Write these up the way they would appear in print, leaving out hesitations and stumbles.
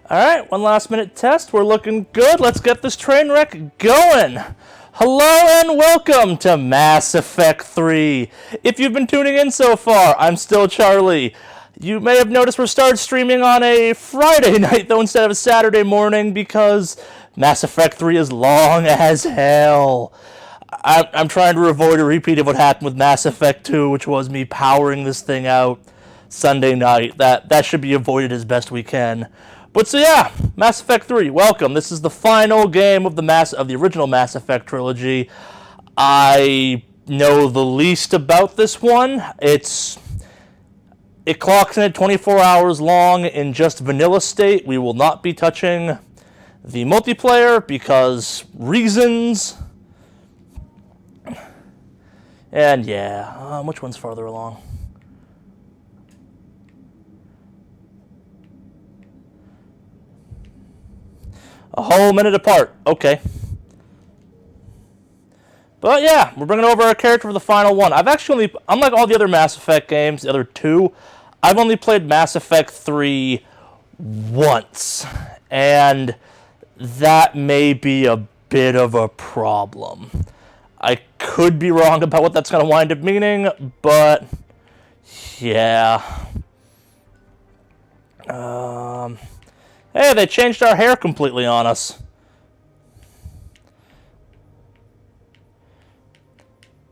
Alright, one last minute test. We're looking good. Let's get this train wreck going. Hello and welcome to Mass Effect 3. If you've been tuning in so far, I'm still Charlie. You may have noticed we started streaming on a Friday night, though, instead of a Saturday morning, because Mass Effect 3 is long as hell. I'm trying to avoid a repeat of what happened with Mass Effect 2, which was me powering this thing out Sunday night. That should be avoided as best we can. But so yeah, Mass Effect 3, welcome. This is the final game of the original Mass Effect trilogy. I know the least about this one. It clocks in at 24 hours long in just vanilla state. We will not be touching the multiplayer because reasons. And yeah, which one's farther along? A whole minute apart. Okay. But yeah, we're bringing over our character for the final one. I've actually, unlike all the other Mass Effect games, the other two, I've only played Mass Effect 3 once. And that may be a bit of a problem. I could be wrong about what that's going to wind up meaning, but yeah. Hey, they changed our hair completely on us.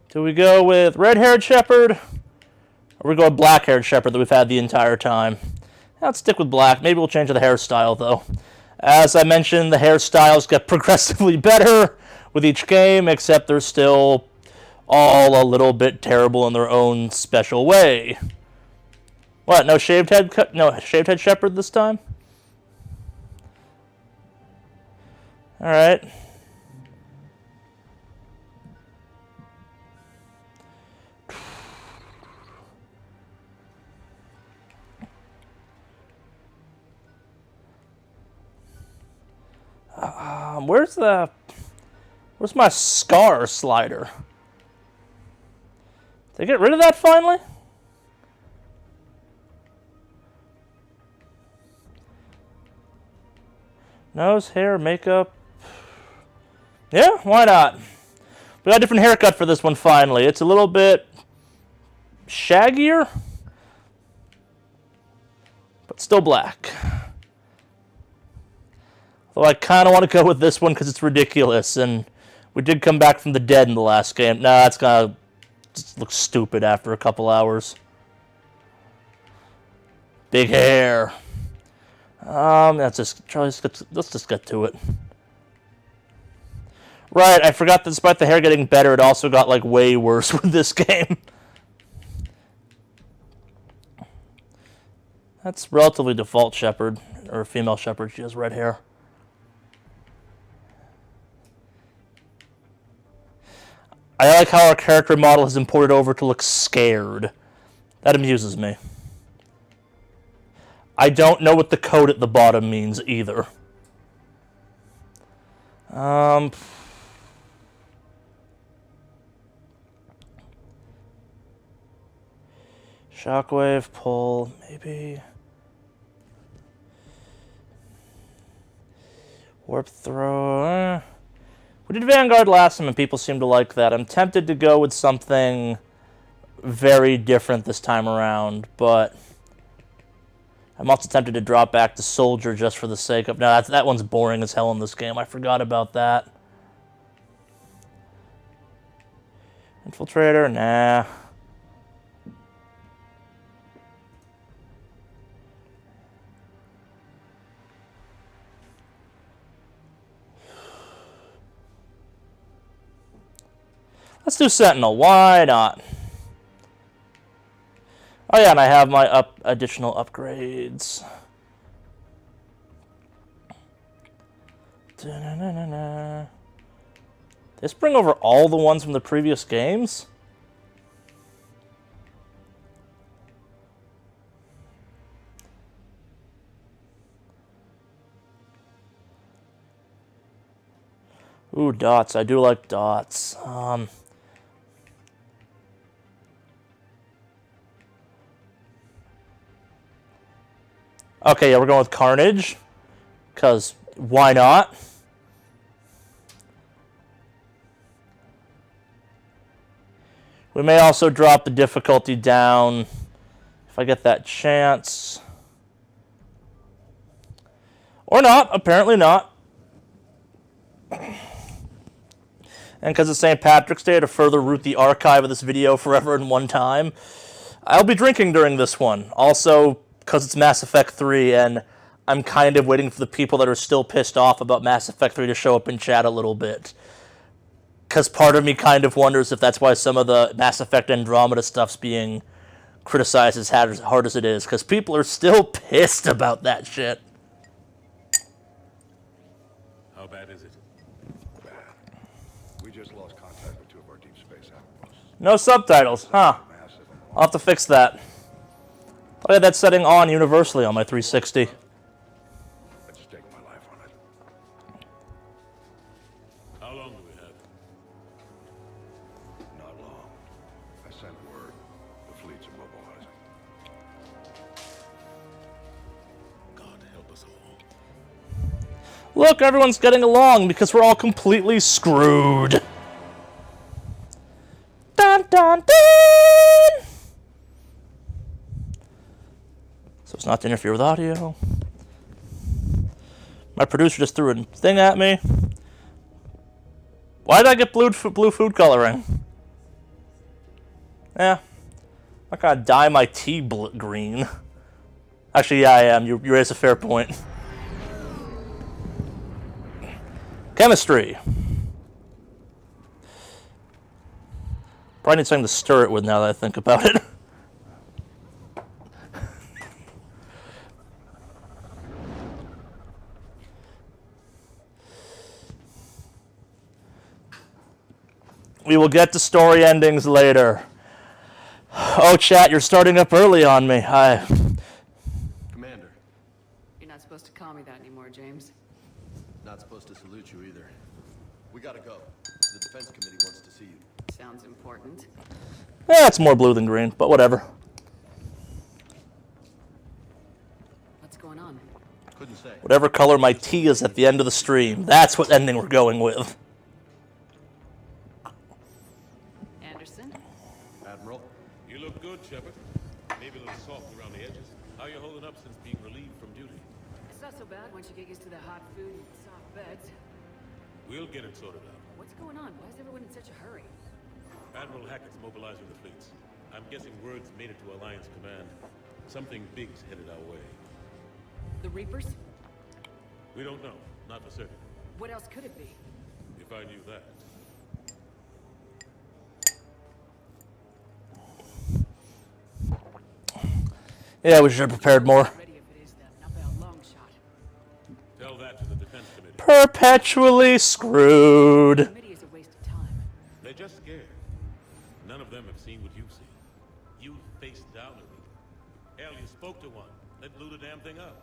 Do we go with red-haired Shepard, or we go with black-haired Shepard that we've had the entire time? Let's stick with black. Maybe we'll change the hairstyle, though. As I mentioned, the hairstyles get progressively better with each game, except they're still all a little bit terrible in their own special way. What, no shaved head Shepard this time? Alright. Where's my scar slider? Did they get rid of that finally? Nose, hair, makeup. Yeah, why not? We got a different haircut for this one finally. It's a little bit shaggier, but still black. Though I kind of want to go with this one because it's ridiculous, and we did come back from the dead in the last game. Nah, that's gonna just look stupid after a couple hours. Big hair. Let's just get to it. Right, I forgot that despite the hair getting better, it also got, like, way worse with this game. That's relatively default Shepard, or female Shepard. She has red hair. I like how our character model has imported over to look scared. That amuses me. I don't know what the code at the bottom means either. Shockwave, pull, maybe. Warp throw. We did Vanguard last time and people seem to like that. I'm tempted to go with something very different this time around, but I'm also tempted to drop back to Soldier just for the sake of... No, that one's boring as hell in this game. I forgot about that. Infiltrator? Nah. Let's do Sentinel. Why not? Oh yeah, and I have my additional upgrades. Da-na-na-na-na. Did this bring over all the ones from the previous games? Ooh, dots. I do like dots. Okay, yeah, we're going with Carnage. because why not? We may also drop the difficulty down if I get that chance. Or not, apparently not. And because it's St. Patrick's Day, to further root the archive of this video forever in one time, I'll be drinking during this one. Also, because it's Mass Effect 3, and I'm kind of waiting for the people that are still pissed off about Mass Effect 3 to show up in chat a little bit. Because part of me kind of wonders if that's why some of the Mass Effect Andromeda stuff's being criticized as hard as it is. Because people are still pissed about that shit. How bad is it? Bad. We just lost contact with 2 of our deep space outposts. No subtitles, huh? I'll have to fix that. I had that setting on universally on my 360. I'd stake my life on it. How long do we have? Not long. I sent word. The fleets are mobilizing. God help us all. Look, everyone's getting along because we're all completely screwed. Dun dun dun! So it's not to interfere with audio. My producer just threw a thing at me. Why did I get blue food coloring? Yeah. I'm not gonna dye my tea green. Actually, yeah, I am. You raise a fair point. Chemistry. Probably need something to stir it with now that I think about it. We will get to story endings later. Oh, chat, you're starting up early on me. Hi. Commander, You're not supposed to call me that anymore, James. not supposed to salute you either. We gotta go. The defense committee wants to see you. Sounds important. Yeah, it's more blue than green, but whatever. What's going on? Couldn't say. Whatever color my tea is at the end of the stream, that's what ending we're going with. Anderson? Admiral, You look good, Shepard. Maybe a little soft around the edges. How you holding up since being relieved from duty? It's not so bad once you get used to the hot food and soft beds. We'll get it sorted out. What's going on? Why is everyone in such a hurry? Admiral Hackett's mobilizing the fleets. I'm guessing word's made it to Alliance Command. Something big's headed our way. The Reapers? We don't know. Not for certain. What else could it be? If I knew that. Yeah, we should have prepared more. Ready if it is them, not by a long shot. Tell that to the defense committee. Perpetually screwed. The committee is a waste of time. They're just scared. None of them have seen what you've seen. You faced down a Reaper. Hell, you spoke to one. That blew the damn thing up.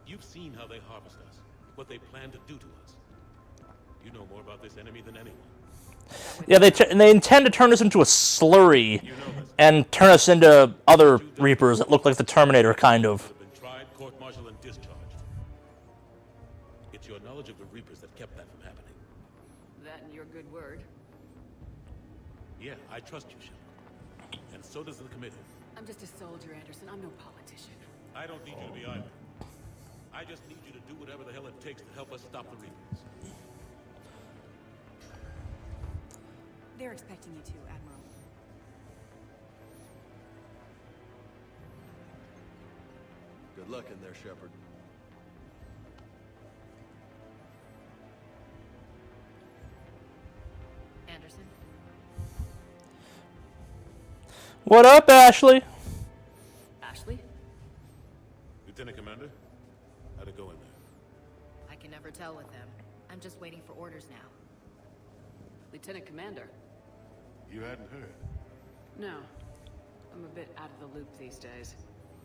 You've seen how they harvest us. What they plan to do to us. You know more about this enemy than anyone. Yeah, they intend to turn us into a slurry You know this. and turn us into other Reapers that look like the Terminator, kind of. Have been tried, court-martialed, and discharged. It's your knowledge of the Reapers that kept that from happening. That and your good word. Yeah, I trust you, Shepard. And so does the committee. I'm just a soldier, Anderson. I'm no politician. I don't need you to be either. I just need you to do whatever the hell it takes to help us stop the Reapers. They're expecting you to, Admiral. good luck in there, Shepard. Anderson? What up, Ashley? Ashley? Lieutenant Commander, how'd it go in there? I can never tell with them. I'm just waiting for orders now. Lieutenant Commander? You hadn't heard. No. I'm a bit out of the loop these days.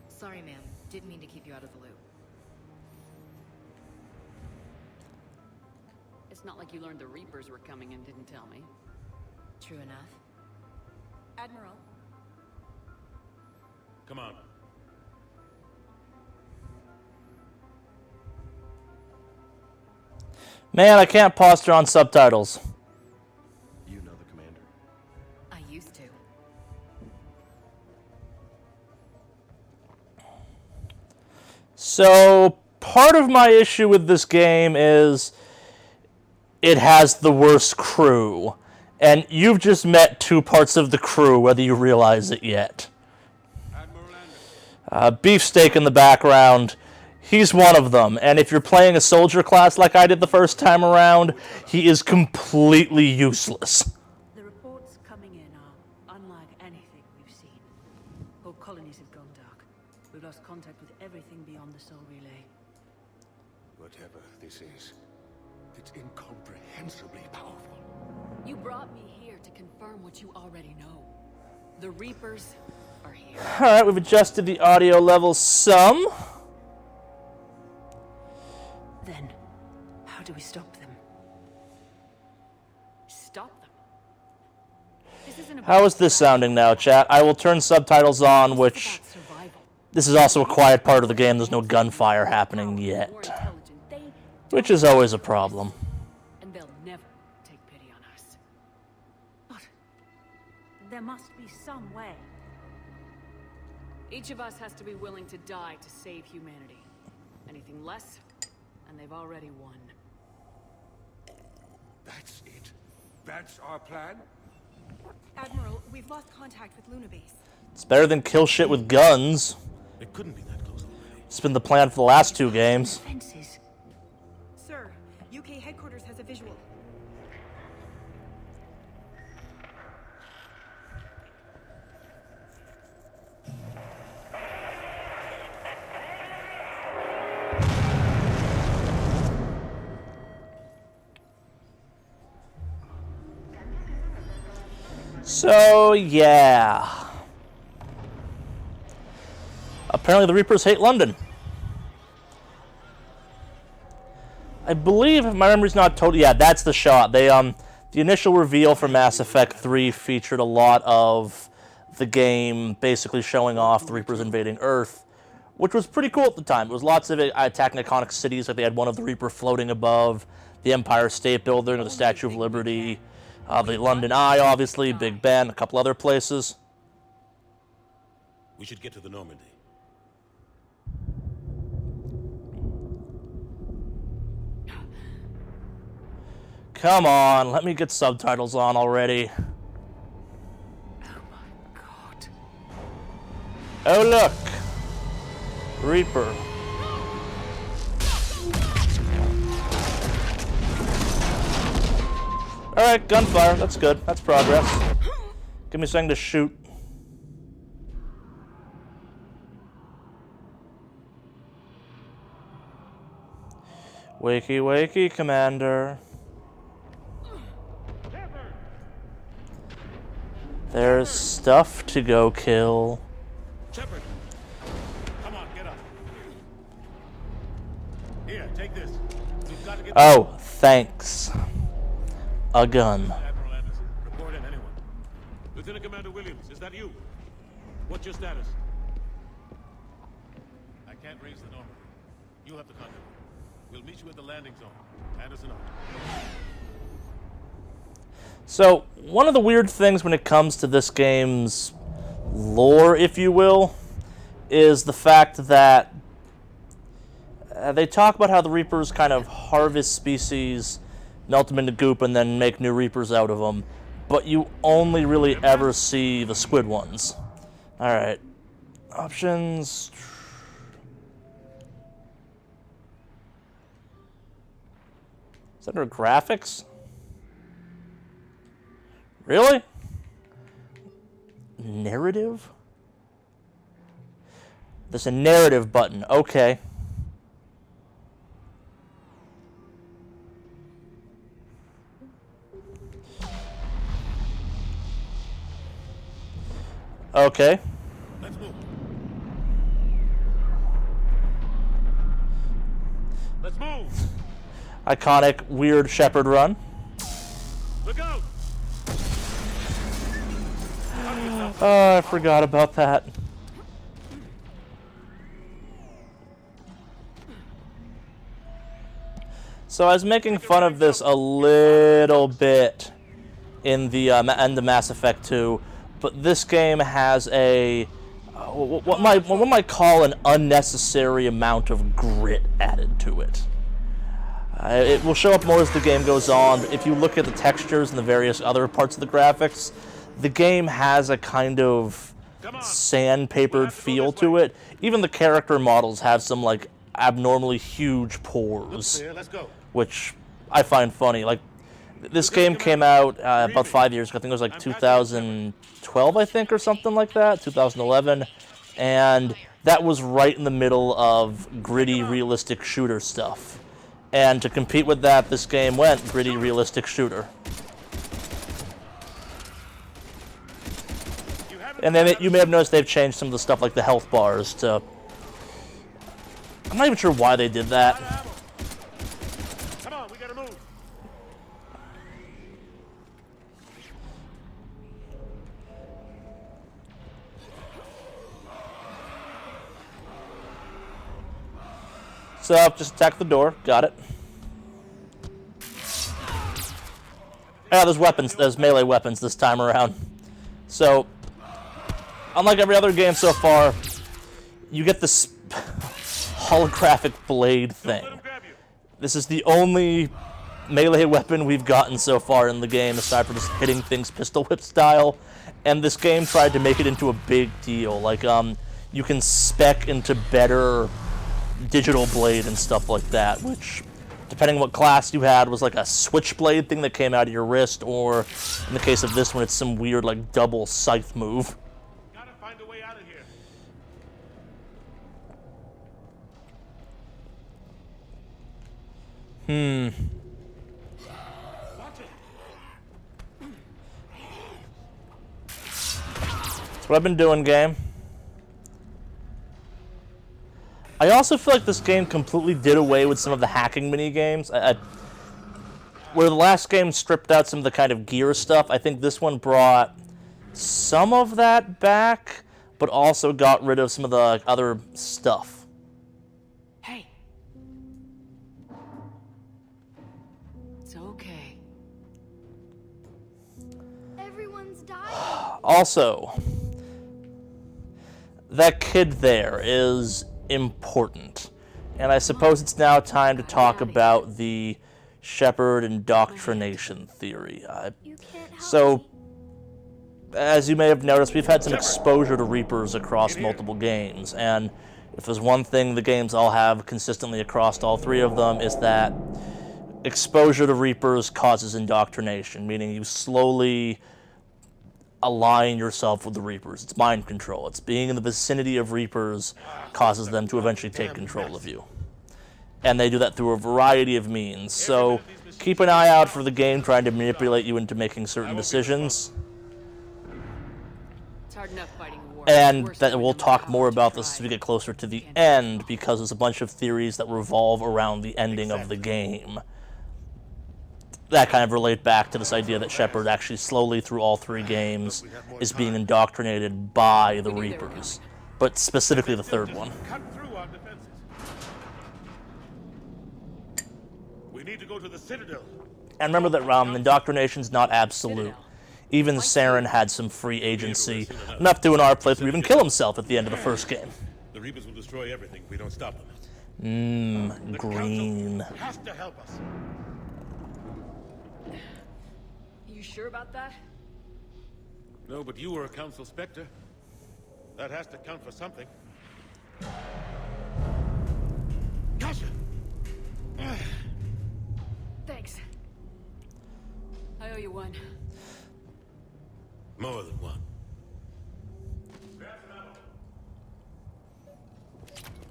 Sorry, ma'am. Didn't mean to keep you out of the loop. It's not like you learned the Reapers were coming and didn't tell me. True enough. Admiral, Come on. Man, I can't posture on subtitles. You know the commander? I used to. So, part of my issue with this game is it has the worst crew. And you've just met two parts of the crew, whether you realize it yet. Beefsteak in the background, he's one of them. And if you're playing a soldier class like I did the first time around, he is completely useless. The reports coming in are unlike anything we've seen. Whole colonies have gone dark. We've lost contact with everything beyond the Soul Relay. Whatever this is, it's incomprehensibly powerful. You brought me here to confirm what you already know. The Reapers are here. Alright, we've adjusted the audio level some. Then, how do we stop them? Stop them. This isn't How is this sounding now, chat? I will turn subtitles on, which... survival. This is also a quiet part of the game. There's no gunfire happening More yet. intelligent. They Which is always a problem. and they'll never take pity on us. But there must be some way. Each of us has to be willing to die to save humanity. Anything less, and they've already won. That's it? That's our plan? Admiral, we've lost contact with Luna Base. It's better than kill shit with guns. It couldn't be that close already. It's been the plan for the last two games. Fences. Sir, UK headquarters has a visual. So, yeah. Apparently the Reapers hate London. I believe, if my memory's not totally... Yeah, that's the shot. They, the initial reveal for Mass Effect 3 featured a lot of the game basically showing off the Reapers invading Earth, which was pretty cool at the time. It was lots of it attacking iconic cities, like they had one of the Reaper floating above the Empire State Building or the Statue of Liberty, the London Eye, obviously, Big Ben, a couple other places. We should get to the Normandy. Come on, let me get subtitles on already. Oh my god. Oh, look. Reaper. Alright, gunfire. That's good. That's progress. Give me something to shoot. Wakey, wakey, Commander. There's stuff to go kill. Shepard! Come on, get up. Here, take this. We've got to get... Oh, thanks. A gun. Admiral Anderson, report in, anyone. Lieutenant Commander Williams, is that you? What's your status? I can't raise the Normandy. You'll have to contact me. We'll meet you at the landing zone. Anderson out. So, one of the weird things when it comes to this game's lore, if you will, is the fact that they talk about how the Reapers kind of harvest species, melt them into goop, and then make new Reapers out of them. But you only really ever see the squid ones. Alright. Options. Is that under graphics? Really? Narrative? There's a narrative button. Okay. Okay. Let's move. Let's move! Iconic weird Shepard run. Look out! Oh, I forgot about that. So I was making fun of this a little bit in the end of Mass Effect 2, but this game has a what might call an unnecessary amount of grit added to it. It will show up more as the game goes on. If you look at the textures and the various other parts of the graphics, the game has a kind of sandpapered feel to it. Even the character models have some like abnormally huge pores, which I find funny. Like, this game came out about 5 years ago. I think it was like 2012, I think, or something like that, 2011, and that was right in the middle of gritty, realistic shooter stuff. And to compete with that, this game went gritty, realistic shooter. And then you may have noticed they've changed some of the stuff like the health bars to... I'm not even sure why they did that. Come on, we gotta move. So, just attack the door. Got it. Yeah, there's weapons. There's melee weapons this time around. So, unlike every other game so far, you get this holographic blade thing. This is the only melee weapon we've gotten so far in the game, aside from just hitting things pistol whip style. And this game tried to make it into a big deal. Like, you can spec into better digital blade and stuff like that, which, depending on what class you had, was like a switchblade thing that came out of your wrist, or in the case of this one, it's some weird like double scythe move. Gotta find a way out of here. Watch it. That's what I've been doing, game. I also feel like this game completely did away with some of the hacking mini-games. Where the last game stripped out some of the kind of gear stuff, I think this one brought some of that back, but also got rid of some of the other stuff. Hey. It's okay. Everyone's dying. Also, that kid there is important. And I suppose it's now time to talk about the Shepard indoctrination theory. So, as you may have noticed, we've had some exposure to Reapers across multiple games, and if there's one thing the games all have consistently across all three of them, is that exposure to Reapers causes indoctrination, meaning you slowly align yourself with the Reapers. It's mind control. It's being in the vicinity of Reapers causes them to eventually take control of you. And they do that through a variety of means. So keep an eye out for the game trying to manipulate you into making certain decisions. It's hard enough fighting a war. And that we'll talk more about this as we get closer to the end, because there's a bunch of theories that revolve around the ending of the game that kind of relate back to this idea that Shepard actually slowly through all three games is being indoctrinated by the Reapers, but specifically the third one. Cut through our defenses. We need to go to the Citadel. And remember that indoctrination's not absolute. Even Saren had some free agency, enough to in our playthrough even kill himself at the end of the first game. The Reapers will destroy everything if we don't stop them. The Green. Council has to help us. You sure about that? No, but you were a Council Spectre. That has to count for something. Gotcha! Thanks. I owe you one. More than one.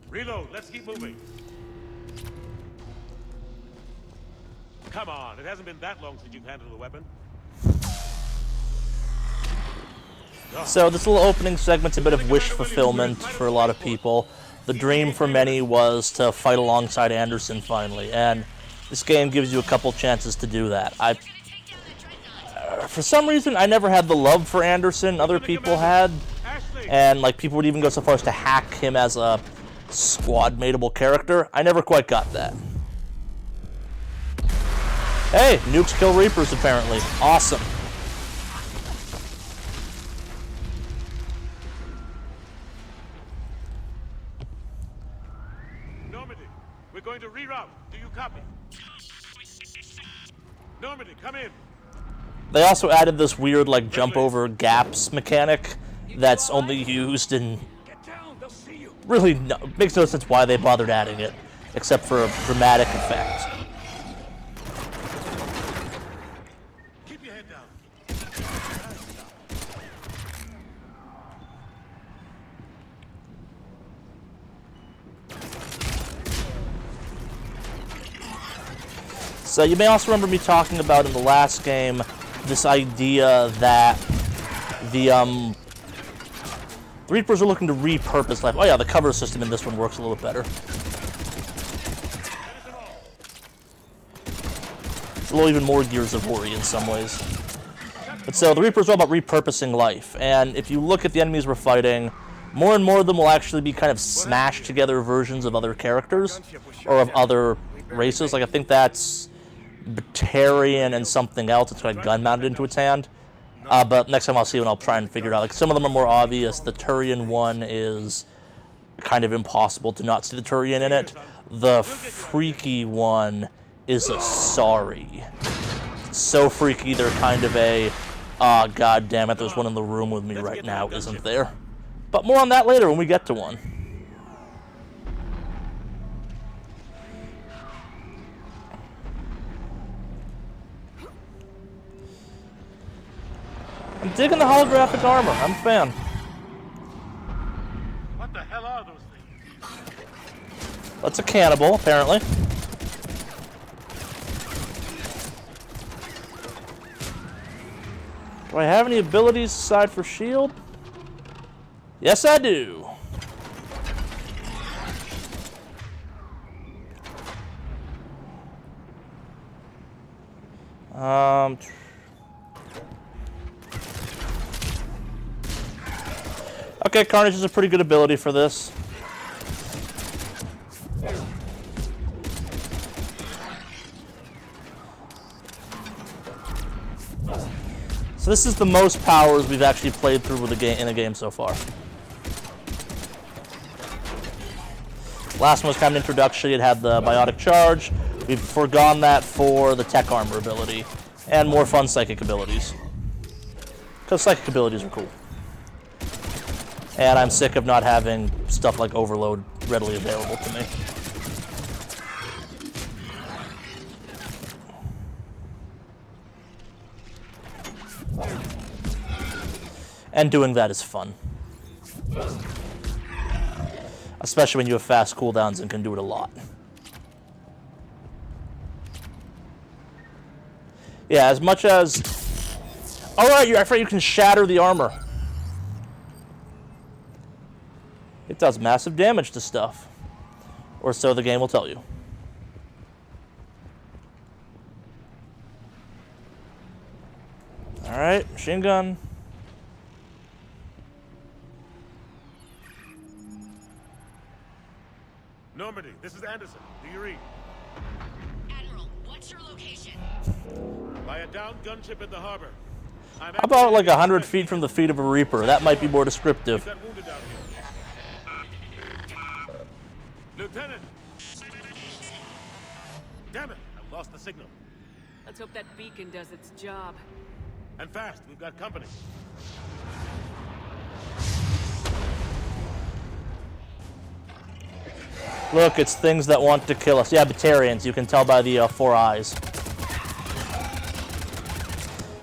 Reload, let's keep moving. Come on, it hasn't been that long since you've handled a weapon. So this little opening segment's a bit of wish fulfillment for a lot of people. The dream for many was to fight alongside Anderson finally, and this game gives you a couple chances to do that. For some reason, I never had the love for Anderson other people had, and like people would even go so far as to hack him as a squad-mateable character. I never quite got that. Hey, nukes kill Reapers apparently. Awesome. Normandy, we're going to reroute. Do you copy? Normandy, come in. They also added this weird, like, jump over gaps mechanic that's only used in... Really, no, makes no sense why they bothered adding it, except for a dramatic effect. Keep your head down. So you may also remember me talking about in the last game this idea that the Reapers are looking to repurpose life. Oh yeah, the cover system in this one works a little better. It's a little even more Gears of War in some ways. But so the Reapers are all about repurposing life, and if you look at the enemies we're fighting, more and more of them will actually be kind of smashed together versions of other characters or of other races. Like I think that's Batarian and something else. It's got a gun mounted into its hand. But next time I'll see one, I'll try and figure it out. Like some of them are more obvious. The Turian one is kind of impossible to not see the Turian in it. The freaky one is a sorry. So freaky, they're kind of a, god damn it, there's one in the room with me right now, isn't there? But more on that later when we get to one. I'm digging the holographic armor. I'm a fan. What the hell are those things? That's a cannibal, apparently. Do I have any abilities aside for shield? Yes, I do. Okay, Carnage is a pretty good ability for this. So this is the most powers we've actually played through with in a game so far. Last one was kind of an introduction. It had the biotic charge. We've forgone that for the tech armor ability and more fun psychic abilities. Because psychic abilities are cool. And I'm sick of not having stuff like Overload readily available to me. And doing that is fun. Especially when you have fast cooldowns and can do it a lot. Yeah, as much as... Alright, I forgot you can shatter the armor. It does massive damage to stuff. Or so the game will tell you. Alright, machine gun. Normandy, this is Anderson. Do you read? Admiral, what's your location? By a downed gunship in the harbor. I'm About like 100 feet from the feet of a Reaper. That might be more descriptive. That wounded down here. Lieutenant! Damn it! I lost the signal. Let's hope that beacon does its job. And fast, we've got company. Look, it's things that want to kill us. Yeah, Batarians. You can tell by the 4 eyes.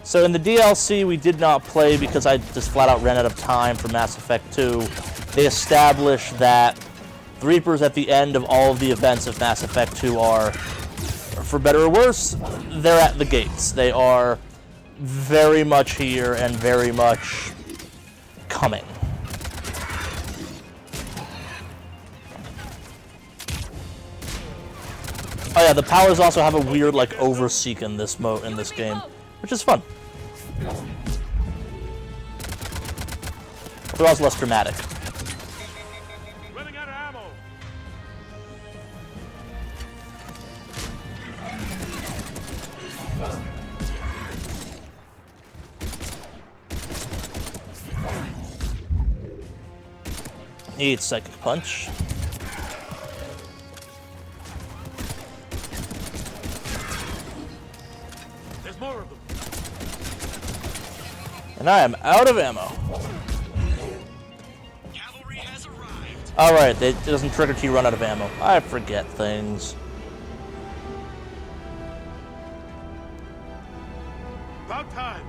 So in the DLC, we did not play because I just flat out ran out of time for Mass Effect 2. They established that the Reapers at the end of all of the events of Mass Effect 2 are, for better or worse, they're at the gates. They are very much here and very much coming. Oh yeah, the powers also have a weird like overseek in this game, which is fun. They're also less dramatic. Running out of ammo. Eat Psychic Punch. There's more of them. And I am out of ammo. Cavalry has arrived. Alright, it doesn't trigger till you run out of ammo. I forget things. About time.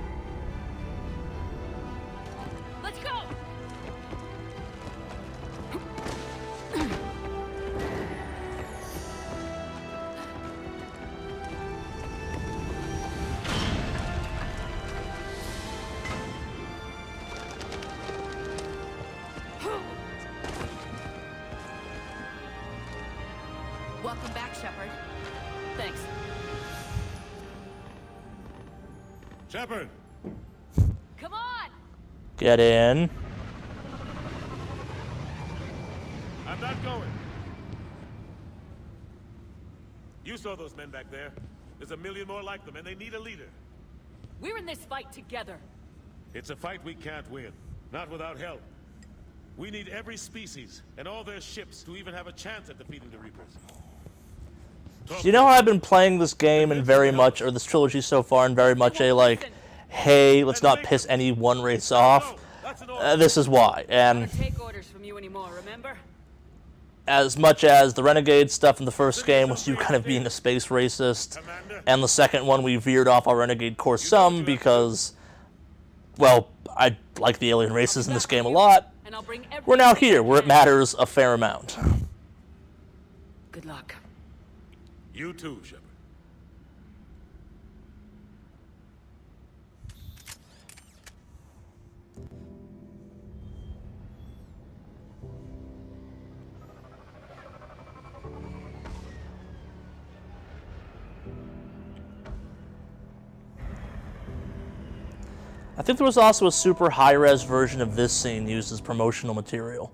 Let's go! Welcome back, Shepard. Thanks. Shepard. Come on! Get in. I'm not going. You saw those men back there. There's a million more like them, and they need a leader. We're in this fight together. It's a fight we can't win. Not without help. We need every species and all their ships to even have a chance at defeating the Reapers. You know how I've been playing this game and very much, or this trilogy so far, and very much a, like, hey, let's not piss any one race off. This is why. And Take orders from you anymore, remember? as much as the Renegade stuff in the first game was you kind of being a space racist, and the second one we veered off our Renegade course some because, well, I like the alien races in this game a lot. And I'll bring We're now here, where it matters a fair amount. Good luck. You too, Shepard. I think there was also a super high-res version of this scene used as promotional material.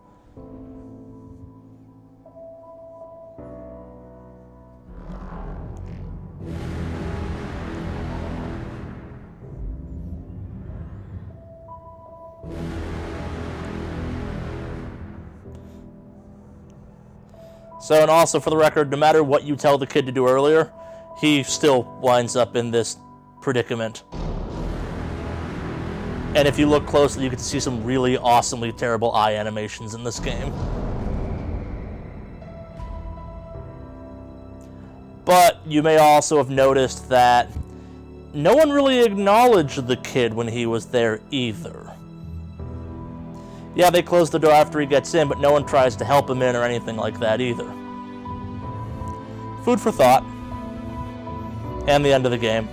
So, and also for the record, no matter what you tell the kid to do earlier, he still winds up in this predicament. And if you look closely, you get to see some really awesomely terrible eye animations in this game. But you may also have noticed that no one really acknowledged the kid when he was there either. Yeah, they close the door after he gets in, but no one tries to help him in or anything like that either. Food for thought. And the end of the game.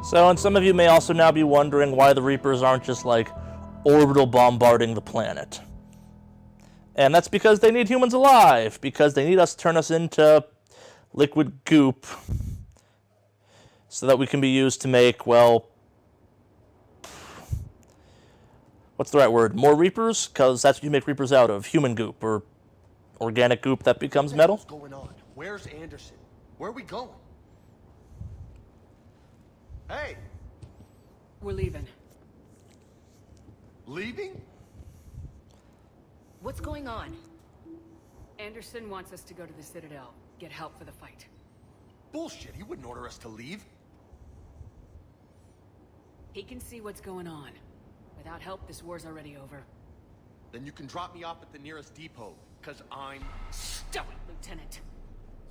So, and some of you may also now be wondering why the Reapers aren't just, like, orbital bombarding the planet. And that's because they need humans alive, because they need us to turn us into liquid goop so that we can be used to make, well, what's the right word? More Reapers? Because that's what you make Reapers out of, human goop, or organic goop that becomes metal. What's going on? Where's Anderson? Where are we going? Hey! We're leaving. Leaving? What's going on? Anderson wants us to go to the Citadel, get help for the fight. Bullshit, he wouldn't order us to leave. He can see what's going on. Without help, this war's already over. Then you can drop me off at the nearest depot, because I'm... Stop it, Lieutenant!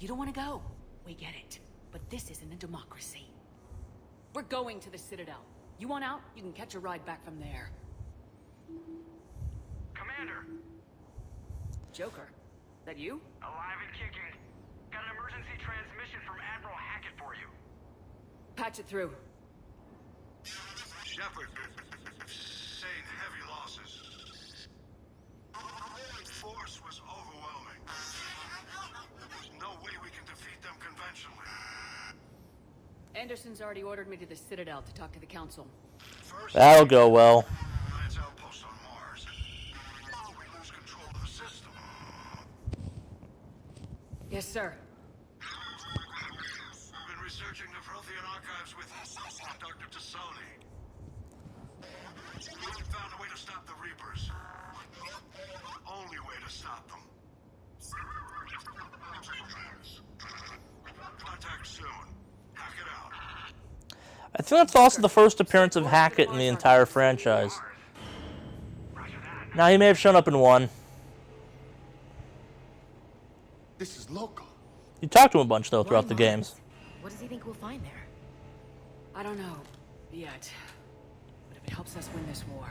You don't want to go. We get it. But this isn't a democracy. We're going to the Citadel. You want out? You can catch a ride back from there. Commander, Joker, that you? alive and kicking. Got an emergency transmission from Admiral Hackett for you. Patch it through. Shepard, sustained heavy losses. Force was overwhelming. There's no way we can defeat them conventionally. Anderson's already ordered me to the Citadel to talk to the Council. First, That'll go well. Alliance outpost on Mars. We lose control of the system. Yes, sir. We've been researching the Prothean archives with Dr. Tassoni. We found a way to stop the Reapers. The only way to stop them. Contact soon. Hack it out. I think that's also the first appearance of Hackett in the entire franchise. Now, he may have shown up in one. This is local. You talked to him a bunch, though, throughout Why the Mars? games. What does he think we'll find there? I don't know yet, but if it helps us win this war,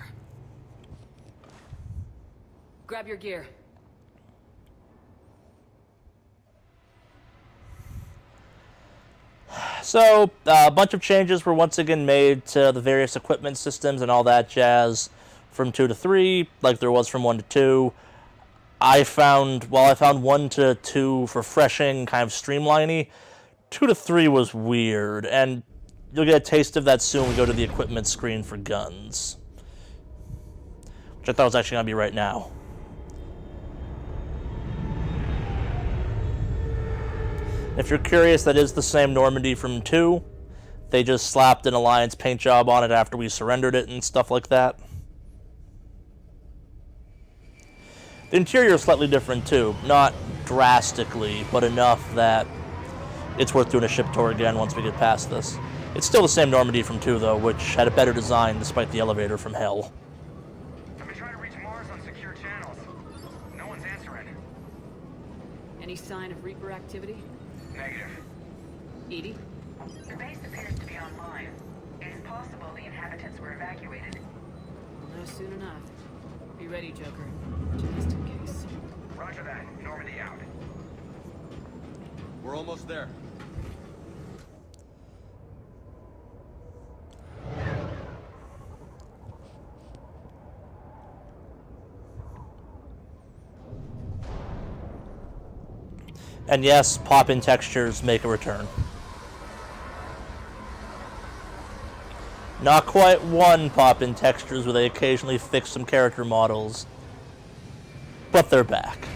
grab your gear. So, a bunch of changes were once again made to the various equipment systems and all that jazz from 2 to 3, like there was from 1 to 2. I found 1 to 2 refreshing, kind of streamliney. 2 to 3 was weird, and you'll get a taste of that soon when we go to the equipment screen for guns. Which I thought was actually going to be right now. If you're curious, that is the same Normandy from 2. They just slapped an Alliance paint job on it after we surrendered it and stuff like that. The interior is slightly different too. Not drastically, but enough that it's worth doing a ship tour again once we get past this. It's still the same Normandy from 2, though, which had a better design despite the elevator from hell. I've been trying to reach Mars on secure channels. No one's answering. Any sign of Reaper activity? Negative. Edie? The base appears to be online. It is possible the inhabitants were evacuated. We'll know soon enough. Be ready, Joker. Just in case. Roger that. Normandy out. We're almost there. And yes, pop-in textures make a return. Not quite one pop-in textures where they occasionally fix some character models, but they're back.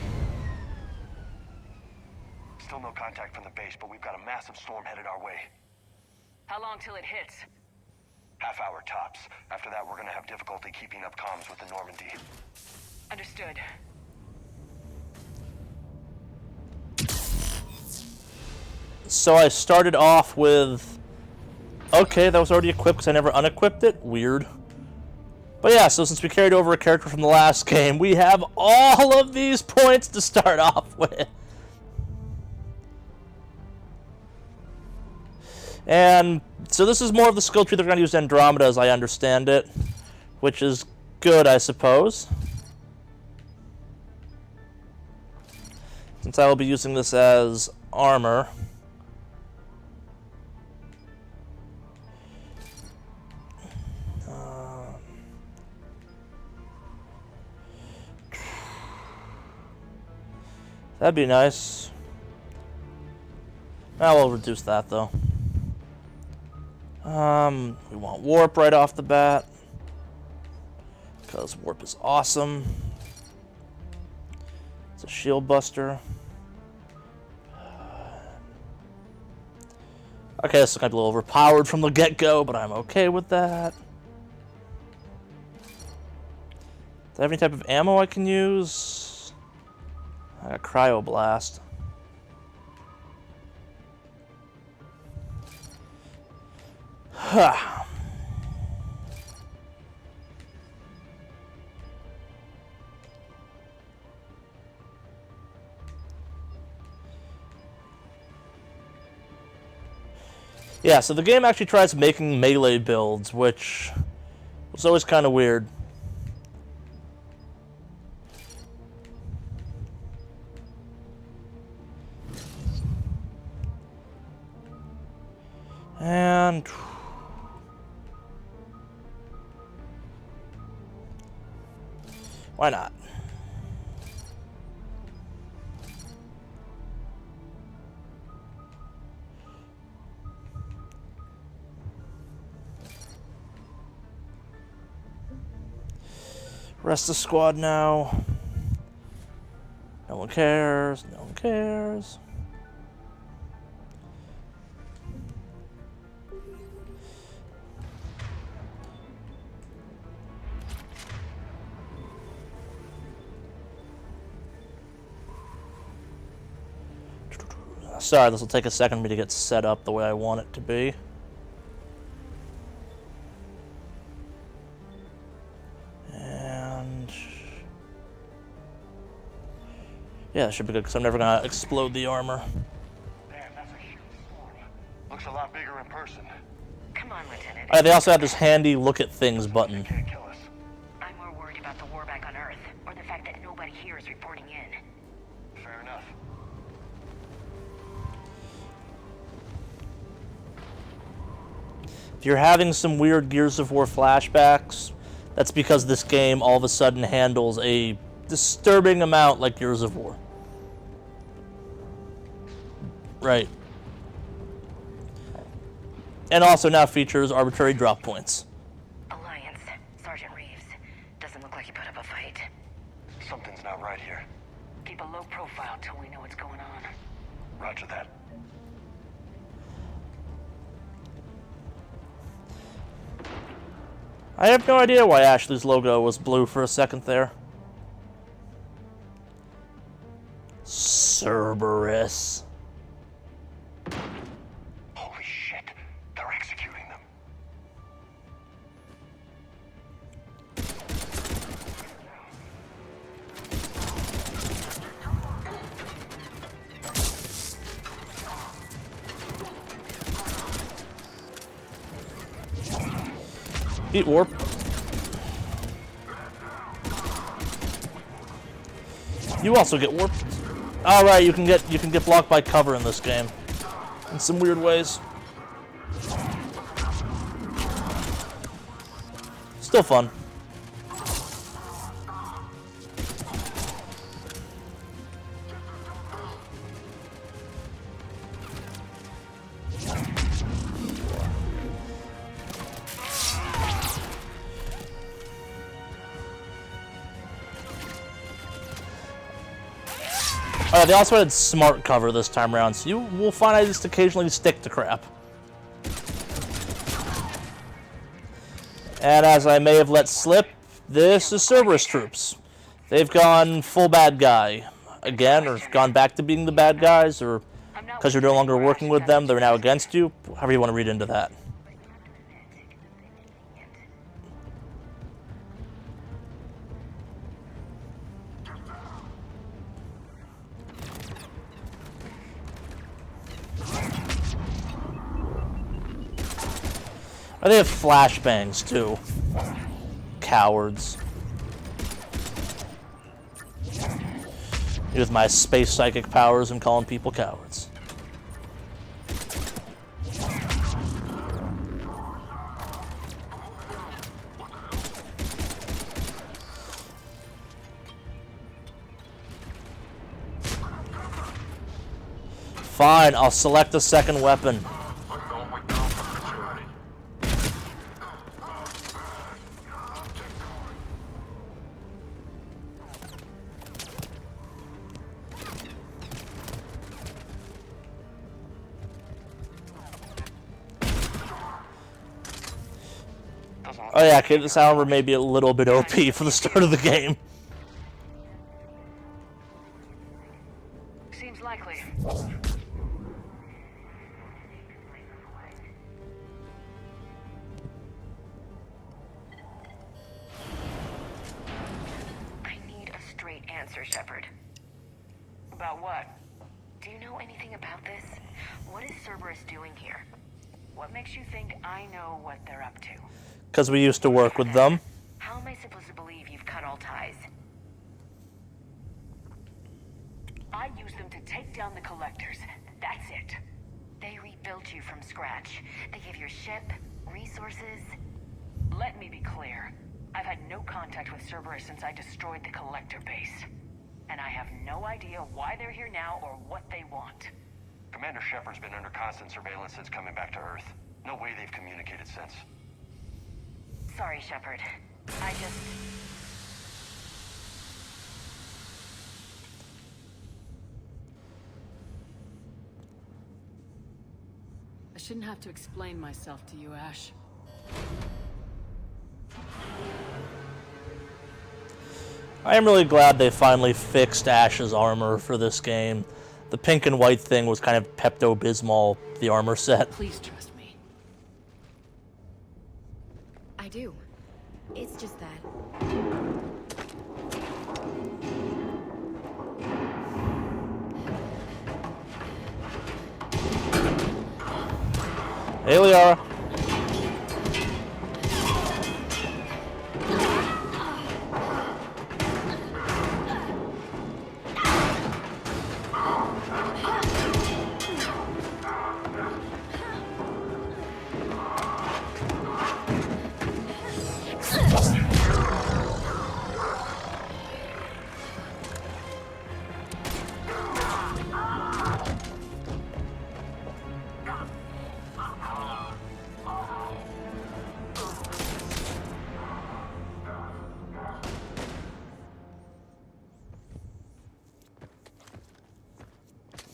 Still no contact from the base, but we've got a massive storm headed our way. How long till it hits? Half hour tops. After that, we're gonna have difficulty keeping up comms with the Normandy. Understood. So I started off with... Okay, that was already equipped because I never unequipped it. Weird. But yeah, so since we carried over a character from the last game, we have all of these points to start off with. And so this is more of the skill tree they're going to use Andromeda, as I understand it, which is good, I suppose. Since I will be using this as armor. That'd be nice. I will reduce that, though. We want warp right off the bat, because warp is awesome. It's a shield buster. Okay, this is going to be a little overpowered from the get-go, but I'm okay with that. Do I have any type of ammo I can use? I got Cryoblast. Yeah, so the game actually tries making melee builds, which was always kind of weird. And Why not? Rest the squad now. No one cares. No one cares. Sorry, this will take a second for me to get set up the way I want it to be. And yeah, it should be good because I'm never gonna explode the armor. Damn, that's a huge swarm. Looks a lot bigger in person. Come on, Lieutenant. They also have this handy look at things button. Can't kill us. I'm more worried about the war back on Earth, or the fact that nobody here is reporting in. Fair enough. If you're having some weird Gears of War flashbacks, that's because this game all of a sudden handles a disturbing amount like Gears of War. Right. And also now features arbitrary drop points. Alliance. Sergeant Reeves. Doesn't look like he put up a fight. Something's not right here. Keep a low profile till we know what's going on. Roger that. I have no idea why Ashley's logo was blue for a second there. Cerberus. Holy shit. They're executing them. Eat warp. You also get warped. All right, you can get blocked by cover in this game, in some weird ways. Still fun. They also had smart cover this time around, so you will find I just occasionally stick to crap. And as I may have let slip, this is Cerberus troops. They've gone full bad guy again, or gone back to being the bad guys, or because you're no longer working with them, they're now against you. However you want to read into that. Oh, they have flashbangs too. Cowards. With my space psychic powers, I'm calling people cowards. Fine, I'll select a second weapon. Oh yeah, okay, this armor may be a little bit OP for the start of the game. Seems likely. I need a straight answer, Shepard. About what? Do you know anything about this? What is Cerberus doing here? What makes you think I know what they're up to? Because we used to work with them. How am I supposed to believe you've cut all ties? I used them to take down the collectors. That's it. They rebuilt you from scratch. They gave your ship, resources. Let me be clear. I've had no contact with Cerberus since I destroyed the Collector base. And I have no idea why they're here now or what they want. Commander Shepard's been under constant surveillance since coming back to Earth. No way they've communicated since. Sorry, Shepard. I shouldn't have to explain myself to you, Ash. I am really glad they finally fixed Ash's armor for this game. The pink and white thing was kind of Pepto-Bismol, the armor set. Please trust me. I do. It's just that. Hey, Liara.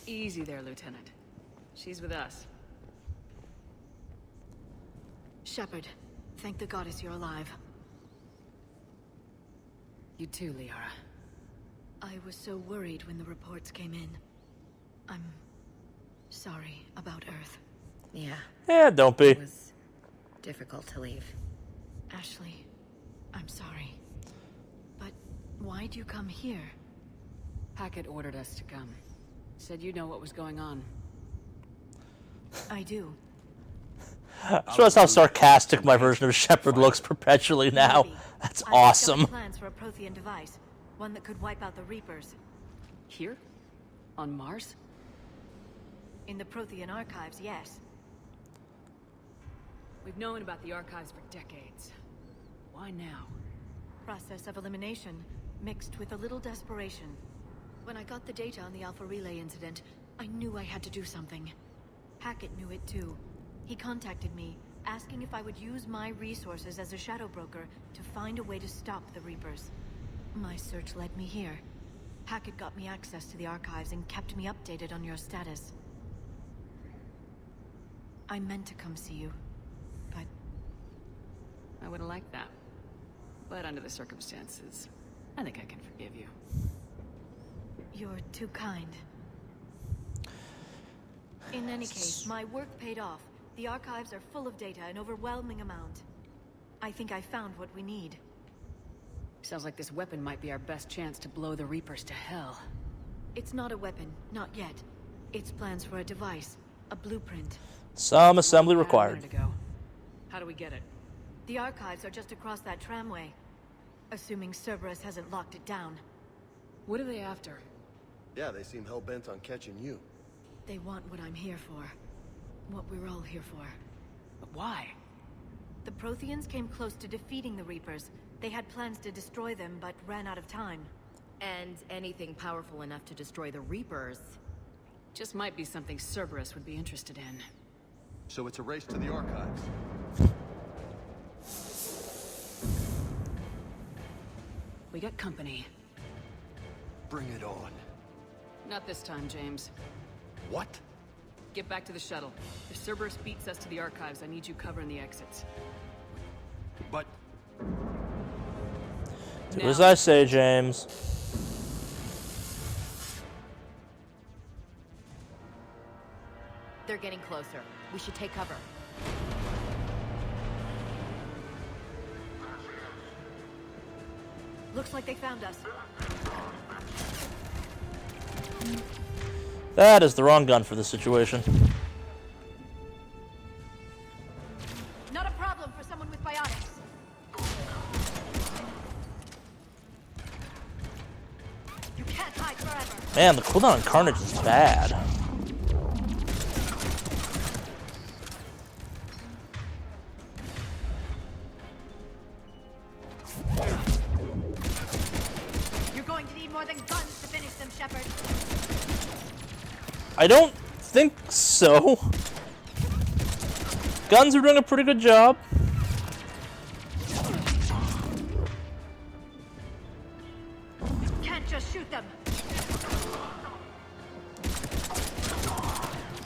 Easy there, Lieutenant. She's with us. Shepard, thank the goddess you're alive. You too, Liara. I was so worried when the reports came in. I'm sorry about Earth. Yeah. Yeah, don't be. It was difficult to leave. Ashley, I'm sorry. But why'd you come here? Hackett ordered us to come. Said you know what was going on. I do. Shows how sarcastic my version of Shepard looks perpetually now. Maybe. That's I've awesome. discovered plans for a Prothean device. One that could wipe out the Reapers. Here? On Mars? In the Prothean archives, yes. We've known about the archives for decades. Why now? Process of elimination, mixed with a little desperation. When I got the data on the Alpha Relay incident, I knew I had to do something. Hackett knew it too. He contacted me, asking if I would use my resources as a shadow broker to find a way to stop the Reapers. My search led me here. Hackett got me access to the archives and kept me updated on your status. I meant to come see you, but... I would have liked that. But under the circumstances, I think I can forgive you. You're too kind. In any case, my work paid off. The archives are full of data, an overwhelming amount. I think I found what we need. Sounds like this weapon might be our best chance to blow the Reapers to hell. It's not a weapon, not yet. It's plans for a device, a blueprint. Some assembly I required. wanted to go. How do we get it? The archives are just across that tramway. Assuming Cerberus hasn't locked it down. What are they after? Yeah, they seem hell-bent on catching you. They want what I'm here for. What we're all here for. But why? The Protheans came close to defeating the Reapers. They had plans to destroy them, but ran out of time. And anything powerful enough to destroy the Reapers. Just might be something Cerberus would be interested in. So it's a race to the archives. We got company. Bring it on. Not this time, James. What? Get back to the shuttle. If Cerberus beats us to the archives, I need you covering the exits. But... Do as I say, James. They're getting closer. We should take cover. Looks like they found us. That is the wrong gun for this situation. Not a problem for someone with biotics. You can't hide forever. Man, the cooldown on Carnage is bad. need more than guns to finish them, Shepard. I don't think so. Guns are doing a pretty good job. Can't just shoot them.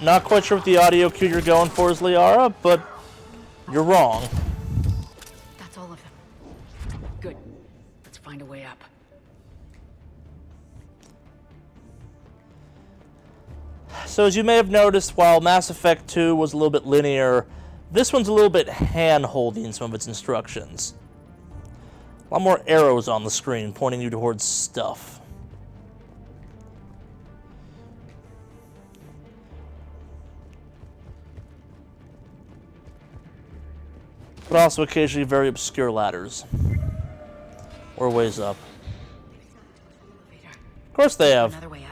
Not quite sure what the audio cue you're going for is, Liara, but you're wrong. That's all of them. Good. Let's find a way up. So as you may have noticed, while Mass Effect 2 was a little bit linear, this one's a little bit hand-holding some of its instructions. A lot more arrows on the screen pointing you towards stuff. But also occasionally very obscure ladders. Or ways up. Of course they have. Another way up.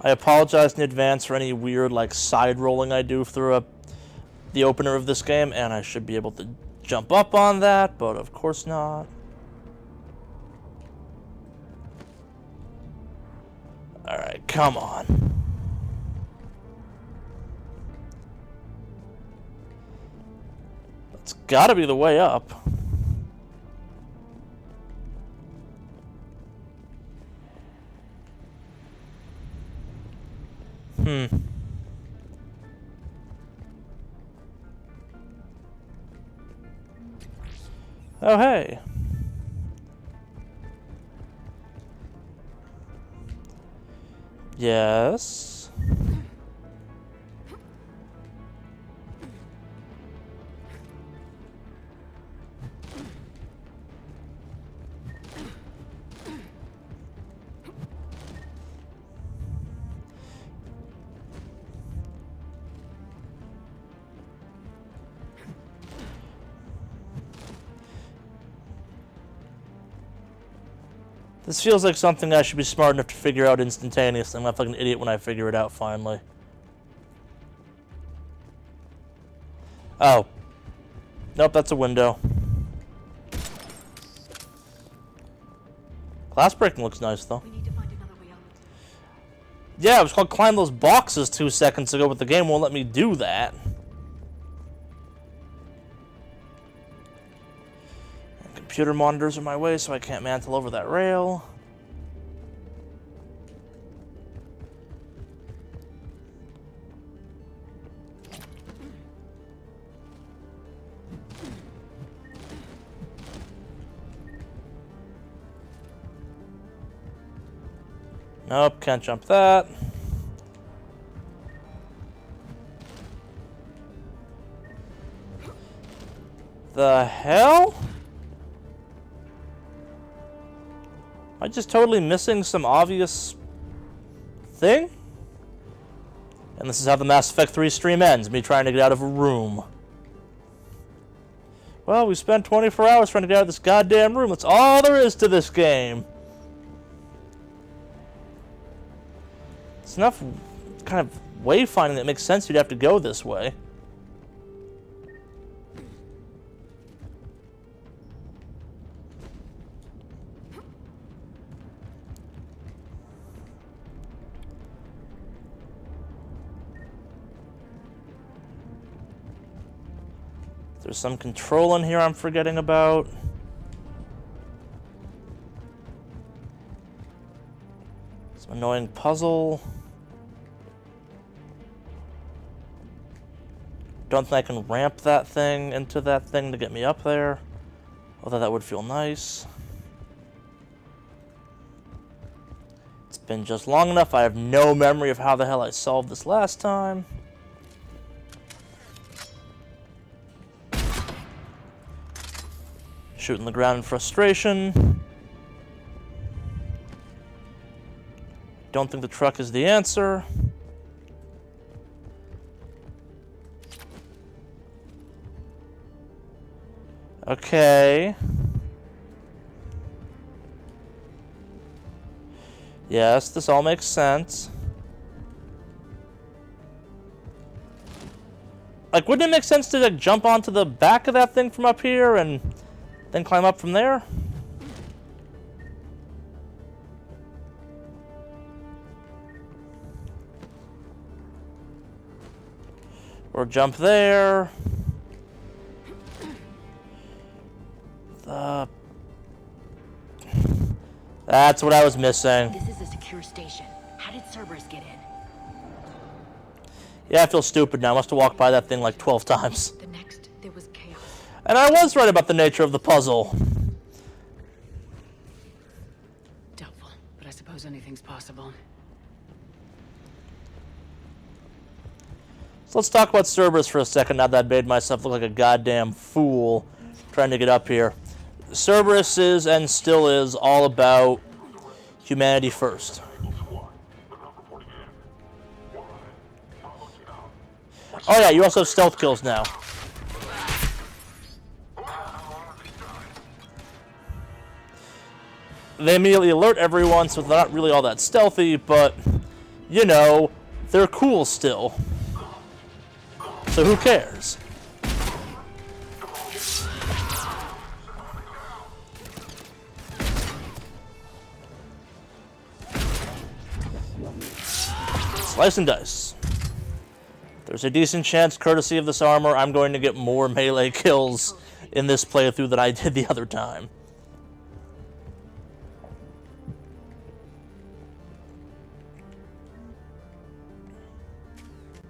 I apologize in advance for any weird, like, side rolling I do through the opener of this game, and I should be able to jump up on that, but of course not. Alright, come on. That's gotta be the way up. Oh, hey. Yes. This feels like something I should be smart enough to figure out instantaneously. I'm not like an idiot when I figure it out finally. Oh. Nope, that's a window. Glass breaking looks nice, though. We need to find another way up. Yeah, I was called climb those boxes 2 seconds ago, but the game won't let me do that. Computer monitors are my way, so I can't mantle over that rail. Nope, can't jump that. The hell? Am I just totally missing some obvious thing? And this is how the Mass Effect 3 stream ends, me trying to get out of a room. Well, we spent 24 hours trying to get out of this goddamn room. That's all there is to this game. It's enough kind of wayfinding that makes sense you'd have to go this way. There's some control in here I'm forgetting about. Some annoying puzzle. Don't think I can ramp that thing into that thing to get me up there. Although that would feel nice. It's been just long enough. I have no memory of how the hell I solved this last time. Shooting the ground in frustration. Don't think the truck is the answer. Okay. Yes, this all makes sense. Like, wouldn't it make sense to like jump onto the back of that thing from up here and then climb up from there? Or jump there. That's what I was missing. This is a secure station. How did Cerberus get in? Yeah, I feel stupid now. I must have walked by that thing like 12 times. The next, there was chaos. And I was right about the nature of the puzzle. Doubtful, but I suppose anything's possible. So let's talk about Cerberus for a second, now that I made myself look like a goddamn fool trying to get up here. Cerberus is, and still is, all about humanity first. Oh yeah, you also have stealth kills now. They immediately alert everyone, so they're not really all that stealthy, but, you know, they're cool still. So who cares? Slice and dice. There's a decent chance, courtesy of this armor, I'm going to get more melee kills in this playthrough than I did the other time.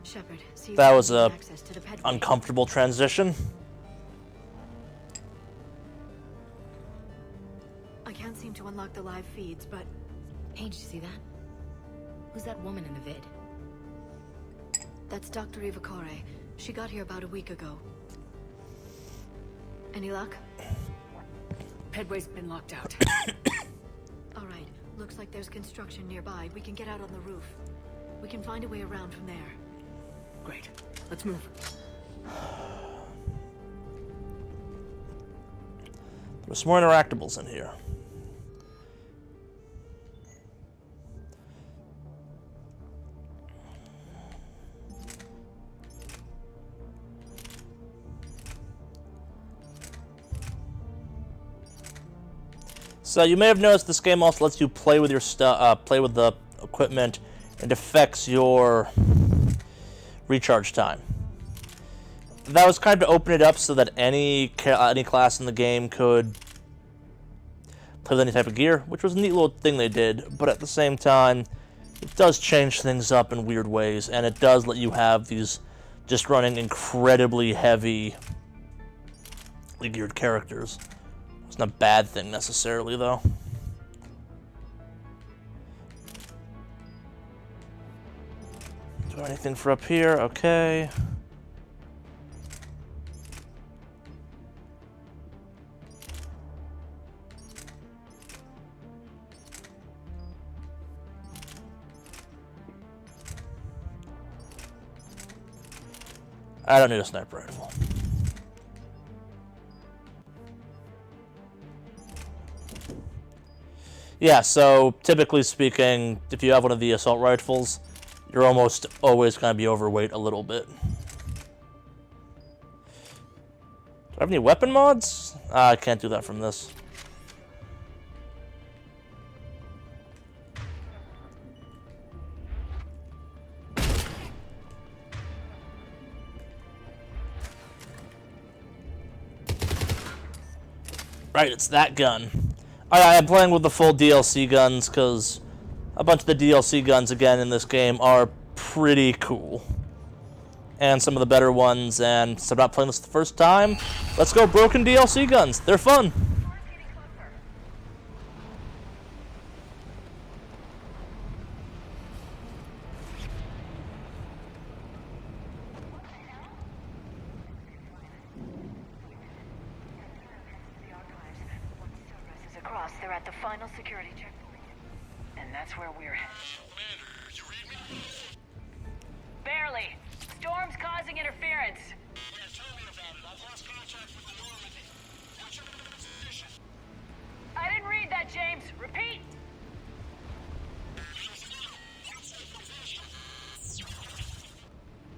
Shepard, see if That you was can a get access to the pedway. uncomfortable transition. I can't seem to unlock the live feeds, but Hey, did you see that? Who's that woman in the vid? that's Dr. Ivakore. She got here about a week ago. Any luck? Pedway's been locked out. All right. Looks like there's construction nearby. We can get out on the roof. We can find a way around from there. Great. Let's move. There's some more interactables in here. So you may have noticed this game also lets you play with your play with the equipment, and affects your recharge time. That was kind of to open it up so that any class in the game could play with any type of gear, which was a neat little thing they did. But at the same time, it does change things up in weird ways, and it does let you have these just running incredibly heavily geared characters. It's not a bad thing necessarily, though. Do anything for up here? Okay. I don't need a sniper rifle. Yeah, so typically speaking, if you have one of the assault rifles, you're almost always going to be overweight a little bit. Do I have any weapon mods? I can't do that from this. Right, it's that gun. I'm playing with the full DLC guns because a bunch of the DLC guns, again, in this game are pretty cool. And some of the better ones, and so I'm not playing this the first time. Let's go broken DLC guns. They're fun. They're at the final security checkpoint. And that's where we're headed. Commander, you read me? Barely. Storm's causing interference. Yeah, tell me about it. I've lost contact with the Normandy. What's your position? I didn't read that, James. Repeat.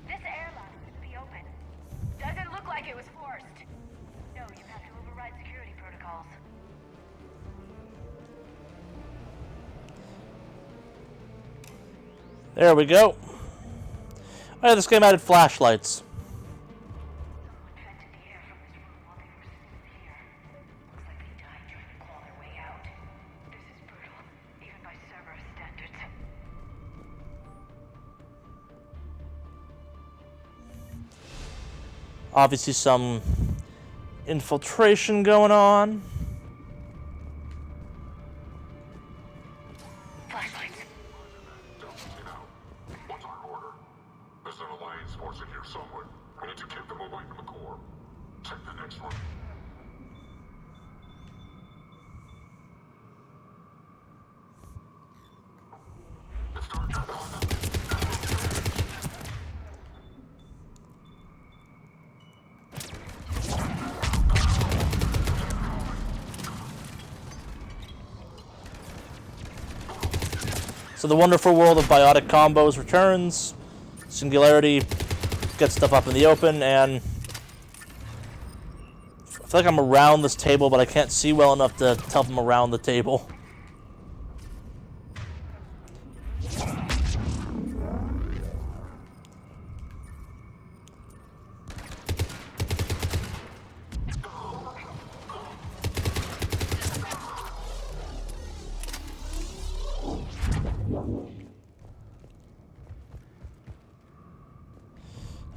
This airlock could be open. There we go. Oh, yeah, this game added flashlights. Obviously some infiltration going on. Flashlights. What's our order? There's an Alliance force in here somewhere. We need to keep them away from the core. Check the next one. Let's start your So the wonderful world of biotic combos returns. Singularity gets stuff up in the open, and I feel like I'm around this table, but I can't see well enough to tell them around the table.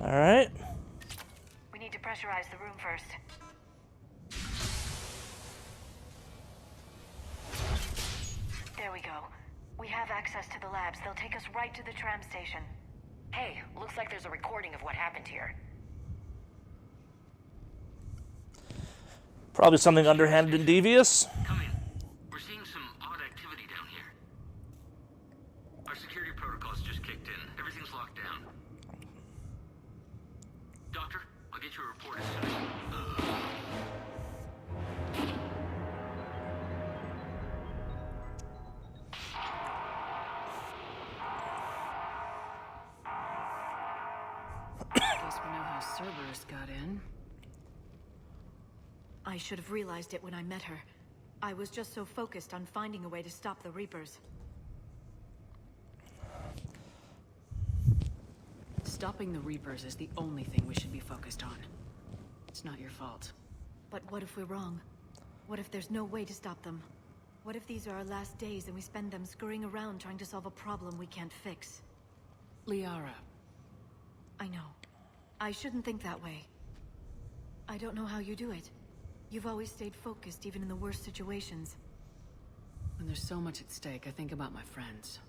All right. We need to pressurize the room first. There we go. We have access to the labs. They'll take us right to the tram station. Hey, looks like there's a recording of what happened here. Probably something underhanded and devious. Come in. We're seeing some odd activity down here. Our security protocols just kicked in. Everything's locked down. Doctor, I'll get you a report as soon as... Guess we know how Cerberus got in. I should have realized it when I met her. I was just so focused on finding a way to stop the Reapers. Stopping the Reapers is the only thing we should be focused on. It's not your fault. But what if we're wrong? What if there's no way to stop them? What if these are our last days and we spend them scurrying around trying to solve a problem we can't fix? Liara. I know. I shouldn't think that way. I don't know how you do it. You've always stayed focused even in the worst situations. When there's so much at stake, I think about my friends.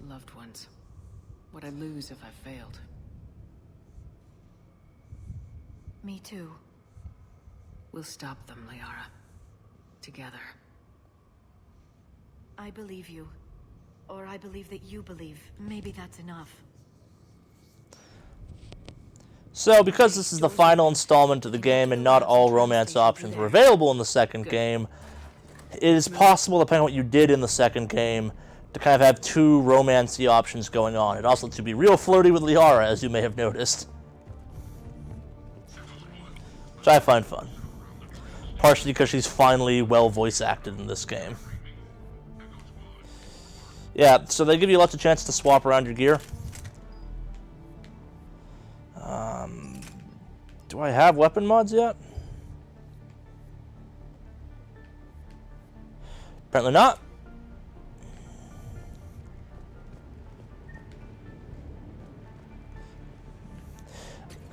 Loved ones. What I'd lose if I failed. Me too. We'll stop them, Liara. Together. I believe you. Or I believe that you believe. Maybe that's enough. So, because this is the final installment of the game and not all romance options were available in the second game, it is possible, depending on what you did in the second game, to kind of have two romancy options going on. It also to be real flirty with Liara, as you may have noticed. Which I find fun. Partially because she's finally well voice acted in this game. Yeah, so they give you lots of chance to swap around your gear. Do I have weapon mods yet? Apparently not.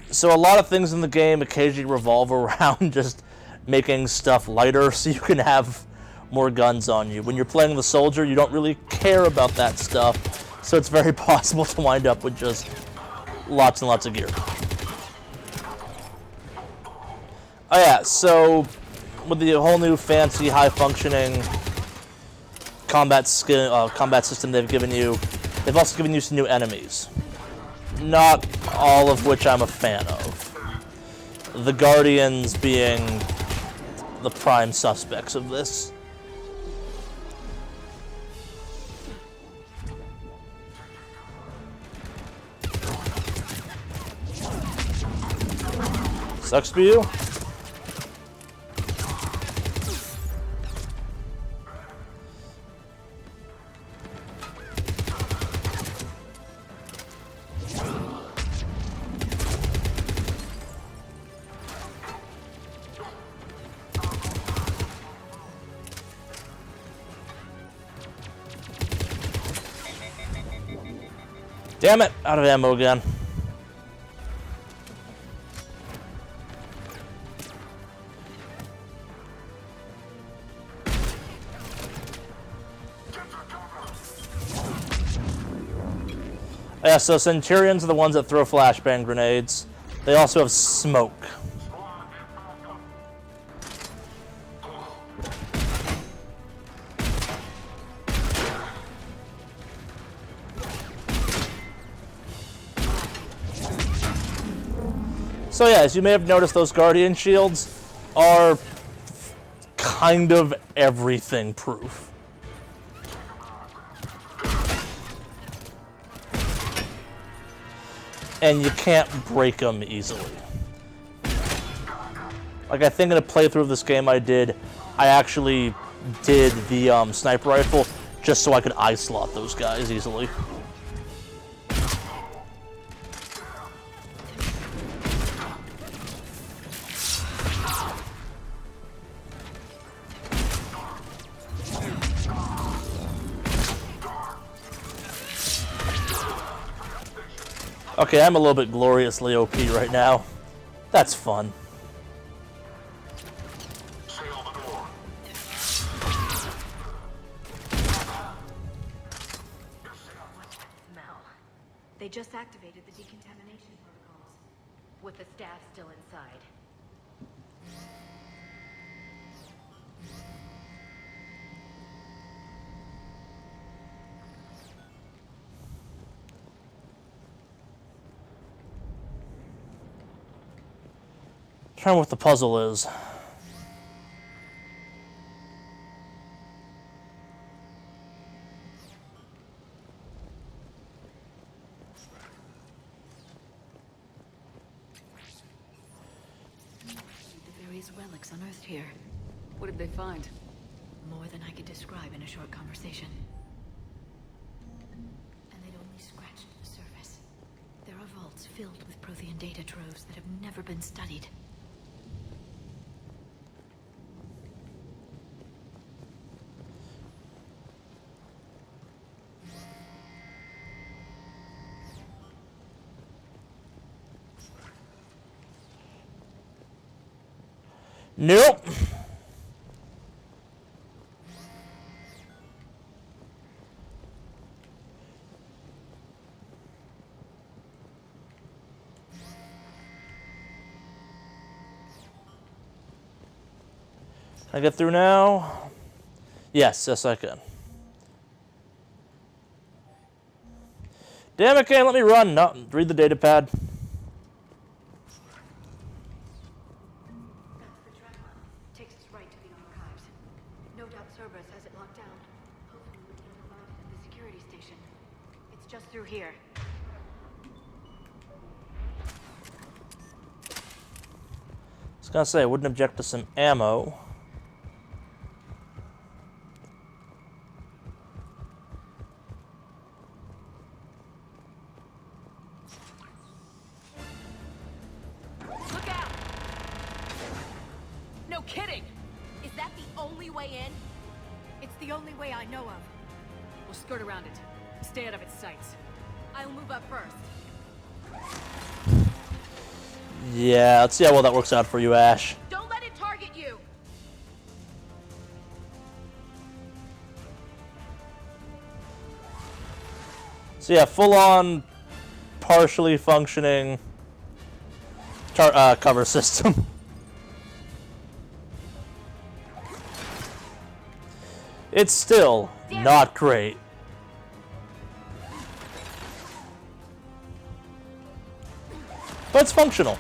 So a lot of things in the game occasionally revolve around just making stuff lighter so you can have more guns on you. When you're playing the soldier, you don't really care about that stuff, so it's very possible to wind up with just lots and lots of gear. Oh yeah, so with the whole new fancy, high-functioning combat system they've given you, they've also given you some new enemies. Not all of which I'm a fan of. The Guardians being the prime suspects of this. Sucks for you. Damn it! Out of ammo again. Yeah, so Centurions are the ones that throw flashbang grenades. They also have smoke. So yeah, as you may have noticed, those Guardian shields are kind of everything proof. And you can't break them easily. Like, I think in a playthrough of this game I actually did the sniper rifle just so I could eye slot those guys easily. Okay, I'm a little bit gloriously OP right now. That's fun. Smell. They just activated the decontamination protocols. With the staff still inside. Trying what the puzzle is. The various relics unearthed here. What did they find? More than I could describe in a short conversation. And they'd only scratched the surface. There are vaults filled with Prothean data troves that have never been studied. Nope. Can I get through now? Yes, yes I can. Damn it, can't let me run. No, read the data pad. Takes us right to the archives. No doubt Cerberus has it locked down. Hopefully we can provide it at the security station. It's just through here. I was gonna say I wouldn't object to some ammo. Look out! No kidding! Is that the only way in? It's the only way I know of. We'll skirt around it. Stay out of its sights. I'll move up first. Yeah, let's see how well that works out for you, Ash. Don't let it target you! So yeah, full-on, partially functioning cover system. It's still not great. But it's functional.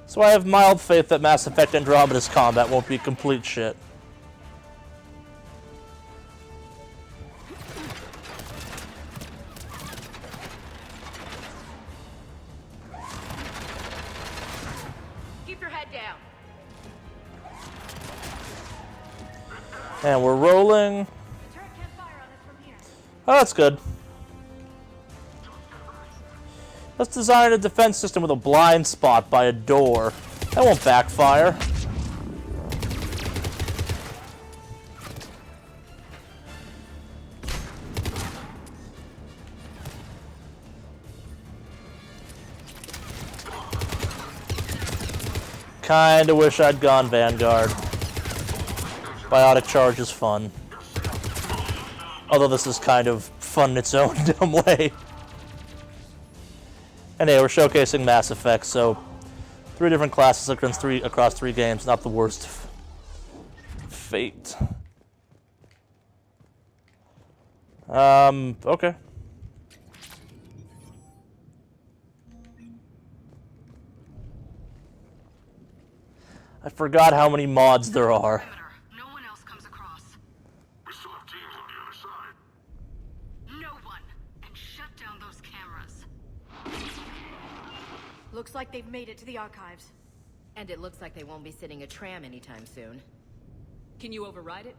So I have mild faith that Mass Effect Andromeda's combat won't be complete shit. Keep your head down. And we're rolling. Oh, that's good. Let's design a defense system with a blind spot by a door. That won't backfire. Kinda wish I'd gone Vanguard. Biotic Charge is fun. Although this is kind of fun in its own dumb way. And hey, we're showcasing Mass Effect, so 3 different classes across 3 games, not the worst fate. Okay. I forgot how many mods there are. No one else comes across. We still have teams on the other side. No one! And shut down those cameras. Looks like they've made it to the archives. And it looks like they won't be sitting a tram anytime soon. Can you override it?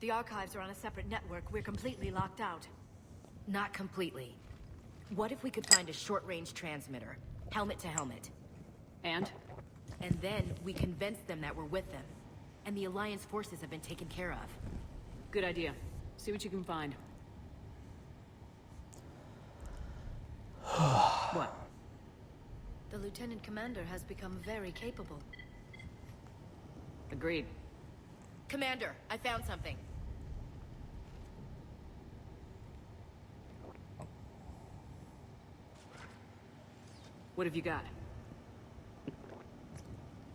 The archives are on a separate network. We're completely locked out. Not completely. What if we could find a short-range transmitter? Helmet to helmet. And? And then we convince them that we're with them. And the Alliance forces have been taken care of. Good idea. See what you can find. What? The Lieutenant Commander has become very capable. Agreed. Commander, I found something. What have you got?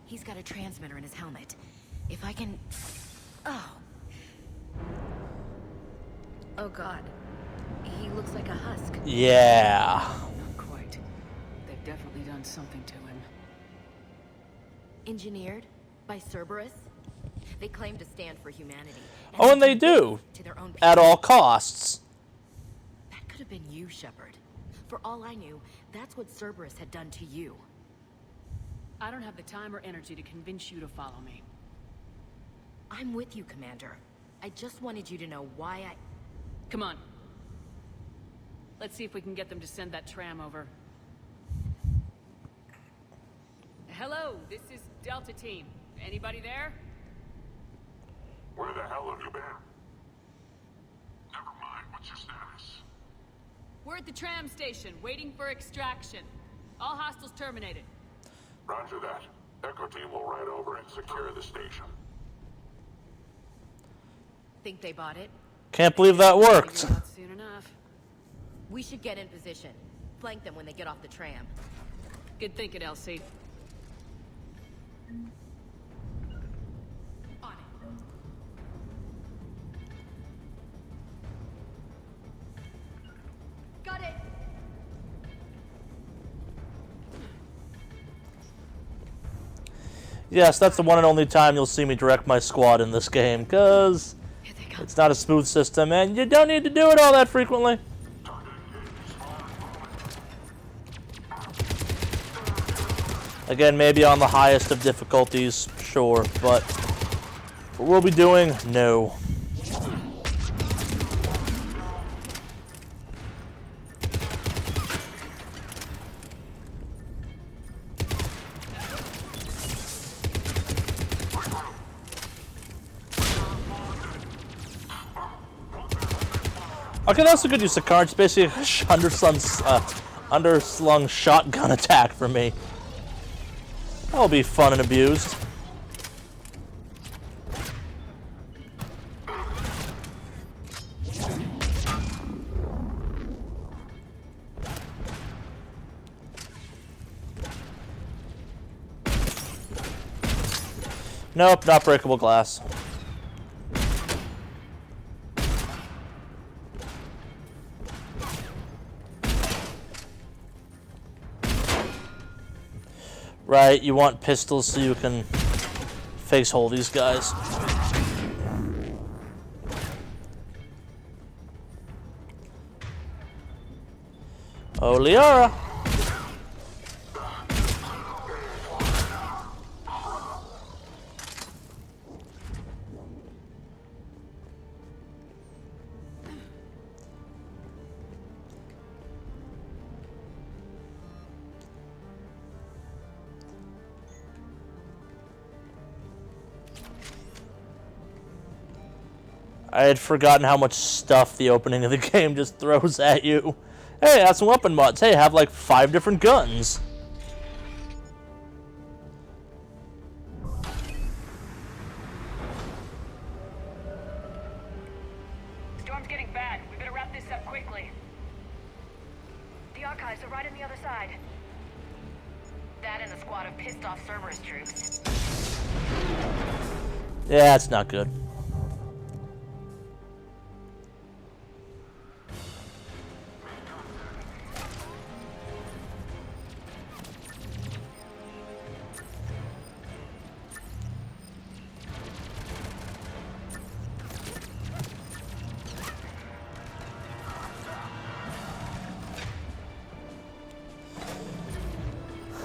He's got a transmitter in his helmet. If I can... Oh. Oh god. He looks like a husk. Yeah. Not quite. They've definitely done something to him. Engineered by Cerberus? They claim to stand for humanity. Oh, and they do. To their own At all costs. That could have been you, Shepard. For all I knew, that's what Cerberus had done to you. I don't have the time or energy to convince you to follow me. I'm with you, Commander. I just wanted you to know why I... Come on. Let's see if we can get them to send that tram over. Hello, this is Delta Team. Anybody there? Where the hell have you been? Never mind, what's your status? We're at the tram station, waiting for extraction. All hostiles terminated. Roger that. Echo Team will ride over and secure the station. Think they bought it? Can't believe that worked. Not soon enough. We should get in position. Flank them when they get off the tram. Good thinking, Elsie. On it. Got it! Yes, that's the one and only time you'll see me direct my squad in this game, because it's not a smooth system, and you don't need to do it all that frequently. Again, maybe on the highest of difficulties, sure, but what we'll be doing, no. Okay, that's a good use of cards. Basically, underslung shotgun attack for me. That'll be fun and abused. Nope, not breakable glass. Right, you want pistols so you can face hole these guys. Oh, Liara. I had forgotten how much stuff the opening of the game just throws at you. Hey, add some weapon mods. Hey, have like 5 different guns. Storm's getting bad. We better wrap this up quickly. The archives are right on the other side. That and a squad of pissed-off Cerberus troops. Yeah, it's not good.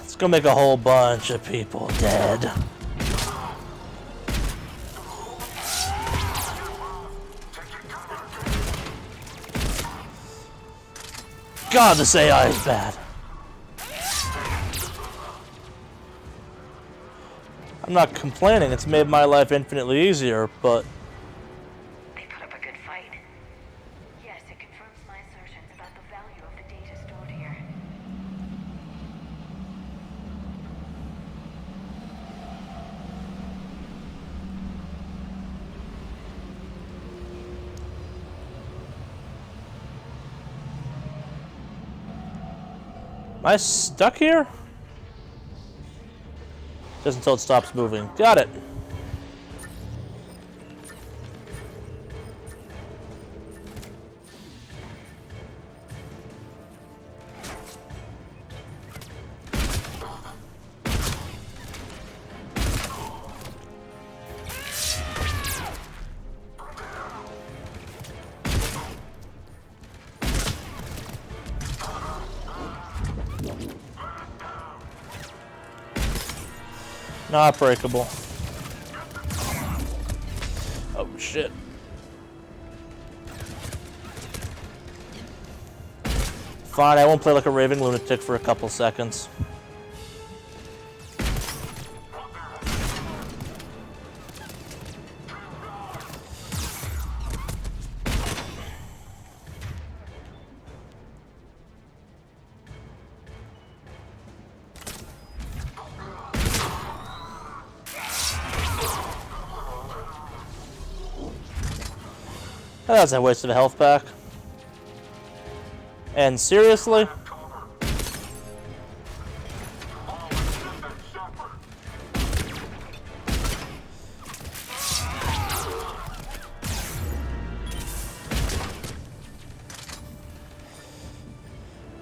It's gonna make a whole bunch of people dead. God, this AI is bad. I'm not complaining, it's made my life infinitely easier, but... They put up a good fight. Yes, it confirms my assertions about the value of the data stored here. Am I stuck here? Just until it stops moving. Got it. Not breakable. Oh shit. Fine, I won't play like a raving lunatic for a couple seconds. That's a waste of a health pack. And seriously?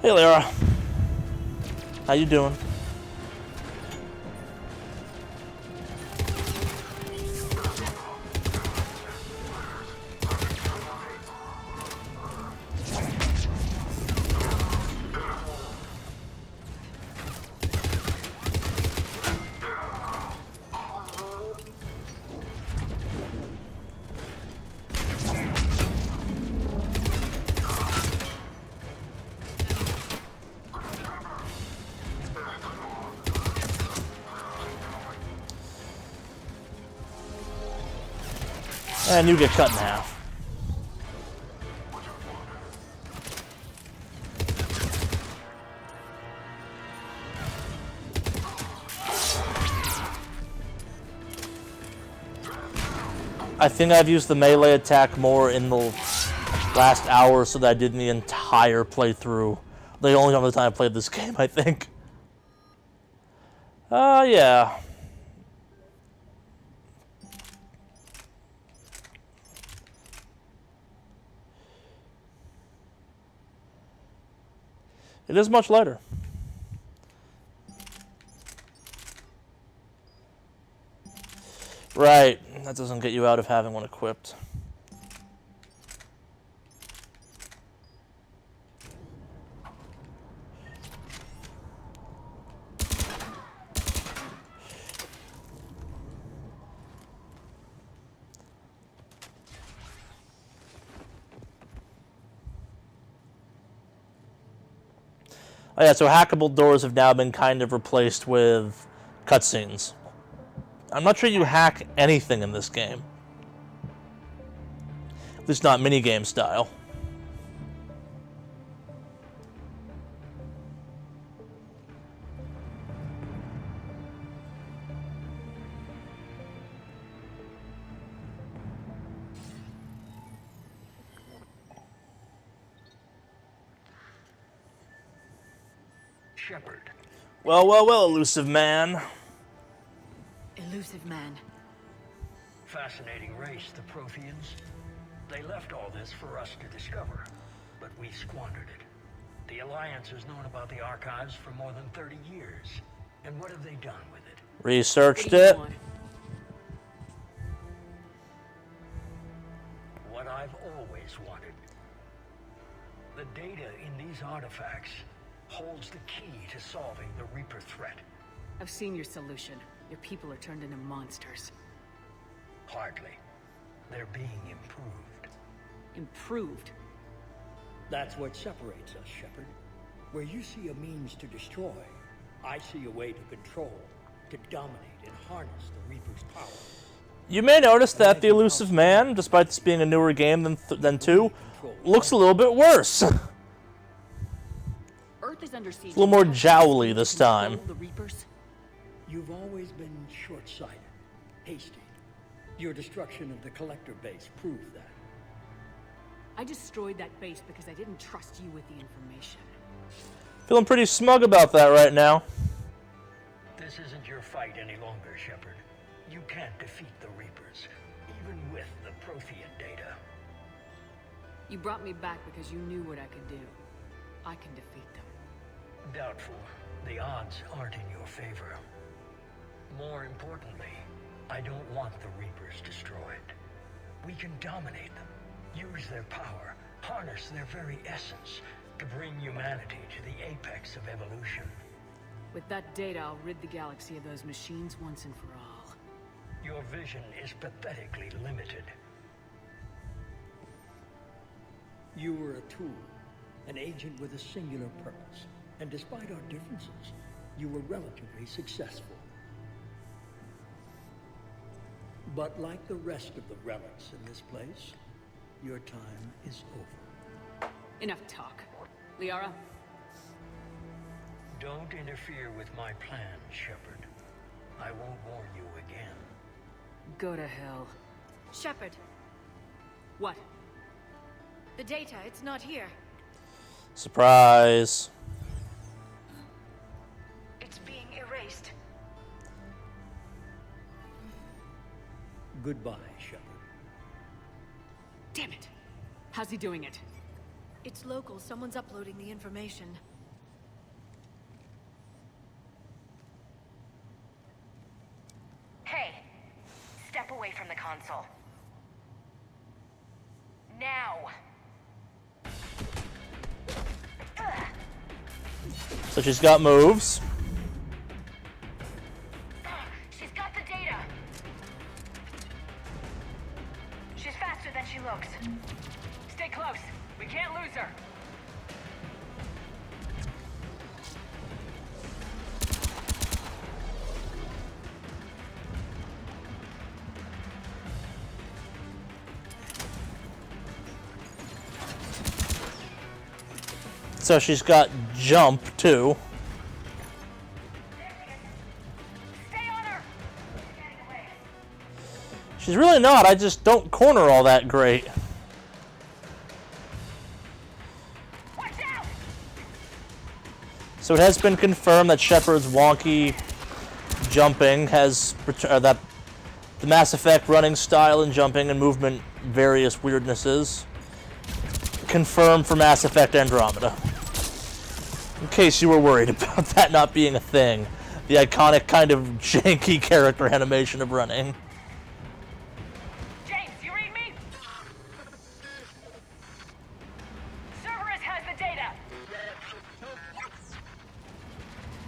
Hey Lara. How you doing? And you get cut in half. I think I've used the melee attack more in the last hour so that I did in the entire playthrough. The only other time I played this game, I think. Yeah. It is much lighter. Right, that doesn't get you out of having one equipped. Oh yeah, so hackable doors have now been kind of replaced with cutscenes. I'm not sure you hack anything in this game. At least not minigame style. Shepard. Well, well, well, elusive man. Elusive man. Fascinating race, the Protheans. They left all this for us to discover, but we squandered it. The Alliance has known about the archives for more than 30 years. And what have they done with it? Researched it. What I've always wanted. The data in these artifacts holds the key to solving the Reaper threat. I've seen your solution. Your people are turned into monsters. Hardly. They're being improved. Improved? That's what separates us, Shepard. Where you see a means to destroy, I see a way to control, to dominate and harness the Reaper's power. You may notice that the elusive man, despite this being a newer game than 2, looks a little bit worse. Earth is under siege. A little more jowly this time. The Reapers? You've always been short-sighted, hasty. Your destruction of the Collector base proved that. I destroyed that base because I didn't trust you with the information. Feeling pretty smug about that right now. This isn't your fight any longer, Shepard. You can't defeat the Reapers, even with the Prothean data. You brought me back because you knew what I could do. I can defeat them. Doubtful. The odds aren't in your favor. More importantly, I don't want the Reapers destroyed. We can dominate them, use their power, harness their very essence to bring humanity to the apex of evolution. With that data, I'll rid the galaxy of those machines once and for all. Your vision is pathetically limited. You were a tool, an agent with a singular purpose, and despite our differences, you were relatively successful. But like the rest of the relics in this place, your time is over. Enough talk. Liara? Don't interfere with my plan, Shepard. I won't warn you again. Go to hell. Shepard. What? The data, it's not here. Surprise. It's being erased. Goodbye, Shepard. Damn it! How's he doing it? It's local. Someone's uploading the information. Hey, step away from the console. Now. So she's got moves. She's got the data. She's faster than she looks. Stay close. We can't lose her. So she's got jump too. Stay on her. She's really not. I just don't corner all that great. Watch out. So it has been confirmed that Shepard's wonky jumping has that the Mass Effect running style and jumping and movement various weirdnesses confirmed for Mass Effect Andromeda. In case you were worried about that not being a thing. The iconic kind of janky character animation of running. James, you read me? Cerberus has the data.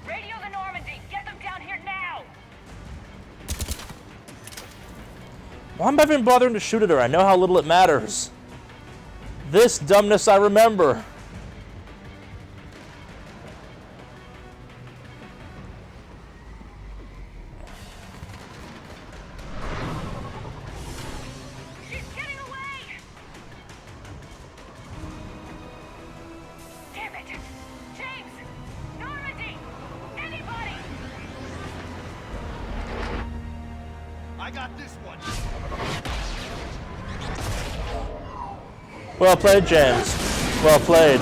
Radio the Normandy. Get them down here now. Why am I even bothering to shoot at her? I know how little it matters. This dumbness I remember. She's getting away. Damn it. James! Normandy! Anybody! I got this one. Well played, James. Well played.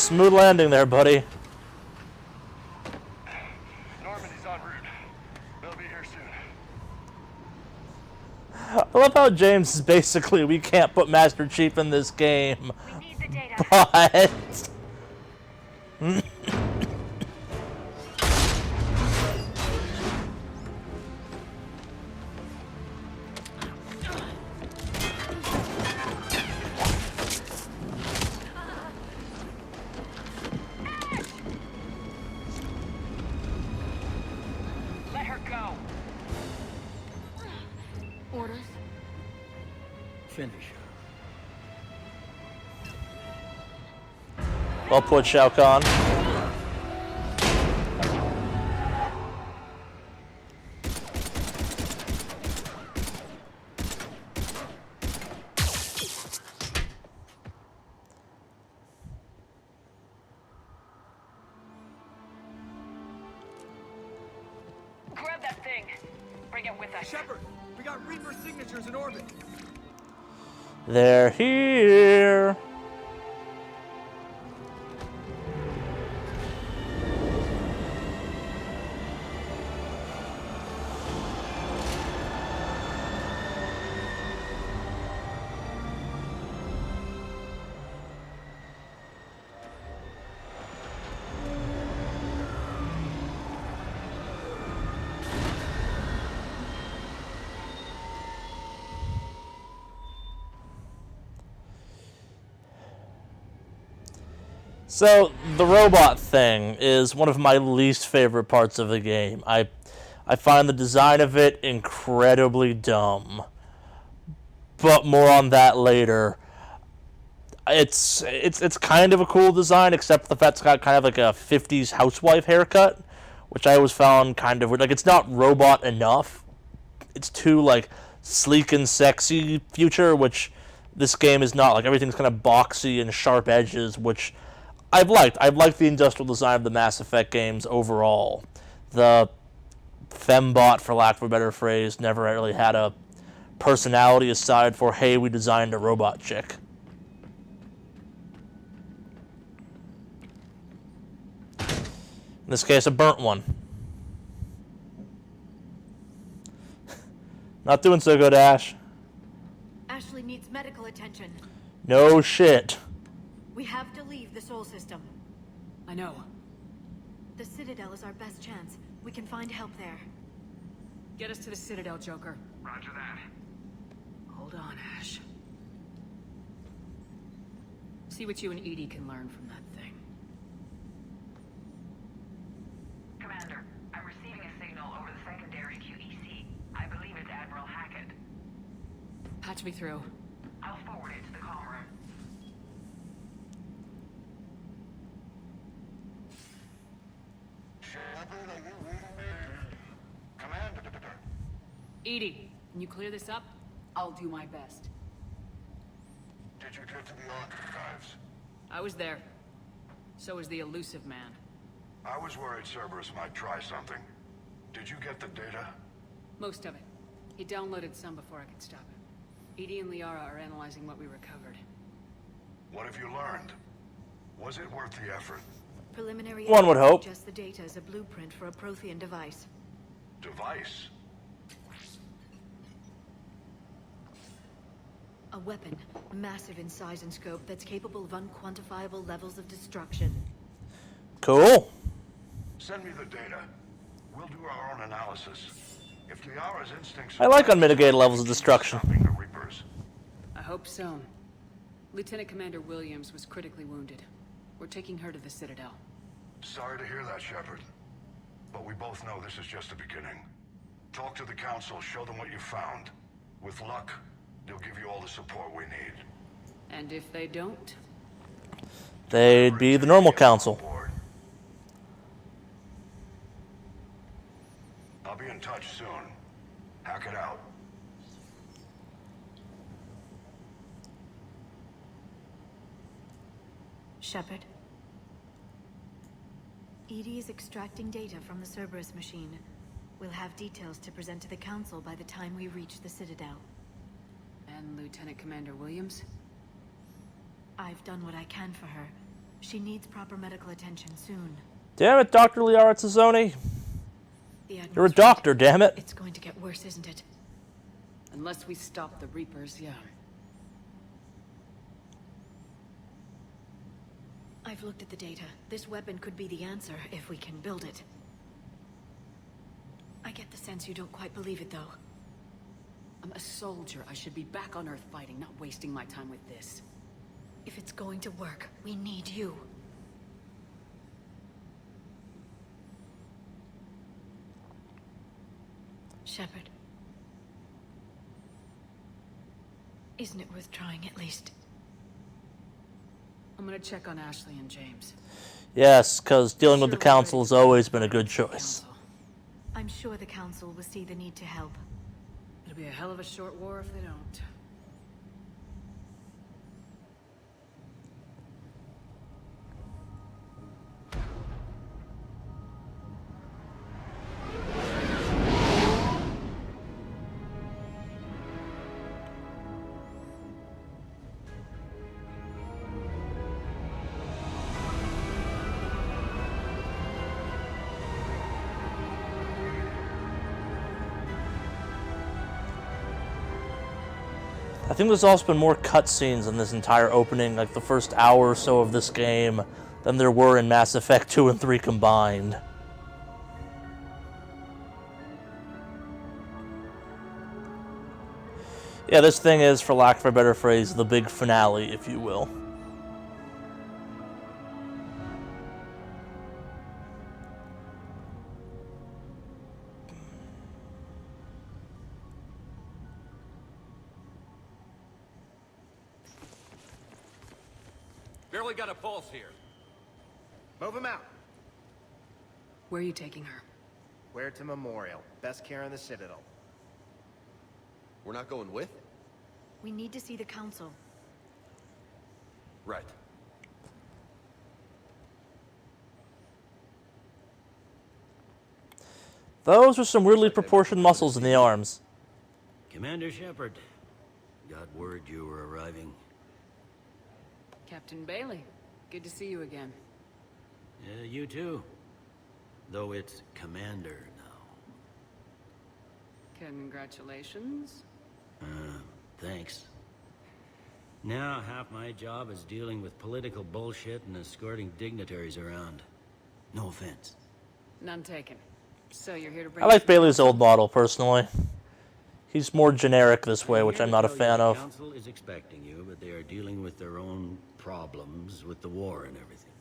Smooth landing there, buddy. Normandy's en route. They'll be here soon. I love how James is basically, we can't put Master Chief in this game. We need the data. But... Let her go. Orders? Finish her. Well put, Shao Kahn. Grab that thing. Bring it with us. Shepard, we got Reaper signatures in orbit. They're here. So, the robot thing is one of my least favorite parts of the game. I find the design of it incredibly dumb. But more on that later. It's kind of a cool design, except for the fact it's got kind of like a 50s housewife haircut, which I always found kind of weird. Like, it's not robot enough. It's too, like, sleek and sexy future, which this game is not. Like, everything's kind of boxy and sharp edges, which I've liked. I've liked the industrial design of the Mass Effect games overall. The fembot, for lack of a better phrase, never really had a personality aside for, hey, we designed a robot chick. In this case, a burnt one. Not doing so good, Ash. Ashley needs medical attention. No shit. We have to leave the Sol system. I know. The Citadel is our best chance. We can find help there. Get us to the Citadel, Joker. Roger that. Hold on, Ash. See what you and Edie can learn from that thing. Commander, I'm receiving a signal over the secondary QEC. I believe it's Admiral Hackett. Patch me through. I'll forward it to the comm room. Commander. Edie, can you clear this up? I'll do my best. Did you get to the archives? I was there. So was the elusive man. I was worried Cerberus might try something. Did you get the data? Most of it. He downloaded some before I could stop him. Edie and Liara are analyzing what we recovered. What have you learned? Was it worth the effort? Preliminary One would hope. Just the data as a blueprint for a Prothean device. Device? A weapon, massive in size and scope, that's capable of unquantifiable levels of destruction. Cool. Send me the data. We'll do our own analysis. If Liara's instincts... I like unmitigated levels of destruction. ...stopping the Reapers. I hope so. Lieutenant Commander Williams was critically wounded. We're taking her to the Citadel. Sorry to hear that, Shepard. But we both know this is just the beginning. Talk to the Council, show them what you found. With luck, they'll give you all the support we need. And if they don't? They'd be the normal Council. I'll be in touch soon. Hack it out. Shepard. Edie is extracting data from the Cerberus machine. We'll have details to present to the Council by the time we reach the Citadel. And Lieutenant Commander Williams? I've done what I can for her. She needs proper medical attention soon. Damn it, Dr. Liara Tazzoni. You're a doctor, damn it. It's going to get worse, isn't it? Unless we stop the Reapers, yeah. I've looked at the data. This weapon could be the answer if we can build it. I get the sense you don't quite believe it, though. I'm a soldier. I should be back on Earth fighting, not wasting my time with this. If it's going to work, we need you. Shepard. Isn't it worth trying at least? I'm gonna check on Ashley and James. Yes, because dealing with the Council has always been a good choice. I'm sure the Council will see the need to help. It'll be a hell of a short war if they don't. I think there's also been more cutscenes in this entire opening, like the first hour or so of this game, than there were in Mass Effect 2 and 3 combined. Yeah, this thing is, for lack of a better phrase, the big finale, if you will. Barely got a pulse here. Move him out. Where are you taking her? Where to Memorial. Best care in the Citadel. We're not going with? We need to see the Council. Right. Those are some weirdly proportioned muscles in the arms. Commander Shepard, got word you were arriving. Captain Bailey, good to see you again. You too. Though it's Commander now. Congratulations. Thanks. Now half my job is dealing with political bullshit and escorting dignitaries around. No offense. None taken. So you're here to bring... I like Bailey's old model, personally. He's more generic this way, which I'm not a fan of. The Council is expecting you, but they are dealing with their own problems with the war and everything.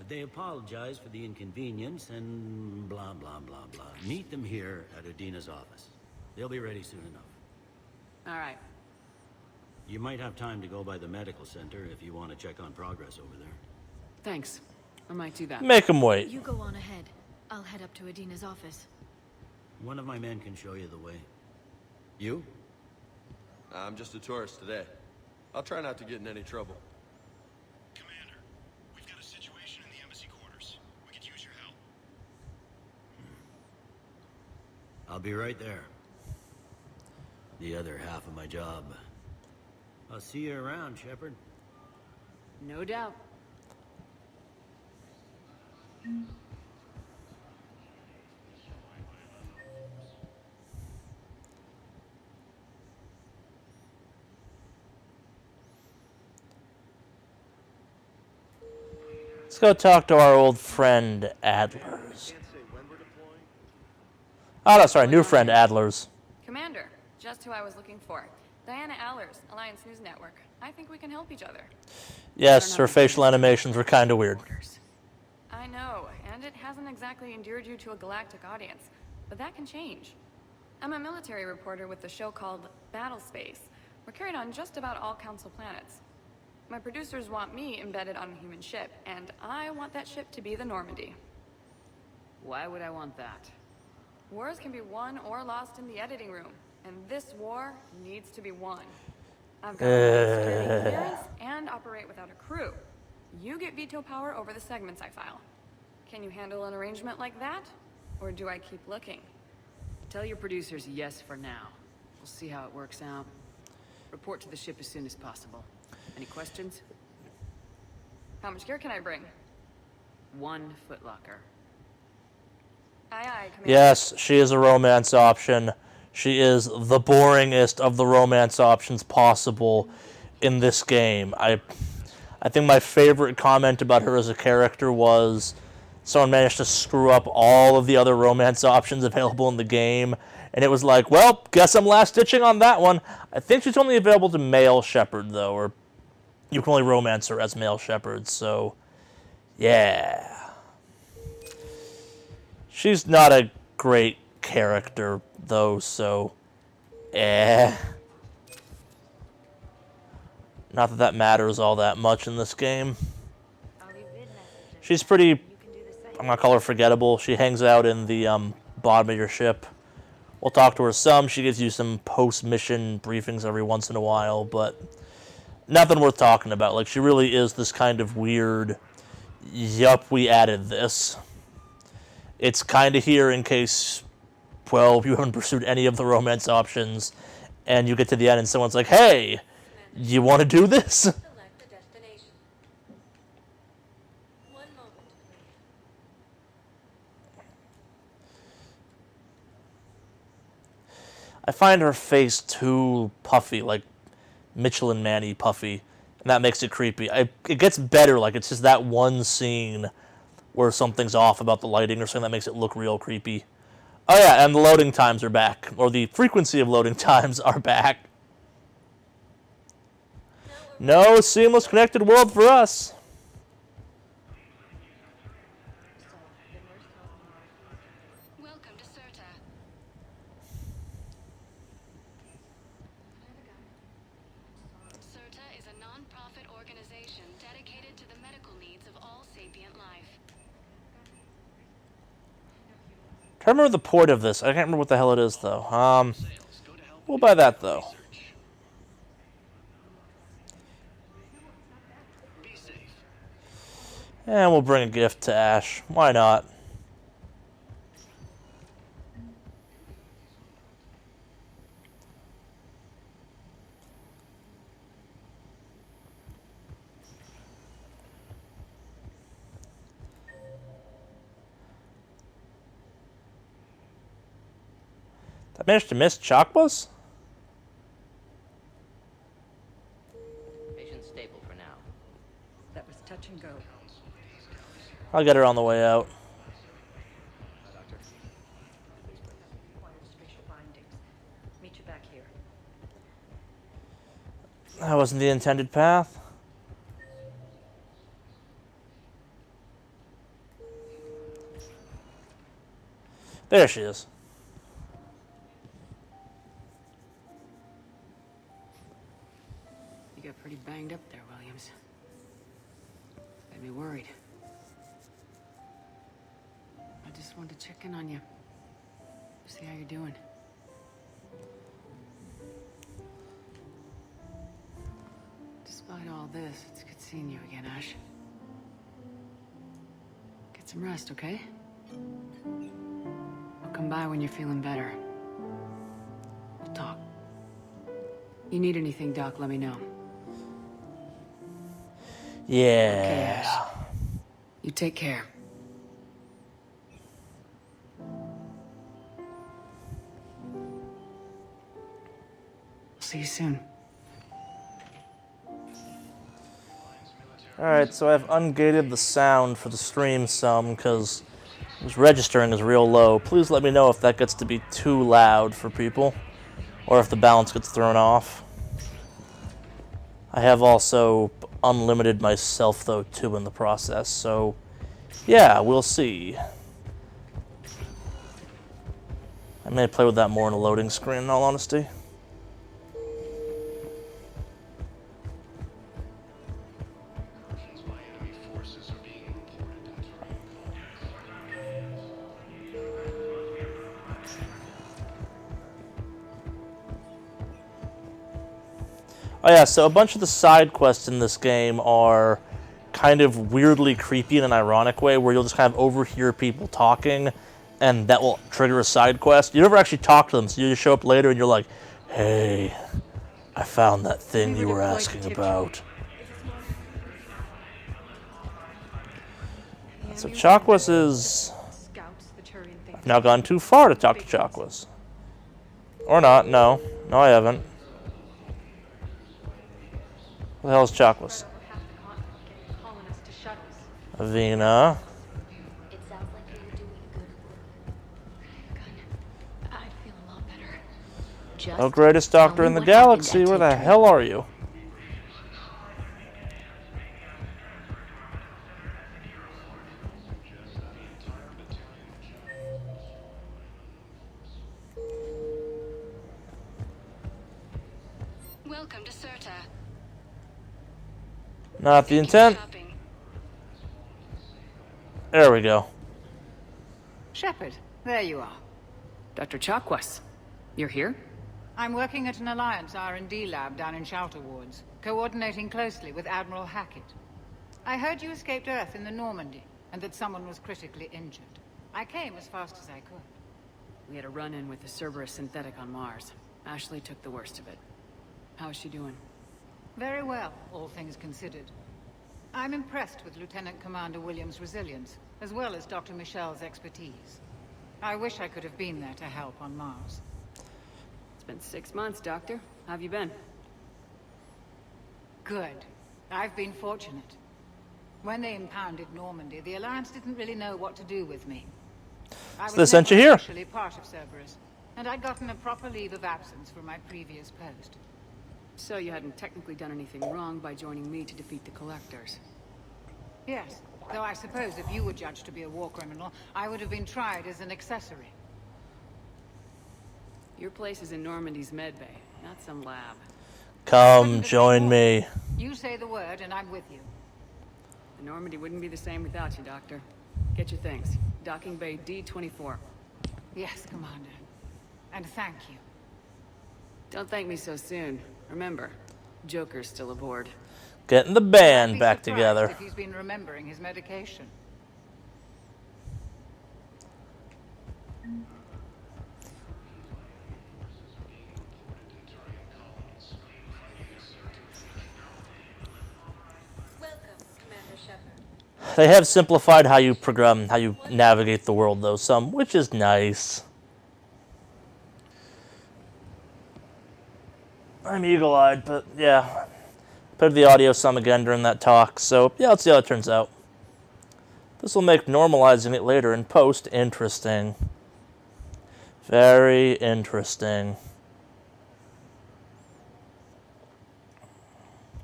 They apologize for the inconvenience and blah, blah, blah, blah. Meet them here at Udina's office. They'll be ready soon enough. All right. You might have time to go by the medical center if you want to check on progress over there. Thanks. I might do that. Make him wait. You go on ahead. I'll head up to Udina's office. One of my men can show you the way. You? I'm just a tourist today. I'll try not to get in any trouble. Commander, we've got a situation in the embassy quarters. We could use your help. I'll be right there. The other half of my job. I'll see you around, Shepard. No doubt. Let's go talk to our old friend Adler's. Oh, no, sorry, new friend Adler's. Commander, just who I was looking for. Diana Allers, Alliance News Network. I think we can help each other. Yes, her facial animations were kind of weird. I know, and it hasn't exactly endeared you to a galactic audience, but that can change. I'm a military reporter with the show called Battle Space. We're carried on just about all Council planets. My producers want me embedded on a human ship, and I want that ship to be the Normandy. Why would I want that? Wars can be won or lost in the editing room, and this war needs to be won. I've got security clearance and operate without a crew. You get veto power over the segments I file. Can you handle an arrangement like that? Or do I keep looking? Tell your producers yes for now. We'll see how it works out. Report to the ship as soon as possible. Any questions? How much gear can I bring? 1 footlocker. Aye, aye, Commander. Yes, she is a romance option. She is the boringest of the romance options possible in this game. I think my favorite comment about her as a character was someone managed to screw up all of the other romance options available in the game, and it was like, well, guess I'm last-ditching on that one. I think she's only available to male Shepherd, though, or you can only romance her as male Shepherd, so yeah. She's not a great character, though, so Not that matters all that much in this game. She's pretty, I'm going to call her forgettable. She hangs out in the bottom of your ship. We'll talk to her some. She gives you some post-mission briefings every once in a while, but nothing worth talking about. Like, she really is this kind of weird, yup, we added this. It's kind of here in case, well, you haven't pursued any of the romance options, and you get to the end and someone's like, hey, you want to do this? I find her face too puffy, like Mitchell and Manny puffy, and that makes it creepy. It gets better, like it's just that one scene where something's off about the lighting or something that makes it look real creepy. Oh yeah, and the loading times are back, or the frequency of loading times are back. No seamless connected world for us. Welcome to CERTA. CERTA is a non-profit organization dedicated to the medical needs of all sapient life. I remember the port of this. I can't remember what the hell it is, though. We'll buy that, though. And we'll bring a gift to Ash. Why not? I managed to miss Chakwas? Patient stable for now. That was touch and go. I'll get her on the way out. Meet you back here. That wasn't the intended path. There she is. You got pretty banged up there, Williams. Made me worried. I just wanted to check in on you. See how you're doing. Despite all this, it's good seeing you again, Ash. Get some rest, okay? I'll come by when you're feeling better. We'll talk. You need anything, Doc, let me know. Yeah. Okay, Ash. You take care. See you soon. Alright, so I've ungated the sound for the stream some because this registering is real low. Please let me know if that gets to be too loud for people or if the balance gets thrown off. I have also unlimited myself, though, too, in the process, so yeah, we'll see. I may play with that more in a loading screen, in all honesty. Oh yeah, so a bunch of the side quests in this game are kind of weirdly creepy in an ironic way, where you'll just kind of overhear people talking, and that will trigger a side quest. You never actually talk to them, so you just show up later and you're like, hey, I found that thing you were asking about. So Chakwas is... I've now gone too far to talk to Chakwas. Or not, no. No, I haven't. What the hell is Chakwas? Avina. Oh, greatest doctor in the galaxy, where the hell are you? Welcome to Serta. Not the intent. There we go. Shepard, there you are. Dr. Chakwas, you're here? I'm working at an Alliance R&D lab down in Shelter Wards, coordinating closely with Admiral Hackett. I heard you escaped Earth in the Normandy, and that someone was critically injured. I came as fast as I could. We had a run-in with the Cerberus synthetic on Mars. Ashley took the worst of it. How's she doing? Very well, all things considered. I'm impressed with Lieutenant Commander Williams' resilience, as well as Dr. Michel's expertise. I wish I could have been there to help on Mars. It's been 6 months, Doctor. How have you been? Good. I've been fortunate. When they impounded Normandy, the Alliance didn't really know what to do with me. I So they sent you here. Officially part of Cerberus, and I'd gotten a proper leave of absence from my previous post. So you hadn't technically done anything wrong by joining me to defeat the Collectors? Yes, though I suppose if you were judged to be a war criminal, I would have been tried as an accessory. Your place is in Normandy's medbay, not some lab. Come, join me. You say the word and I'm with you. The Normandy wouldn't be the same without you, Doctor. Get your things. Docking Bay D-24. Yes, Commander. And thank you. Don't thank me so soon. Remember, Joker's still aboard. Getting the band back together. If he's been remembering his medication. They have simplified how you program, how you navigate the world, though, some, which is nice. I'm eagle-eyed, but yeah. Played the audio some again during that talk, so yeah, let's see how it turns out. This will make normalizing it later in post interesting. Very interesting.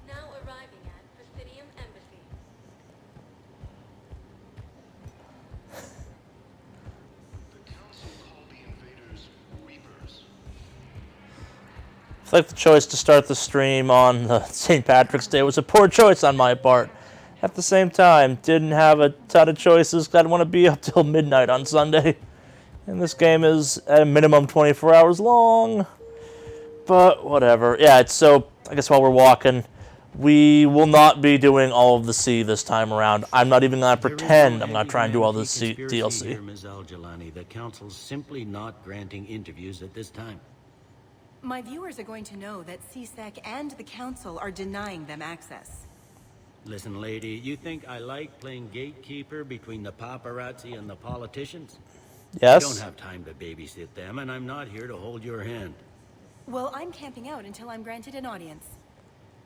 Now arriving at Presidium Embassy. I feel like the choice to start the stream on St. Patrick's Day was a poor choice on my part. At the same time, didn't have a ton of choices. I didn't want to be up till midnight on Sunday. And this game is at a minimum 24 hours long. But whatever. Yeah, so I guess while we're walking, we will not be doing all of the C this time around. I'm not even going to pretend I'm going to try and do all the C DLC. Here, Ms. Al-Jalani. The Council's simply not granting interviews at this time. My viewers are going to know that CSEC and the Council are denying them access. Listen, lady, you think I like playing gatekeeper between the paparazzi and the politicians? Yes. I don't have time to babysit them, and I'm not here to hold your hand. Well, I'm camping out until I'm granted an audience.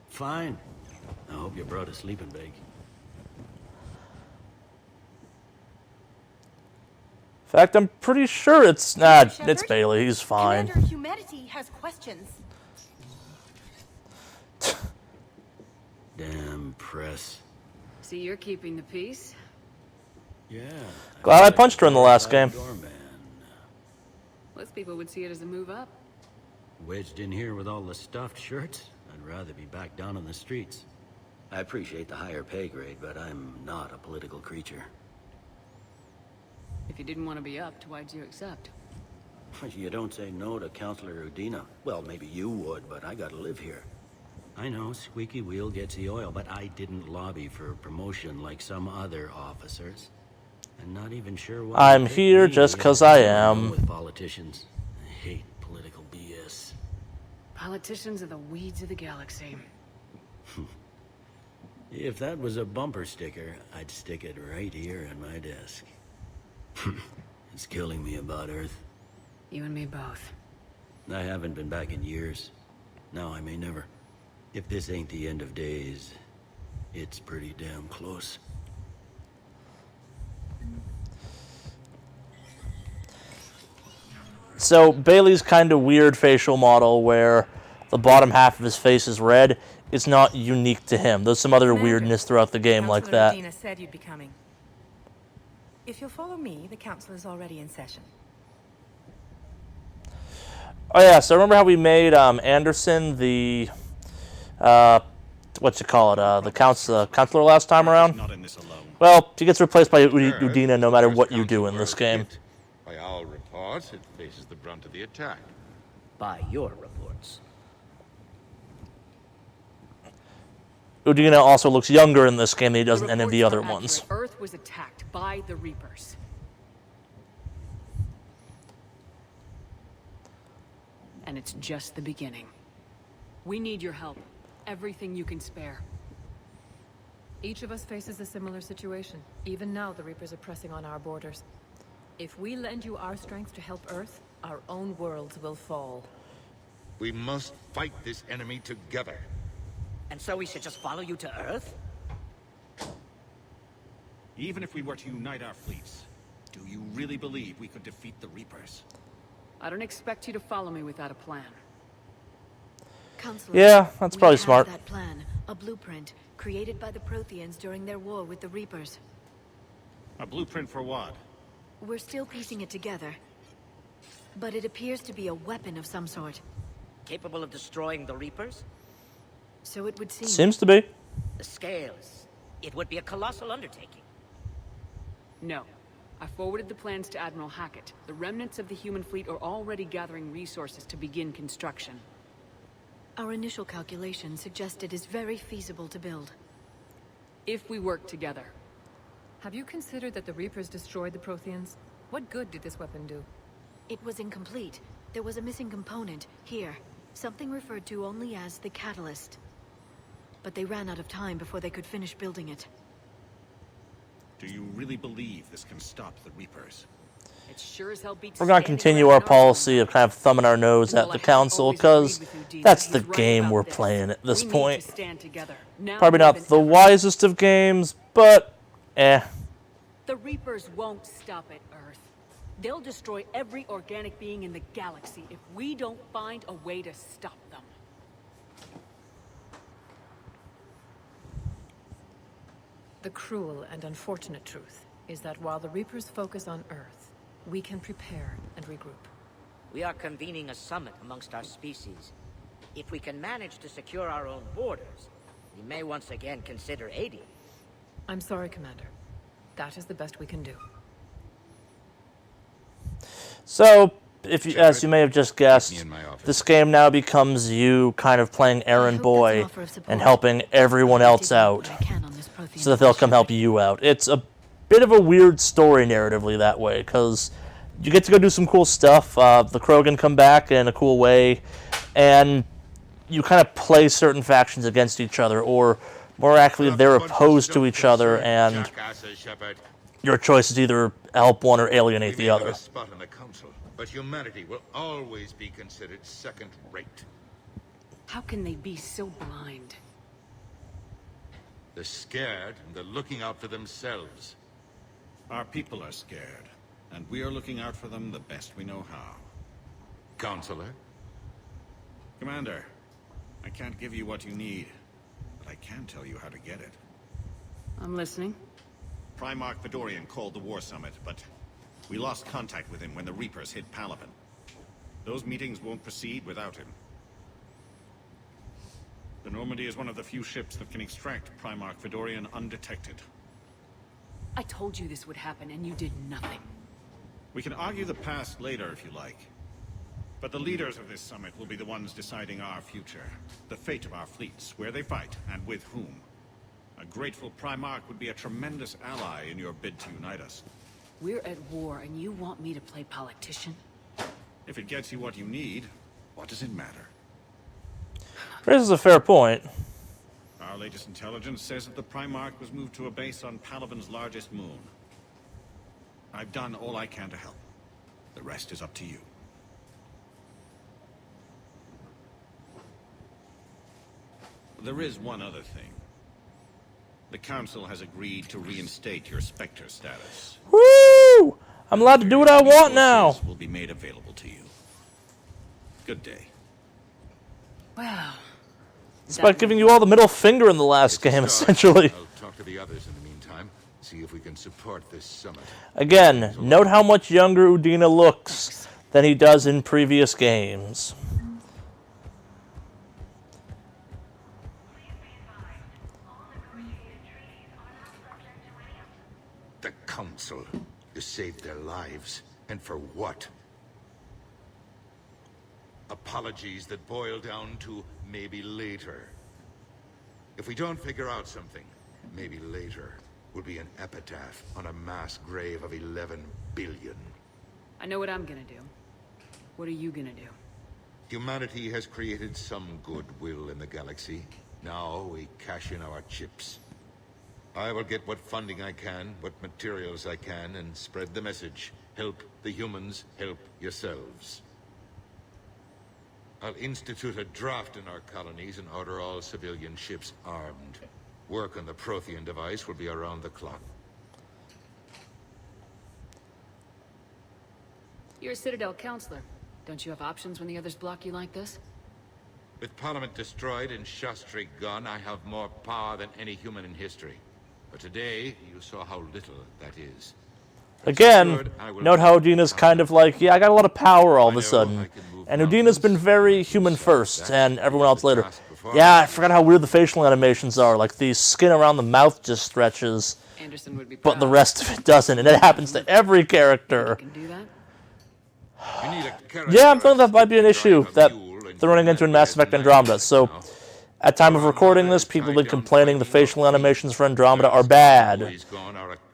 Fine. I hope you brought a sleeping bag. In fact, I'm pretty sure it's... Nah, it's Bailey. He's fine. Commander Humanity has questions. Damn press. See, you're keeping the peace? Yeah. Glad I punched her in the last game. Most people would see it as a move up. Wedged in here with all the stuffed shirts? I'd rather be back down on the streets. I appreciate the higher pay grade, but I'm not a political creature. If you didn't want to be upped, why'd you accept? You don't say no to Counselor Udina. Well, maybe you would, but I gotta live here. I know, squeaky wheel gets the oil, but I didn't lobby for promotion like some other officers. I'm not even sure why. I'm here just because I am. With politicians. I hate political BS. Politicians are the weeds of the galaxy. If that was a bumper sticker, I'd stick it right here on my desk. It's killing me about Earth. You and me both. I haven't been back in years. Now I may never. If this ain't the end of days, it's pretty damn close. So Bailey's kind of weird facial model where the bottom half of his face is red. It's not unique to him. There's some other weirdness throughout the game like that. Medina said you'd be coming. If you'll follow me, the council is already in session. Oh yeah, so remember how we made Anderson the the counselor last time around? Well, he gets replaced by Udina no matter what you do in this game. By our reports, it faces the brunt of the attack. By your reports. Udina also looks younger in this game than he does in any of the other ones. Earth was attacked by the Reapers. And it's just the beginning. We need your help. Everything you can spare. Each of us faces a similar situation. Even now, the Reapers are pressing on our borders. If we lend you our strength to help Earth, our own worlds will fall. We must fight this enemy together. And so we should just follow you to Earth? Even if we were to unite our fleets, do you really believe we could defeat the Reapers? I don't expect you to follow me without a plan. Counselor, yeah, that's probably we have smart. That plan, a blueprint created by the Protheans during their war with the Reapers. A blueprint for what? We're still piecing it together, but it appears to be a weapon of some sort. Capable of destroying the Reapers? So it would seem. Seems to be. The scales. It would be a colossal undertaking. No. I forwarded the plans to Admiral Hackett. The remnants of the human fleet are already gathering resources to begin construction. Our initial calculations suggest it is very feasible to build. If we work together. Have you considered that the Reapers destroyed the Protheans? What good did this weapon do? It was incomplete. There was a missing component, here. Something referred to only as the catalyst. But they ran out of time before they could finish building it. Do you really believe this can stop the Reapers? It sure as hell beats. We're going to continue our policy of kind of thumbing our nose at the council because that's the game we're playing at this point. Probably not the wisest of games, but eh. The Reapers won't stop at Earth. They'll destroy every organic being in the galaxy if we don't find a way to stop them. The cruel and unfortunate truth is that while the Reapers focus on Earth, we can prepare and regroup. We are convening a summit amongst our species. If we can manage to secure our own borders, we may once again consider aiding. I'm sorry, Commander. That is the best we can do. So, as you may have just guessed, this game now becomes you kind of playing errand boy and helping everyone else out so that they'll come help you out. It's a bit of a weird story narratively that way, because you get to go do some cool stuff. The Krogan come back in a cool way, and you kind of play certain factions against each other, or more accurately, they're opposed to each other, and your choice is either help one or alienate the other. But humanity will always be considered second-rate. How can they be so blind? They're scared, and they're looking out for themselves. Our people are scared, and we are looking out for them the best we know how. Counselor? Commander, I can't give you what you need, but I can tell you how to get it. I'm listening. Primarch Fedorian called the war summit, but we lost contact with him when the Reapers hit Palaven. Those meetings won't proceed without him. The Normandy is one of the few ships that can extract Primarch Fedorian undetected. I told you this would happen, and you did nothing. We can argue the past later if you like. But the leaders of this summit will be the ones deciding our future. The fate of our fleets, where they fight, and with whom. A grateful Primarch would be a tremendous ally in your bid to unite us. We're at war, and you want me to play politician? If it gets you what you need, what does it matter? Raises a fair point. Our Our latest intelligence says that the Primarch was moved to a base on Palaven's largest moon. I've done all I can to help. The rest is up to you. There is one other thing. The Council has agreed to reinstate your Spectre status. Woo! I'm allowed to do what I want now. Will be made available to you. Good day. Wow. It's about giving you all the middle finger in the last game, essentially. I'll talk to the others in the meantime. See if we can support this summit. Again, note how much younger Udina looks than he does in previous games. The Council. You saved their lives. And for what? Apologies that boil down to maybe later. If we don't figure out something, maybe later will be an epitaph on a mass grave of 11 billion. I know what I'm gonna do. What are you gonna do? Humanity has created some goodwill in the galaxy. Now we cash in our chips. I will get what funding I can, what materials I can, and spread the message. Help the humans, help yourselves. I'll institute a draft in our colonies and order all civilian ships armed. Work on the Prothean device will be around the clock. You're a Citadel counselor. Don't you have options when the others block you like this? With Parliament destroyed and Shastri gone, I have more power than any human in history. But today, you saw how little that is. Again, note how Udina's kind of like, yeah, I got a lot of power all of a sudden. And Udina's been very human first, and everyone else later. Yeah, I forgot how weird the facial animations are. Like, the skin around the mouth just stretches, Anderson would be proud. but the rest of it doesn't. And it happens to every character. You can do that? Yeah, I'm feeling that might be an issue that they're running into in Mass Effect Andromeda. So, at time of recording this, people have been complaining the facial animations for Andromeda are bad.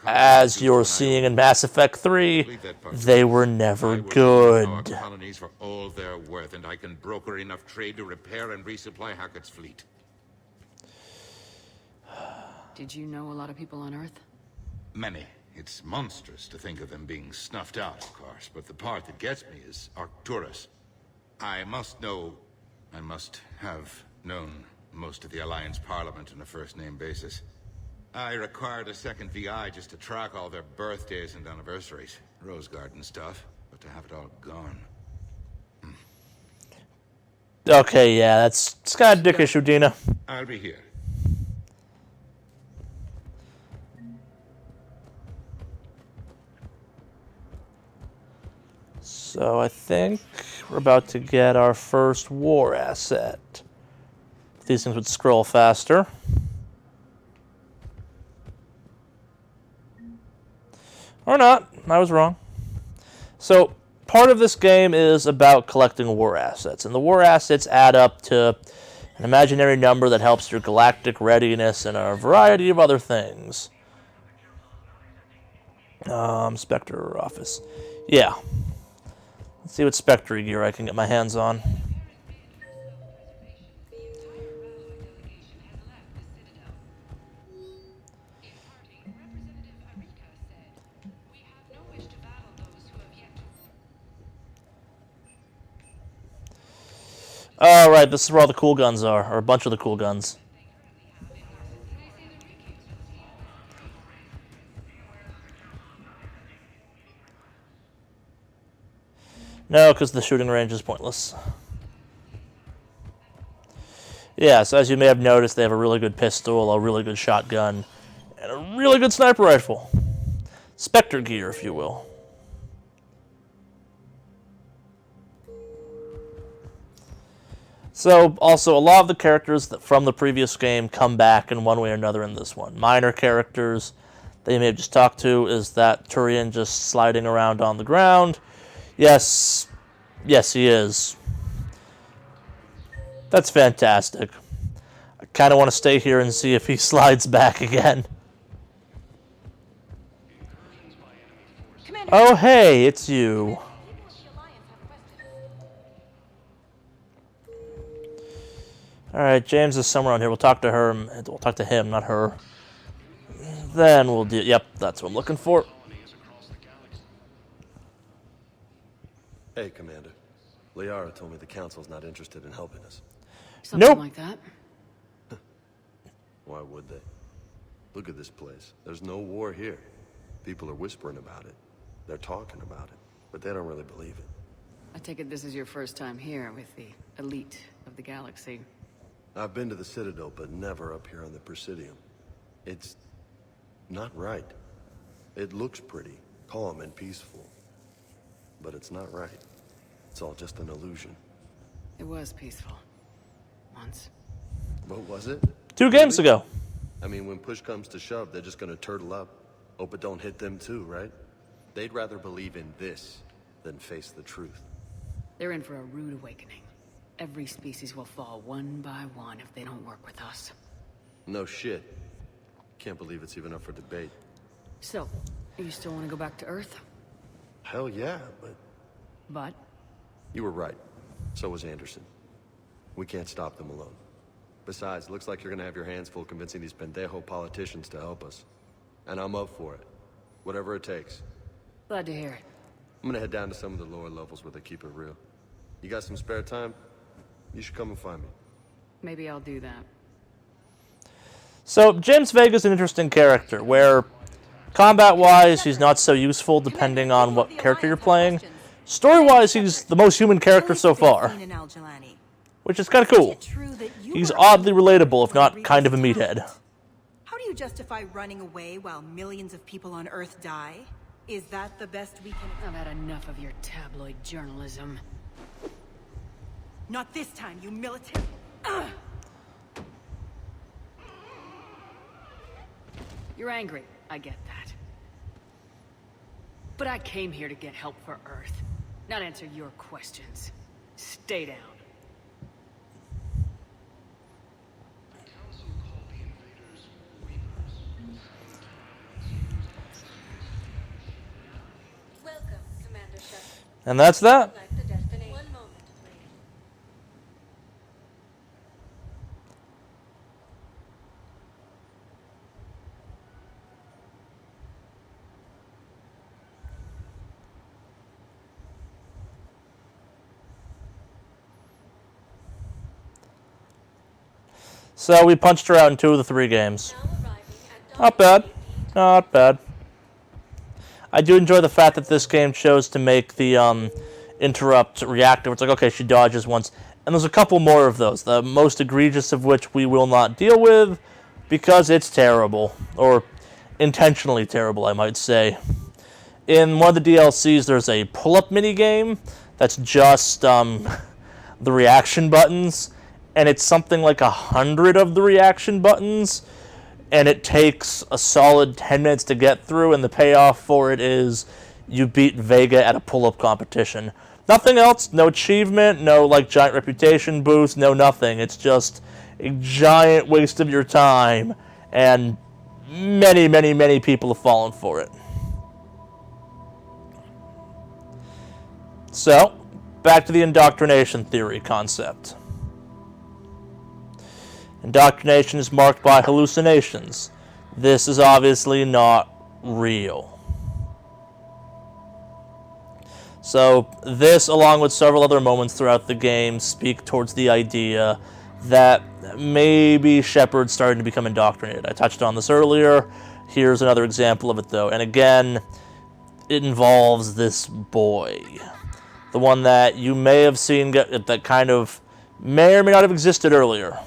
As you're seeing in Mass Effect 3, they were never good. Colonies for all their worth, and I can broker enough trade to repair and resupply Hackett's fleet. Did you know a lot of people on Earth? Many. It's monstrous to think of them being snuffed out, of course, but the part that gets me is Arcturus. I must have known most of the Alliance Parliament on a first-name basis. I required a second VI just to track all their birthdays and anniversaries. Rose Garden stuff, but to have it all gone. Okay, yeah, that's kind of dickish, Udina. I'll be here. So I think we're about to get our first war asset. These things would scroll faster. Or not. I was wrong. So, part of this game is about collecting war assets. And the war assets add up to an imaginary number that helps your galactic readiness and a variety of other things. Spectre office. Yeah. Let's see what Spectre gear I can get my hands on. Oh, right, this is where all the cool guns are, or a bunch of the cool guns. No, because the shooting range is pointless. Yeah, so as you may have noticed, they have a really good pistol, a really good shotgun, and a really good sniper rifle. Spectre gear, if you will. So, also, a lot of the characters from the previous game come back in one way or another in this one. Minor characters that you may have just talked to is that Turian just sliding around on the ground. Yes, he is. That's fantastic. I kind of want to stay here and see if he slides back again. Oh, hey, it's you. Alright, James is somewhere on here. We'll talk to her. We'll talk to him, not her. Then we'll do... Yep, that's what I'm looking for. Hey, Commander. Liara told me the Council's not interested in helping us. Something like that. Why would they? Look at this place. There's no war here. People are whispering about it. They're talking about it, but they don't really believe it. I take it this is your first time here with the elite of the galaxy. I've been to the Citadel, but never up here on the Presidium. It's not right. It looks pretty, calm and peaceful. But it's not right. It's all just an illusion. It was peaceful. Once. What was it? 2 games ago. I mean, when push comes to shove, they're just gonna turtle up. Hope it don't hit them too, right? They'd rather believe in this than face the truth. They're in for a rude awakening. Every species will fall one by one if they don't work with us. No shit. Can't believe it's even up for debate. So, you still want to go back to Earth? Hell yeah, but... But? You were right. So was Anderson. We can't stop them alone. Besides, looks like you're gonna have your hands full convincing these pendejo politicians to help us. And I'm up for it. Whatever it takes. Glad to hear it. I'm gonna head down to some of the lower levels where they keep it real. You got some spare time? You should come and find me. Maybe I'll do that. So, James Vega's an interesting character, where combat-wise, he's not so useful depending on what character you're playing. Story-wise, he's the most human character so far, which is kind of cool. He's oddly relatable, if not kind of a meathead. How do you justify running away while millions of people on Earth die? Is that the best we can... I've had enough of your tabloid journalism. Not this time, you military... Ugh. You're angry, I get that. But I came here to get help for Earth, not answer your questions. Stay down. Welcome, Commander Shepard. And that's that. Like the destination. One moment, please. So we punched her out in 2 of the 3 games. Not bad. Not bad. I do enjoy the fact that this game chose to make the interrupt reactive. It's like, okay, she dodges once. And there's a couple more of those. The most egregious of which we will not deal with because it's terrible. Or intentionally terrible, I might say. In one of the DLCs, there's a pull-up minigame that's just the reaction buttons. And it's something like 100 of the reaction buttons, and it takes a solid 10 minutes to get through, and the payoff for it is you beat Vega at a pull-up competition. Nothing else, no achievement, no like giant reputation boost, no nothing. It's just a giant waste of your time, and many, many, many people have fallen for it. So, back to the indoctrination theory concept. Indoctrination is marked by hallucinations. This is obviously not real. So this, along with several other moments throughout the game, speak towards the idea that maybe Shepard's starting to become indoctrinated. I touched on this earlier. Here's another example of it, though. And again, it involves this boy. The one that you may have seen that kind of may or may not have existed earlier.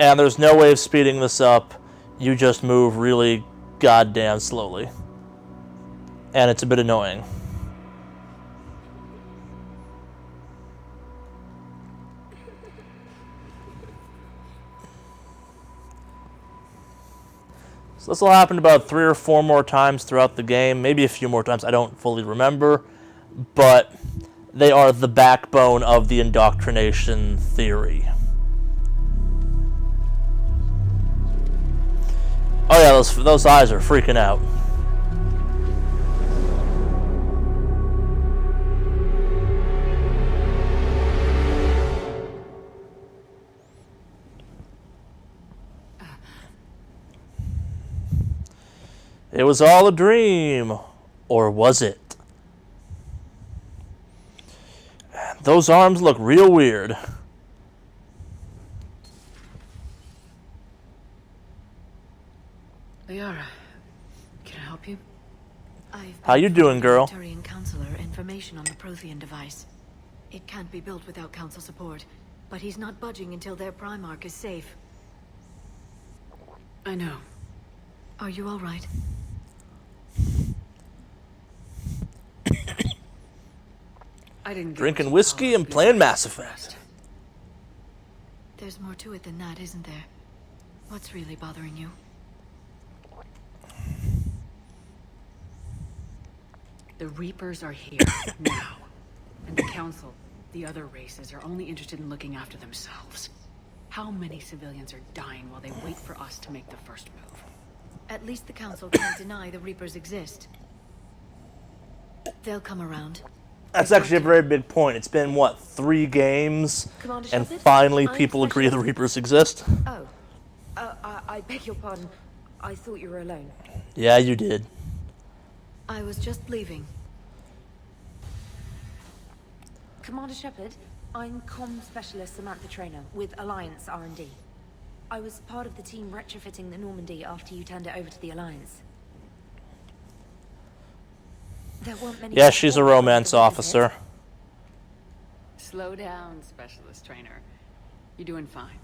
And there's no way of speeding this up. You just move really goddamn slowly. And it's a bit annoying. So this will happen about 3 or 4 more times throughout the game. Maybe a few more times. I don't fully remember. But they are the backbone of the indoctrination theory. Oh yeah, those eyes are freaking out. It was all a dream. Or was it? Those arms look real weird. Liara, can I help you? How you doing, girl? Turian Counselor information on the Prothean device. It can't be built without Council support, but he's not budging until their Primarch is safe. I know. Are you all right? I didn't Drinking whiskey and playing Mass Effect. There's more to it than that, isn't there? What's really bothering you? The Reapers are here now. And the Council, the other races, are only interested in looking after themselves. How many civilians are dying while they wait for us to make the first move? At least the Council can't deny the Reapers exist. They'll come around. That's actually a very big point. It's been, what, 3 games? Commander And Shepard? finally people agree the Reapers exist? Oh. I beg your pardon. I thought you were alone. Yeah, you did. I was just leaving. Commander Shepard, I'm comm specialist Samantha Traynor with Alliance R&D. I was part of the team retrofitting the Normandy after you turned it over to the Alliance. There weren't many. Yeah, she's a romance officer. Slow down, Specialist Trainer. You're doing fine.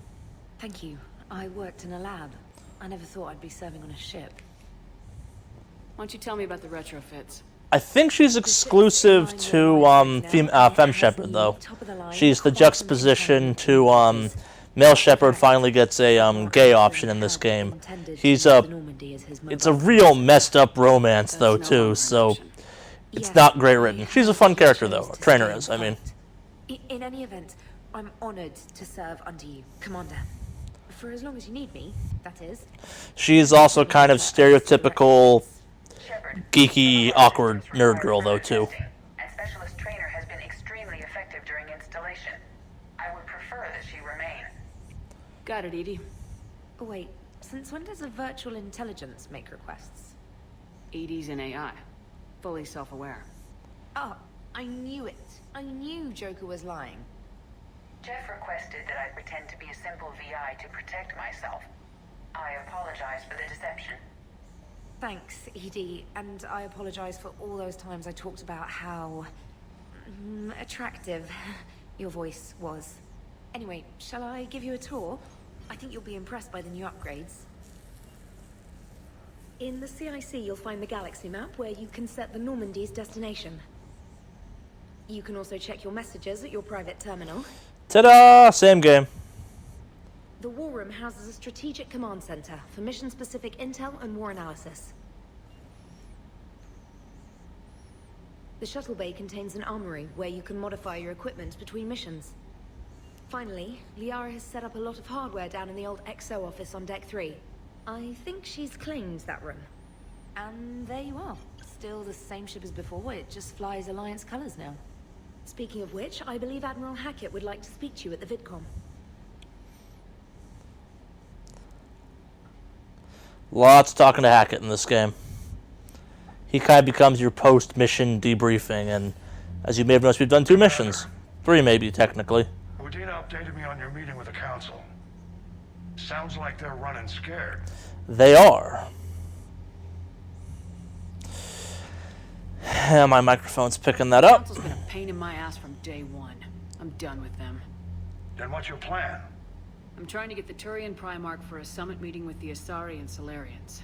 Thank you. I worked in a lab. I never thought I'd be serving on a ship. Why don't you tell me about the retrofits? I think she's exclusive to Femme Shepherd, though. She's the juxtaposition to Male Shepherd finally gets a gay option in this game. It's a real messed up romance, though, too, so it's not great written. She's a fun character, though. Trainer is, I mean. In any event, I'm honored to serve under you, Commander. For as long as you need me, that is. She's also kind of stereotypical, geeky, awkward nerd girl, though, too. And Specialist Trainer has been extremely effective during installation. I would prefer that she remain. Got it, Edie. Wait, since when does a virtual intelligence make requests? Edie's an AI. Fully self-aware. Oh, I knew it. I knew Joker was lying. Jeff requested that I pretend to be a simple VI to protect myself. I apologize for the deception. Thanks, Edie, and I apologize for all those times I talked about how attractive your voice was. Anyway, shall I give you a tour? I think you'll be impressed by the new upgrades. In the CIC, you'll find the galaxy map where you can set the Normandy's destination. You can also check your messages at your private terminal. Ta-da! Same game. The War Room houses a strategic command center for mission-specific intel and war analysis. The shuttle bay contains an armory where you can modify your equipment between missions. Finally, Liara has set up a lot of hardware down in the old XO office on Deck 3. I think she's claimed that room. And there you are. Still the same ship as before, it just flies Alliance colors now. Speaking of which, I believe Admiral Hackett would like to speak to you at the VidCom. Lots of talking to Hackett in this game. He kind of becomes your post-mission debriefing, and as you may have noticed, we've done 2 missions. 3 maybe, technically. Udina updated me on your meeting with the Council. Sounds like they're running scared. They are. Yeah, my microphone's picking that up. Council's been a pain in my ass from day one. I'm done with them. Then what's your plan? I'm trying to get the Turian Primarch for a summit meeting with the Asari and Solarians.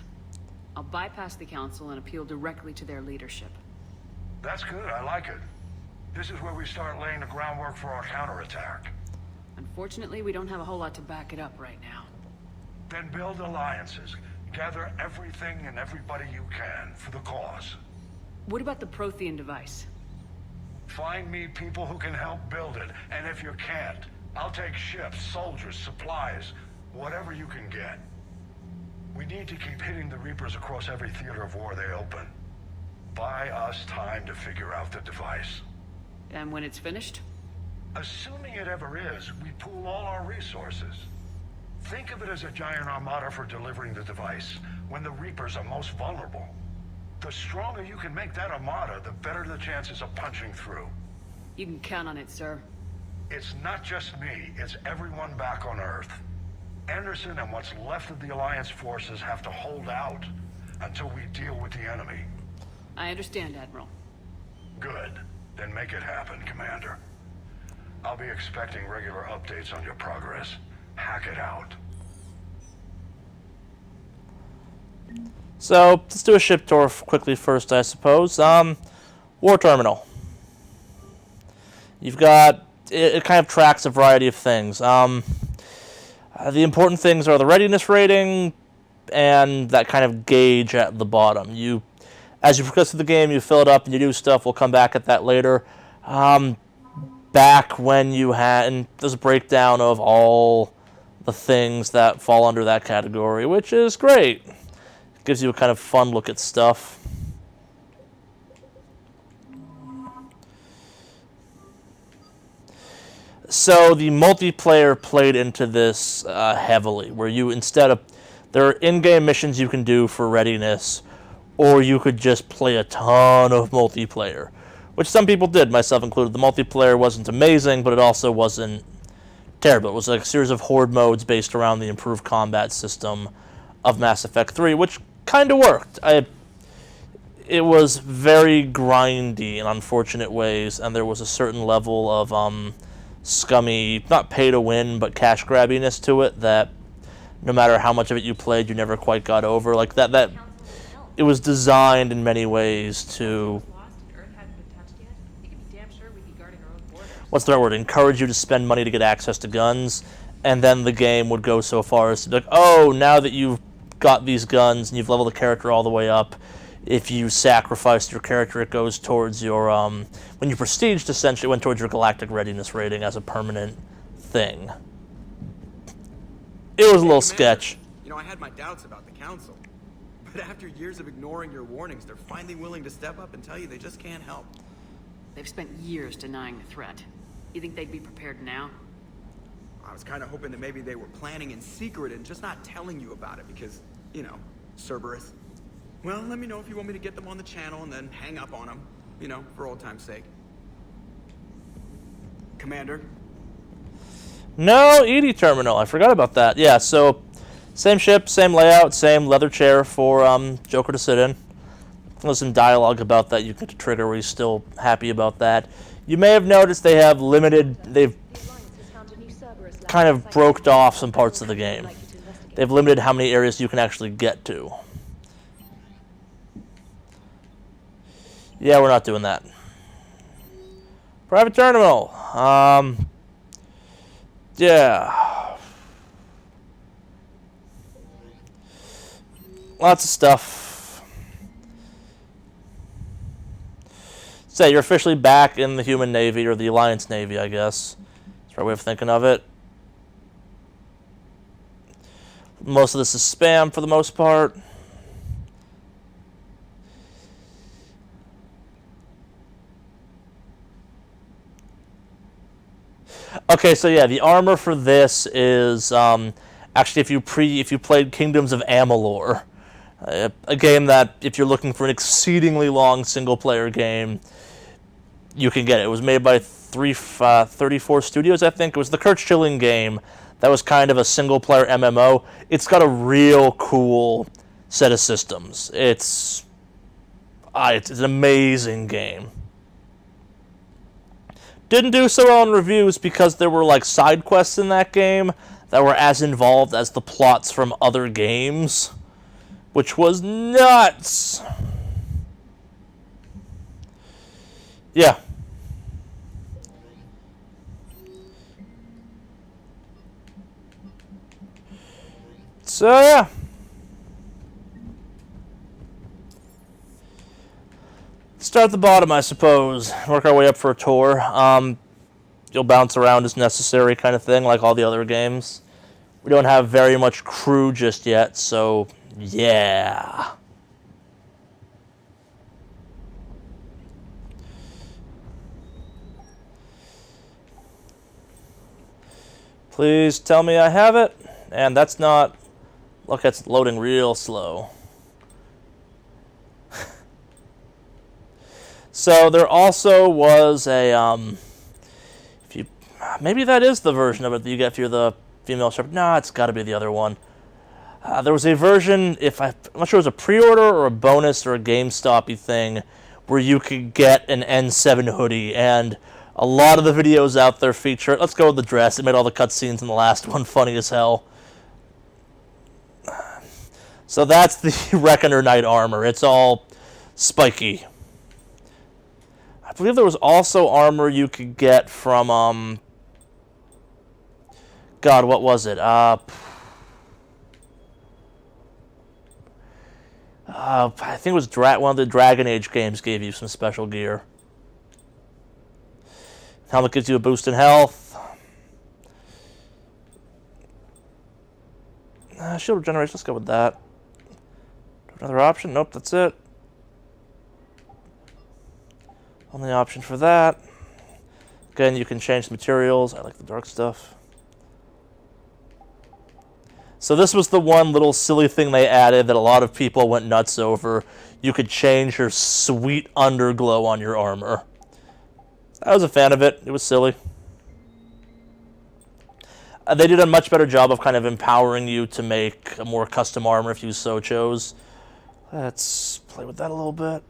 I'll bypass the Council and appeal directly to their leadership. That's good, I like it. This is where we start laying the groundwork for our counterattack. Unfortunately, we don't have a whole lot to back it up right now. Then build alliances. Gather everything and everybody you can for the cause. What about the Prothean device? Find me people who can help build it, and if you can't, I'll take ships, soldiers, supplies, whatever you can get. We need to keep hitting the Reapers across every theater of war they open. Buy us time to figure out the device. And when it's finished? Assuming it ever is, we pool all our resources. Think of it as a giant armada for delivering the device when the Reapers are most vulnerable. The stronger you can make that armada, the better the chances of punching through. You can count on it, sir. It's not just me, it's everyone back on Earth. Anderson and what's left of the Alliance forces have to hold out until we deal with the enemy. I understand, Admiral. Good. Then make it happen, Commander. I'll be expecting regular updates on your progress. Hack it out. So, let's do a ship tour quickly first, I suppose. War Terminal. You've got... It kind of tracks a variety of things. The important things are the readiness rating and that kind of gauge at the bottom. As you progress through the game, you fill it up and you do stuff. We'll come back at that later. Back when you had... And there's a breakdown of all the things that fall under that category, which is great. It gives you a kind of fun look at stuff. So the multiplayer played into this heavily, where you there are in-game missions you can do for readiness, or you could just play a ton of multiplayer, which some people did, myself included. The multiplayer wasn't amazing, but it also wasn't terrible. It was like a series of horde modes based around the improved combat system of Mass Effect 3, which kind of worked. It was very grindy in unfortunate ways, and there was a certain level of scummy, not pay to win, but cash grabbiness to it that no matter how much of it you played, you never quite got over. Like that it was designed in many ways to, what's the right word, encourage you to spend money to get access to guns, and then the game would go so far as to be like, oh, now that you've got these guns and you've leveled the character all the way up, if you sacrifice your character, it goes towards your, when you prestiged, essentially, it went towards your galactic readiness rating as a permanent thing. It was a little sketch. You know, I had my doubts about the Council. But after years of ignoring your warnings, they're finally willing to step up and tell you they just can't help. They've spent years denying the threat. You think they'd be prepared now? I was kind of hoping that maybe they were planning in secret and just not telling you about it because, you know, Cerberus. Well, let me know if you want me to get them on the channel and then hang up on them, you know, for old time's sake. Commander? No, ED Terminal. I forgot about that. Yeah, so same ship, same layout, same leather chair for Joker to sit in. There's some dialogue about that you get to trigger where he's still happy about that. You may have noticed they've kind of broked off some parts of the game. They've limited how many areas you can actually get to. Yeah, we're not doing that. Private Terminal. Yeah. Lots of stuff. So you're officially back in the human Navy, or the Alliance Navy, I guess. That's the right way of thinking of it. Most of this is spam for the most part. Okay, so yeah, the armor for this is actually if you played Kingdoms of Amalur, a game that if you're looking for an exceedingly long single-player game, you can get it. It was made by 34 Studios, I think. It was the Kurt Schilling game that was kind of a single-player MMO. It's got a real cool set of systems. It's an amazing game. Didn't do so well in reviews because there were like side quests in that game that were as involved as the plots from other games, which was nuts. Yeah. So yeah. Start at the bottom, I suppose. Work our way up for a tour. You'll bounce around as necessary kind of thing, like all the other games. We don't have very much crew just yet, so Yeah. Please tell me I have it. And that's not... Look, it's loading real slow. So there also was a... if you, maybe that is the version of it that you get if you're the female shepherd. Nah, it's got to be the other one. There was a version, I'm not sure it was a pre-order or a bonus or a GameStop-y thing, where you could get an N7 hoodie, and a lot of the videos out there feature it. Let's go with the dress. It made all the cutscenes in the last one funny as hell. So that's the Reckoner Knight armor. It's all spiky. I believe there was also armor you could get from, God, what was it? I think it was one of the Dragon Age games gave you some special gear. Helmet gives you a boost in health. Shield regeneration, let's go with that. Another option? Nope, that's it. Only option for that. Again, you can change the materials. I like the dark stuff. So this was the one little silly thing they added that a lot of people went nuts over. You could change your sweet underglow on your armor. I was a fan of it. It was silly. They did a much better job of kind of empowering you to make a more custom armor if you so chose. Let's play with that a little bit.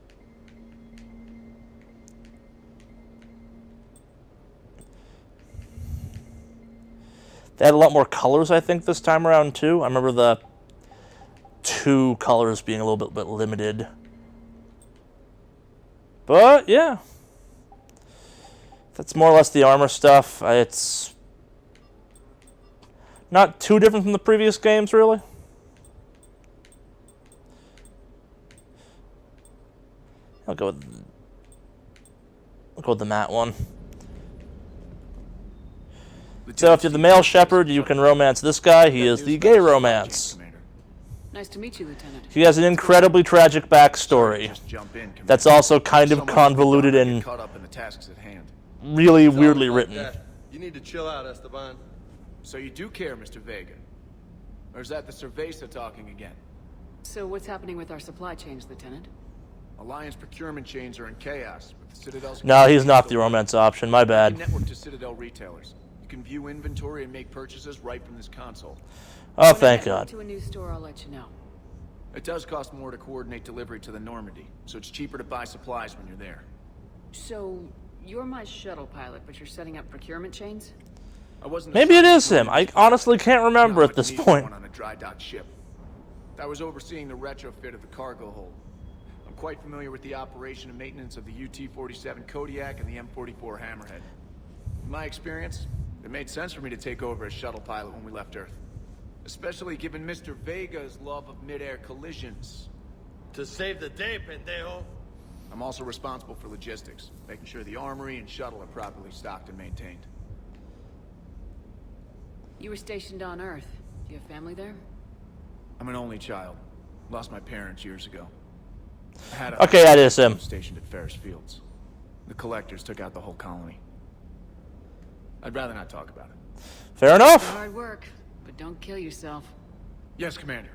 They had a lot more colors, I think, this time around, too. I remember the 2 colors being a little bit limited. But, yeah. That's more or less the armor stuff. It's not too different from the previous games, really. I'll go with the matte one. So if you're the male shepherd, you can romance this guy. He is the gay romance. Nice to meet you, Lieutenant. He has an incredibly tragic backstory that's also kind of convoluted and really weirdly written. You need to chill out, Esteban. So you do care, Mr. Vega? Or is that the Cerveza talking again? So what's happening with our supply chains, Lieutenant? Alliance procurement chains are in chaos, with the Citadel's... No, he's not the romance option. My bad. Network to Citadel retailers. You can view inventory and make purchases right from this console. Oh, thank God. To a new store, I'll let you know. It does cost more to coordinate delivery to the Normandy, so it's cheaper to buy supplies when you're there. So, you're my shuttle pilot, but you're setting up procurement chains? Maybe it is him. I honestly can't remember at this point. On a dry dock ship. I was overseeing the retrofit of the cargo hold. I'm quite familiar with the operation and maintenance of the UT-47 Kodiak and the M44 Hammerhead. In my experience, it made sense for me to take over as shuttle pilot when we left Earth. Especially given Mr. Vega's love of mid-air collisions. To save the day, pendejo. I'm also responsible for logistics, making sure the armory and shuttle are properly stocked and maintained. You were stationed on Earth. Do you have family there? I'm an only child. Lost my parents years ago. Okay, that is him. Stationed at Ferris Fields. The collectors took out the whole colony. I'd rather not talk about it. Fair enough. Hard work, but don't kill yourself. Yes, Commander.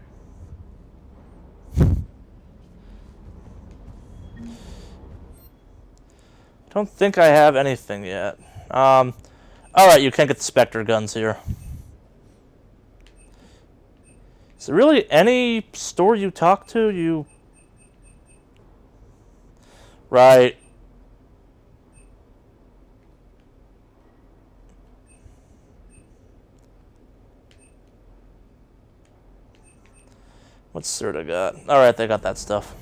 Don't think I have anything yet. Alright, you can't get the Spectre guns here. Is there really any store you talk to, you... Right. What's Serta got? Alright, they got that stuff.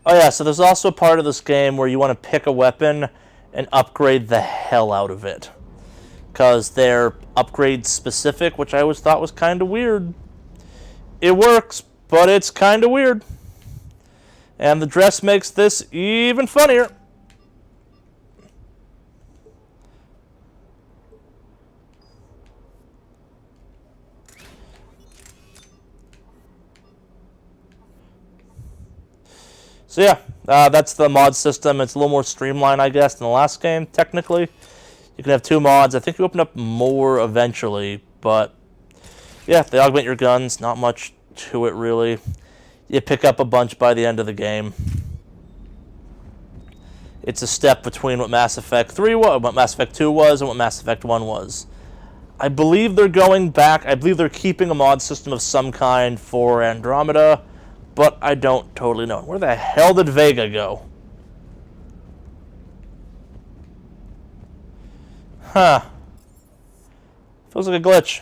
Oh yeah, so there's also a part of this game where you want to pick a weapon and upgrade the hell out of it. Because they're upgrade specific, which I always thought was kind of weird. It works, but it's kind of weird. And the dress makes this even funnier. So yeah, that's the mod system. It's a little more streamlined, I guess, than the last game, technically. You can have 2 mods. I think you open up more eventually, but yeah, they augment your guns. Not much to it, really. You pick up a bunch by the end of the game. It's a step between what Mass Effect 3 was, what Mass Effect 2 was, and what Mass Effect 1 was. I believe they're going back. I believe they're keeping a mod system of some kind for Andromeda, but I don't totally know. Where the hell did Vega go? Huh. Feels like a glitch.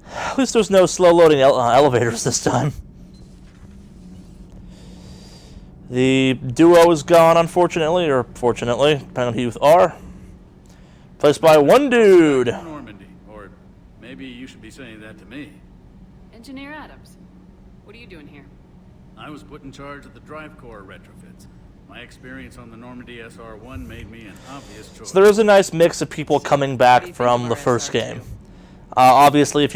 At least there's no slow-loading elevators this time. The duo is gone, unfortunately, or fortunately, depending on who you are. Placed by one dude. Normandy, or maybe you should be saying that to me. Engineer Adams, what are you doing here? I was put in charge of the drive core retrofits. My experience on the Normandy SR-1 made me an obvious choice. So there is a nice mix of people coming back from the first game. Obviously, if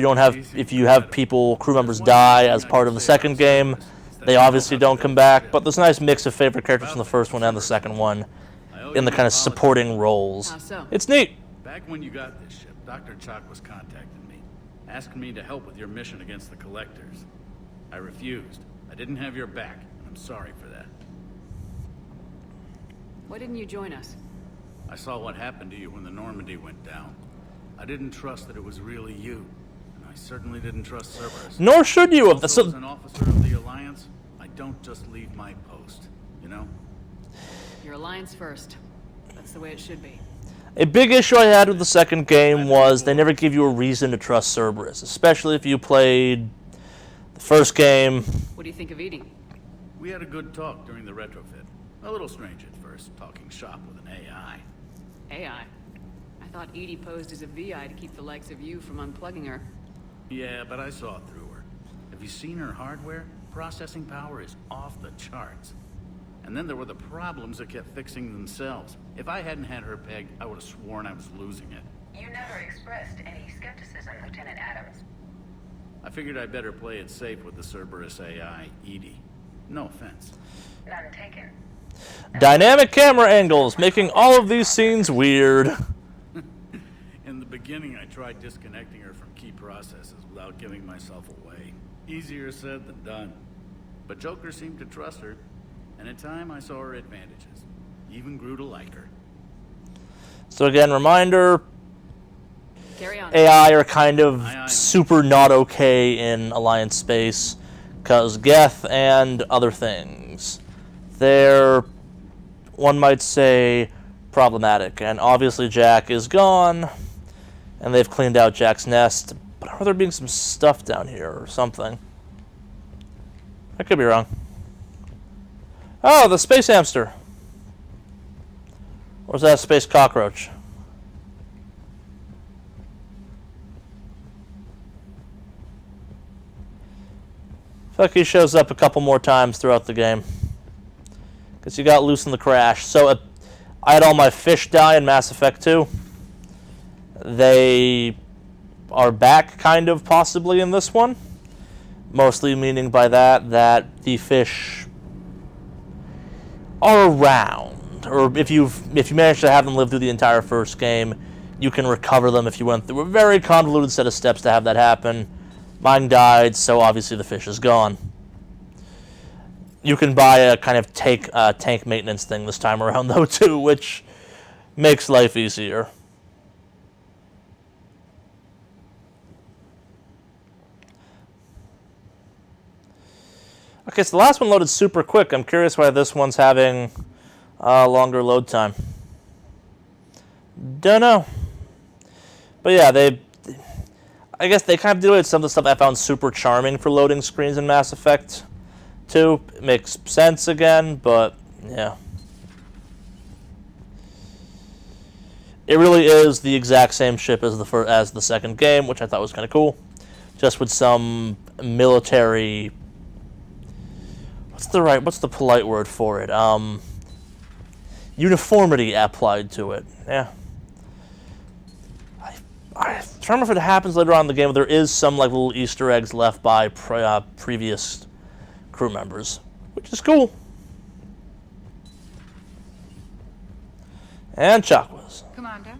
you have people, crew members die as part of the second game, they obviously don't come back. But there's a nice mix of favorite characters from the first one and the second one in the kind of supporting roles. It's neat. Back when you got this ship, Dr. Chalk was contacting me, asking me to help with your mission against the Collectors. I refused. I didn't have your back, and I'm sorry for that. Why didn't you join us? I saw what happened to you when the Normandy went down. I didn't trust that it was really you, and I certainly didn't trust Cerberus. Nor should you have. As an officer of the Alliance, I don't just leave my post, you know? Your Alliance first. That's the way it should be. A big issue I had with the second game was they never give you a reason to trust Cerberus, especially if you played the first game. What do you think of Edie? We had a good talk during the retrofit. A little strange at first, talking shop with an AI. AI? I thought Edie posed as a VI to keep the likes of you from unplugging her. Yeah, but I saw through her. Have you seen her hardware? Processing power is off the charts. And then there were the problems that kept fixing themselves. If I hadn't had her pegged, I would have sworn I was losing it. You never expressed any skepticism, Lieutenant Adams. I figured I'd better play it safe with the Cerberus AI, Edie. No offense. None taken. Dynamic camera angles, making all of these scenes weird. In the beginning, I tried disconnecting her from key processes without giving myself away. Easier said than done. But Joker seemed to trust her, and in time I saw her advantages. Even grew to like her. So again, reminder, Carry on. AI are kind of super not okay in Alliance space, because Geth and other things. They're, one might say, problematic. And obviously Jack is gone, and they've cleaned out Jack's nest. But I remember there being some stuff down here or something. I could be wrong. Oh, the space hamster. Or is that a space cockroach? I feel like he shows up a couple more times throughout the game. Because he got loose in the crash. So I had all my fish die in Mass Effect 2. They are back, kind of, possibly, in this one. Mostly meaning by that the fish are around. Or if you manage to have them live through the entire first game, you can recover them if you went through a very convoluted set of steps to have that happen. Mine died, so obviously the fish is gone. You can buy a kind of tank maintenance thing this time around, though, too, which makes life easier. Okay, so the last one loaded super quick. I'm curious why this one's having longer load time. Don't know. But yeah, I guess they kind of did some of the stuff I found super charming for loading screens in Mass Effect 2. It makes sense again, but yeah. It really is the exact same ship as the second game, which I thought was kind of cool. Just with some military... What's the polite word for it? uniformity applied to it. Yeah. I'm trying to remember if it happens later on in the game, but there is some like little Easter eggs left by previous crew members, which is cool. And Chakwas. Commander?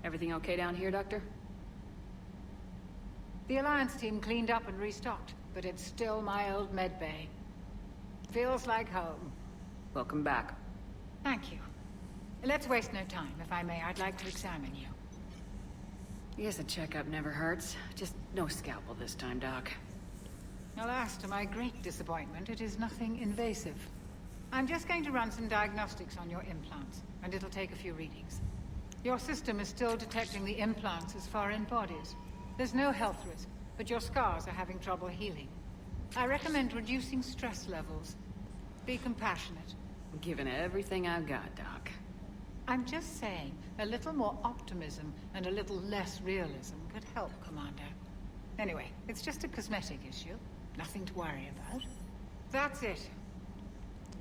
Everything okay down here, Doctor? The Alliance team cleaned up and restocked, but it's still my old med bay. Feels like home. Welcome back. Thank you. Let's waste no time. If I may, I'd like to examine you. Yes, a checkup never hurts. Just no scalpel this time, Doc. Alas, to my great disappointment, it is nothing invasive. I'm just going to run some diagnostics on your implants, and it'll take a few readings. Your system is still detecting the implants as foreign bodies. There's no health risk, but your scars are having trouble healing. I recommend reducing stress levels. Be compassionate. I'm giving everything I've got, Doc. I'm just saying, a little more optimism and a little less realism could help, Commander. Anyway, it's just a cosmetic issue. Nothing to worry about. That's it.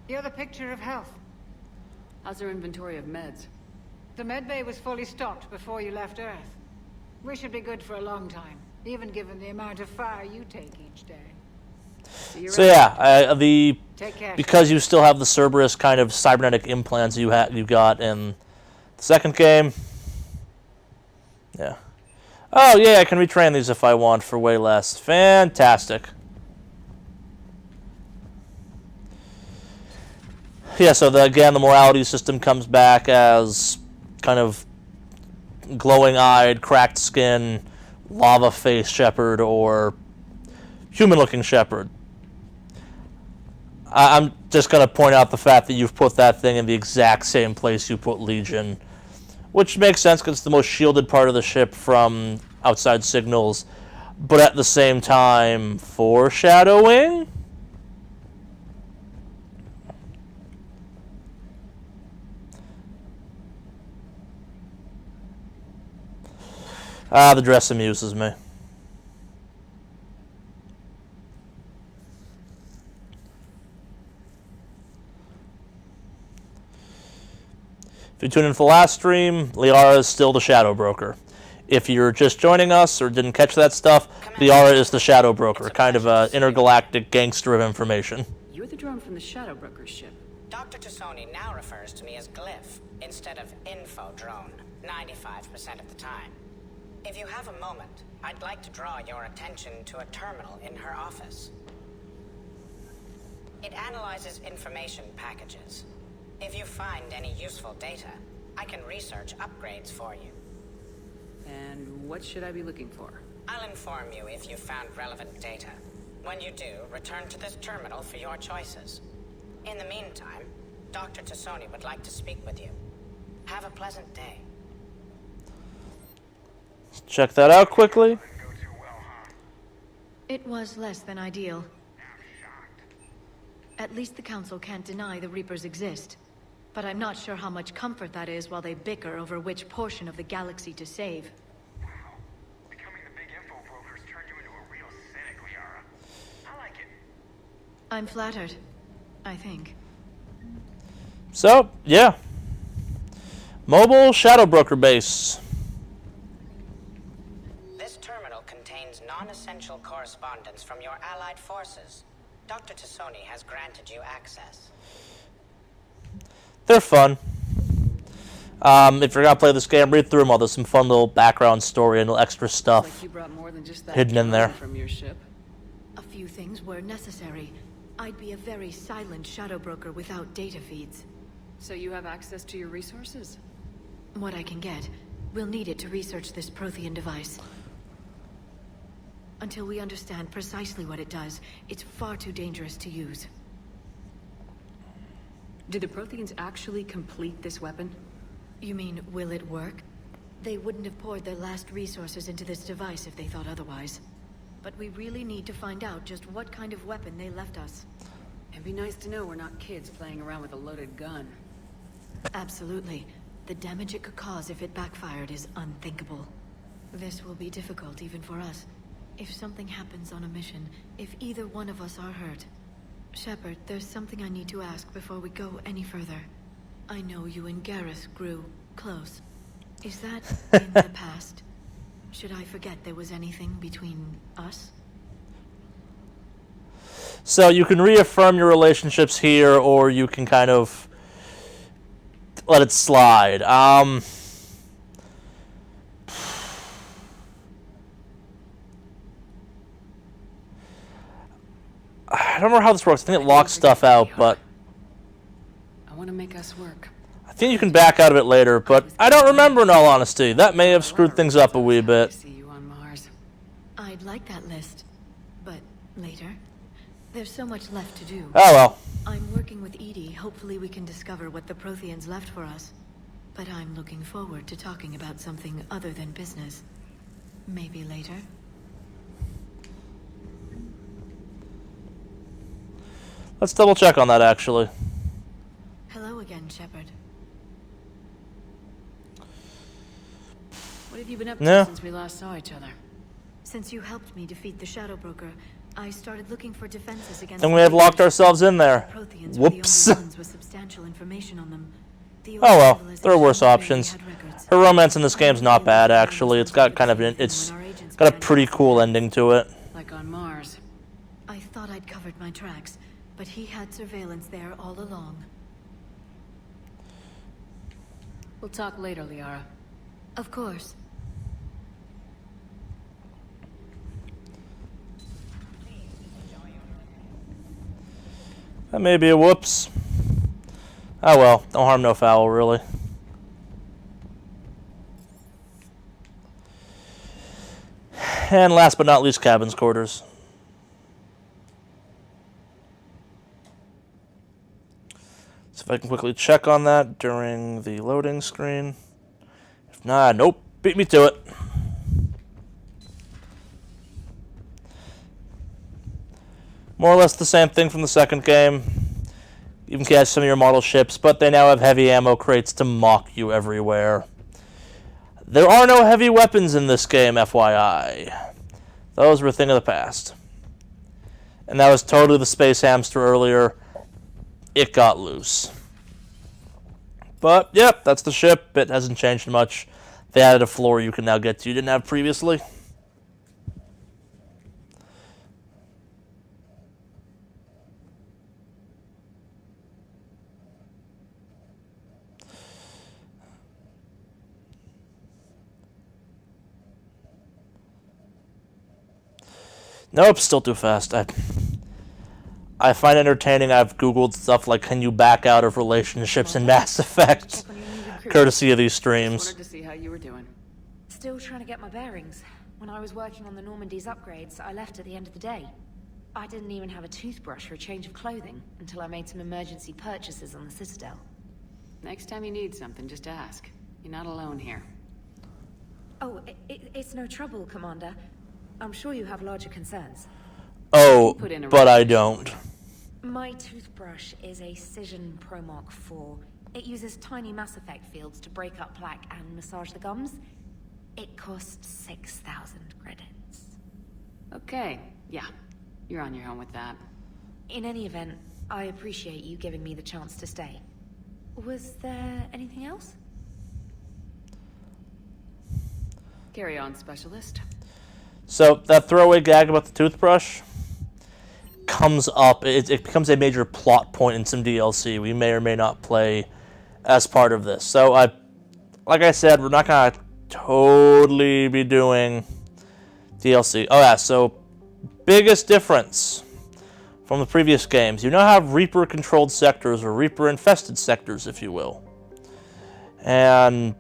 You're the picture of health. How's our inventory of meds? The medbay was fully stocked before you left Earth. We should be good for a long time, even given the amount of fire you take each day. So yeah, Take care. because you still have the Cerberus kind of cybernetic implants you got in the second game. Yeah. Oh yeah, I can retrain these if I want for way less. Fantastic. Yeah, so again, the morality system comes back as kind of glowing-eyed, cracked skin, lava-faced Shepherd or human-looking Shepherd. I'm just going to point out the fact that you've put that thing in the exact same place you put Legion, which makes sense because it's the most shielded part of the ship from outside signals, but at the same time, foreshadowing? The dress amuses me. If you tuned in for the last stream, Liara is still the Shadow Broker. If you're just joining us or didn't catch that stuff, Liara is the Shadow Broker, kind of an intergalactic gangster of information. You're the drone from the Shadow Broker's ship. Dr. Tassoni now refers to me as Glyph instead of Info Drone, 95% of the time. If you have a moment, I'd like to draw your attention to a terminal in her office. It analyzes information packages. If you find any useful data, I can research upgrades for you. And what should I be looking for? I'll inform you if you've found relevant data. When you do, return to this terminal for your choices. In the meantime, Dr. Tassoni would like to speak with you. Have a pleasant day. Check that out quickly. It was less than ideal. At least the Council can't deny the Reapers exist. But I'm not sure how much comfort that is while they bicker over which portion of the galaxy to save. Wow. Becoming the big info broker's turned you into a real cynic, Liara. I like it. I'm flattered, I think. So, yeah. Mobile Shadow Broker base. This terminal contains non-essential correspondence from your allied forces. Dr. Tassoni has granted you access. They're fun. If you're gonna play this game, read through them all. There's some fun little background story and little extra stuff Like you brought more than just that hidden in there. from your ship. A few things were necessary. I'd be a very silent shadow broker without data feeds. So you have access to your resources? What I can get. We'll need it to research this Prothean device. Until we understand precisely what it does, it's far too dangerous to use. Did the Protheans actually complete this weapon? You mean, will it work? They wouldn't have poured their last resources into this device if they thought otherwise. But we really need to find out just what kind of weapon they left us. It'd be nice to know we're not kids playing around with a loaded gun. Absolutely. The damage it could cause if it backfired is unthinkable. This will be difficult even for us. If something happens on a mission, if either one of us are hurt, Shepard, there's something I need to ask before we go any further. I know you and Gareth grew close. Is that in the past? Should I forget there was anything between us? So you can reaffirm your relationships here, or you can kind of let it slide. I don't remember how this works. I think it locks stuff out, but I want to make us work. I think you can back out of it later, but I don't remember in all honesty. That may have screwed things up a wee bit. See you on Mars. I'd like that list, but later. There's so much left to do. Oh well. I'm working with Edie. Hopefully we can discover what the Protheans left for us. But I'm looking forward to talking about something other than business. Maybe later. Let's double check on that, actually. Hello again, Shepard. What have you been up to since we last saw each other? Since you helped me defeat the Shadow Broker, I started looking for defenses against. And we have locked ourselves in there. Whoops. With substantial information on them. Oh well, there are worse options. Her romance in this game's not bad, actually. It's got kind of it's got a pretty cool ending to it. Like on Mars. I thought I'd covered my tracks, but he had surveillance there all along. We'll talk later, Liara. Of course. That may be a whoops. Oh well, no harm, no foul, really. And last but not least, cabin's quarters. So if I can quickly check on that during the loading screen. If not, nope, beat me to it. More or less the same thing from the second game. You can catch some of your model ships, but they now have heavy ammo crates to mock you everywhere. There are no heavy weapons in this game, FYI. Those were a thing of the past. And that was totally the space hamster earlier. It got loose. But, yep, that's the ship. It hasn't changed much. They added a floor you can now get to you didn't have previously. Nope, still too fast. I find it entertaining. I've Googled stuff like, can you back out of relationships in Mass Effect? Courtesy of these streams. Wanted to see how you were doing. Still trying to get my bearings. When I was working on the Normandy's upgrades, I left at the end of the day. I didn't even have a toothbrush or a change of clothing until I made some emergency purchases on the Citadel. Next time you need something, just ask. You're not alone here. Oh, it's no trouble, Commander. I'm sure you have larger concerns. Oh, but I don't. My toothbrush is a Cision Pro Mark IV. It uses tiny Mass Effect fields to break up plaque and massage the gums. It costs 6,000 credits. Okay, yeah. You're on your own with that. In any event, I appreciate you giving me the chance to stay. Was there anything else? Carry on, Specialist. So, that throwaway gag about the toothbrush comes up. It becomes a major plot point in some DLC we may or may not play as part of this. So, like I said, we're not going to totally be doing DLC. Oh, yeah, so, biggest difference from the previous games. You now have Reaper-controlled sectors, or Reaper-infested sectors, if you will. And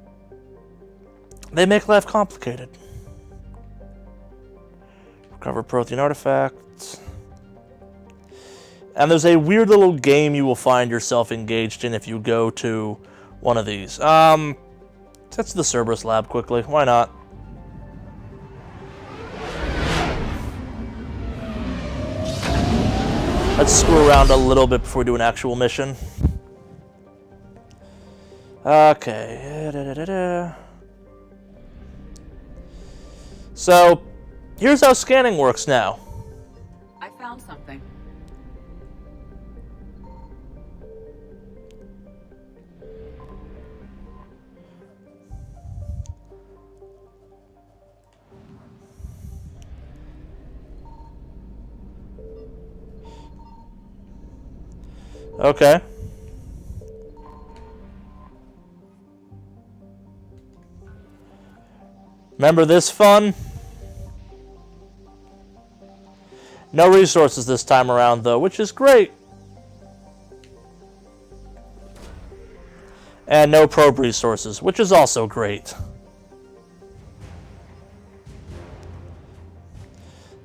they make life complicated. Recover Prothean artifacts. And there's a weird little game you will find yourself engaged in if you go to one of these. Let's the Cerberus lab quickly. Why not? Let's screw around a little bit before we do an actual mission. Okay. So, here's how scanning works now. I found something. Okay. Remember this fun? No resources this time around, though, which is great. And no probe resources, which is also great.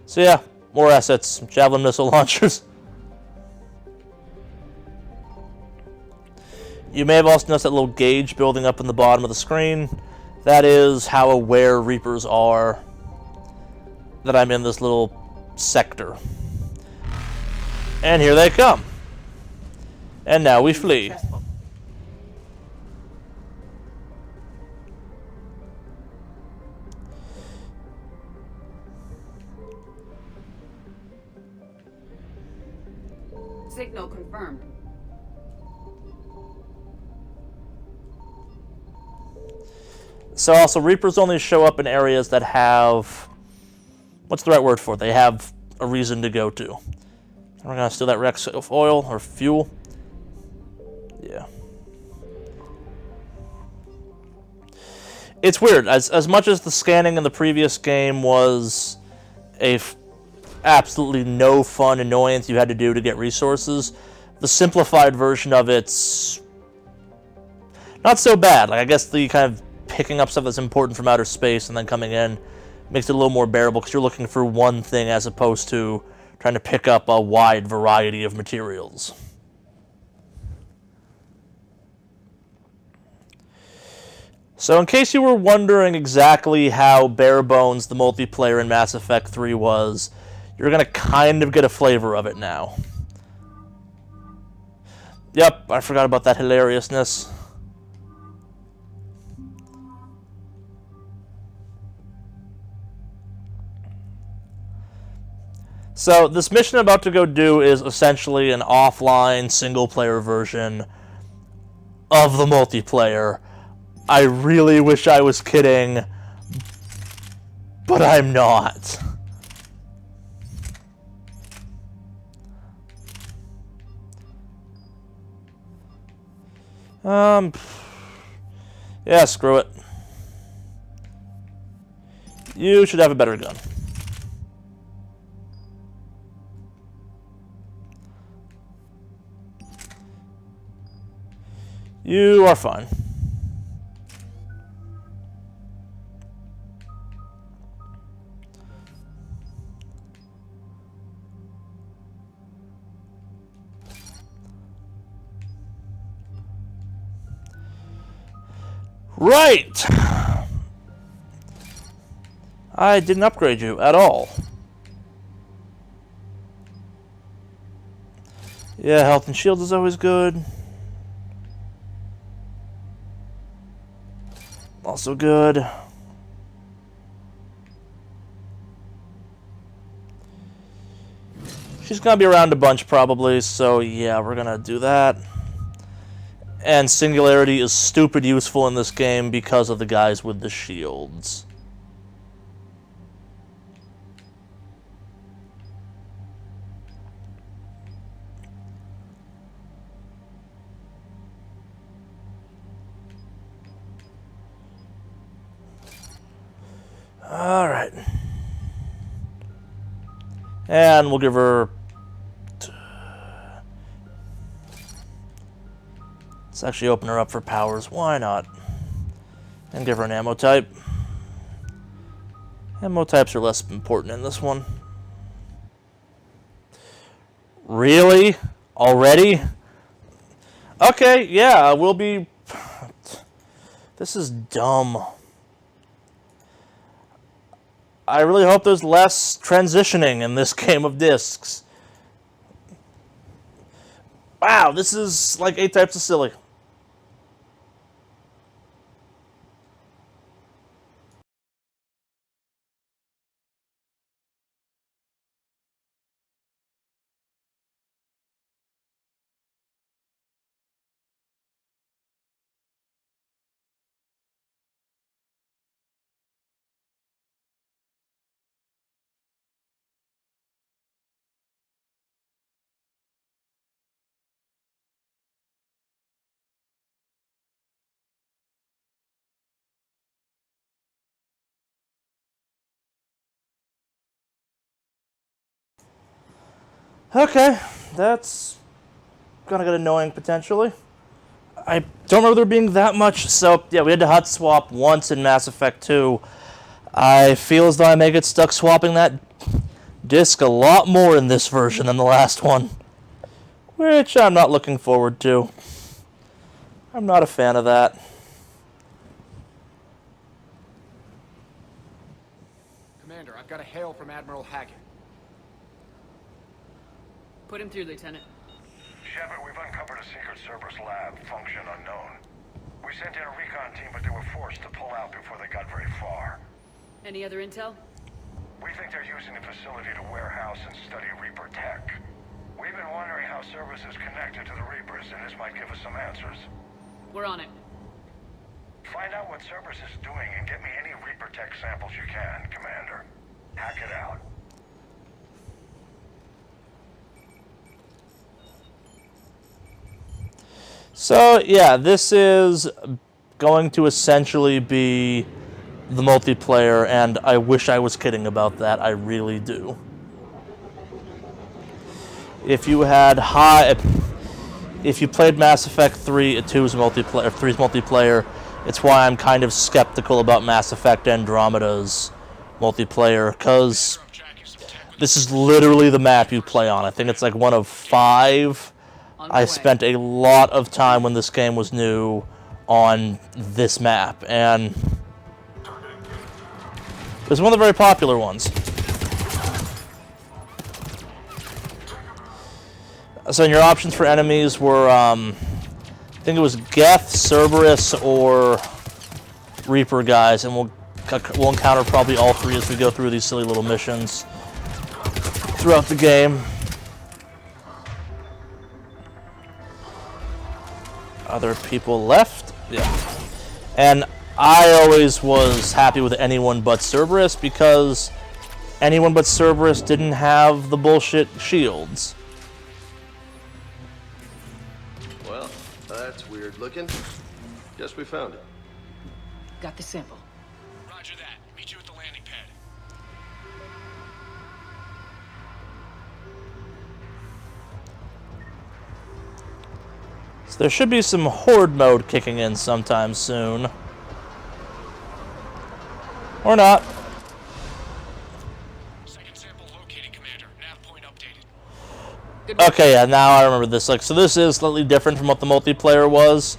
So yeah, more assets. Javelin missile launchers. You may have also noticed that little gauge building up in the bottom of the screen. That is how aware Reapers are that I'm in this little sector. And here they come. And now we flee. Signal confirmed. So also, Reapers only show up in areas that have... What's the right word for it? They have a reason to go to. We're going to steal that Rex of oil or fuel. Yeah. It's weird. As much as the scanning in the previous game was absolutely no fun annoyance you had to do to get resources, the simplified version of it's not so bad. Like, I guess the kind of picking up stuff that's important from outer space and then coming in makes it a little more bearable because you're looking for one thing as opposed to trying to pick up a wide variety of materials. So in case you were wondering exactly how bare bones the multiplayer in Mass Effect 3 was, you're going to kind of get a flavor of it now. Yep, I forgot about that hilariousness. So this mission I'm about to go do is essentially an offline single-player version of the multiplayer. I really wish I was kidding, but I'm not. Yeah, screw it. You should have a better gun. You are fine. Right! I didn't upgrade you at all. Yeah, health and shields is always good. Also good. She's gonna be around a bunch probably, so yeah, we're gonna do that. And Singularity is stupid useful in this game because of the guys with the shields. Alright. And we'll give her... Let's actually open her up for powers. Why not? And give her an ammo type. Ammo types are less important in this one. Really? Already? Okay, yeah, we'll be... This is dumb. I really hope there's less transitioning in this game of discs. Wow, this is like 8 types of silly. Okay, that's gonna get annoying potentially. I don't remember there being that much, so yeah, we had to hot swap once in Mass Effect 2. I feel as though I may get stuck swapping that disc a lot more in this version than the last one, which I'm not looking forward to. I'm not a fan of that. Commander, I've got a hail from Admiral Hackett. Put him through, Lieutenant. Shepard, we've uncovered a secret Cerberus lab, function unknown. We sent in a recon team, but they were forced to pull out before they got very far. Any other intel? We think they're using the facility to warehouse and study Reaper tech. We've been wondering how Cerberus is connected to the Reapers, and this might give us some answers. We're on it. Find out what Cerberus is doing and get me any Reaper tech samples you can, Commander. Hack it out. So, yeah, this is going to essentially be the multiplayer, and I wish I was kidding about that. I really do. If you had if you played Mass Effect 3, 2's multiplayer, 3's multiplayer, it's why I'm kind of skeptical about Mass Effect Andromeda's multiplayer, because this is literally the map you play on. I think it's like one of 5. I spent a lot of time when this game was new on this map, and it was one of the very popular ones. So your options for enemies were, I think it was Geth, Cerberus, or Reaper guys, and we'll encounter probably all 3 as we go through these silly little missions throughout the game. Other people left? Yeah. And I always was happy with anyone but Cerberus, because anyone but Cerberus didn't have the bullshit shields. Well, that's weird looking. Guess we found it. Got the sample. Roger that. Meet you at the landing pad. So there should be some Horde mode kicking in sometime soon. Or not. Second sample located, Commander. Nav point updated. Okay, yeah, now I remember this. Like, so this is slightly different from what the multiplayer was,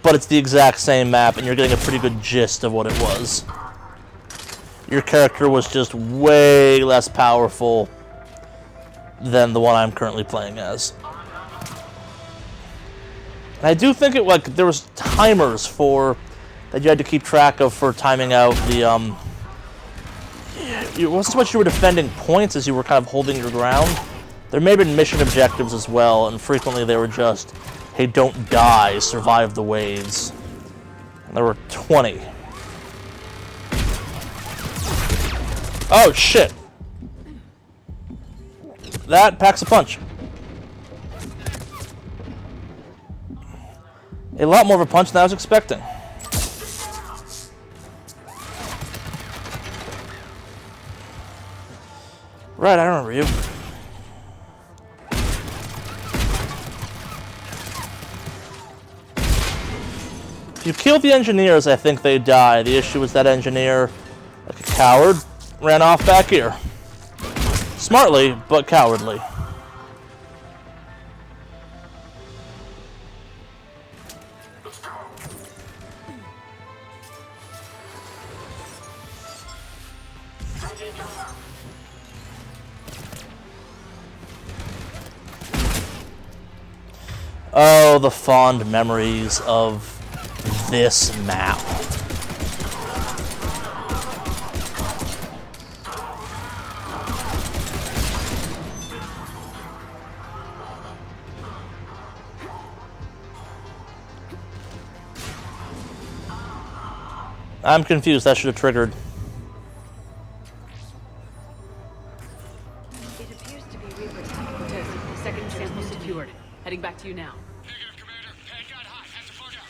but it's the exact same map, and you're getting a pretty good gist of what it was. Your character was just way less powerful than the one I'm currently playing as. And I do think there was timers for that you had to keep track of for timing out the it wasn't so much you were defending points as you were kind of holding your ground. There may have been mission objectives as well, and frequently they were just, hey, don't die, survive the waves. And there were 20. Oh shit. That packs a punch. A lot more of a punch than I was expecting. Right, I remember you. If you kill the engineers, I think they die. The issue is that engineer, like a coward, ran off back here. Smartly, but cowardly. Oh, the fond memories of this map. I'm confused. That should have triggered. It appears to be Reaper tech. Second sample secured. Heading back to you now. Negative, Commander. Head got hot. Have to plug out.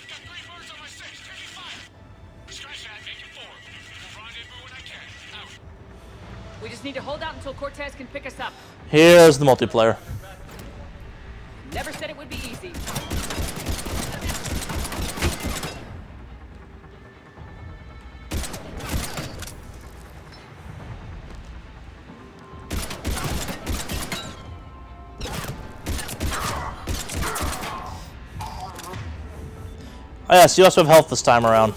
Got 3 birds on my 6. Taking fire. Scratch that. Make it forward. We'll rendezvous when I can. Out. We just just need to hold out until Cortez can pick us up. Here's the multiplayer. Never said it would be easy. Oh yes, you also have health this time around.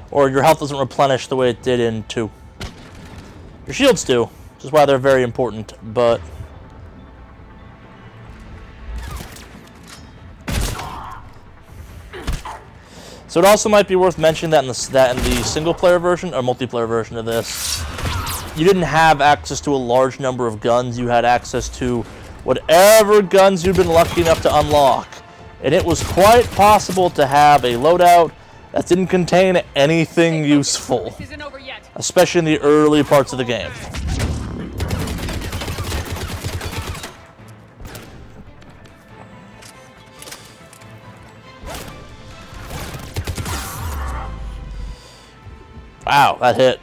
Or your health doesn't replenish the way it did in 2. Your shields do, which is why they're very important, but... So it also might be worth mentioning that in the single-player version, or multiplayer version of this, you didn't have access to a large number of guns. You had access to whatever guns you'd been lucky enough to unlock. And it was quite possible to have a loadout that didn't contain anything useful, especially in the early parts of the game. Wow, that hit.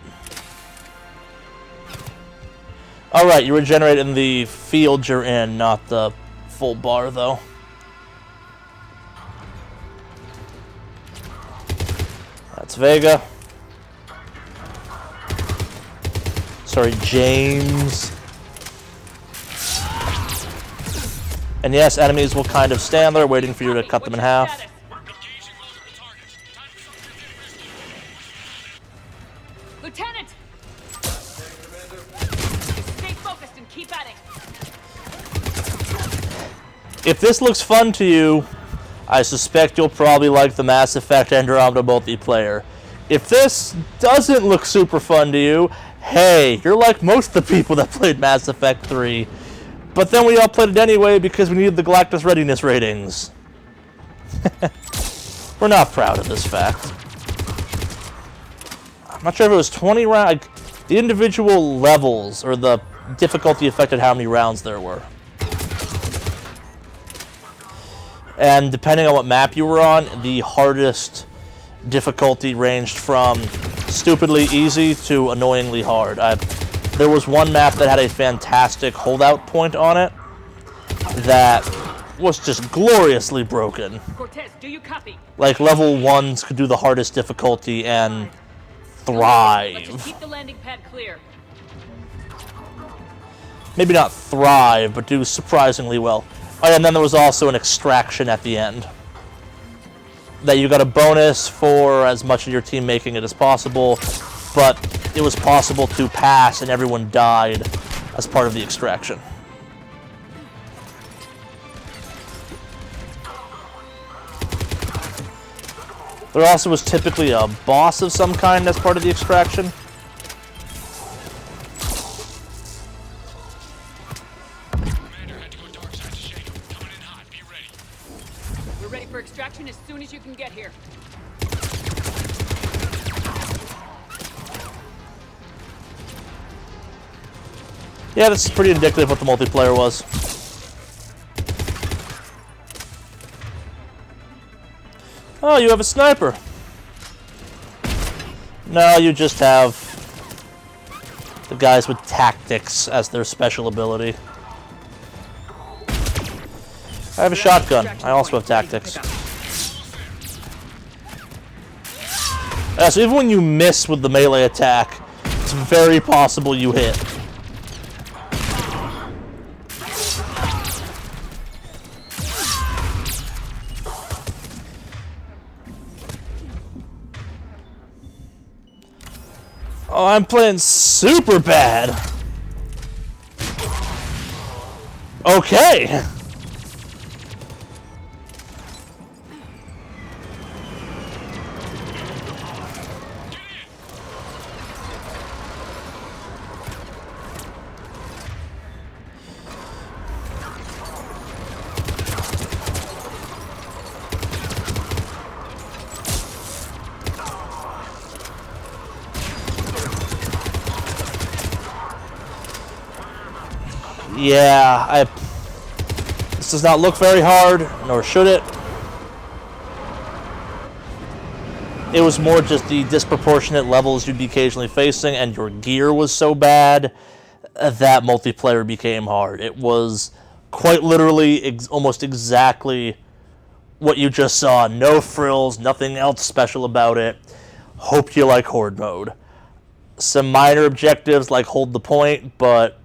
Alright, you regenerate in the field you're in, not the full bar, though. That's Vega. Sorry, James. And yes, enemies will kind of stand there waiting for you to cut them in half. Lieutenant! Stay focused and keep at it. If this looks fun to you, I suspect you'll probably like the Mass Effect Andromeda multiplayer. If this doesn't look super fun to you, hey, you're like most of the people that played Mass Effect 3. But then we all played it anyway because we needed the Galactus readiness ratings. We're not proud of this fact. I'm not sure if it was 20 rounds. Like, the individual levels or the difficulty affected how many rounds there were. And depending on what map you were on, the hardest difficulty ranged from stupidly easy to annoyingly hard. There was one map that had a fantastic holdout point on it that was just gloriously broken. Cortez, do you copy? Like, level 1s could do the hardest difficulty and thrive. Let's just keep the landing pad clear. Maybe not thrive, but do surprisingly well. Oh, and then there was also an extraction at the end. That you got a bonus for as much of your team making it as possible, but it was possible to pass and everyone died as part of the extraction. There also was typically a boss of some kind as part of the extraction. We're ready for extraction as soon as you can get here. Yeah, this is pretty indicative of what the multiplayer was. Oh, you have a sniper. No, you just have the guys with tactics as their special ability. I have a shotgun. I also have tactics. So even when you miss with the melee attack, it's very possible you hit. Oh, I'm playing super bad. Okay. Yeah, this does not look very hard, nor should it. It was more just the disproportionate levels you'd be occasionally facing, and your gear was so bad that multiplayer became hard. It was quite literally almost exactly what you just saw. No frills, nothing else special about it. Hope you like Horde mode. Some minor objectives like hold the point, but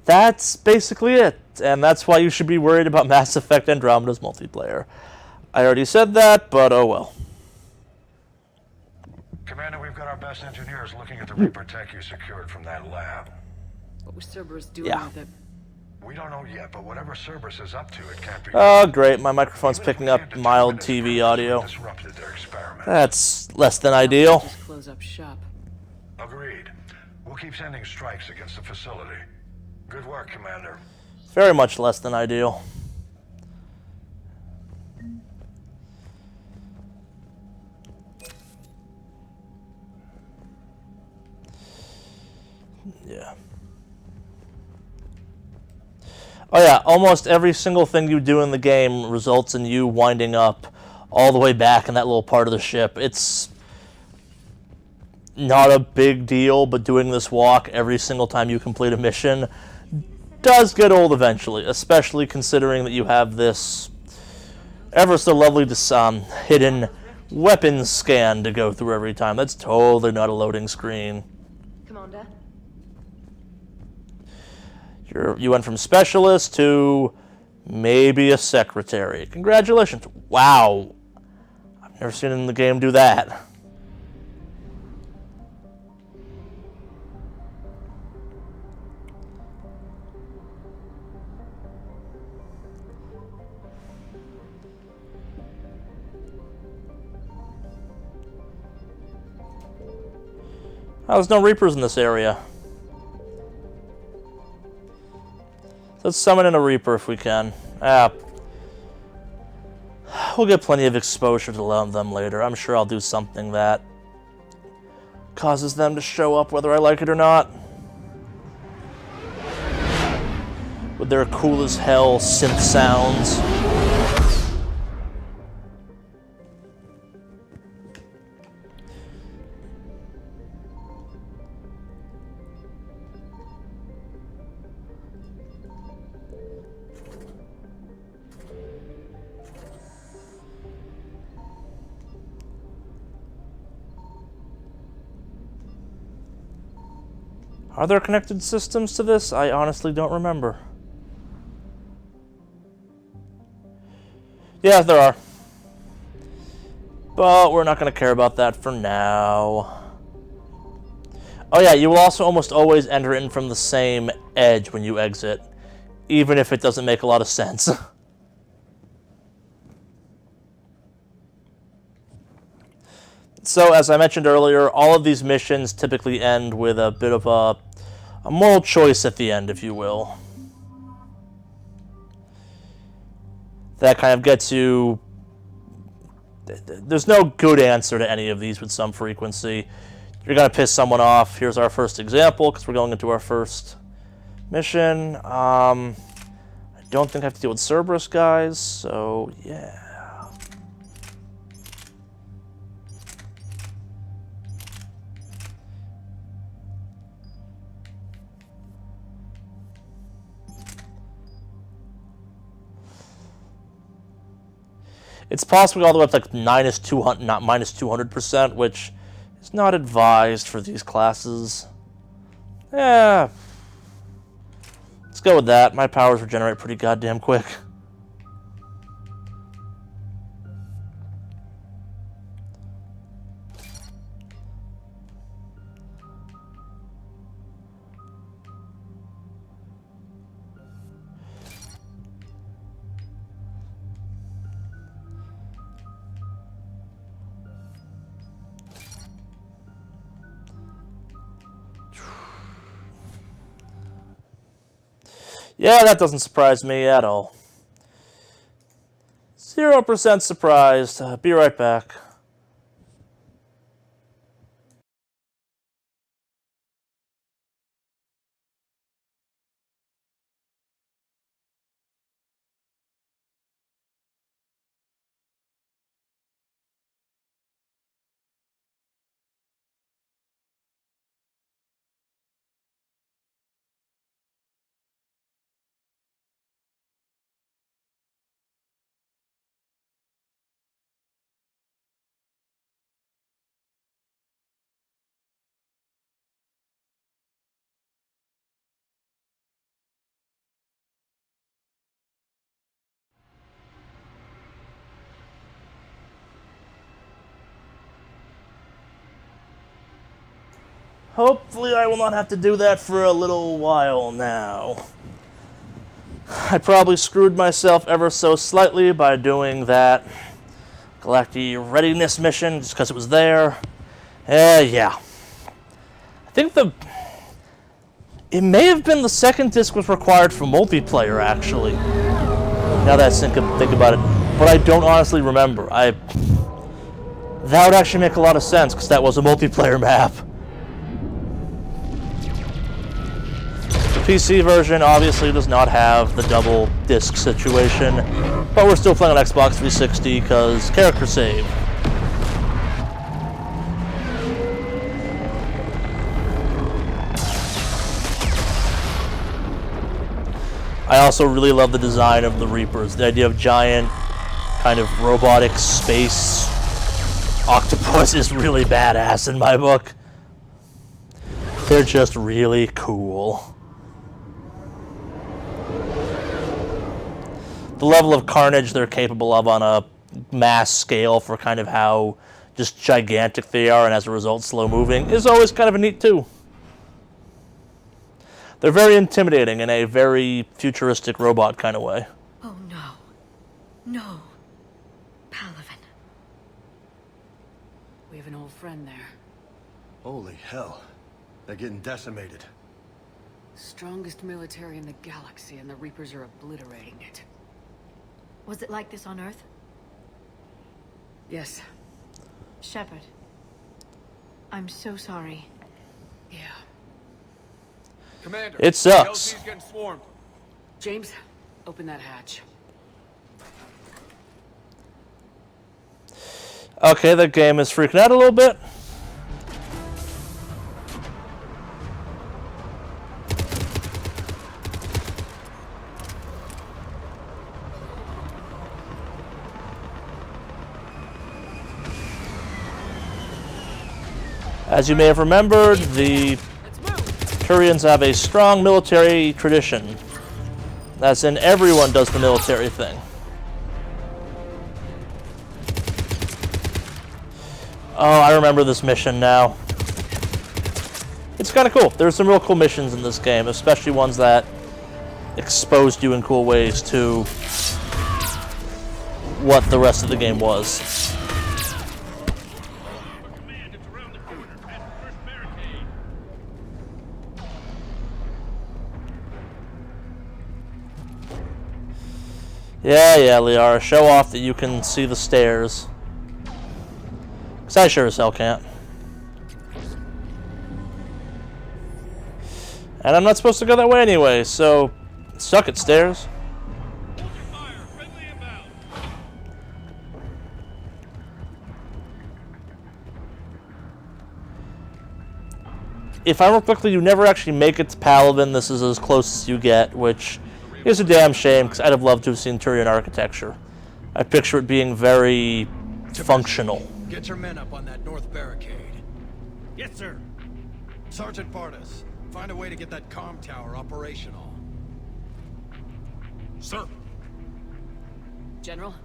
that's basically it. And that's why you should be worried about Mass Effect Andromeda's multiplayer. I already said that, but oh well. Commander, we've got our best engineers looking at the Reaper tech you secured from that lab. What was Cerberus doing with it? We don't know yet, but whatever Cerberus is up to, it can't be... Oh, great. My microphone's picking up mild TV audio. That's less than ideal. Just close up shop. Agreed. We'll keep sending strikes against the facility. Good work, Commander. Very much less than ideal. Yeah. Oh yeah, almost every single thing you do in the game results in you winding up all the way back in that little part of the ship. It's not a big deal, but doing this walk every single time you complete a mission does get old eventually, especially considering that you have this ever so lovely hidden weapons scan to go through every time. That's totally not a loading screen. Commander? You went from specialist to maybe a secretary. Congratulations. Wow. I've never seen in the game do that. Oh, there's no Reapers in this area. Let's summon in a Reaper if we can. We'll get plenty of exposure to them later. I'm sure I'll do something that causes them to show up whether I like it or not. With their cool as hell synth sounds. Are there connected systems to this? I honestly don't remember. Yeah, there are. But we're not going to care about that for now. Oh yeah, you will also almost always enter in from the same edge when you exit, even if it doesn't make a lot of sense. So, as I mentioned earlier, all of these missions typically end with a bit of a moral choice at the end, if you will. That kind of gets you... There's no good answer to any of these with some frequency. You're going to piss someone off. Here's our first example, because we're going into our first mission. I don't think I have to deal with Cerberus guys, so yeah. It's possibly all the way up to like minus 200, not minus 200%, which is not advised for these classes. Yeah. Let's go with that. My powers regenerate pretty goddamn quick. Yeah, that doesn't surprise me at all. 0% surprised. Be right back. Hopefully I will not have to do that for a little while now. I probably screwed myself ever so slightly by doing that Galactic Readiness mission just because it was there. Yeah. I think it may have been the second disc was required for multiplayer, actually. Now that I think about it. But I don't honestly remember. That would actually make a lot of sense, because that was a multiplayer map. The PC version obviously does not have the double disc situation, but we're still playing on Xbox 360 because character save. I also really love the design of the Reapers. The idea of giant, kind of robotic space octopus is really badass in my book. They're just really cool. The level of carnage they're capable of on a mass scale for kind of how just gigantic they are and as a result slow moving is always kind of a neat too. They're very intimidating in a very futuristic robot kind of way. Oh no. No. Palaven. We have an old friend there. Holy hell. They're getting decimated. Strongest military in the galaxy, and the Reapers are obliterating it. Was it like this on Earth? Yes. Shepard. I'm so sorry. Yeah. Commander, it sucks. The LZ's getting swarmed. James, open that hatch. Okay, the game is freaking out a little bit. As you may have remembered, the Turians have a strong military tradition. As in, everyone does the military thing. Oh, I remember this mission now. It's kind of cool. There's some real cool missions in this game, especially ones that exposed you in cool ways to what the rest of the game was. Yeah, Liara, show off that you can see the stairs. Because I sure as hell can't. And I'm not supposed to go that way anyway, so suck it, stairs. If I remember correctly, you never actually make it to Palaven. This is as close as you get, which is a damn shame, because I'd have loved to have seen Turian architecture. I picture it being very functional. Get your men up on that north barricade. Yes, sir. Sergeant Bartas, find a way to get that comm tower operational. Sir. General?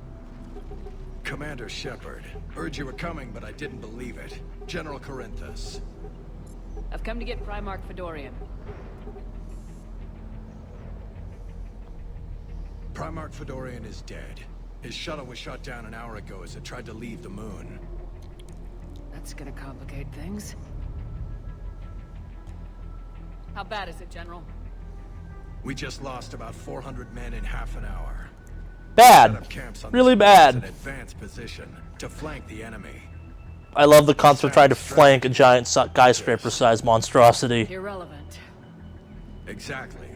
Commander Shepard. Heard you were coming, but I didn't believe it. General Corinthus. I've come to get Primarch Fedorian. Primarch Fedorian is dead. His shuttle was shot down an hour ago as it tried to leave the moon. That's gonna complicate things. How bad is it, General? We just lost about 400 men in half an hour. Bad. Really bad. An advanced position to flank the enemy. I love the concept of trying to flank a giant skyscraper-sized monstrosity. Irrelevant. Exactly.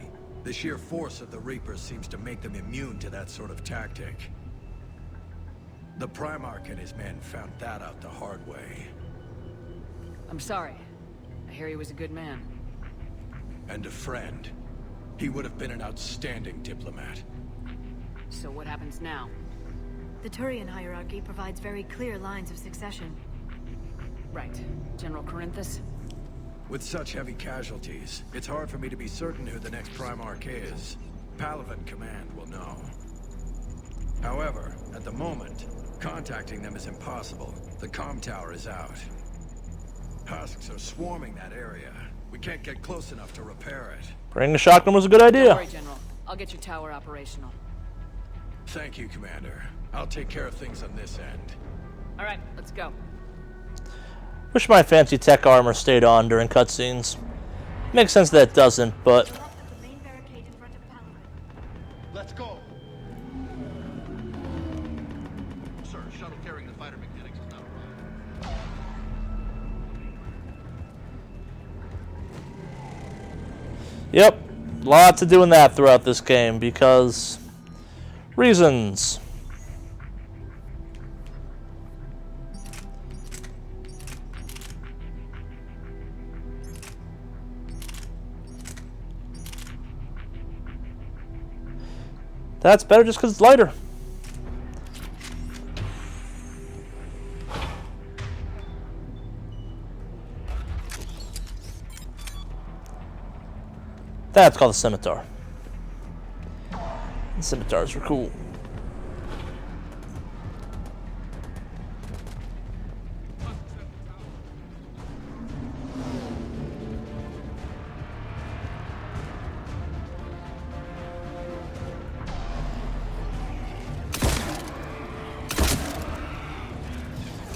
The sheer force of the Reapers seems to make them immune to that sort of tactic. The Primarch and his men found that out the hard way. I'm sorry. I hear he was a good man. And a friend. He would have been an outstanding diplomat. So what happens now? The Turian hierarchy provides very clear lines of succession. Right. General Corinthus? With such heavy casualties, it's hard for me to be certain who the next Primarch is. Palaven Command will know. However, at the moment, contacting them is impossible. The comm tower is out. Husks are swarming that area. We can't get close enough to repair it. Bringing a shotgun was a good idea. Don't worry, General. I'll get your tower operational. Thank you, Commander. I'll take care of things on this end. All right, let's go. Wish my fancy tech armor stayed on during cutscenes. Makes sense that it doesn't, but... Let's go. Sir, shuttle carrying the fighter mechanics is not arrived. Yep, lots of doing that throughout this game, because... reasons. That's better just because it's lighter. That's called a scimitar. The scimitars are cool.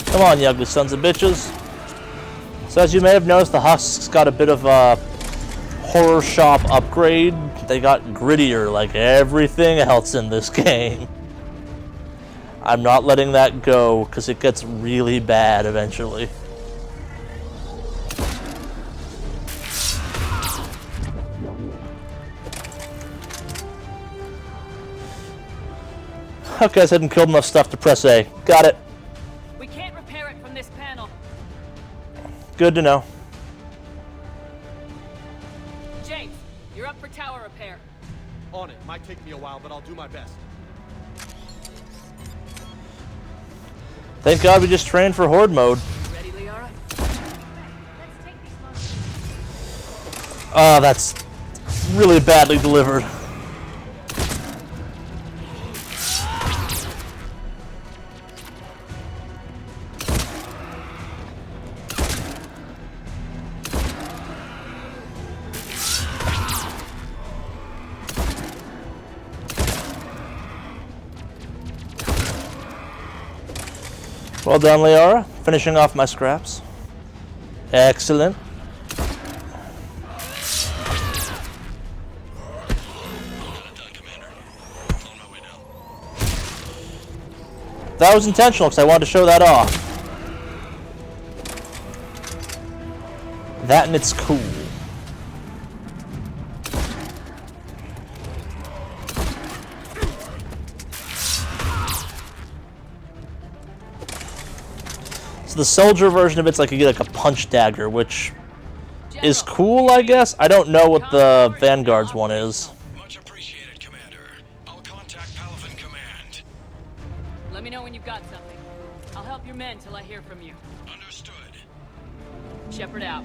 Come on, you ugly sons of bitches. So as you may have noticed, the Husks got a bit of a horror shop upgrade. They got grittier like everything else in this game. I'm not letting that go because it gets really bad eventually. Okay, I hadn't killed enough stuff to press A. Got it. We can't repair it from this panel. Good to know. James, you're up for tower repair. On it. Might take me a while, but I'll do my best. Thank God we just trained for Horde mode. Ready, Liara? Oh, that's really badly delivered. Well done, Liara. Finishing off my scraps. Excellent. That was intentional because I wanted to show that off. That and it's cool. So the soldier version of it's like you get like a punch dagger, which is cool, I guess. I don't know what the Vanguard's one is. Let me know when you've got something. I'll help your men till I hear from you. Understood. Shepard out.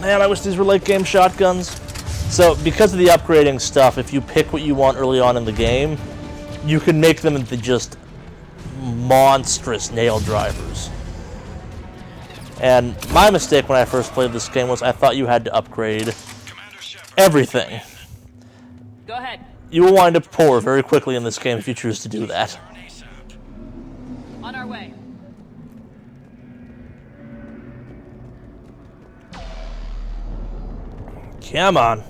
Man, I wish these were late game shotguns. So, because of the upgrading stuff, if you pick what you want early on in the game, you can make them into just monstrous nail drivers. And my mistake when I first played this game was I thought you had to upgrade everything. Go ahead. You will wind up poor very quickly in this game if you choose to do that. On our way. Come on.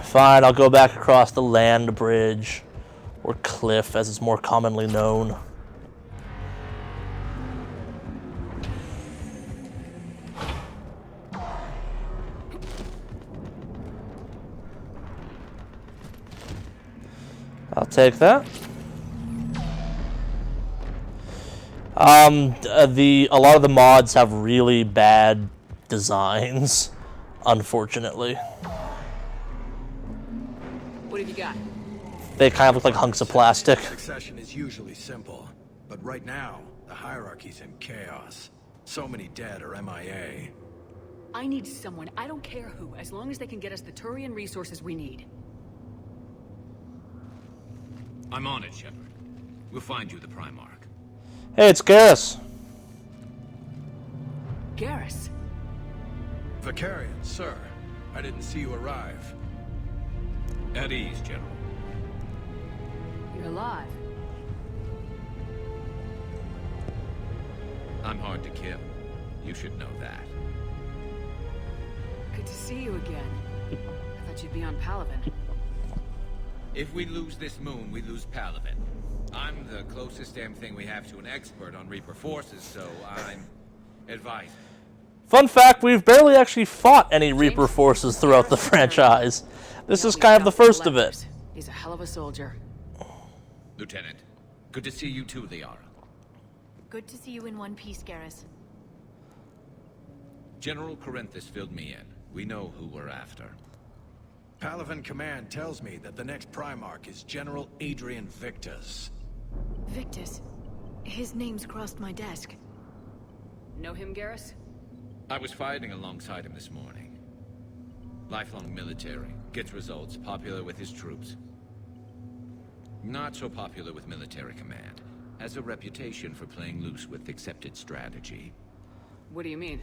Fine, I'll go back across the land bridge, or cliff as it's more commonly known. I'll take that. A lot of the mods have really bad designs, unfortunately. What have you got? They kind of look like hunks of plastic. Succession is usually simple, but right now, the hierarchy's in chaos. So many dead or MIA. I need someone, I don't care who, as long as they can get us the Turian resources we need. I'm on it, Shepard. We'll find you the Primarch. Hey, it's Garrus. Garrus? Vicarian, sir. I didn't see you arrive. At ease, General. You're alive. I'm hard to kill. You should know that. Good to see you again. I thought you'd be on Palaven. If we lose this moon, we lose Palaven. I'm the closest damn thing we have to an expert on Reaper forces, so I'm advising. Fun fact, we've barely actually fought any Reaper forces throughout the franchise. This is kind of the first of it. He's a hell of a soldier. Lieutenant, good to see you too, Liara. Good to see you in one piece, Garrus. General Corinthus filled me in. We know who we're after. Palaven Command tells me that the next Primarch is General Adrian Victus. Victus? His name's crossed my desk. Know him, Garrus? I was fighting alongside him this morning. Lifelong military, gets results, popular with his troops. Not so popular with military command. Has a reputation for playing loose with accepted strategy. What do you mean?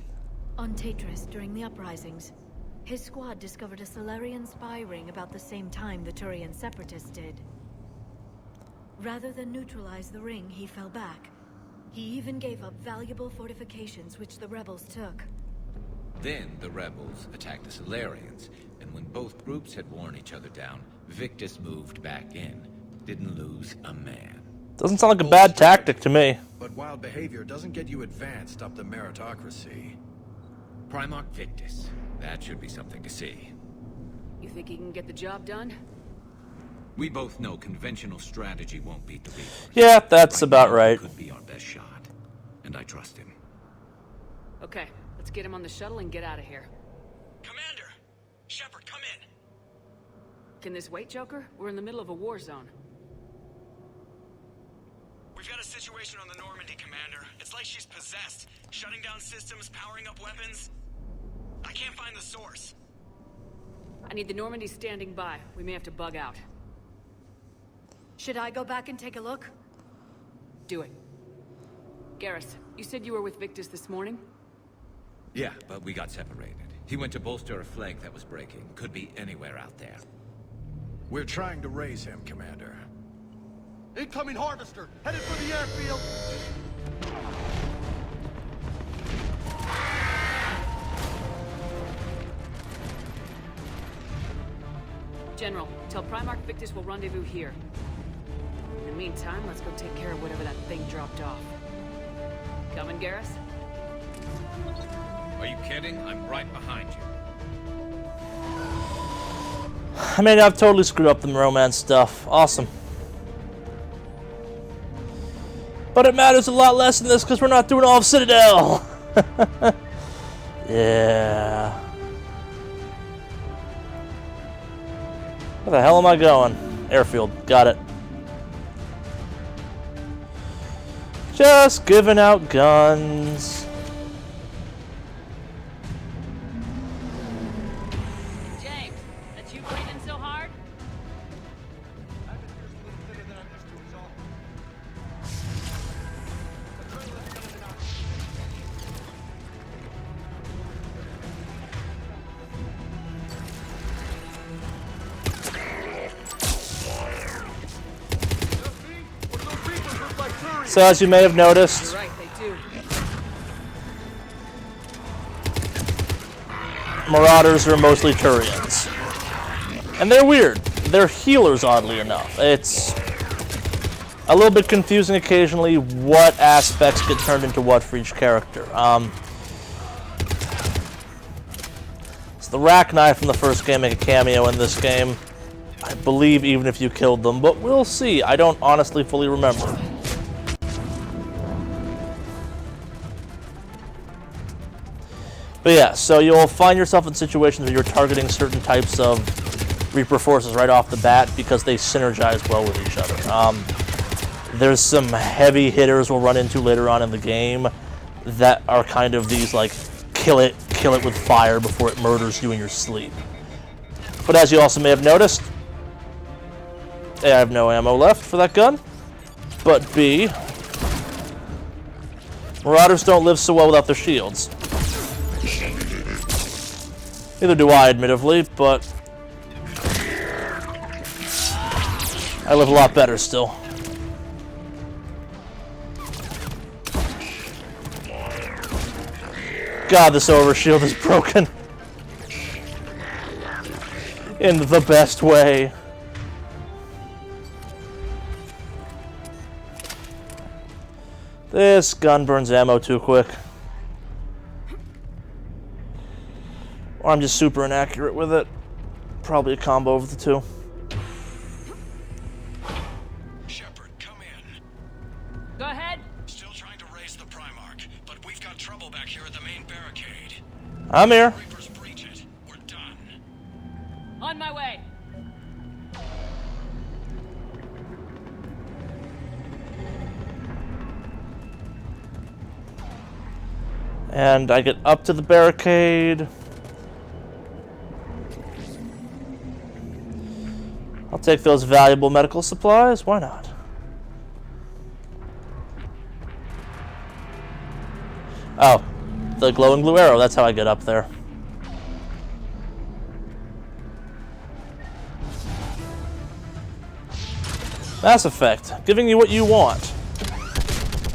On Tatris, during the uprisings, his squad discovered a Solarian spy ring about the same time the Turian separatists did. Rather than neutralize the ring, he fell back. He even gave up valuable fortifications which the rebels took. Then the rebels attacked the Solarians, and when both groups had worn each other down, Victus moved back in. Didn't lose a man. Doesn't sound like a bad tactic to me. But wild behavior doesn't get you advanced up the meritocracy. Primarch Victus. That should be something to see. You think he can get the job done? We both know conventional strategy won't beat the Reapers. Yeah, that's about right. Could be our best shot, and I trust him. Okay, let's get him on the shuttle and get out of here. Commander! Shepard, come in! Can this wait, Joker? We're in the middle of a war zone. We've got a situation on the Normandy, Commander. It's like she's possessed. Shutting down systems, powering up weapons. I can't find the source. I need the Normandy standing by. We may have to bug out. Should I go back and take a look? Do it. Garrus, you said you were with Victus this morning? Yeah, but we got separated. He went to bolster a flank that was breaking. Could be anywhere out there. We're trying to raise him, Commander. Incoming harvester, headed for the airfield. General, tell Primarch Victus we'll rendezvous here. In the meantime, let's go take care of whatever that thing dropped off. Coming, Garrus? Are you kidding? I'm right behind you. I mean, I've totally screwed up the romance stuff. Awesome. But it matters a lot less in this because we're not doing all of Citadel. Yeah. Where the hell am I going? Airfield. Got it. Just giving out guns. James, that's you breathing so hard? So as you may have noticed, Right, they do. Marauders are mostly Turians. And they're weird. They're healers, oddly enough. It's a little bit confusing occasionally what aspects get turned into what for each character. It's the rack knife from the first game make a cameo in this game. I believe even if you killed them, but we'll see. I don't honestly fully remember. But yeah, so you'll find yourself in situations where you're targeting certain types of Reaper forces right off the bat because they synergize well with each other. There's some heavy hitters we'll run into later on in the game that are kind of these, like, kill it with fire before it murders you in your sleep. But as you also may have noticed, A, I have no ammo left for that gun, but B, Marauders don't live so well without their shields. Neither do I, admittedly, but I live a lot better still. God, this overshield is broken. In the best way. This gun burns ammo too quick. Or I'm just super inaccurate with it. Probably a combo of the two. Shepard, come in. Go ahead. Still trying to raise the Primarch, but we've got trouble back here at the main barricade. I'm here. Reapers breach it. We're done. On my way. And I get up to the barricade. I'll take those valuable medical supplies. Why not? Oh, the glowing blue arrow. That's how I get up there. Mass Effect, giving you what you want.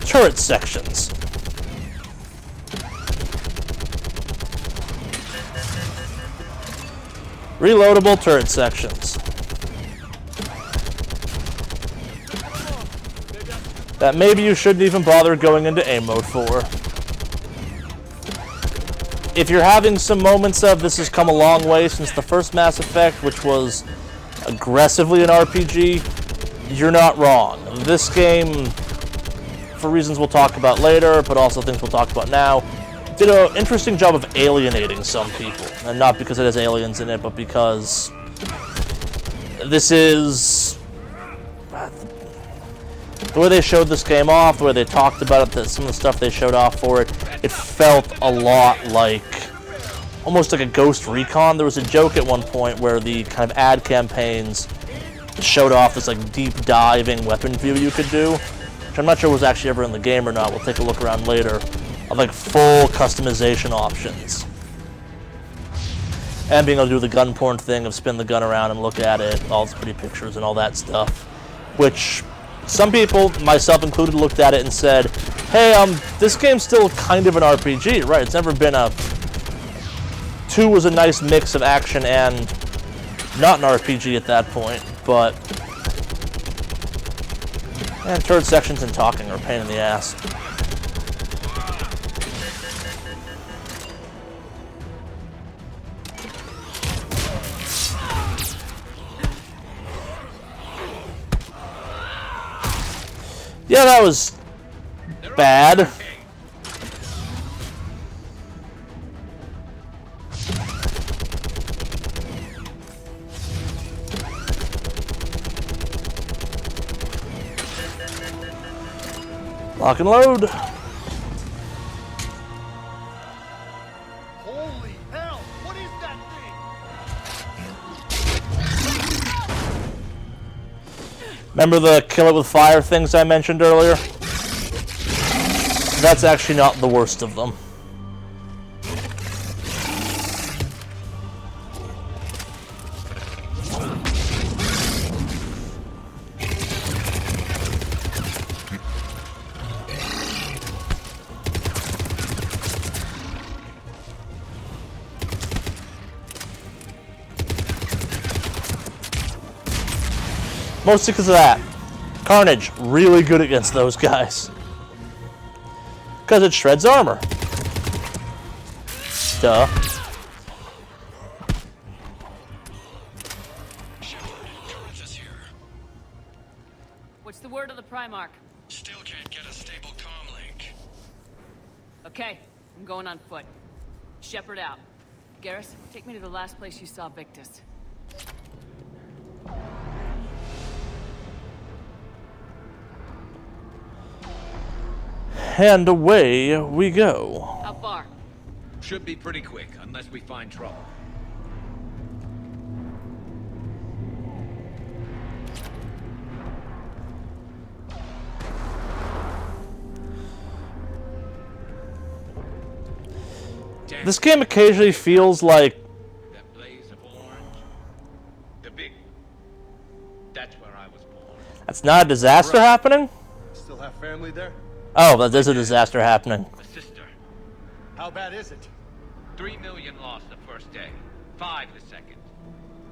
Turret sections. Reloadable turret sections. That maybe you shouldn't even bother going into aim mode for. If you're having some moments of this has come a long way since the first Mass Effect, which was aggressively an RPG, you're not wrong. This game, for reasons we'll talk about later, but also things we'll talk about now, did an interesting job of alienating some people. And not because it has aliens in it, but because this is... The way they showed this game off, the way they talked about it, some of the stuff they showed off for it, it felt a lot like, almost like a Ghost Recon. There was a joke at one point where the kind of ad campaigns showed off this like deep diving weapon view you could do, which I'm not sure was actually ever in the game or not. We'll take a look around later, of like full customization options. And being able to do the gun porn thing of spin the gun around and look at it, all its pretty pictures and all that stuff, which some people, myself included, looked at it and said, hey, this game's still kind of an RPG, right? It's never been a... 2 was a nice mix of action and not an RPG at that point, but... And turret sections and talking are a pain in the ass. Yeah, that was bad. Lock and load. Holy hell! What is that thing? Remember the kill it with fire things I mentioned earlier? That's actually not the worst of them. Mostly because of that. Carnage, really good against those guys. Because it shreds armor. Duh. What's the word of the Primarch? Still can't get a stable comm link. Okay, I'm going on foot. Shepard out. Garrus, take me to the last place you saw Victus. And away we go. How far? Should be pretty quick, unless we find trouble. This game occasionally feels like That blaze of orange. The big... That's where I was born. that's not a disaster happening. Still have family there? Oh, there's a disaster happening. A sister. How bad is it? 3 million lost the first day. 5 the second.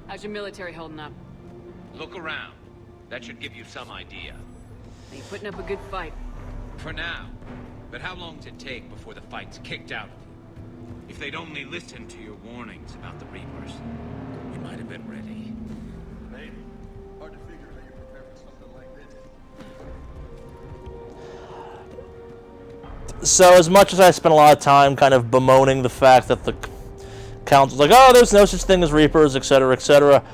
How's your military holding up? Look around. That should give you some idea. Are you putting up a good fight? For now. But how long does it take before the fight's kicked out of you? If they'd only listened to your warnings about the Reapers, you might have been ready. Maybe. Hard to figure how you prepare for something like this. So as much as I spent a lot of time kind of bemoaning the fact that the council's like, oh, there's no such thing as Reapers, etc., etc.,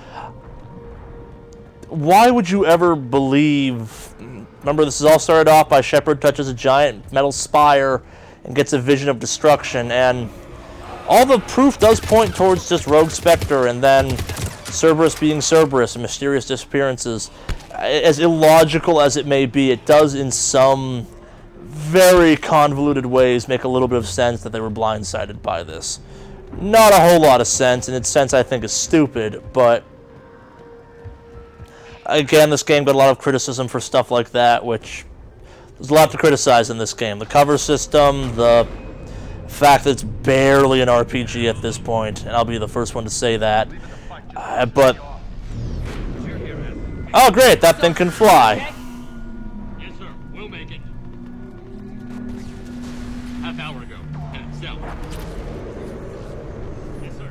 why would you ever believe... Remember, this is all started off by Shepard touches a giant metal spire and gets a vision of destruction, and all the proof does point towards just Rogue Spectre and then Cerberus being Cerberus and mysterious disappearances. As illogical as it may be, it does in some very convoluted ways make a little bit of sense that they were blindsided by this. Not a whole lot of sense, and its sense I think is stupid, but again, this game got a lot of criticism for stuff like that, which there's a lot to criticize in this game. The cover system, the fact that it's barely an RPG at this point, and I'll be the first one to say that. But oh great, that thing can fly. Yes, sir. We'll make it. Half hour ago. Headed south. Yes, sir.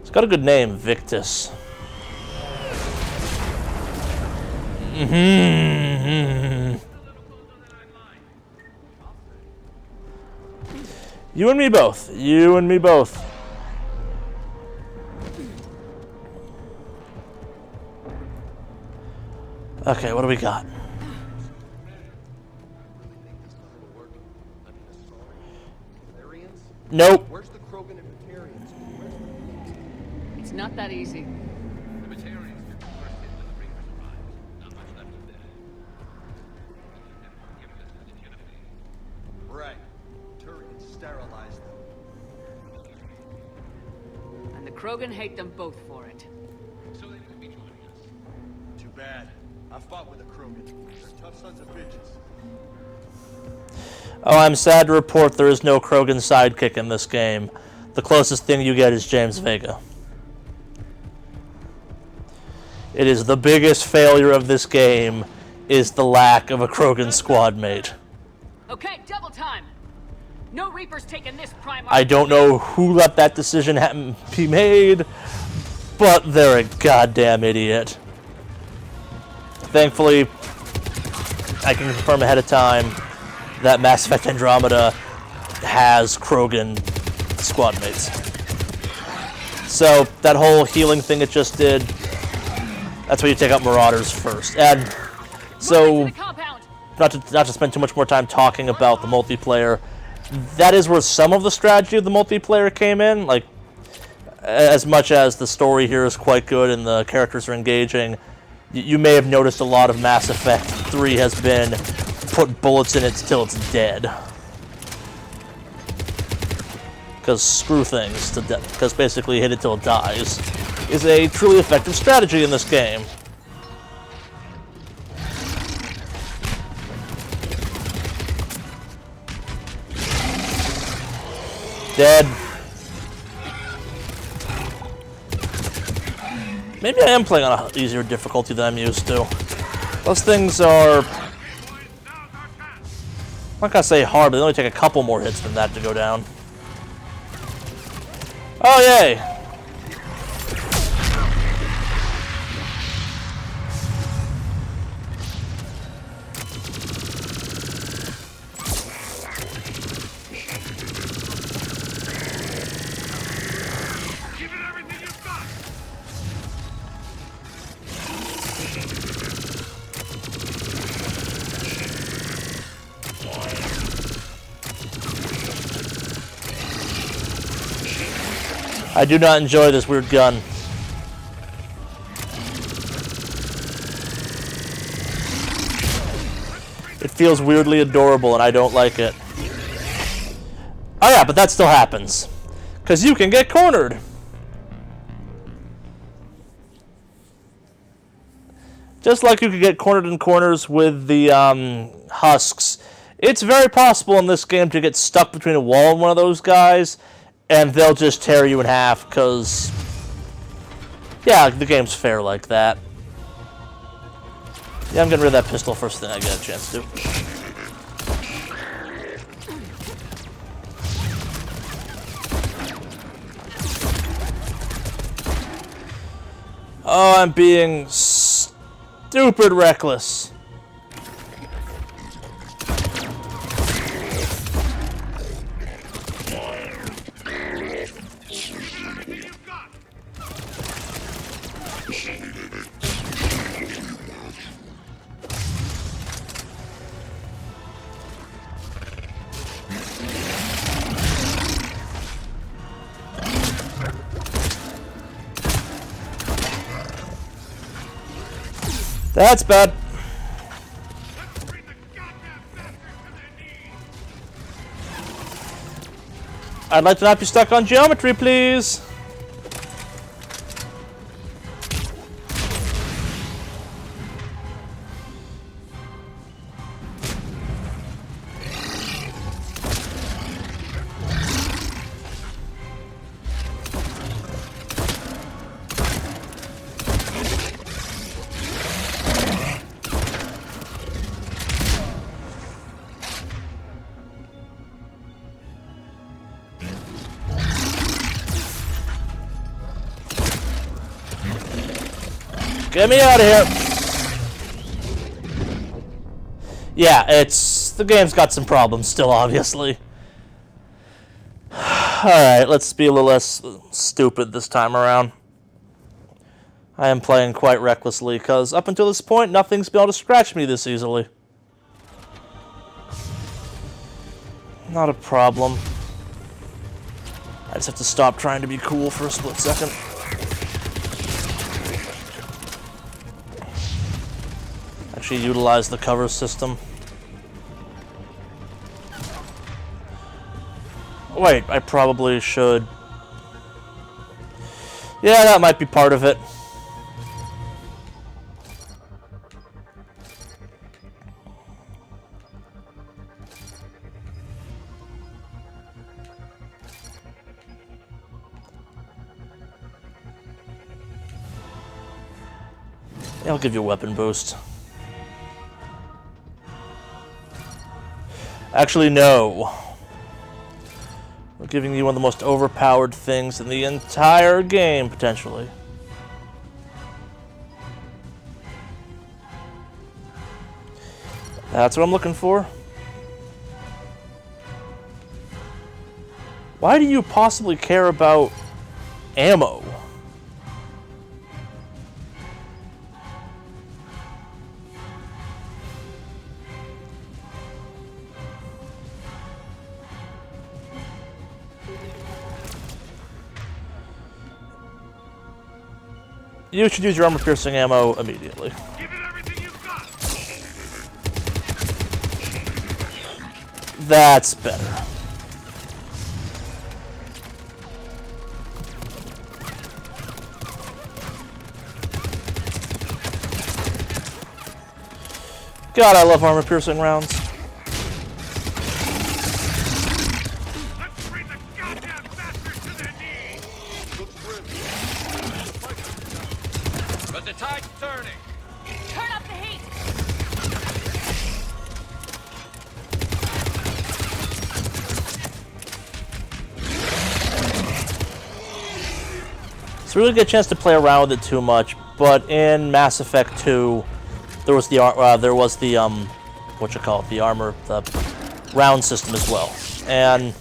It's got a good name, Victus. You and me both. You and me both. Okay, what do we got? Nope. Where's the Krogan and Batarians? It's not that easy. The Batarians did the first hit when the Reapers arrived. Not much left of that. Right. Turians sterilized them. And the Krogan hate them both for it. So they would be joining us. Too bad. I fought with a Krogan. They're tough sons of bitches. Oh, I'm sad to report there is no Krogan sidekick in this game. The closest thing you get is James Vega. It is the biggest failure of this game, is the lack of a Krogan squad mate. Okay, double time. No Reapers taking this prime. I don't know who let that decision be made, but they're a goddamn idiot. Thankfully, I can confirm ahead of time that Mass Effect Andromeda has Krogan squad mates. So that whole healing thing it just did, that's where you take out Marauders first. And so, not to spend too much more time talking about the multiplayer, that is where some of the strategy of the multiplayer came in. Like, as much as the story here is quite good and the characters are engaging, you may have noticed a lot of Mass Effect 3 has been put bullets in it till it's dead. Because screw things to death. Because basically hit it till it dies is a truly effective strategy in this game. Dead. Maybe I am playing on an easier difficulty than I'm used to. Those things are... I'm not gonna say hard, but they only take a couple more hits than that to go down. Oh, yay! I do not enjoy this weird gun. It feels weirdly adorable and I don't like it. Oh yeah, but that still happens. Because you can get cornered. Just like you could get cornered in corners with the husks. It's very possible in this game to get stuck between a wall and one of those guys, and they'll just tear you in half, because, yeah, the game's fair like that. Yeah, I'm getting rid of that pistol first thing I get a chance to. Oh, I'm being stupid reckless. That's bad. I'd like to not be stuck on geometry, please. Get me out of here. Yeah, the game's got some problems still, obviously. Alright, let's be a little less stupid this time around. I am playing quite recklessly, because up until this point, nothing's been able to scratch me this easily. Not a problem. I just have to stop trying to be cool for a split second. Actually utilize the cover system. Wait, I probably should. Yeah, that might be part of it. Yeah, I'll give you a weapon boost. Actually, no. We're giving you one of the most overpowered things in the entire game, potentially. That's what I'm looking for. Why do you possibly care about ammo? You should use your armor-piercing ammo immediately. Give it everything you've got. That's better. God, I love armor-piercing rounds. But the tide's turning. Turn up the heat! So we really get a chance to play around with it too much, but in Mass Effect 2, there was the round system as well. And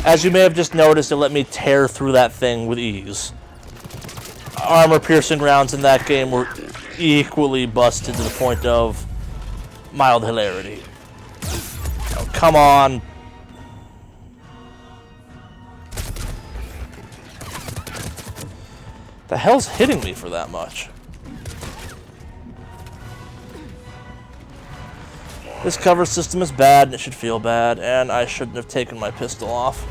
as you may have just noticed, it let me tear through that thing with ease. Armor-piercing rounds in that game were equally busted to the point of mild hilarity. Oh, come on. The hell's hitting me for that much? This cover system is bad, and it should feel bad, and I shouldn't have taken my pistol off.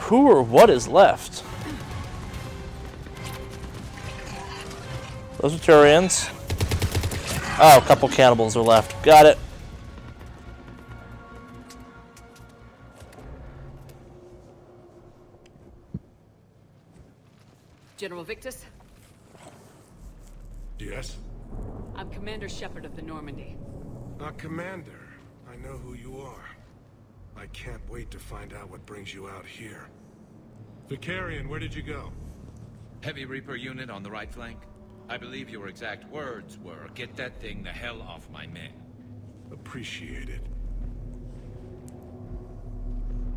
Who or what is left? Those are Turians. Oh, a couple cannibals are left. Got it. General Victus? Yes? I'm Commander Shepard of the Normandy. Commander, I know who you are. I can't wait to find out what brings you out here. Vicarian, where did you go? Heavy Reaper unit on the right flank. I believe your exact words were, "Get that thing the hell off my men." Appreciate it.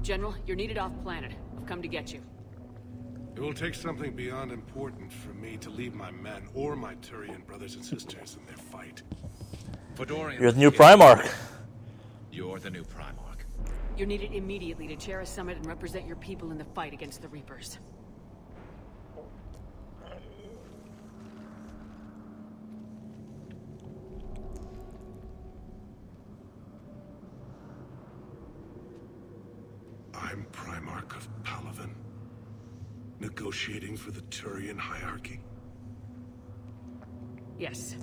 General, you're needed off-planet. I've come to get you. It will take something beyond important for me to leave my men or my Turian brothers and sisters in their fight. Fedorian, you're the new Primarch. You're the new Primarch. You're needed immediately to chair a summit and represent your people in the fight against the Reapers. I'm Primarch of Palaven, negotiating for the Turian hierarchy. Yes.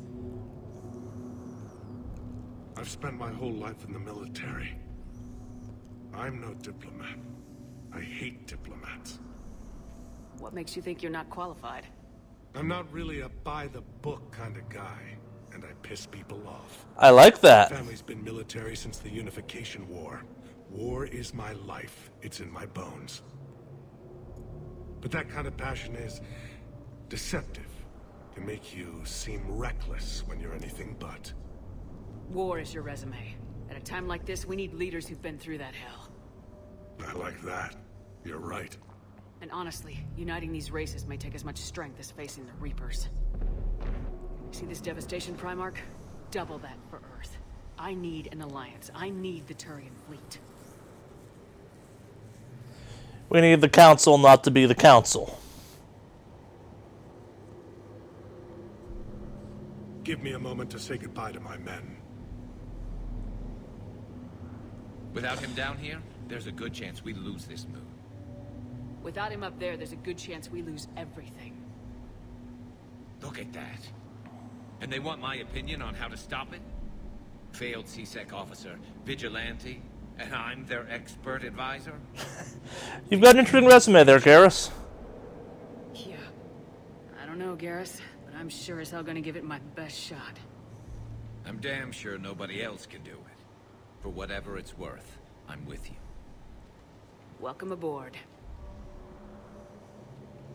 I've spent my whole life in the military. I'm no diplomat. I hate diplomats. What makes you think you're not qualified? I'm not really a by-the-book kind of guy, and I piss people off. I like that. My family's been military since the Unification War. War is my life. It's in my bones. But that kind of passion is deceptive. Can make you seem reckless when you're anything but. War is your resume. At a time like this, we need leaders who've been through that hell. I like that. You're right. And honestly, uniting these races may take as much strength as facing the Reapers. See this devastation, Primarch? Double that for Earth. I need an alliance. I need the Turian fleet. We need the Council not to be the Council. Give me a moment to say goodbye to my men. Without him down here, there's a good chance we lose this move. Without him up there, there's a good chance we lose everything. Look at that. And they want my opinion on how to stop it? Failed CSEC officer, vigilante, and I'm their expert advisor? You've got an interesting resume there, Garrus. Yeah. I don't know, Garrus, but I'm sure as hell gonna give it my best shot. I'm damn sure nobody else can do it. For whatever it's worth, I'm with you. Welcome aboard.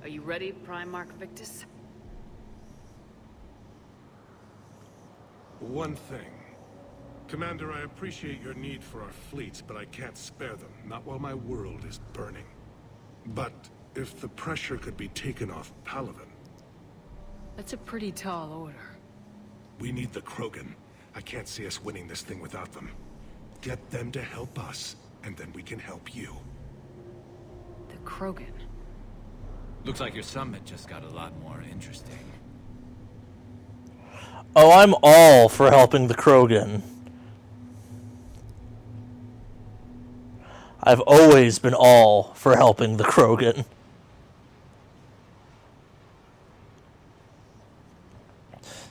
Are you ready, Primarch Victus? One thing. Commander, I appreciate your need for our fleets, but I can't spare them. Not while my world is burning. But if the pressure could be taken off Palaven... That's a pretty tall order. We need the Krogan. I can't see us winning this thing without them. Get them to help us, and then we can help you. The Krogan? Looks like your summit just got a lot more interesting. Oh, I'm all for helping the Krogan. I've always been all for helping the Krogan.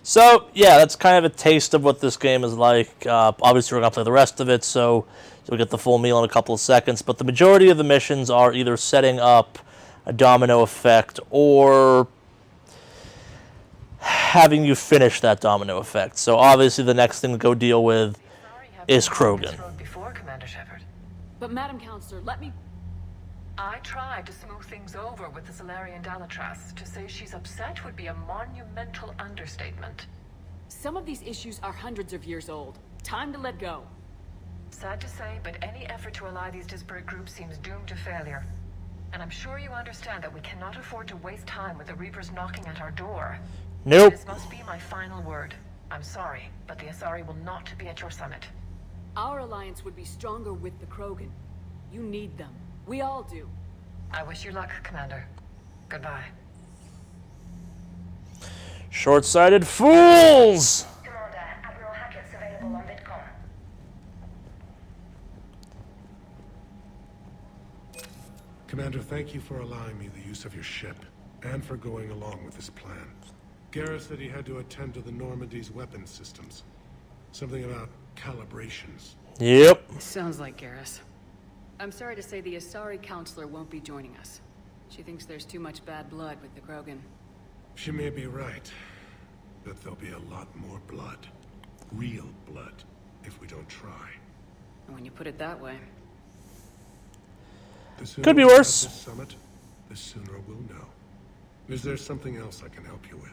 So, yeah, that's kind of a taste of what this game is like. Obviously, we're going to play the rest of it, so you'll get the full meal in a couple of seconds. But the majority of the missions are either setting up a domino effect or having you finish that domino effect. So, obviously, the next thing to go deal with is Krogan. Before, Commander Shepard. But Madam Counselor, let me... I tried to smooth things over with the Solarian Dalatras. To say she's upset would be a monumental understatement. Some of these issues are hundreds of years old. Time to let go. Sad to say, but any effort to ally these disparate groups seems doomed to failure. And I'm sure you understand that we cannot afford to waste time with the Reapers knocking at our door. Nope. This must be my final word. I'm sorry, but the Asari will not be at your summit. Our alliance would be stronger with the Krogan. You need them. We all do. I wish you luck, Commander. Goodbye. Short-sighted fools! Commander, Admiral Hackett's available on VidCom. Commander, thank you for allowing me the use of your ship, and for going along with this plan. Garrus said he had to attend to the Normandy's weapons systems. Something about calibrations. Yep. Sounds like Garrus. I'm sorry to say the Asari counselor won't be joining us. She thinks there's too much bad blood with the Krogan. She may be right, but there'll be a lot more blood. Real blood, if we don't try. And when you put it that way. The sooner Could be we have worse. this summit, the sooner we'll know. Is there something else I can help you with?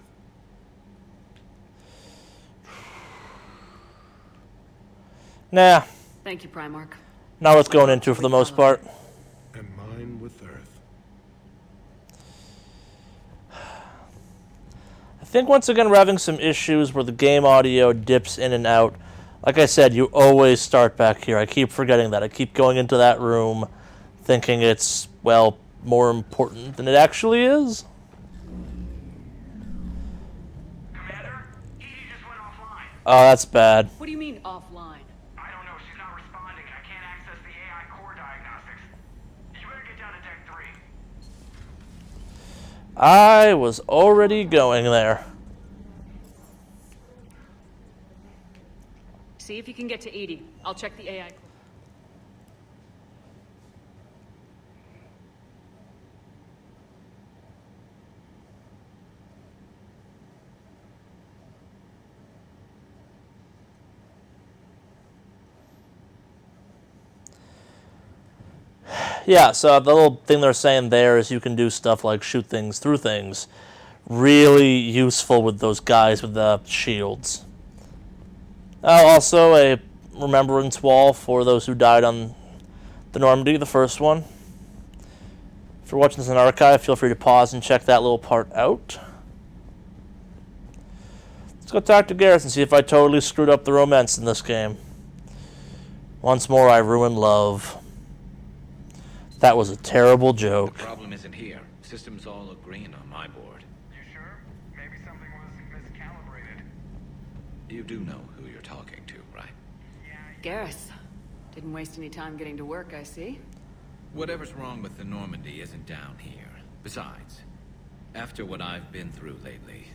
Nah. Thank you, Primarch. Not worth going into for the most part. And mine with Earth. I think once again we're having some issues where the game audio dips in and out. Like I said, you always start back here. I keep forgetting that. I keep going into that room thinking it's, well, more important than it actually is. Commander, Edie just went offline. Oh, that's bad. What do you mean offline? I don't know. She's not responding. I can't access the AI core diagnostics. You better get down to Deck 3. I was already going there. See if you can get to Edie. I'll check the AI. Yeah, so the little thing they're saying there is you can do stuff like shoot things through things. Really useful with those guys with the shields. Also, a remembrance wall for those who died on the Normandy, the first one. If you're watching this in archive, feel free to pause and check that little part out. Let's go talk to Garrus and see if I totally screwed up the romance in this game. Once more, I ruined love. That was a terrible joke. The problem isn't here. Systems all agreeing on my board. You sure? Maybe something was miscalibrated. You do know who you're talking to, right? Garrus. Didn't waste any time getting to work, I see. Whatever's wrong with the Normandy isn't down here. Besides, after what I've been through lately,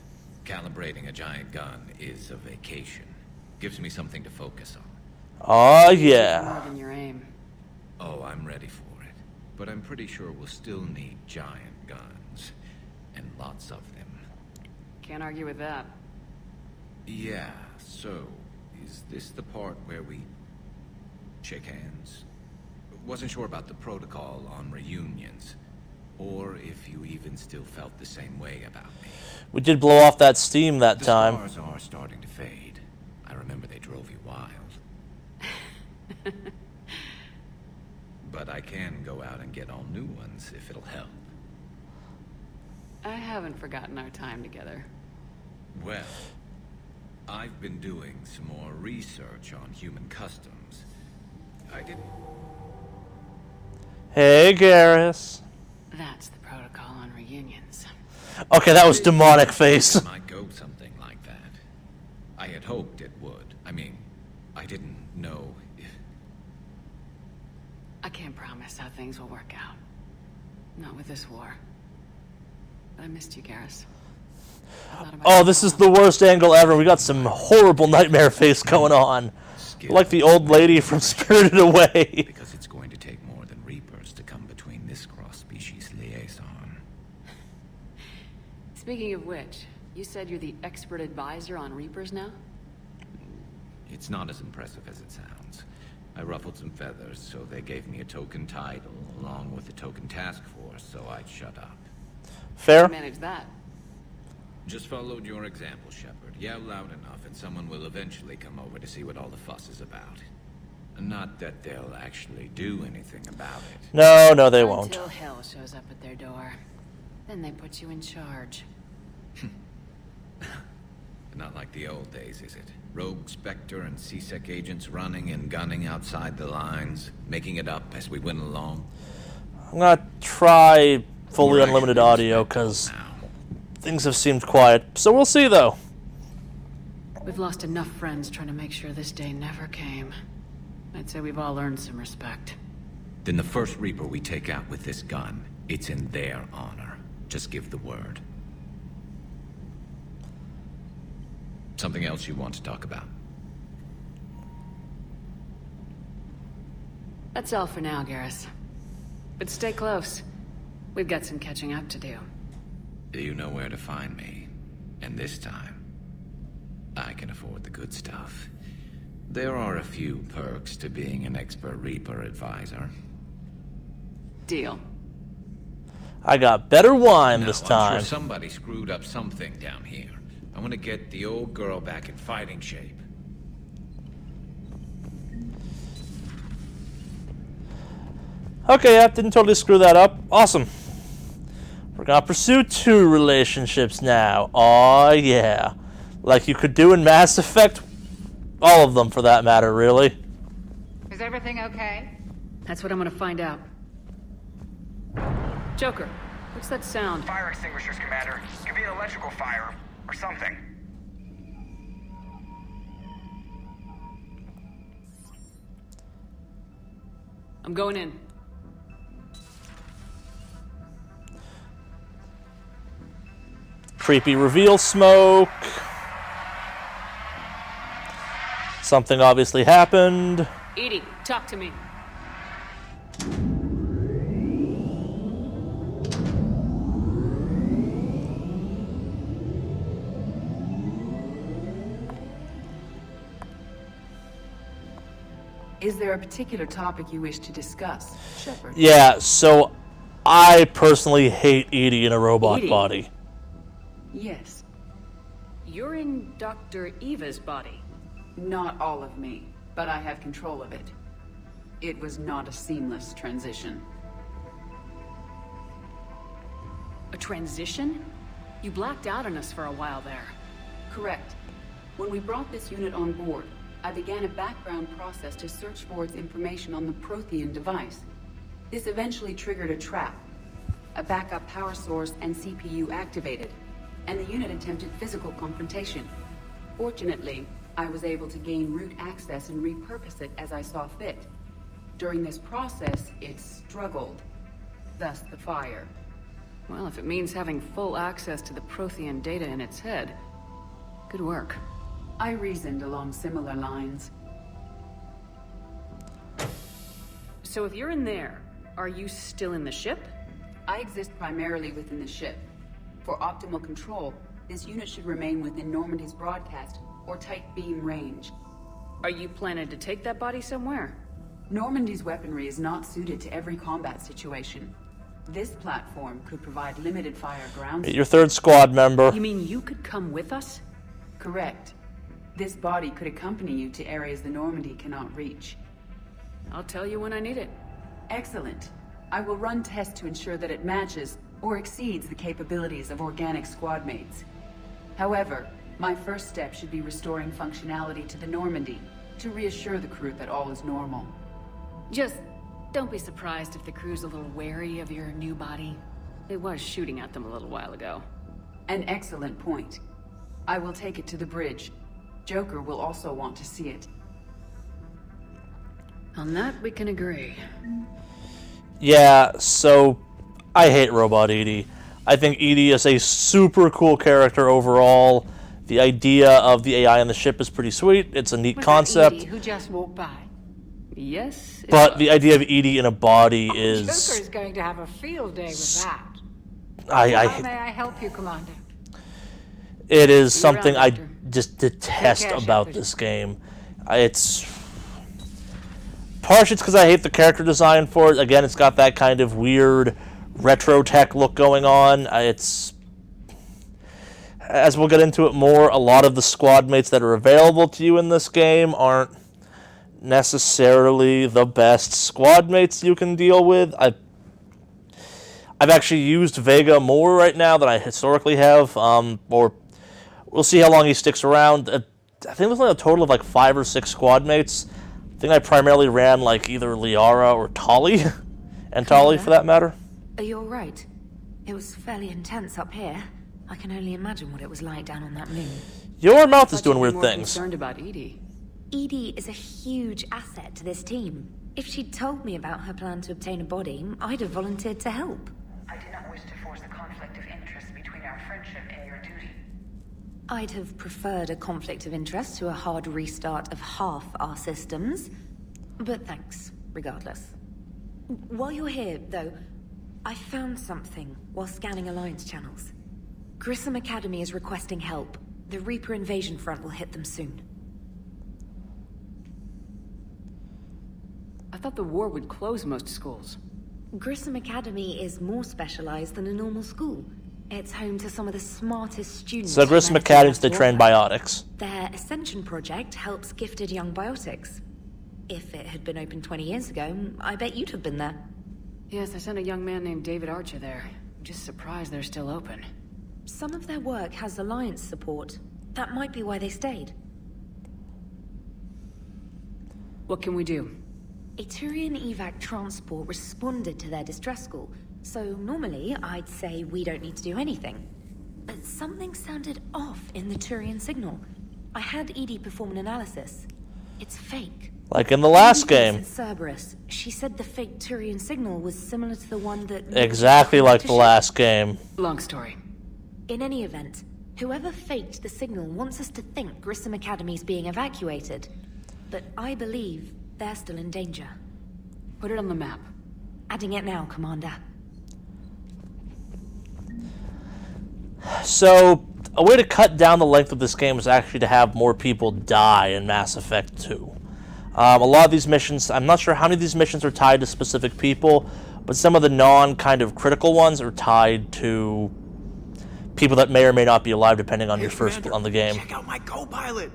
calibrating a giant gun is a vacation. Gives me something to focus on. Oh, yeah. More than your aim. Oh, I'm ready for it. But I'm pretty sure we'll still need giant guns. And lots of them. Can't argue with that. Yeah, so, is this the part where we shake hands? Wasn't sure about the protocol on reunions. Or if you even still felt the same way about me. We did blow off that steam that time. The stars are starting to fade. I remember they drove you wild. But I can go out and get all new ones if it'll help. I haven't forgotten our time together. Well, I've been doing some more research on human customs. I didn't... Hey, Garrus. That's the protocol on reunions. Okay, that was demonic face. It might go something like that. I had hoped it would. I mean, I didn't know if... I can't promise how things will work out. Not with this war. But I missed you, Garrus. Oh, this is the worst angle ever. We got some horrible nightmare face going on. Like the old lady from Spirited Away. Because it's going to take more than Reapers to come between this cross-species liaison. Speaking of which, you said you're the expert advisor on Reapers now? It's not as impressive as it sounds. I ruffled some feathers, so they gave me a token title, along with a token task force, so I'd shut up. Fair. Manage that. Just followed your example, Shepard. Yell loud enough, and someone will eventually come over to see what all the fuss is about. Not that they'll actually do anything about it. No, they won't. Until hell shows up at their door. Then they put you in charge. Not like the old days, is it? Rogue Spectre and C-Sec agents running and gunning outside the lines, making it up as we went along. I'm gonna try fully unlimited audio, because things have seemed quiet. So we'll see, though. We've lost enough friends trying to make sure this day never came. I'd say we've all earned some respect. Then the first Reaper we take out with this gun, it's in their honor. Just give the word. Something else you want to talk about? That's all for now, Garrus. But stay close. We've got some catching up to do. You know where to find me. And this time, I can afford the good stuff. There are a few perks to being an expert Reaper advisor. Deal. I got better wine this time. I'm sure somebody screwed up something down here. I want to get the old girl back in fighting shape. Okay, yeah, didn't totally screw that up. Awesome. We're gonna pursue 2 relationships now. Aw, yeah. Like you could do in Mass Effect. All of them, for that matter, really. Is everything okay? That's what I'm gonna find out. Joker, what's that sound? Fire extinguishers, Commander. Could be an electrical fire, or something. I'm going in. Creepy reveal smoke. Something obviously happened. EDI, talk to me. Is there a particular topic you wish to discuss, Shepard? Yeah, so I personally hate EDI in a robot EDI? body. Yes. You're in Dr. Eva's body. Not all of me, but I have control of it. It was not a seamless transition. A transition? You blacked out on us for a while there. Correct. When we brought this unit on board, I began a background process to search for its information on the Prothean device. This eventually triggered a trap. A backup power source and CPU activated, and the unit attempted physical confrontation. Fortunately, I was able to gain root access and repurpose it as I saw fit. During this process, it struggled. Thus the fire. Well, if it means having full access to the Prothean data in its head, good work. I reasoned along similar lines. So if you're in there, are you still in the ship? I exist primarily within the ship. For optimal control, this unit should remain within Normandy's broadcast or tight beam range. Are you planning to take that body somewhere? Normandy's weaponry is not suited to every combat situation. This platform could provide limited fire ground. Your 3rd squad member. You mean you could come with us? Correct. This body could accompany you to areas the Normandy cannot reach. I'll tell you when I need it. Excellent. I will run tests to ensure that it matches or exceeds the capabilities of organic squad mates. However, my first step should be restoring functionality to the Normandy to reassure the crew that all is normal. Just don't be surprised if the crew's a little wary of your new body. It was shooting at them a little while ago. An excellent point. I will take it to the bridge. Joker will also want to see it. On that, we can agree. Yeah, so I hate Robot EDI. I think EDI is a super cool character overall. The idea of the AI on the ship is pretty sweet. It's a neat concept. Edie who just walked by? Yes. But the idea of EDI in a body is... Joker is going to have a field day with that. How may I help you, Commander? It is something I just detest about this game. It's... Partially it's because I hate the character design for it. Again, it's got that kind of weird retro tech look going on. It's... As we'll get into it more, a lot of the squad mates that are available to you in this game aren't necessarily the best squad mates you can deal with. I've actually used Vega more right now than I historically have, or We'll see how long he sticks around. I think there's only a total of like 5 or 6 squad mates. I think I primarily ran like either Liara or Tolly, and Tolly for that matter. You're right. It was fairly intense up here. I can only imagine what it was like down on that moon. Your mouth is doing weird things. Concerned about Edie. Edie is a huge asset to this team. If she'd told me about her plan to obtain a body, I'd have volunteered to help. I do not wish to force a conflict of interest between our friendship and your duty. I'd have preferred a conflict of interest to a hard restart of half our systems. But thanks, regardless. While you're here, though, I found something while scanning Alliance channels. Grissom Academy is requesting help. The Reaper invasion front will hit them soon. I thought the war would close most schools. Grissom Academy is more specialized than a normal school. It's home to some of the smartest students. So Grissom Academy, they train biotics. Their Ascension project helps gifted young biotics. If it had been open 20 years ago, I bet you'd have been there. Yes, I sent a young man named David Archer there. I'm just surprised they're still open. Some of their work has Alliance support. That might be why they stayed. What can we do? A Turian evac transport responded to their distress call, so normally I'd say we don't need to do anything. But something sounded off in the Turian signal. I had Edie perform an analysis. It's fake. Like in the last game. Cerberus. She said the fake Turian signal was similar to the one that... Exactly like the last game. Long story. In any event, whoever faked the signal wants us to think Grissom Academy's being evacuated. But I believe they're still in danger. Put it on the map. Adding it now, Commander. So, a way to cut down the length of this game is actually to have more people die in Mass Effect 2. A lot of these missions, I'm not sure how many of these missions are tied to specific people, but some of the non-kind of critical ones are tied to people that may or may not be alive depending on your first on the game. Check out my co-pilot!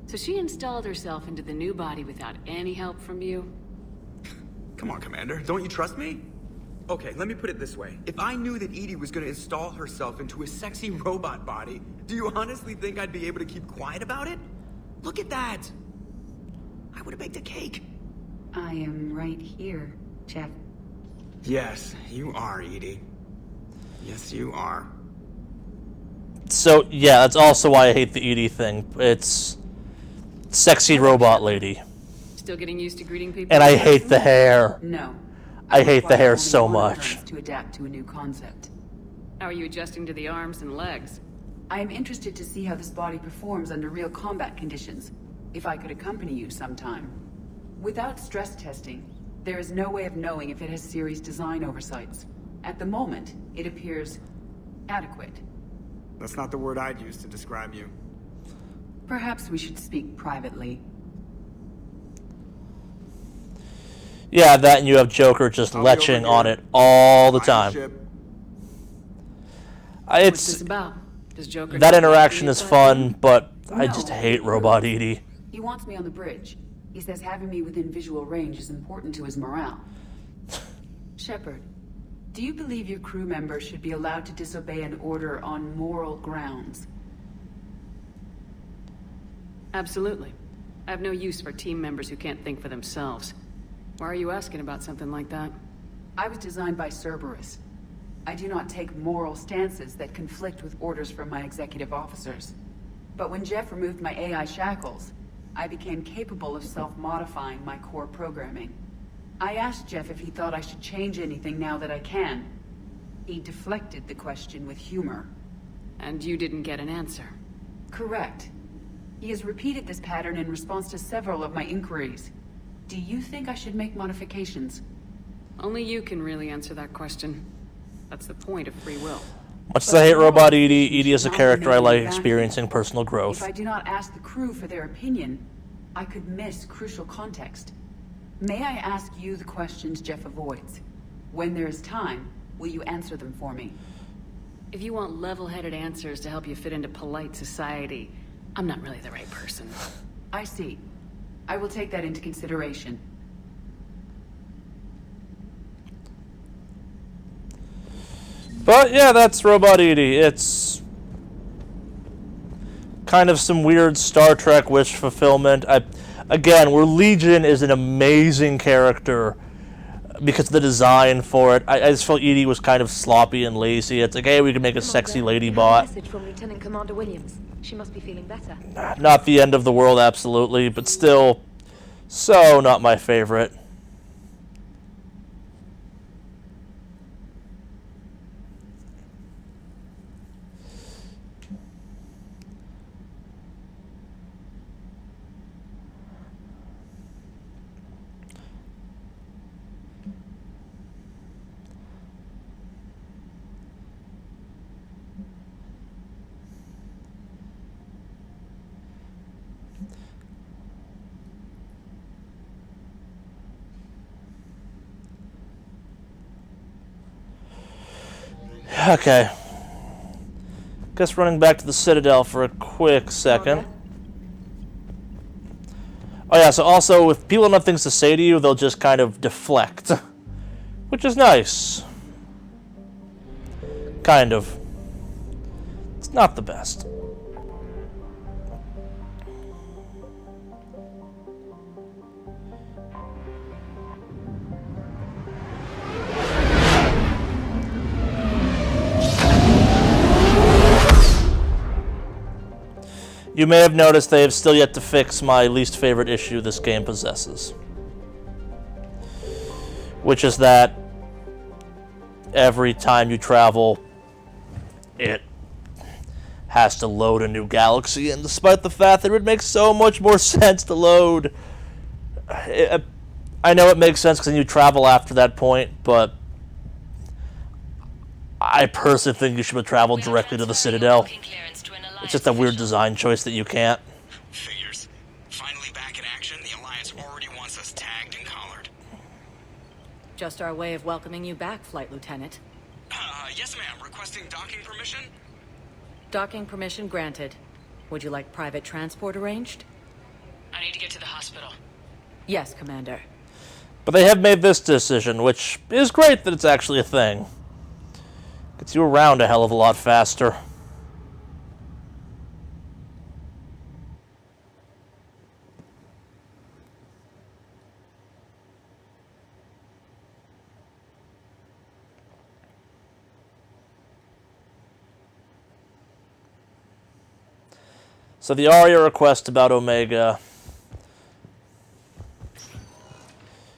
So she installed herself into the new body without any help from you? Come on, Commander. Don't you trust me? Okay, let me put it this way. If I knew that Edie was gonna install herself into a sexy robot body, do you honestly think I'd be able to keep quiet about it? Look at that! I would have baked a cake. I am right here, Jeff. Yes, you are, Edie. Yes, you are. So, yeah, that's also why I hate the Edie thing. It's sexy robot lady. Still getting used to greeting people? And I hate the hair. No. I hate the hair so much. To adapt to a new concept. How are you adjusting to the arms and legs? I am interested to see how this body performs under real combat conditions. If I could accompany you sometime. Without stress testing, there is no way of knowing if it has serious design oversights. At the moment, it appears adequate. That's not the word I'd use to describe you. Perhaps we should speak privately. Yeah, that and you have Joker just leching on it all the time. What's this about? Does Joker that interaction is fun, but I just hate Robot Edie. He wants me on the bridge. He says having me within visual range is important to his morale. Shepard, do you believe your crew members should be allowed to disobey an order on moral grounds? Absolutely. I have no use for team members who can't think for themselves. Why are you asking about something like that? I was designed by Cerberus. I do not take moral stances that conflict with orders from my executive officers. But when Jeff removed my AI shackles, I became capable of self-modifying my core programming. I asked Jeff if he thought I should change anything now that I can. He deflected the question with humor. And you didn't get an answer? Correct. He has repeated this pattern in response to several of my inquiries. Do you think I should make modifications? Only you can really answer that question. That's the point of free will. Much as I hate Robot Edie, Edie is a character I like experiencing personal growth. If I do not ask the crew for their opinion, I could miss crucial context. May I ask you the questions Jeff avoids? When there is time, will you answer them for me? If you want level-headed answers to help you fit into polite society, I'm not really the right person. I see. I will take that into consideration. But yeah, that's Robot Edie. It's kind of some weird Star Trek wish fulfillment. Again, where Legion is an amazing character because of the design for it. I just felt EDI was kind of sloppy and lazy. It's like, hey, we can make a sexy lady bot. Message from Lieutenant Commander Williams. She must be feeling better. Not the end of the world, absolutely, but still, so not my favorite. Okay. Guess running back to the Citadel for a quick second. Oh yeah, so also, if people don't have things to say to you, they'll just kind of deflect. Which is nice. Kind of. It's not the best. You may have noticed they have still yet to fix my least favorite issue this game possesses. Which is that every time you travel, it has to load a new galaxy, and despite the fact that it would make so much more sense to load... I know it makes sense because you travel after that point, but I personally think you should have traveled directly to the Citadel. It's just a weird design choice that you can't. Figures. Finally back in action, the Alliance already wants us tagged and collared. Just our way of welcoming you back, Flight Lieutenant. Yes ma'am, requesting docking permission? Docking permission granted. Would you like private transport arranged? I need to get to the hospital. Yes, Commander. But they have made this decision, which is great that it's actually a thing. Gets you around a hell of a lot faster. So the ARIA request about Omega.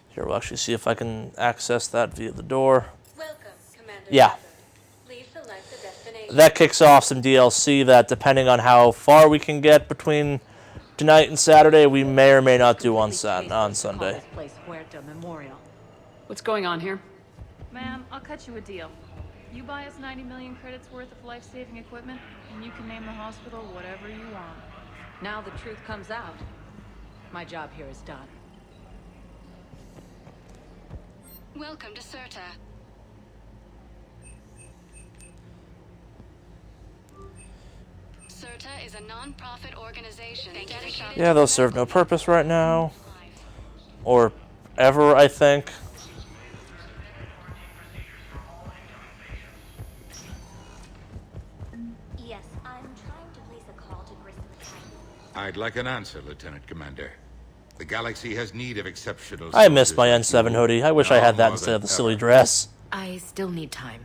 Here, we'll actually see if I can access that via the door. Welcome, Commander. Yeah. Please select the destination. That kicks off some DLC that, depending on how far we can get between tonight and Saturday, we may or may not do on Sunday. What's going on here? Ma'am, I'll cut you a deal. You buy us 90 million credits worth of life-saving equipment, and you can name the hospital whatever you want. Now the truth comes out. My job here is done. Welcome to CERTA. CERTA is a non-profit organization dedicated Yeah, those serve no purpose right now. Or ever, I think. Yes, I'm trying to place a call to Grissom. I'd like an answer, Lieutenant Commander. The galaxy has need of exceptional... I missed my N7 hoodie. I wish I had that instead of the silly dress. I still need time.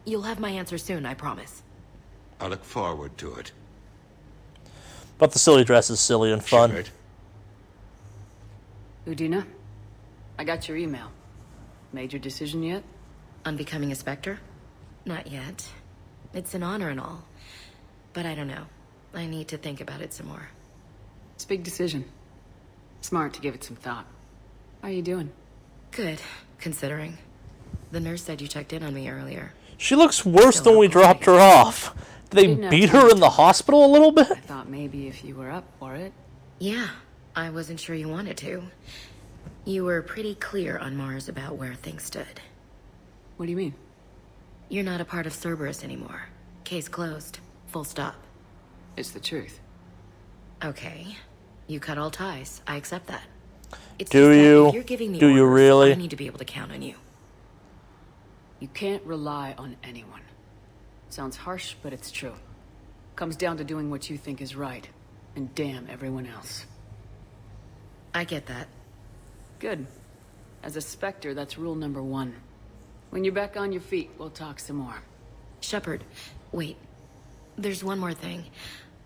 You'll have my answer soon, I promise. I look forward to it. But the silly dress is silly and fun. Shepard. Udina, I got your email. Made your decision yet? On becoming a Spectre? Not yet. It's an honor and all. But I don't know. I need to think about it some more. It's a big decision. Smart to give it some thought. How are you doing? Good, considering. The nurse said you checked in on me earlier. She looks worse than we dropped her off. Did they beat her in the hospital a little bit? I thought maybe if you were up for it. Yeah, I wasn't sure you wanted to. You were pretty clear on Mars about where things stood. What do you mean? You're not a part of Cerberus anymore. Case closed. Full stop. It's the truth. Okay. You cut all ties. I accept that. It's Do just that you? if you're giving me Do you orders, really? I need to be able to count on you. You can't rely on anyone. Sounds harsh, but it's true. Comes down to doing what you think is right. And damn everyone else. I get that. Good. As a Spectre, that's rule number 1. When you're back on your feet, we'll talk some more. Shepard, wait. There's one more thing.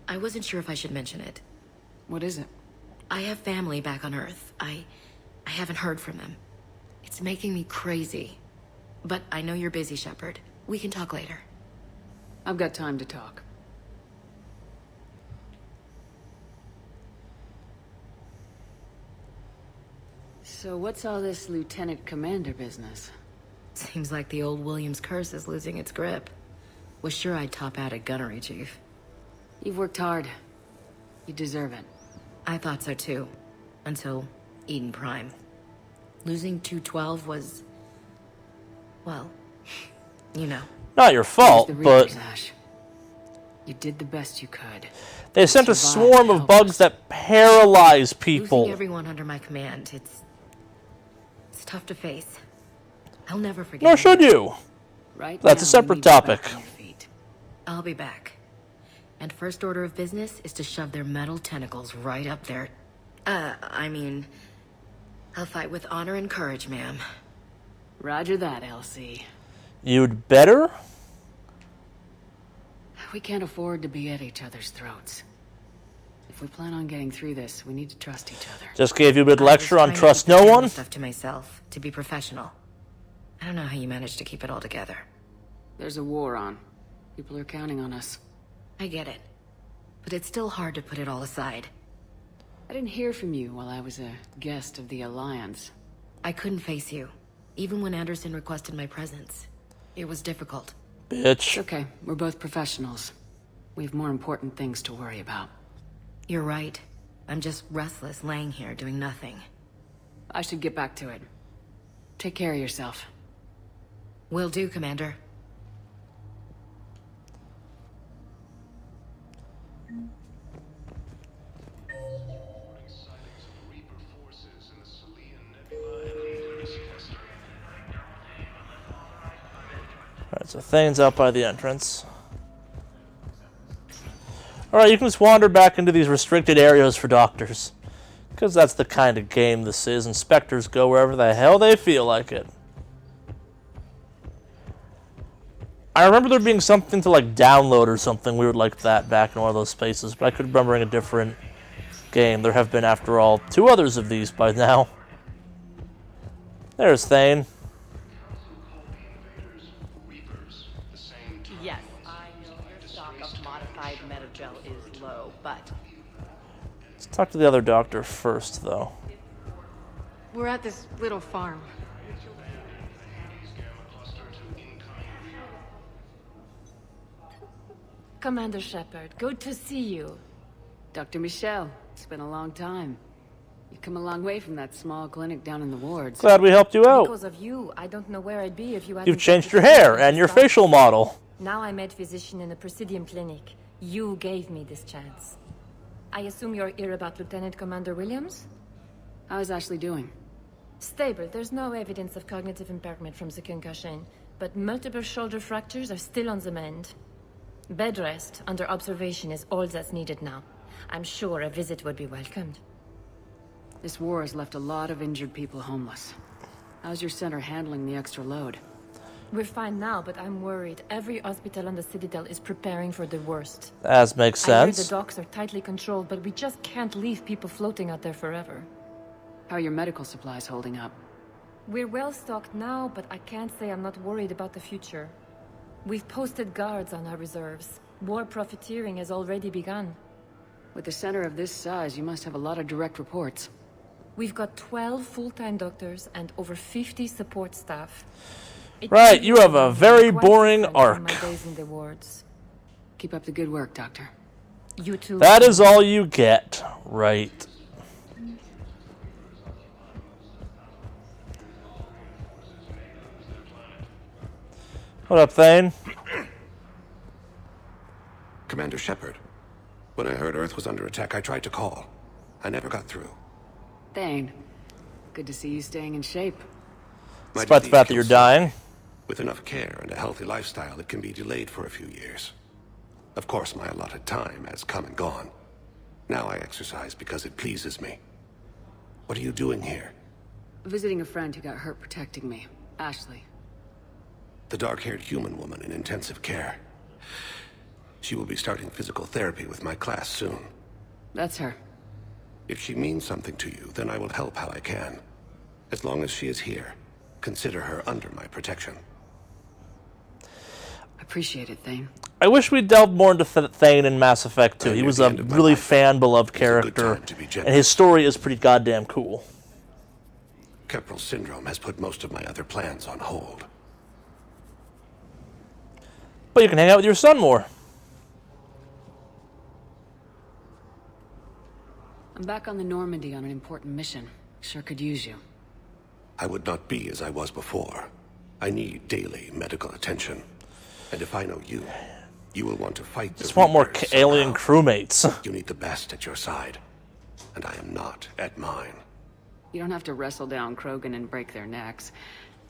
I wasn't sure if I should mention it. What is it? I have family back on Earth. I haven't heard from them. It's making me crazy. But I know you're busy, Shepard. We can talk later. I've got time to talk. So what's all this Lieutenant Commander business? Seems like the old Williams curse is losing its grip. Was sure I'd top out at gunnery, Chief. You've worked hard. You deserve it. I thought so too. Until Eden Prime. Losing 212 was... well, you know. Not your fault, but... Ash. You did the best you could. They sent a swarm of bugs that paralyze people. Losing everyone under my command, it's tough to face. I'll never forget. Nor should you. Right. That's a separate topic. I'll be back. And first order of business is to shove their metal tentacles right up there. I mean, I'll fight with honor and courage, ma'am. Roger that, Elsie. You'd better? We can't afford to be at each other's throats. If we plan on getting through this, we need to trust each other. Just gave you a good lecture on trust no one? Stuff to myself, to be professional. I don't know how you managed to keep it all together. There's a war on. People are counting on us. I get it. But it's still hard to put it all aside. I didn't hear from you while I was a guest of the Alliance. I couldn't face you. Even when Anderson requested my presence. It was difficult. Bitch. It's okay. We're both professionals. We have more important things to worry about. You're right. I'm just restless, laying here, doing nothing. I should get back to it. Take care of yourself. Will do, Commander. Alright, so Thane's out by the entrance. Alright, you can just wander back into these restricted areas for doctors. Because that's the kind of game this is. Inspectors go wherever the hell they feel like it. I remember there being something to like download or something weird like that back in one of those spaces, but I could remember in a different game. There have been, after all, 2 others of these by now. There's Thane. Yes, I know your stock of modified metagel is low, but... Let's talk to the other doctor first, though. We're at this little farm. Commander Shepard, good to see you. Dr. Michelle, it's been a long time. You've come a long way from that small clinic down in the wards. Glad we helped you out. Because of you, I don't know where I'd be if you hadn't... You've changed your hair and your facial model. Now I'm med physician in the Presidium Clinic. You gave me this chance. I assume you're here about Lieutenant Commander Williams? How's Ashley doing? Stable. There's no evidence of cognitive impairment from the concussion, but multiple shoulder fractures are still on the mend. Bed rest under observation is all that's needed now. I'm sure a visit would be welcomed. This war has left a lot of injured people homeless. How's your center handling the extra load? We're fine now, but I'm worried. Every hospital on the Citadel is preparing for the worst. As makes sense. I hear the docks are tightly controlled, but we just can't leave people floating out there forever. How are your medical supplies holding up? We're well stocked now, but I can't say I'm not worried about the future. We've posted guards on our reserves. War profiteering has already begun. With a center of this size, you must have a lot of direct reports. We've got 12 full-time doctors and over 50 support staff. Right, you have a very boring arc. My days in the wards. Keep up the good work, Doctor. You too. That is all you get, right? What up, Thane? Commander Shepard. When I heard Earth was under attack, I tried to call. I never got through. Thane, good to see you staying in shape. Despite the fact that you're dying. With enough care and a healthy lifestyle, it can be delayed for a few years. Of course, my allotted time has come and gone. Now I exercise because it pleases me. What are you doing here? Visiting a friend who got hurt protecting me. Ashley. The dark-haired human woman in intensive care. She will be starting physical therapy with my class soon. That's her. If she means something to you, then I will help how I can. As long as she is here, consider her under my protection. Appreciate it, Thane. I wish we delved more into Thane in Mass Effect 2. He was a really fan-beloved character, and his story is pretty goddamn cool. Keppel syndrome has put most of my other plans on hold. But you can hang out with your son more. I'm back on the Normandy on an important mission. Sure could use you. I would not be as I was before. I need daily medical attention. And if I know you, you will want to fight the Just want more Reapers alien somehow. crewmates. You need the best at your side. And I am not at mine. You don't have to wrestle down Krogan and break their necks.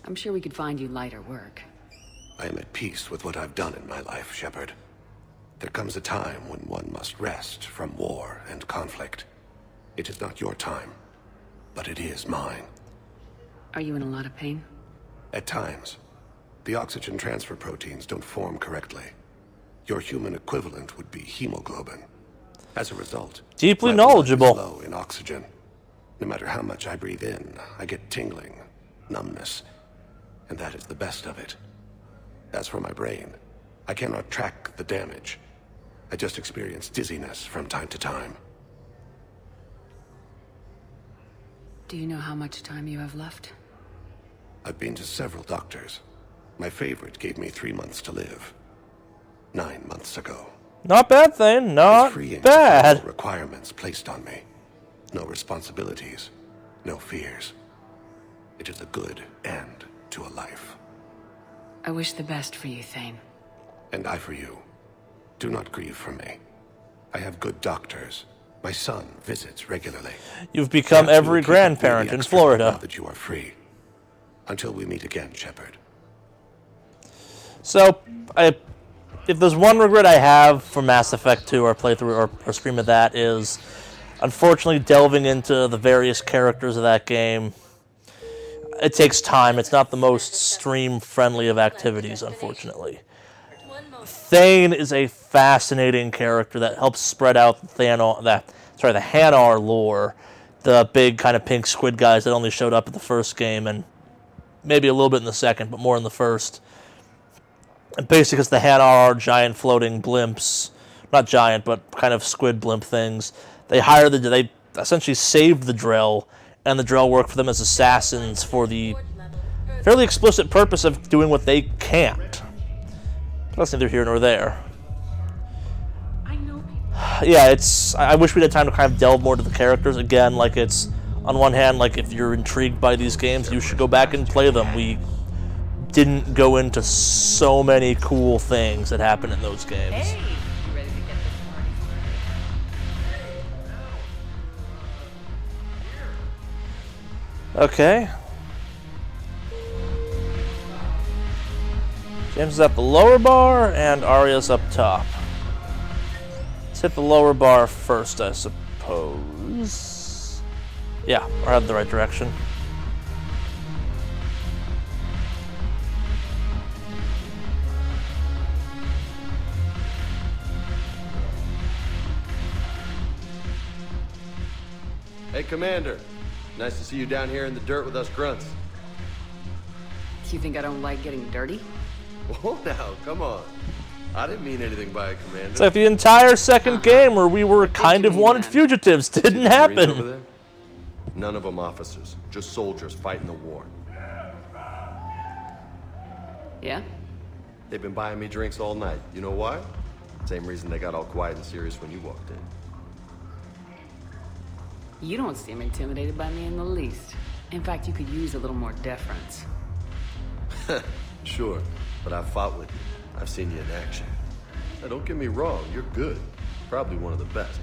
I'm sure we could find you lighter work. I am at peace with what I've done in my life, Shepard. There comes a time when one must rest from war and conflict. It is not your time, but it is mine. Are you in a lot of pain? At times. The oxygen transfer proteins don't form correctly. Your human equivalent would be hemoglobin. As a result, deeply my blood knowledgeable. is low in oxygen. No matter how much I breathe in, I get tingling, numbness, and that is the best of it. As for my brain, I cannot track the damage. I just experience dizziness from time to time. Do you know how much time you have left? I've been to several doctors. My favorite gave me 3 months to live. 9 months ago. Not bad, Thane. Not freeing bad. To follow requirements placed on me. No responsibilities. No fears. It is a good end to a life. I wish the best for you, Thane. And I for you. Do not grieve for me. I have good doctors. My son visits regularly. You've become Perhaps every you will keep grandparent me in expert now Florida. that you are free. Until we meet again, Shepard. So, if there's one regret I have for Mass Effect 2, or playthrough, or stream of that, is unfortunately delving into the various characters of that game. It takes time. It's not the most stream-friendly of activities, unfortunately. Thane is a fascinating character that helps spread out the Hanar lore, the big kind of pink squid guys that only showed up in the first game, and maybe a little bit in the second, but more in the first. And basically, because the Hanar are giant floating blimps, not giant, but kind of squid blimp things. They essentially saved the Drell, and the Drell work for them as assassins for the fairly explicit purpose of doing what they can't. That's neither here nor there. Yeah, I wish we had time to kind of delve more into the characters. Again, like it's, on one hand, like if you're intrigued by these games, you should go back and play them. We didn't go into so many cool things that happen in those games. Hey, you ready to get this party started? Okay. James is at the lower bar, and Arya's up top. Let's hit the lower bar first, I suppose. Yeah, we're heading the right direction. Hey, Commander. Nice to see you down here in the dirt with us grunts. You think I don't like getting dirty? Whoa, now, come on. I didn't mean anything by it, Commander. It's like the entire second game where we were kind of wanted fugitives didn't Marines over happen. there? None of them officers, just soldiers fighting the war. Yeah? They've been buying me drinks all night. You know why? Same reason they got all quiet and serious when you walked in. You don't seem intimidated by me in the least. In fact, you could use a little more deference. Sure, but I've fought with you. I've seen you in action. Now, don't get me wrong, you're good. Probably one of the best.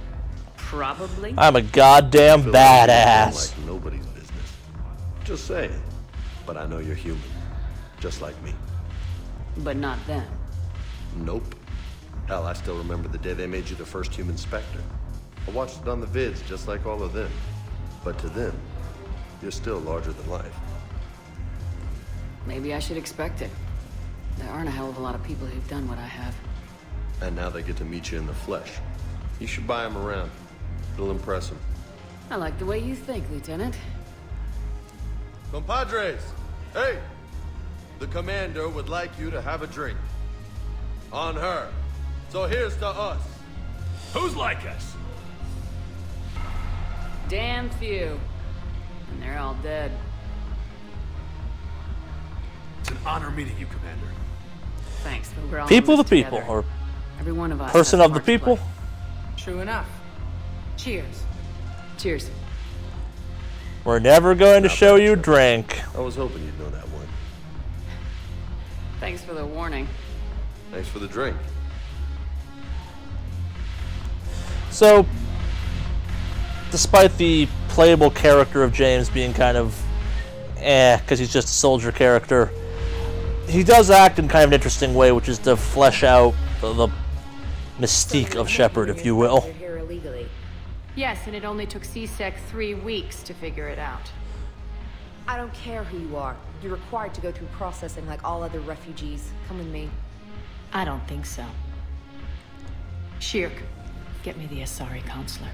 Probably? I'm a goddamn You feel like you're badass. like nobody's business. Just saying. But I know you're human. Just like me. But not them. Nope. Hell, I still remember the day they made you the first human Spectre. I watched it on the vids, just like all of them. But to them, you're still larger than life. Maybe I should expect it. There aren't a hell of a lot of people who've done what I have. And now they get to meet you in the flesh. You should buy them around. It'll impress them. I like the way you think, Lieutenant. Compadres! Hey! The commander would like you to have a drink. On her. So here's to us. Who's like us? Damn few. And they're all dead. It's an honor meeting you, Commander. Thanks, but we're all People in the this people, together. or Every one of us person has a of the part to people? play. True enough. Cheers. Cheers. We're never going to show you drink. I was hoping you'd know that one. Thanks for the warning. Thanks for the drink. So, despite the playable character of James being kind of because he's just a soldier character, he does act in kind of an interesting way, which is to flesh out the mystique of Shepard, if you will. Here illegally. Yes, and it only took CSEC 3 weeks to figure it out. I don't care who you are. You're required to go through processing like all other refugees. Come with me. I don't think so. Shirk, get me the Asari counselor.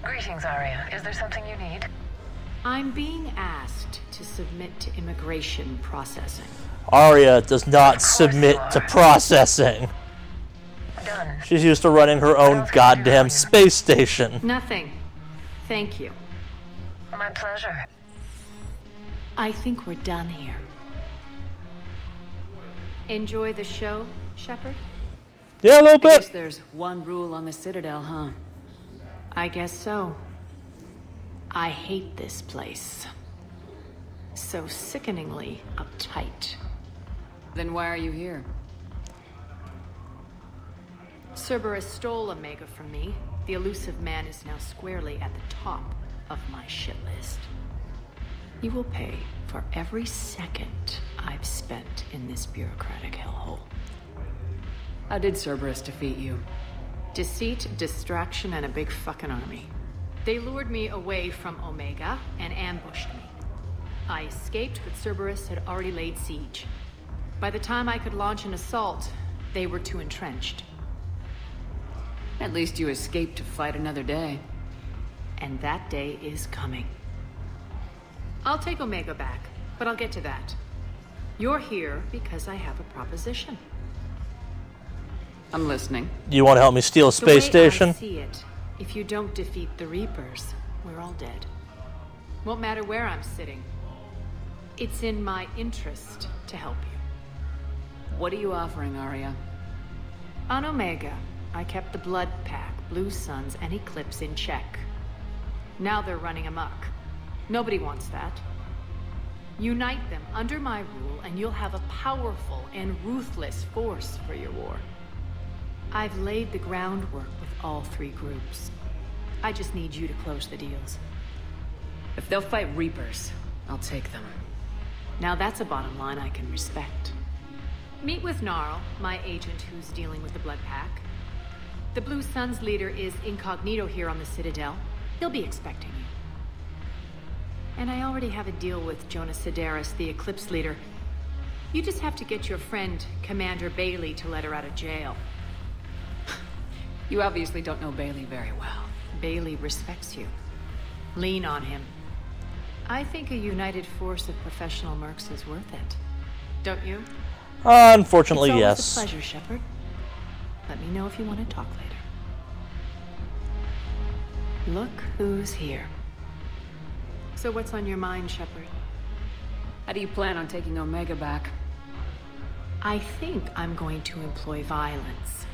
Greetings, Arya. Is there something you need? I'm being asked to submit to immigration processing. Arya does not submit to processing. Done. She's used to running her own goddamn space station. Nothing. Thank you. My pleasure. I think we're done here. Enjoy the show, Shepard? Yeah, a little I guess bit. there's one rule on the Citadel, huh? I guess so. I hate this place. So sickeningly uptight. Then why are you here? Cerberus stole Omega from me. The elusive man is now squarely at the top of my shit list. You will pay for every second I've spent in this bureaucratic hellhole. How did Cerberus defeat you? Deceit, distraction, and a big fucking army. They lured me away from Omega and ambushed me. I escaped, but Cerberus had already laid siege. By the time I could launch an assault, they were too entrenched. At least you escaped to fight another day. And that day is coming. I'll take Omega back, but I'll get to that. You're here because I have a proposition. I'm listening. You want to help me steal a space station? I see it, if you don't defeat the Reapers, we're all dead. Won't matter where I'm sitting. It's in my interest to help you. What are you offering, Arya? On Omega, I kept the Blood Pack, Blue Suns, and Eclipse in check. Now they're running amok. Nobody wants that. Unite them under my rule, and you'll have a powerful and ruthless force for your war. I've laid the groundwork with all 3 groups. I just need you to close the deals. If they'll fight Reapers, I'll take them. Now that's a bottom line I can respect. Meet with Gnarl, my agent who's dealing with the Blood Pack. The Blue Suns leader is incognito here on the Citadel. He'll be expecting you. And I already have a deal with Jonas Sedaris, the Eclipse leader. You just have to get your friend, Commander Bailey, to let her out of jail. You obviously don't know Bailey very well. Bailey respects you. Lean on him. I think a united force of professional mercs is worth it. Don't you? Unfortunately, it's yes. It's a pleasure, Shepard. Let me know if you want to talk later. Look who's here. So what's on your mind, Shepard? How do you plan on taking Omega back? I think I'm going to employ violence.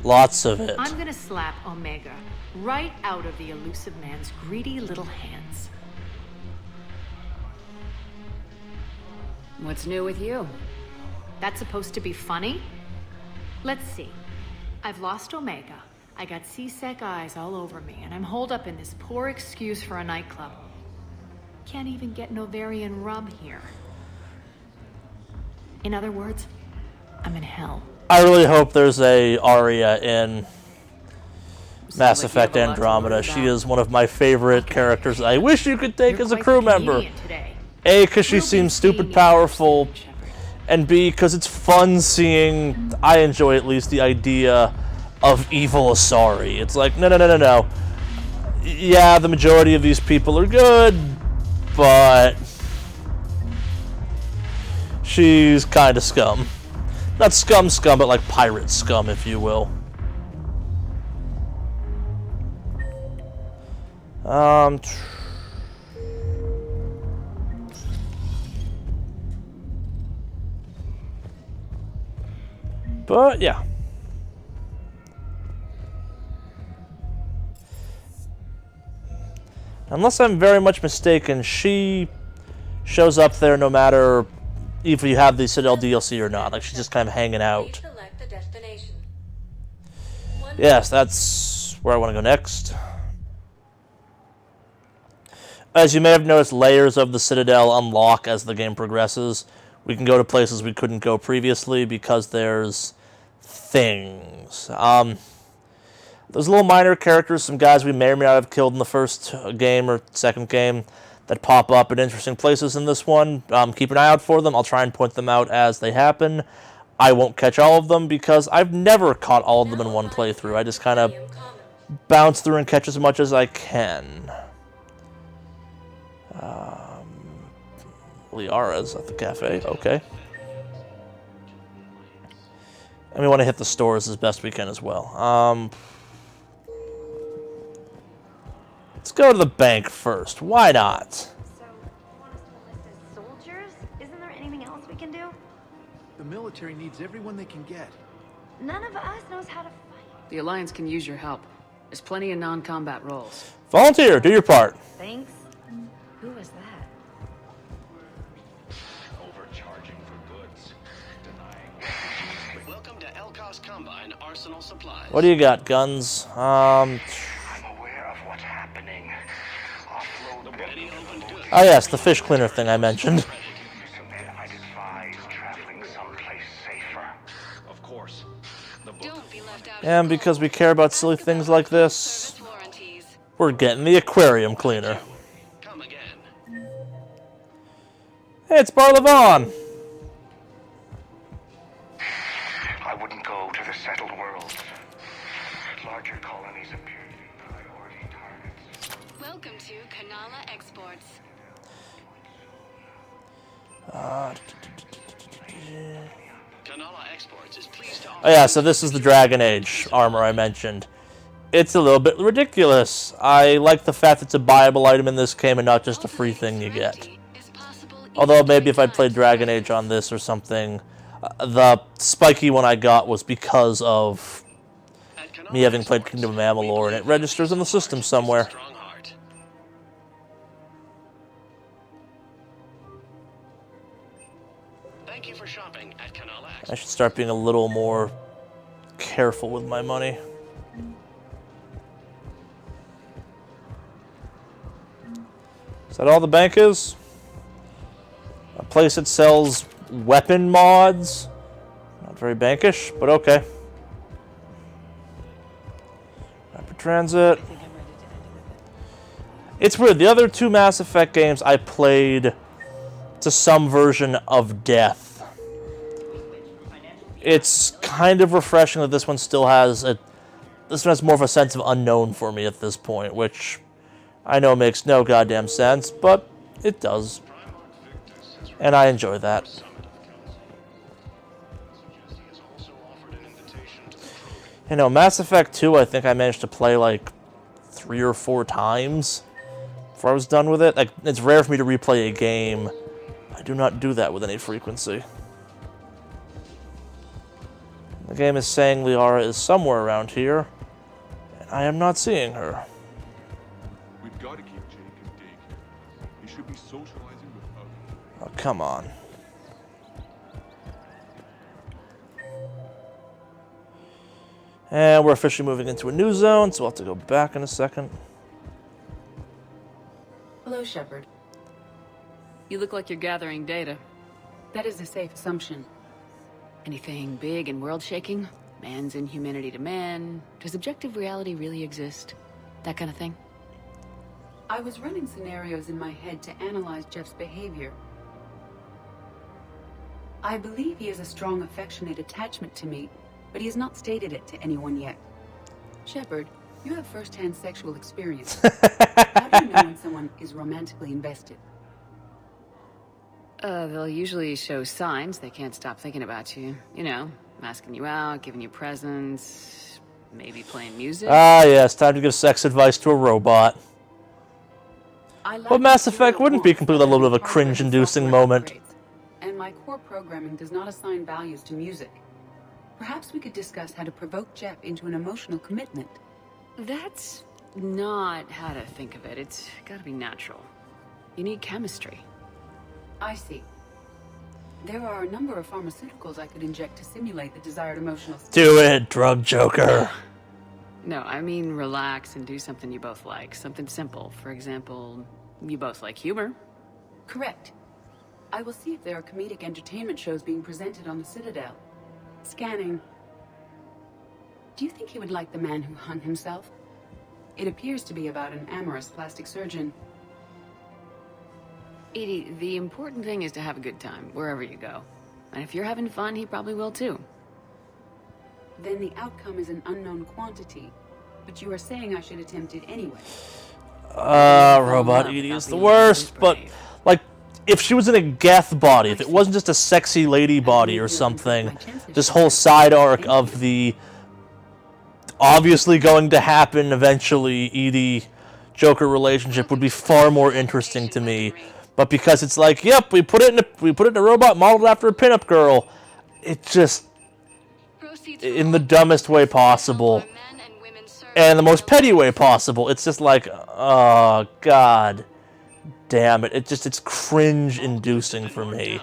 Lots of it. I'm gonna slap Omega right out of the elusive man's greedy little hands. What's new with you? That's supposed to be funny? Let's see. I've lost Omega. I got CSEC eyes all over me, and I'm holed up in this poor excuse for a nightclub. Can't even get Novarian rum here. In other words, I'm in hell. I really hope there's a Arya in Mass Effect Andromeda. She is one of my favorite characters. I wish you could take as a crew member. A, because she seems stupid powerful, and B, because it's fun seeing, I enjoy at least, the idea of evil Asari. It's like, no. Yeah, the majority of these people are good, but she's kind of scum. Not scum, but like pirate scum, if you will. But yeah. Unless I'm very much mistaken, she shows up there no matter if you have the Citadel DLC or not. Like, she's just kind of hanging out. Yes, that's where I want to go next. As you may have noticed, layers of the Citadel unlock as the game progresses. We can go to places we couldn't go previously because there's things. There's little minor characters, some guys we may or may not have killed in the first game or second game that pop up in interesting places in this one. Keep an eye out for them. I'll try and point them out as they happen. I won't catch all of them because I've never caught all of them in one playthrough. I just kind of bounce through and catch as much as I can. Liara's at the cafe. Okay. And we want to hit the stores as best we can as well. Let's go to the bank first. Why not? So, you want us to enlist as soldiers? Isn't there anything else we can do? The military needs everyone they can get. None of us knows how to fight. The Alliance can use your help. There's plenty of non-combat roles. Volunteer, do your part. Thanks. Who was that? Overcharging for goods. Denying. Welcome to Elkos Combine Arsenal Supplies. What do you got? Guns? I'm aware of what's happening. Offload the many open goods. Oh yes, the fish cleaner thing I mentioned. I'd advise traveling someplace safer. Of course. Don't be left out. And because we care about silly things like this, we're getting the aquarium cleaner. Come again. Hey, it's Barlavon. I wouldn't go to the settled worlds. Larger colonies appear to be priority targets. Welcome to Kanala Exports. Kanala Exports is pleased to offer. Oh yeah, so this is the Dragon Age armor I mentioned. It's a little bit ridiculous. I like the fact it's a buyable item in this game and not just a free thing you get. Although maybe if I played Dragon Age on this or something, the spiky one I got was because of me having played Kingdom of Amalur, and it registers in the system somewhere. Thank you for shopping at Kanala Exports. I should start being a little more careful with my money. Is that all the bank is? A place that sells weapon mods? Not very bankish, but okay. Rapid Transit. It's weird. The other two Mass Effect games I played to some version of death. It's kind of refreshing that this one still has this one has more of a sense of unknown for me at this point, which I know makes no goddamn sense, but it does. And I enjoy that. You know, Mass Effect 2, I think I managed to play like 3 or 4 times before I was done with it. Like, it's rare for me to replay a game. I do not do that with any frequency. The game is saying Liara is somewhere around here, and I am not seeing her. We've got to keep Jake in daycare. He should be socializing with others. Oh, come on. And we're officially moving into a new zone, so we'll have to go back in a second. Hello, Shepard. You look like you're gathering data. That is a safe assumption. Anything big and world-shaking? Man's inhumanity to man? Does objective reality really exist? That kind of thing? I was running scenarios in my head to analyze Jeff's behavior. I believe he has a strong affectionate attachment to me, but he has not stated it to anyone yet. Shepard, you have first-hand sexual experience. How do you know when someone is romantically invested? They'll usually show signs they can't stop thinking about you. You know, asking you out, giving you presents, maybe playing music. Ah, yes, time to give sex advice to a robot. But Mass Effect wouldn't be completely a little bit of a cringe-inducing moment. And my core programming does not assign values to music. Perhaps we could discuss how to provoke Jeff into an emotional commitment. That's not how to think of it. It's gotta be natural. You need chemistry. I see. There are a number of pharmaceuticals I could inject to simulate the desired emotional state. Do it, drug joker. No, I mean relax and do something you both like. Something simple. For example, you both like humor. Correct. I will see if there are comedic entertainment shows being presented on the Citadel. Scanning. Do you think he would like The Man Who Hung Himself? It appears to be about an amorous plastic surgeon. Edie, the important thing is to have a good time, wherever you go. And if you're having fun, he probably will too. Then the outcome is an unknown quantity. But you are saying I should attempt it anyway. Robot Edie is the worst, but, like, if she was in a Geth body, if it wasn't just a sexy lady body or something, this whole side arc of the obviously going to happen eventually Edie-Joker relationship would be far more interesting to me. But because it's like, yep, we put it in a robot modeled after a pinup girl, it just, in the dumbest way possible, and the most petty way possible, it's just like, oh god damn it, it's cringe-inducing for me.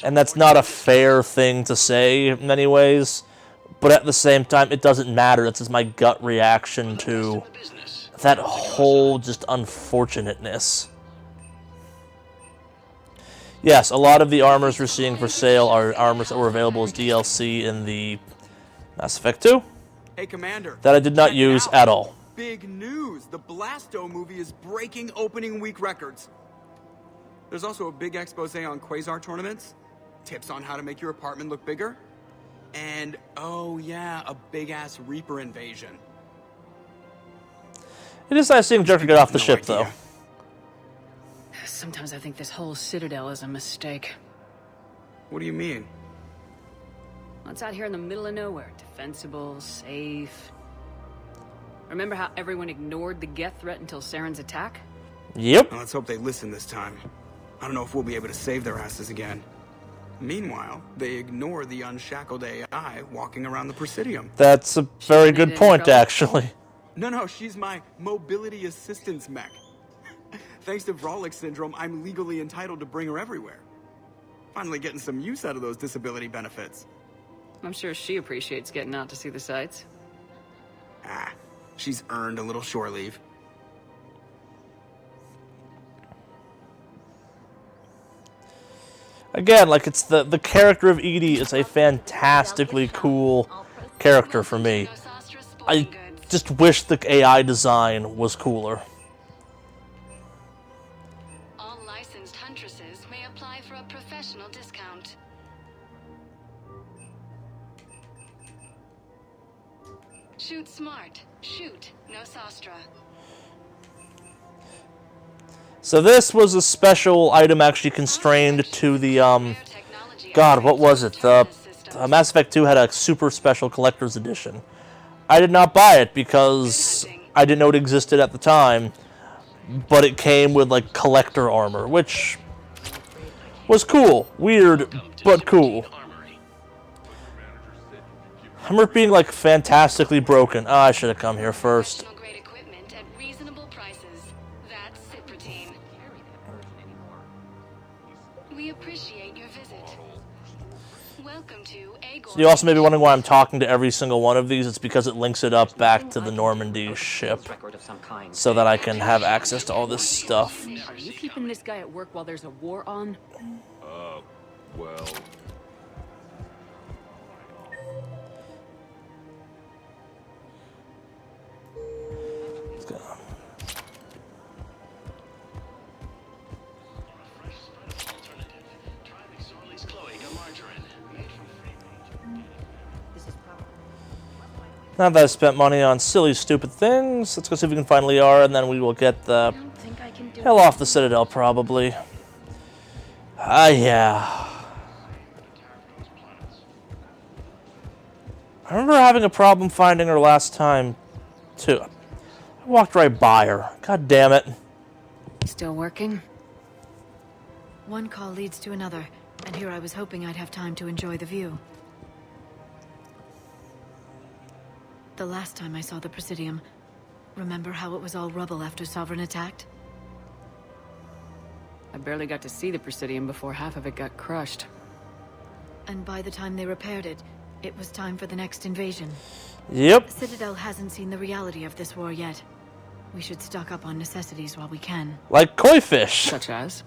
And that's not a fair thing to say in many ways, but at the same time, it doesn't matter. That's just my gut reaction to that whole just unfortunateness. Yes, a lot of the armors we're seeing for sale are armors that were available as DLC in the Mass Effect 2. Hey, Commander. That I did not use at all. Big news! The Blasto movie is breaking opening week records. There's also a big expose on Quasar tournaments, tips on how to make your apartment look bigger, and, oh yeah, a big-ass Reaper invasion. It is nice seeing Joker get off the ship, though. Sometimes I think this whole Citadel is a mistake. What do you mean? It's out here in the middle of nowhere. Defensible, safe. Remember how everyone ignored the Geth threat until Saren's attack? Yep. Well, let's hope they listen this time. I don't know if we'll be able to save their asses again. Meanwhile, they ignore the unshackled AI walking around the Presidium. That's a very good point, actually. No, she's my mobility assistance mech. Thanks to Vrolic syndrome, I'm legally entitled to bring her everywhere. Finally getting some use out of those disability benefits. I'm sure she appreciates getting out to see the sights. Ah, she's earned a little shore leave. Again, like, it's the character of Edie is a fantastically cool character for me. I just wish the AI design was cooler. All licensed huntresses may apply for a professional discount. Shoot smart. Shoot, no Sastra. So this was a special item actually constrained to the, God, what was it? The Mass Effect 2 had a super special collector's edition. I did not buy it because I didn't know it existed at the time, but it came with, like, collector armor, which was cool. Weird, but cool. I remember it being, like, fantastically broken. Oh, I should have come here first. We appreciate your visit. Welcome to So you also may be wondering why I'm talking to every single one of these. It's because it links it up back to the Normandy ship so that I can have access to all this stuff. Are you keeping this guy at work while there's a war on? Well... Let's go. Now that I've spent money on silly, stupid things, let's go see if we can find Liara, and then we will get the hell off the Citadel, probably. Yeah. I remember having a problem finding her last time, too. I walked right by her. God damn it. Still working? One call leads to another, and here I was hoping I'd have time to enjoy the view. The last time I saw the Presidium, remember how it was all rubble after Sovereign attacked? I barely got to see the Presidium before half of it got crushed. And by the time they repaired it, it was time for the next invasion. Yep. The Citadel hasn't seen the reality of this war yet. We should stock up on necessities while we can. Like koi fish. Such as?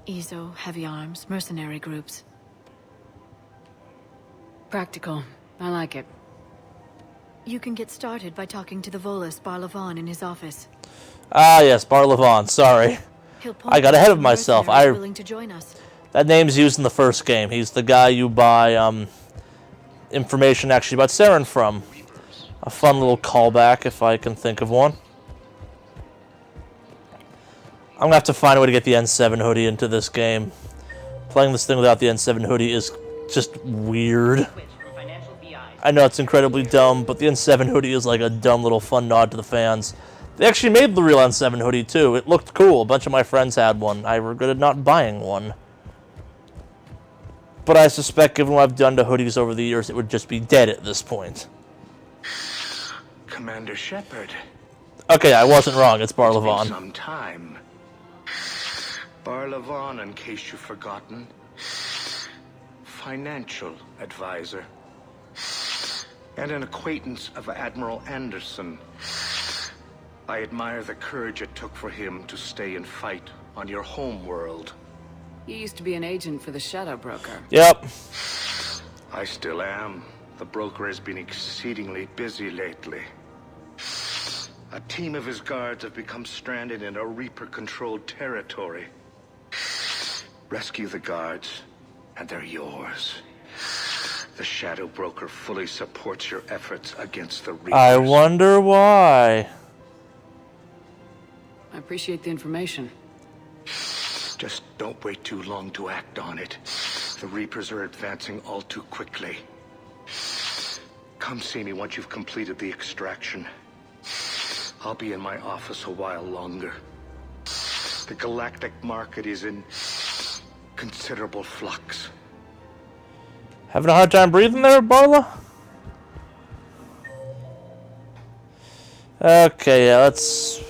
EZO, heavy arms, mercenary groups. Practical. I like it. You can get started by talking to the Volus Barlavon in his office. Ah, yes, Barlavon. Sorry. I got ahead of myself. Willing to join us. That name's used in the first game. He's the guy you buy information actually about Saren from. A fun little callback, if I can think of one. I'm going to have to find a way to get the N7 hoodie into this game. Playing this thing without the N7 hoodie is just weird. I know it's incredibly dumb, but the N7 hoodie is like a dumb little fun nod to the fans. They actually made the real N7 hoodie too. It looked cool. A bunch of my friends had one. I regretted not buying one. But I suspect, given what I've done to hoodies over the years, it would just be dead at this point. Commander Shepard. Okay, I wasn't wrong. It's Barlavon. It's been some time. Barlavon, in case you've forgotten. Financial advisor. And an acquaintance of Admiral Anderson. I admire the courage it took for him to stay and fight on your home world. You used to be an agent for the Shadow Broker. Yep. I still am. The broker has been exceedingly busy lately. A team of his guards have become stranded in a Reaper-controlled territory. Rescue the guards, and they're yours. The Shadow Broker fully supports your efforts against the Reapers. I wonder why. I appreciate the information. Just don't wait too long to act on it. The Reapers are advancing all too quickly. Come see me once you've completed the extraction. I'll be in my office a while longer. The galactic market is in considerable flux. Having a hard time breathing there, Barla? Okay, yeah, let's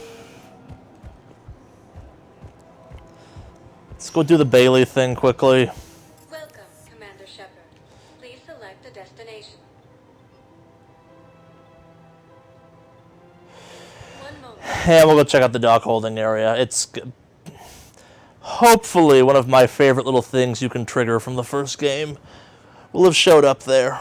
go do the Bailey thing quickly. Welcome, Commander Shepard. Please select a destination. One moment. And we'll go check out the dock holding area. It's hopefully one of my favorite little things you can trigger from the first game will have showed up there.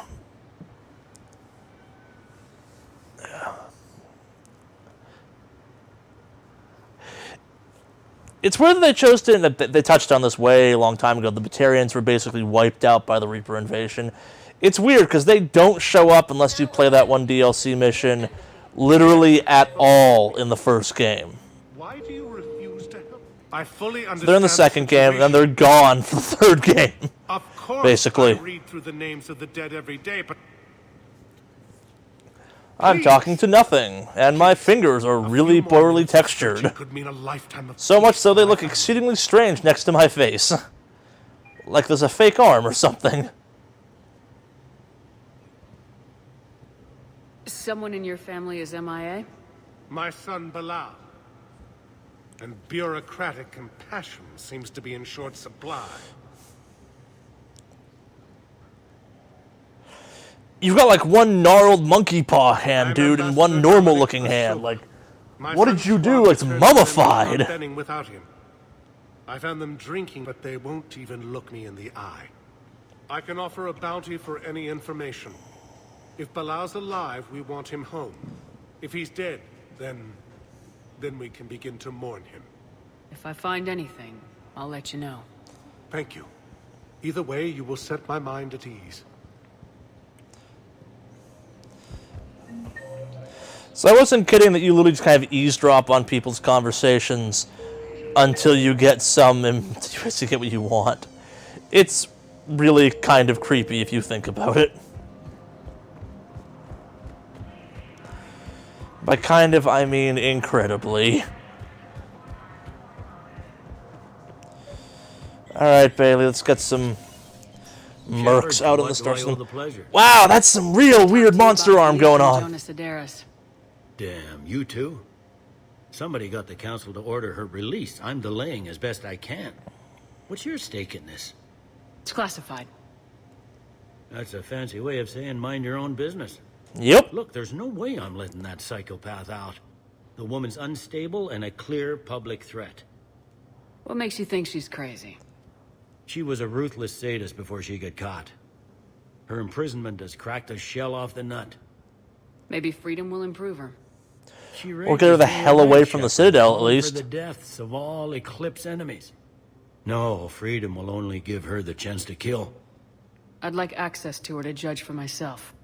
It's weird that they chose to, they touched on this way a long time ago, the Batarians were basically wiped out by the Reaper invasion. It's weird because they don't show up unless you play that one DLC mission literally at all in the first game. Why do you refuse to help? I fully understand. So they're in the second game, and then they're gone for the third game. Of course, basically. I read through the names of the dead every day, but I'm talking to nothing, and my fingers are really poorly textured. could mean a lifetime of So much so they look exceedingly strange next to my face. Like there's a fake arm or something. Someone in your family is MIA? my son Bilal. And bureaucratic compassion seems to be in short supply. You've got like one gnarled monkey paw hand, dude, and one normal looking hand. Like, what did you do? It's mummified. Without him. I found them drinking, but they won't even look me in the eye. I can offer a bounty for any information. If Balau's alive, we want him home. If he's dead, then we can begin to mourn him. If I find anything, I'll let you know. Thank you. Either way, you will set my mind at ease. So I wasn't kidding that you literally just kind of eavesdrop on people's conversations until you get to get what you want. It's really kind of creepy if you think about it. By kind of, I mean incredibly. Alright, Bailey, let's get some mercs out in the store. Wow, that's some real weird monster arm going on. Damn, you too? Somebody got the council to order her release. I'm delaying as best I can. What's your stake in this? It's classified. That's a fancy way of saying mind your own business. Yep. Look, there's no way I'm letting that psychopath out. The woman's unstable and a clear public threat. What makes you think she's crazy? She was a ruthless sadist before she got caught. Her imprisonment has cracked the shell off the nut. Maybe freedom will improve her. Or get her the hell away from the Citadel, at least. For the deaths of all Eclipse enemies. No, freedom will only give her the chance to kill. I'd like access to her to judge for myself.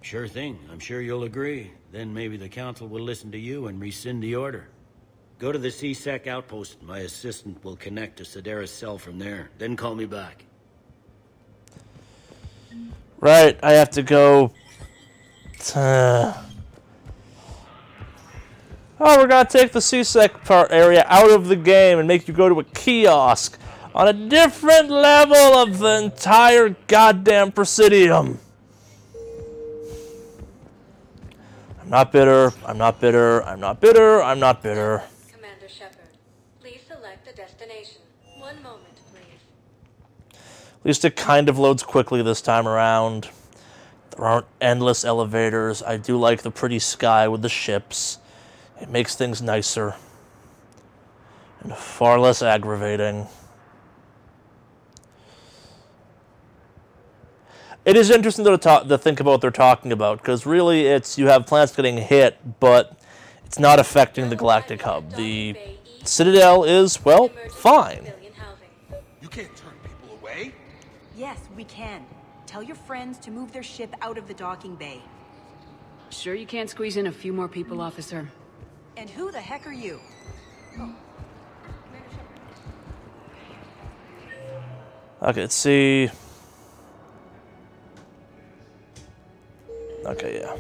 Sure thing. I'm sure you'll agree. Then maybe the council will listen to you and rescind the order. Go to the C-Sec outpost. My assistant will connect to Sidera's cell from there. Then call me back. Right, I have to go... Oh, we're gonna take the C-Sec area out of the game and make you go to a kiosk on a different level of the entire goddamn Presidium. I'm not bitter, I'm not bitter, I'm not bitter, I'm not bitter. Commander Shepard, please select a destination. One moment, please. At least it kind of loads quickly this time around. There aren't endless elevators. I do like the pretty sky with the ships. It makes things nicer. And far less aggravating. It is interesting though to think about what they're talking about, because really it's you have planets getting hit, but it's not affecting the Galactic Hub. The Citadel is, well, fine. You can't turn people away. Yes, we can. Tell your friends to move their ship out of the docking bay. Sure you can't squeeze in a few more people, officer? And who the heck are you? Okay, let's see. Okay, yeah.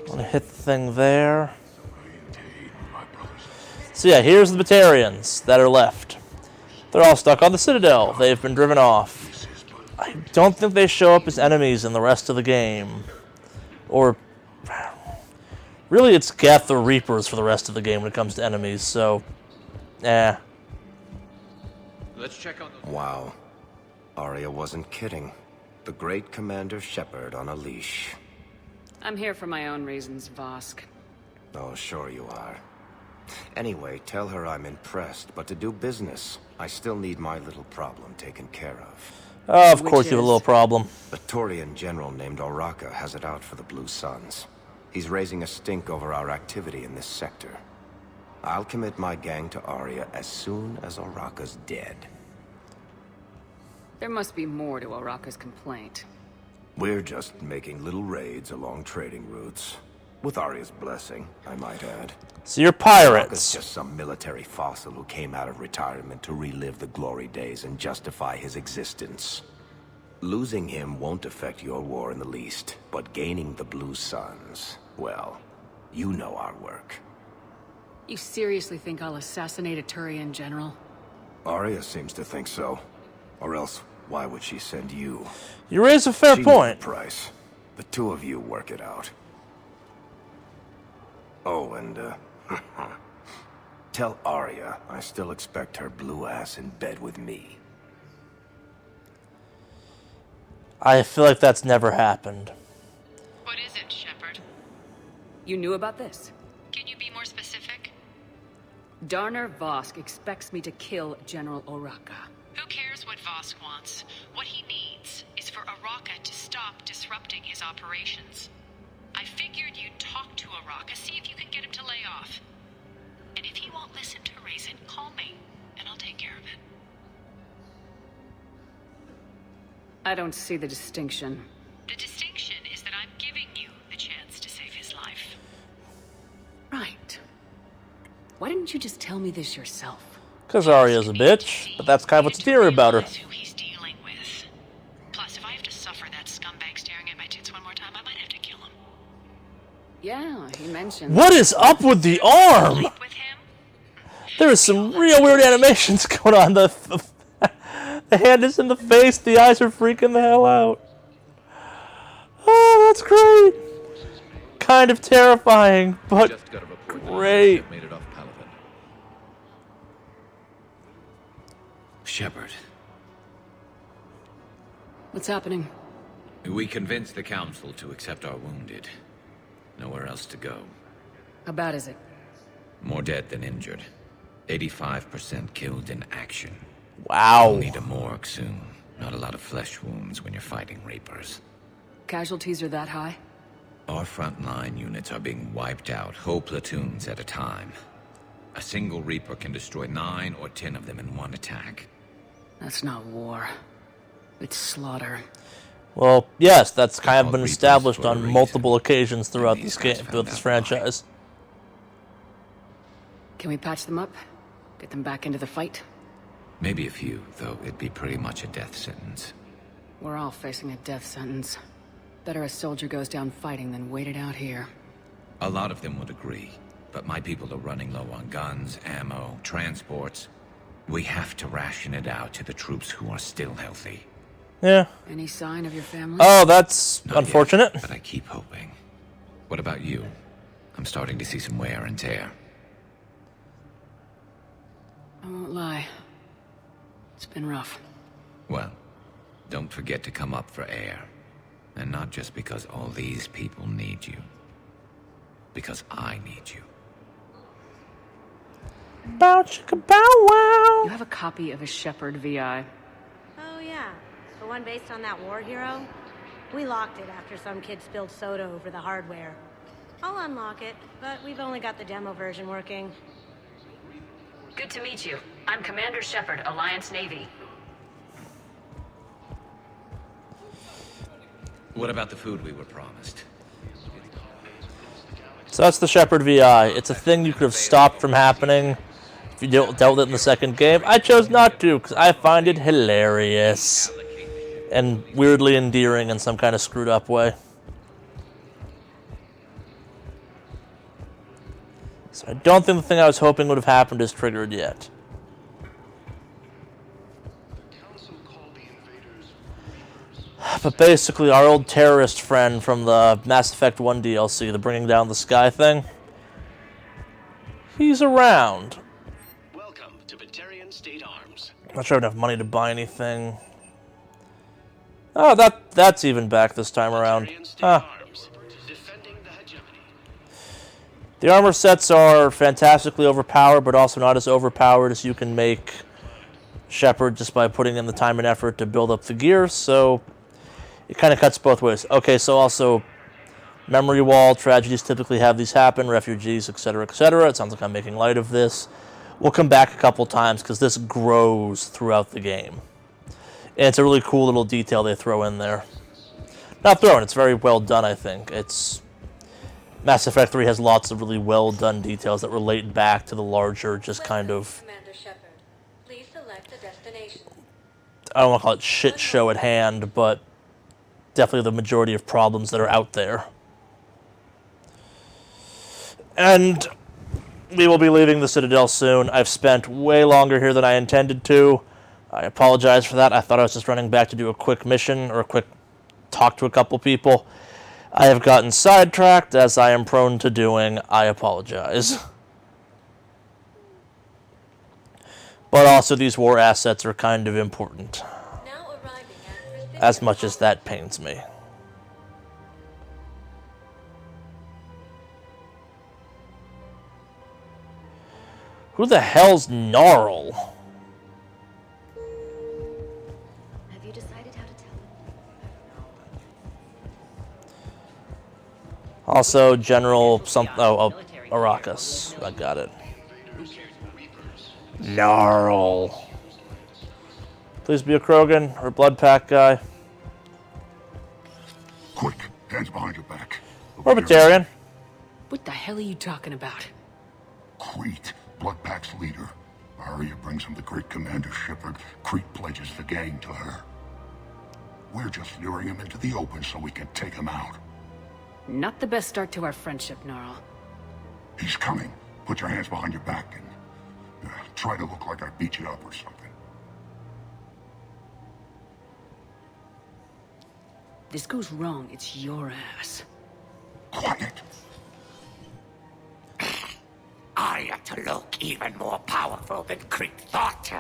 I'm gonna hit the thing there. So yeah, here's the Batarians that are left. They're all stuck on the Citadel. They've been driven off. I don't think they show up as enemies in the rest of the game. Or, really it's Geth or Reapers for the rest of the game when it comes to enemies, so, eh. Let's check on those. Wow. Arya wasn't kidding. The great Commander Shepard on a leash. I'm here for my own reasons, Vosk. Oh, sure you are. Anyway, tell her I'm impressed, but to do business, I still need my little problem taken care of. Of course you have a little problem. A Turian general named Oraka has it out for the Blue Suns. He's raising a stink over our activity in this sector. I'll commit my gang to Arya as soon as Oraka's dead. There must be more to Oraka's complaint. We're just making little raids along trading routes. With Arya's blessing, I might add. So you're pirates. Oraka's just some military fossil who came out of retirement to relive the glory days and justify his existence. Losing him won't affect your war in the least, but gaining the Blue Suns, well, you know our work. You seriously think I'll assassinate a Turian general? Arya seems to think so. Or else, why would she send you? You raise a fair point. The price. The two of you work it out. Oh, and, tell Arya I still expect her blue ass in bed with me. I feel like that's never happened. What is it, Shepard? You knew about this? Can you be more specific? Darner Vosk expects me to kill General Oraka. Who cares what Vosk wants? What he needs is for Oraka to stop disrupting his operations. I figured you'd talk to Oraka, see if you can get him to lay off. And if he won't listen to reason, call me, and I'll take care of it. I don't see the distinction. The distinction is that I'm giving you the chance to save his life. Right. Why didn't you just tell me this yourself? Because Arya's a bitch, but that's kind of what's theory about her. Who he's dealing with. Plus, if I have to suffer that scumbag staring at my tits one more time, I might have to kill him. Yeah, he mentioned... What is up with the arm? There is some real weird animations going on. The hand is in the face, the eyes are freaking the hell out. Oh, that's great. Kind of terrifying, but great. Shepard. What's happening? We convinced the Council to accept our wounded. Nowhere else to go. How bad is it? More dead than injured. 85% killed in action. Wow. We'll need a morgue soon. Not a lot of flesh wounds when you're fighting Reapers. Casualties are that high? Our frontline units are being wiped out, whole platoons at a time. A single Reaper can destroy 9 or 10 of them in one attack. That's not war. It's slaughter. Well, yes, that's kind of been established on multiple occasions throughout this game, throughout this franchise. Can we patch them up? Get them back into the fight? Maybe a few, though it'd be pretty much a death sentence. We're all facing a death sentence. Better a soldier goes down fighting than wait it out here. A lot of them would agree, but my people are running low on guns, ammo, transports. We have to ration it out to the troops who are still healthy. Yeah. Any sign of your family? Oh, that's unfortunate. But I keep hoping. What about you? I'm starting to see some wear and tear. I won't lie. It's been rough. Well, don't forget to come up for air. And not just because all these people need you. Because I need you. Bow chicka bow wow. You have a copy of a Shepard VI. Oh yeah, the one based on that war hero? We locked it after some kid spilled soda over the hardware. I'll unlock it, but we've only got the demo version working. Good to meet you. I'm Commander Shepard, Alliance Navy. What about the food we were promised? So that's the Shepard VI. It's a thing you could have stopped from happening if you dealt with it in the second game. I chose not to because I find it hilarious and weirdly endearing in some kind of screwed up way. So I don't think the thing I was hoping would have happened is triggered yet. But basically, our old terrorist friend from the Mass Effect 1 DLC, the Bringing Down the Sky thing, he's around. Welcome to Batarian State Arms. Not sure I have enough money to buy anything. Oh, that's even back this time around. Huh. The armor sets are fantastically overpowered, but also not as overpowered as you can make Shepard just by putting in the time and effort to build up the gear, so it kind of cuts both ways. Okay, so also memory wall tragedies typically have these happen, refugees, etc., etc. It sounds like I'm making light of this. We'll come back a couple times because this grows throughout the game. And it's a really cool little detail they throw in there. Not thrown, it's very well done, I think. Mass Effect 3 has lots of really well done details that relate back to the larger, just kind of, Commander Shepard. Please select a destination. I don't want to call it shit show at hand, but definitely the majority of problems that are out there. And we will be leaving the Citadel soon. I've spent way longer here than I intended to. I apologize for that. I thought I was just running back to do a quick mission or a quick talk to a couple people. I have gotten sidetracked, as I am prone to doing. I apologize. But also, these war assets are kind of important. As much as that pains me. Who the hell's Gnarl? Have you decided how to tell them? Also, General Arrakis. I got it. Gnarl. Please be a Krogan or Blood Pack guy. Quick, hands behind your back. Orbitarian. What the hell are you talking about? Crete, Blood Pack's leader. Arya brings him the great Commander Shepard. Crete pledges the gang to her. We're just luring him into the open so we can take him out. Not the best start to our friendship, Gnarl. He's coming. Put your hands behind your back and try to look like I beat you up or something. This goes wrong, it's your ass. Quiet. Arya to look even more powerful than Crete thought.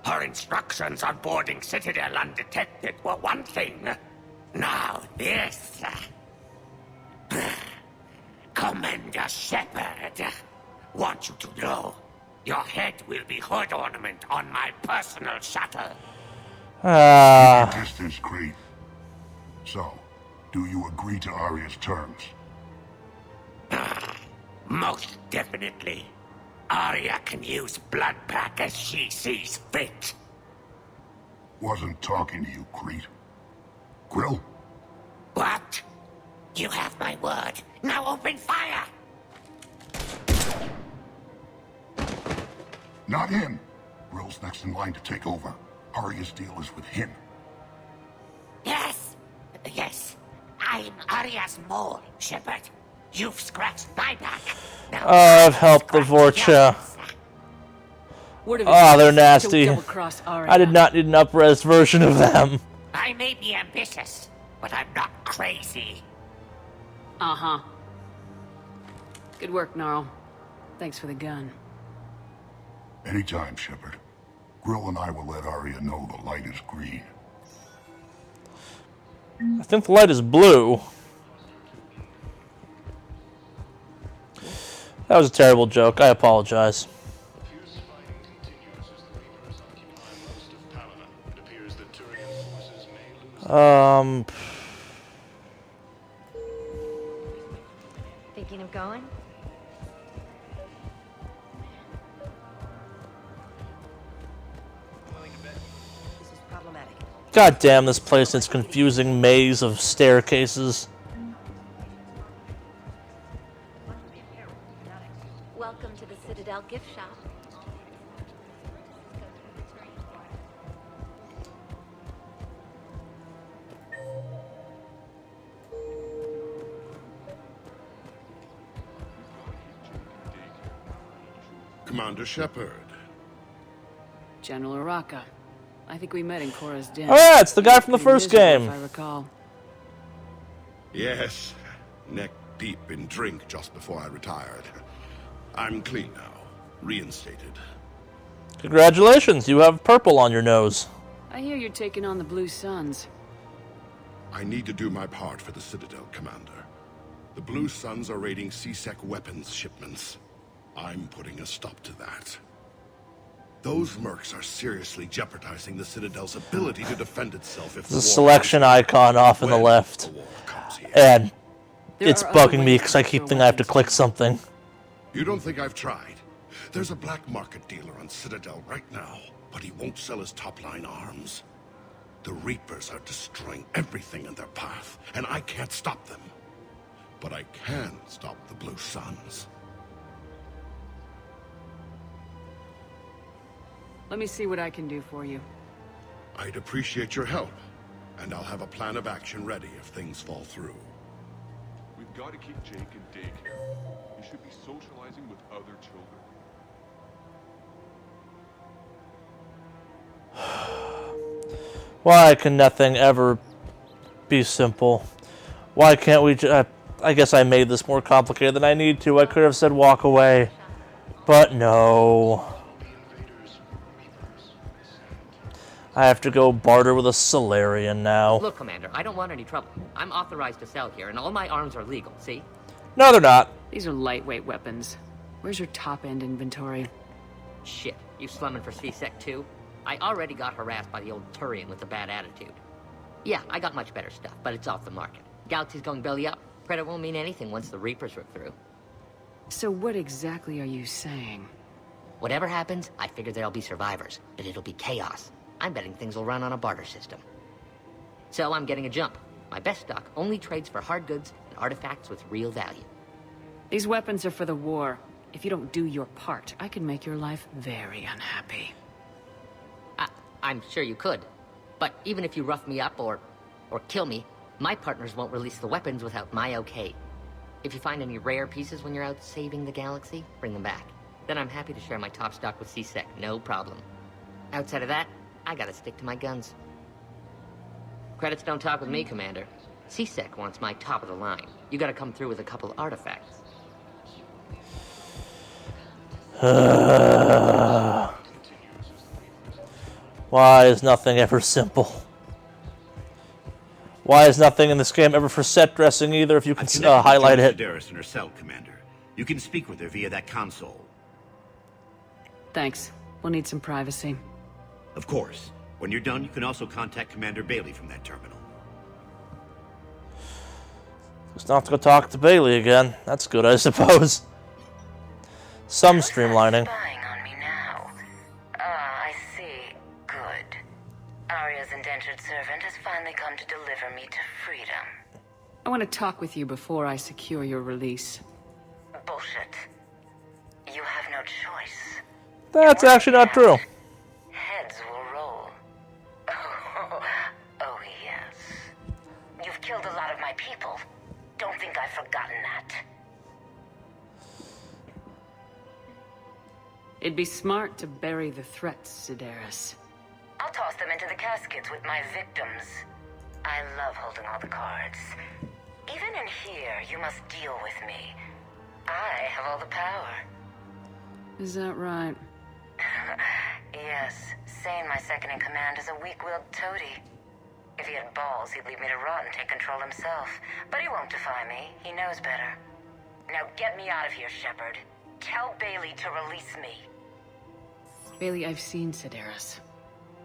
Her instructions on boarding Citadel undetected were one thing. Now this. Commander Shepard, want you to know, your head will be hood ornament on my personal shuttle. Distance, Crete. So, do you agree to Arya's terms? Most definitely. Arya can use Blood Pack as she sees fit. Wasn't talking to you, Crete. Grill? What? You have my word. Now open fire! Not him. Grill's next in line to take over. Arya's deal is with him. Yes. I'm Arya's mole, Shepard. You've scratched my back. Now I've helped the Vorcha. They're nasty. I did not need an up-res version of them. I may be ambitious, but I'm not crazy. Uh-huh. Good work, Gnarl. Thanks for the gun. Anytime, Shepard. Grill and I will let Arya know the light is green. I think the light is blue. That was a terrible joke. I apologize. Thinking of going? This is problematic. God damn this place and its confusing maze of staircases. Welcome to the Citadel gift shop. Commander Shepard. General Araka. I think we met in Cora's den. Oh yeah, it's the guy from the first game. If I recall. Yes, neck deep in drink just before I retired. I'm clean now, reinstated. Congratulations, you have purple on your nose. I hear you're taking on the Blue Suns. I need to do my part for the Citadel, Commander. The Blue Suns are raiding C-Sec weapons shipments. I'm putting a stop to that. Those mercs are seriously jeopardizing the Citadel's ability to defend itself if There's a selection icon off in the left. And it's bugging me because I keep thinking I have to click something. You don't think I've tried? There's a black market dealer on Citadel right now, but he won't sell his top-line arms. The Reapers are destroying everything in their path, and I can't stop them. But I can stop the Blue Suns. Let me see what I can do for you. I'd appreciate your help, and I'll have a plan of action ready if things fall through. We've got to keep Jake in daycare. He should be socializing with other children. Why can nothing ever be simple? Why can't we I guess I made this more complicated than I need to. I could have said walk away. But no. I have to go barter with a Solarian now. Look, Commander, I don't want any trouble. I'm authorized to sell here, and all my arms are legal, see? No, they're not. These are lightweight weapons. Where's your top-end inventory? Shit, you slumming for C-Sec too? I already got harassed by the old Turian with a bad attitude. Yeah, I got much better stuff, but it's off the market. Galaxy's going belly up. Credit won't mean anything once the Reapers rip through. So what exactly are you saying? Whatever happens, I figure there'll be survivors, but it'll be chaos. I'm betting things will run on a barter system. So I'm getting a jump. My best stock only trades for hard goods and artifacts with real value. These weapons are for the war. If you don't do your part, I can make your life very unhappy. I'm sure you could. But even if you rough me up or kill me, my partners won't release the weapons without my okay. If you find any rare pieces when you're out saving the galaxy, bring them back. Then I'm happy to share my top stock with C-Sec, no problem. Outside of that, I gotta stick to my guns. Credits don't talk with me, Commander. C-Sec wants my top of the line. You gotta come through with a couple artifacts. Why is nothing ever simple? Why is nothing in this game ever for set dressing either, if you can highlight it? Sedaris in her cell, Commander. You can speak with her via that console. Thanks. We'll need some privacy. Of course. When you're done, you can also contact Commander Bailey from that terminal. Just not have to go talk to Bailey again. That's good, I suppose. Some streamlining. I see. Good. Arya's indentured servant has finally come to deliver me to freedom. I want to talk with you before I secure your release. Bullshit. You have no choice. That's actually not true. Heads will roll. Oh, yes. You've killed a lot of my people. Don't think I've forgotten that. It'd be smart to bury the threats, Sedaris. I'll toss them into the caskets with my victims. I love holding all the cards. Even in here, you must deal with me. I have all the power. Is that right? Yes, Sane, my second-in-command, is a weak-willed toady. If he had balls, he'd leave me to rot and take control himself. But he won't defy me. He knows better. Now get me out of here, Shepard. Tell Bailey to release me. Bailey, I've seen Sedaris.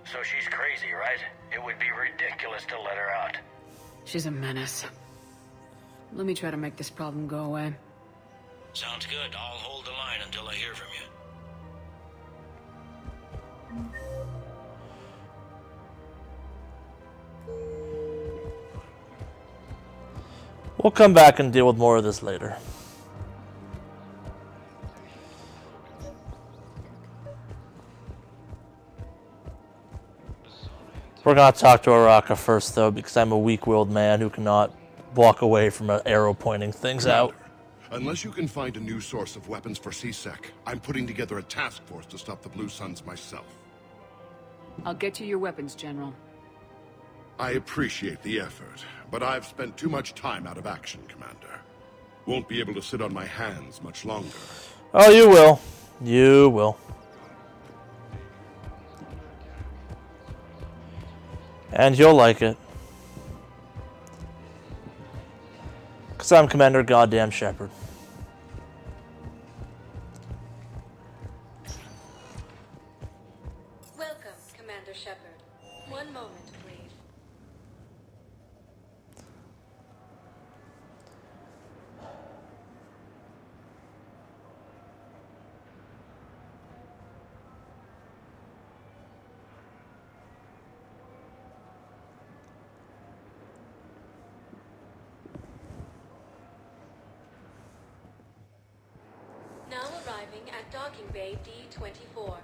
So she's crazy, right? It would be ridiculous to let her out. She's a menace. Let me try to make this problem go away. Sounds good. I'll hold the line until I hear from you. We'll come back and deal with more of this later. We're gonna talk to Araka first, though, because I'm a weak-willed man who cannot walk away from an arrow pointing things out. Unless you can find a new source of weapons for C-Sec, I'm putting together a task force to stop the Blue Suns myself. I'll get you your weapons, General. I appreciate the effort, but I've spent too much time out of action, Commander. Won't be able to sit on my hands much longer. Oh, you will. You will. And you'll like it. Because I'm Commander Goddamn Shepard. Welcome, Commander Shepard. One moment, please. Now arriving at Docking Bay D-24.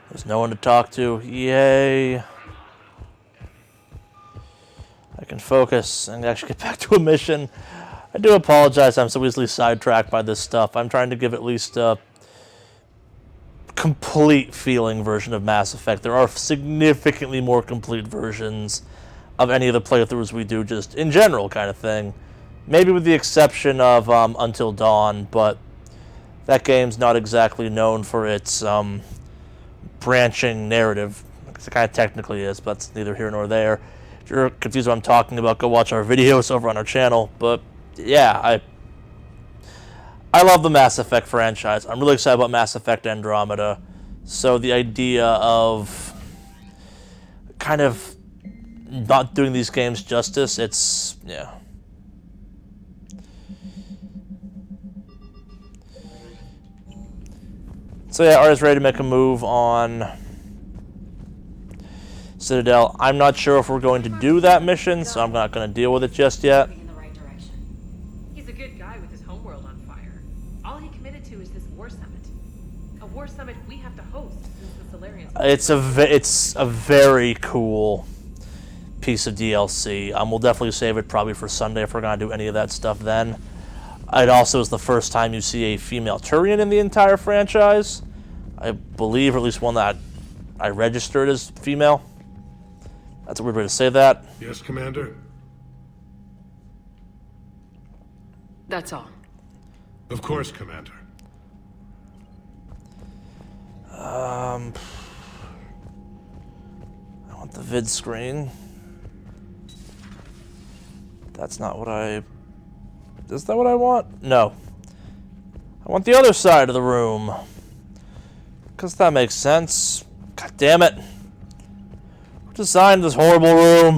There's no one to talk to. Yay. I can focus and actually get back to a mission. I do apologize I'm so easily sidetracked by this stuff. I'm trying to give at least a complete feeling version of Mass Effect. There are significantly more complete versions of any of the playthroughs we do, just in general kind of thing. Maybe with the exception of Until Dawn, but that game's not exactly known for its branching narrative. It kind of technically is, but that's neither here nor there. If you're confused what I'm talking about, go watch our videos over on our channel. But yeah, I love the Mass Effect franchise. I'm really excited about Mass Effect Andromeda. So the idea of kind of not doing these games justice, it's, yeah. So yeah, Art's ready to make a move on Citadel. I'm not sure if we're going to do that mission, so I'm not going to deal with it just yet. He's a good guy with his homeworld on fire. All he committed to is this war summit. A war summit we have to host since the Solarians... It's a very cool piece of DLC. We'll definitely save it probably for Sunday if we're going to do any of that stuff then. It also is the first time you see a female Turian in the entire franchise. I believe, or at least one that I registered as female. That's a weird way to say that. Yes, Commander? That's all. Of course, Commander. I want the vid screen. That's not what I... Is that what I want? No. I want the other side of the room. Because that makes sense. God damn it. Who designed this horrible room?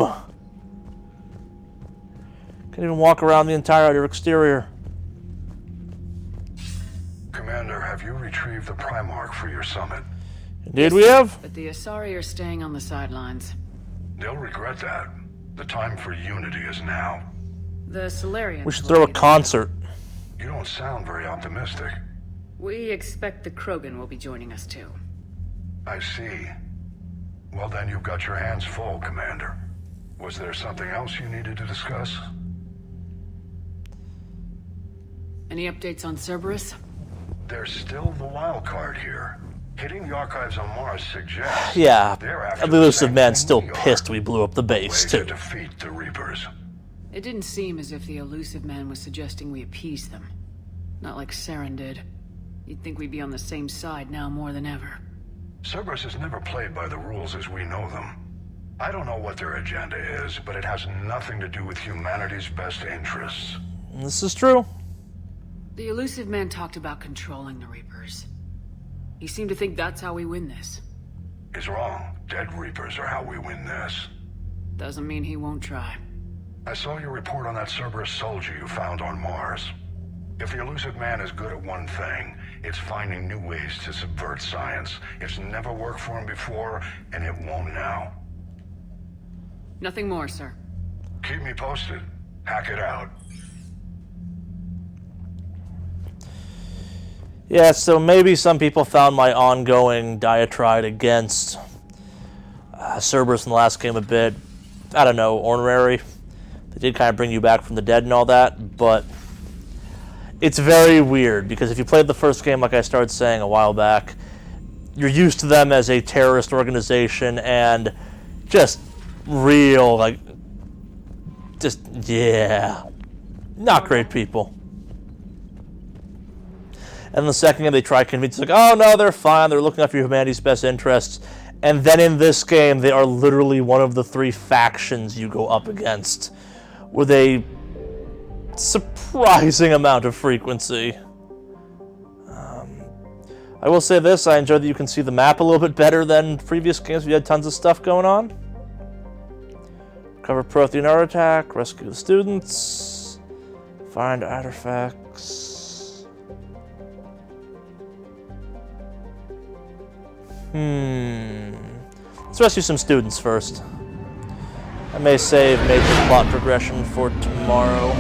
Can't even walk around the entire outer exterior. Commander, have you retrieved the Primarch for your summit? Indeed we have. But the Asari are staying on the sidelines. They'll regret that. The time for unity is now. The Solarians... We should throw a concert. You don't sound very optimistic. We expect the Krogan will be joining us too. I see. Well then, you've got your hands full, Commander. Was there something else you needed to discuss? Any updates on Cerberus? There's still the wild card here. Hitting the archives on Mars suggests... Yeah, they're after the elusive same man's thing still we are. pissed we blew up the base, Way too. to defeat the Reapers. It didn't seem as if the elusive man was suggesting we appease them. Not like Saren did. You'd think we'd be on the same side now more than ever. Cerberus has never played by the rules as we know them. I don't know what their agenda is, but it has nothing to do with humanity's best interests. This is true. The elusive man talked about controlling the Reapers. He seemed to think that's how we win this. He's wrong. Dead Reapers are how we win this. Doesn't mean he won't try. I saw your report on that Cerberus soldier you found on Mars. If the elusive man is good at one thing, it's finding new ways to subvert science. It's never worked for him before, and it won't now. Nothing more, sir. Keep me posted. Hack it out. Yeah, so maybe some people found my ongoing diatribe against Cerberus in the last game a bit, I don't know, ornery. They did kind of bring you back from the dead and all that, but it's very weird, because if you played the first game, like I started saying a while back, you're used to them as a terrorist organization and just real, like, just, yeah, not great people. And the second game they try to convince, like, oh no, they're fine, they're looking after humanity's best interests. And then in this game, they are literally one of the three factions you go up against, with a surprising amount of frequency. I will say this, I enjoyed that you can see the map a little bit better than previous games. We had tons of stuff going on. Cover Prothean art attack, rescue the students, find artifacts. Let's rescue some students first. I may save major plot progression for tomorrow.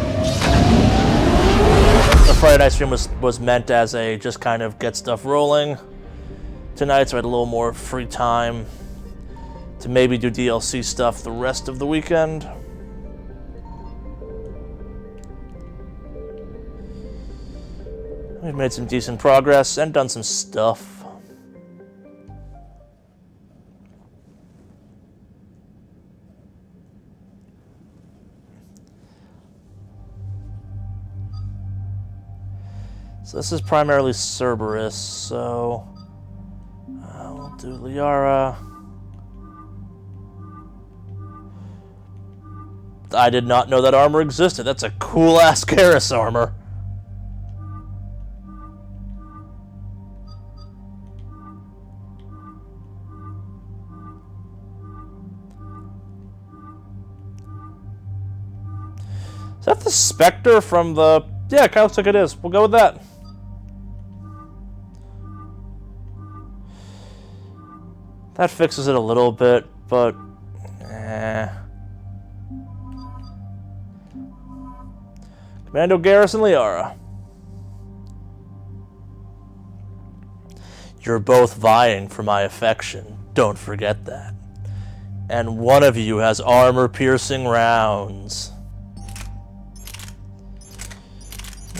The Friday night stream was meant as a just kind of get stuff rolling tonight, so I had a little more free time to maybe do DLC stuff the rest of the weekend. We've made some decent progress and done some stuff. So this is primarily Cerberus, so we'll do Liara. I did not know that armor existed. That's a cool-ass Garrus armor. Is that the Spectre from the... Yeah, it kind of looks like it is. We'll go with that. That fixes it a little bit, but... Commando Garrus and Liara. You're both vying for my affection. Don't forget that. And one of you has armor-piercing rounds.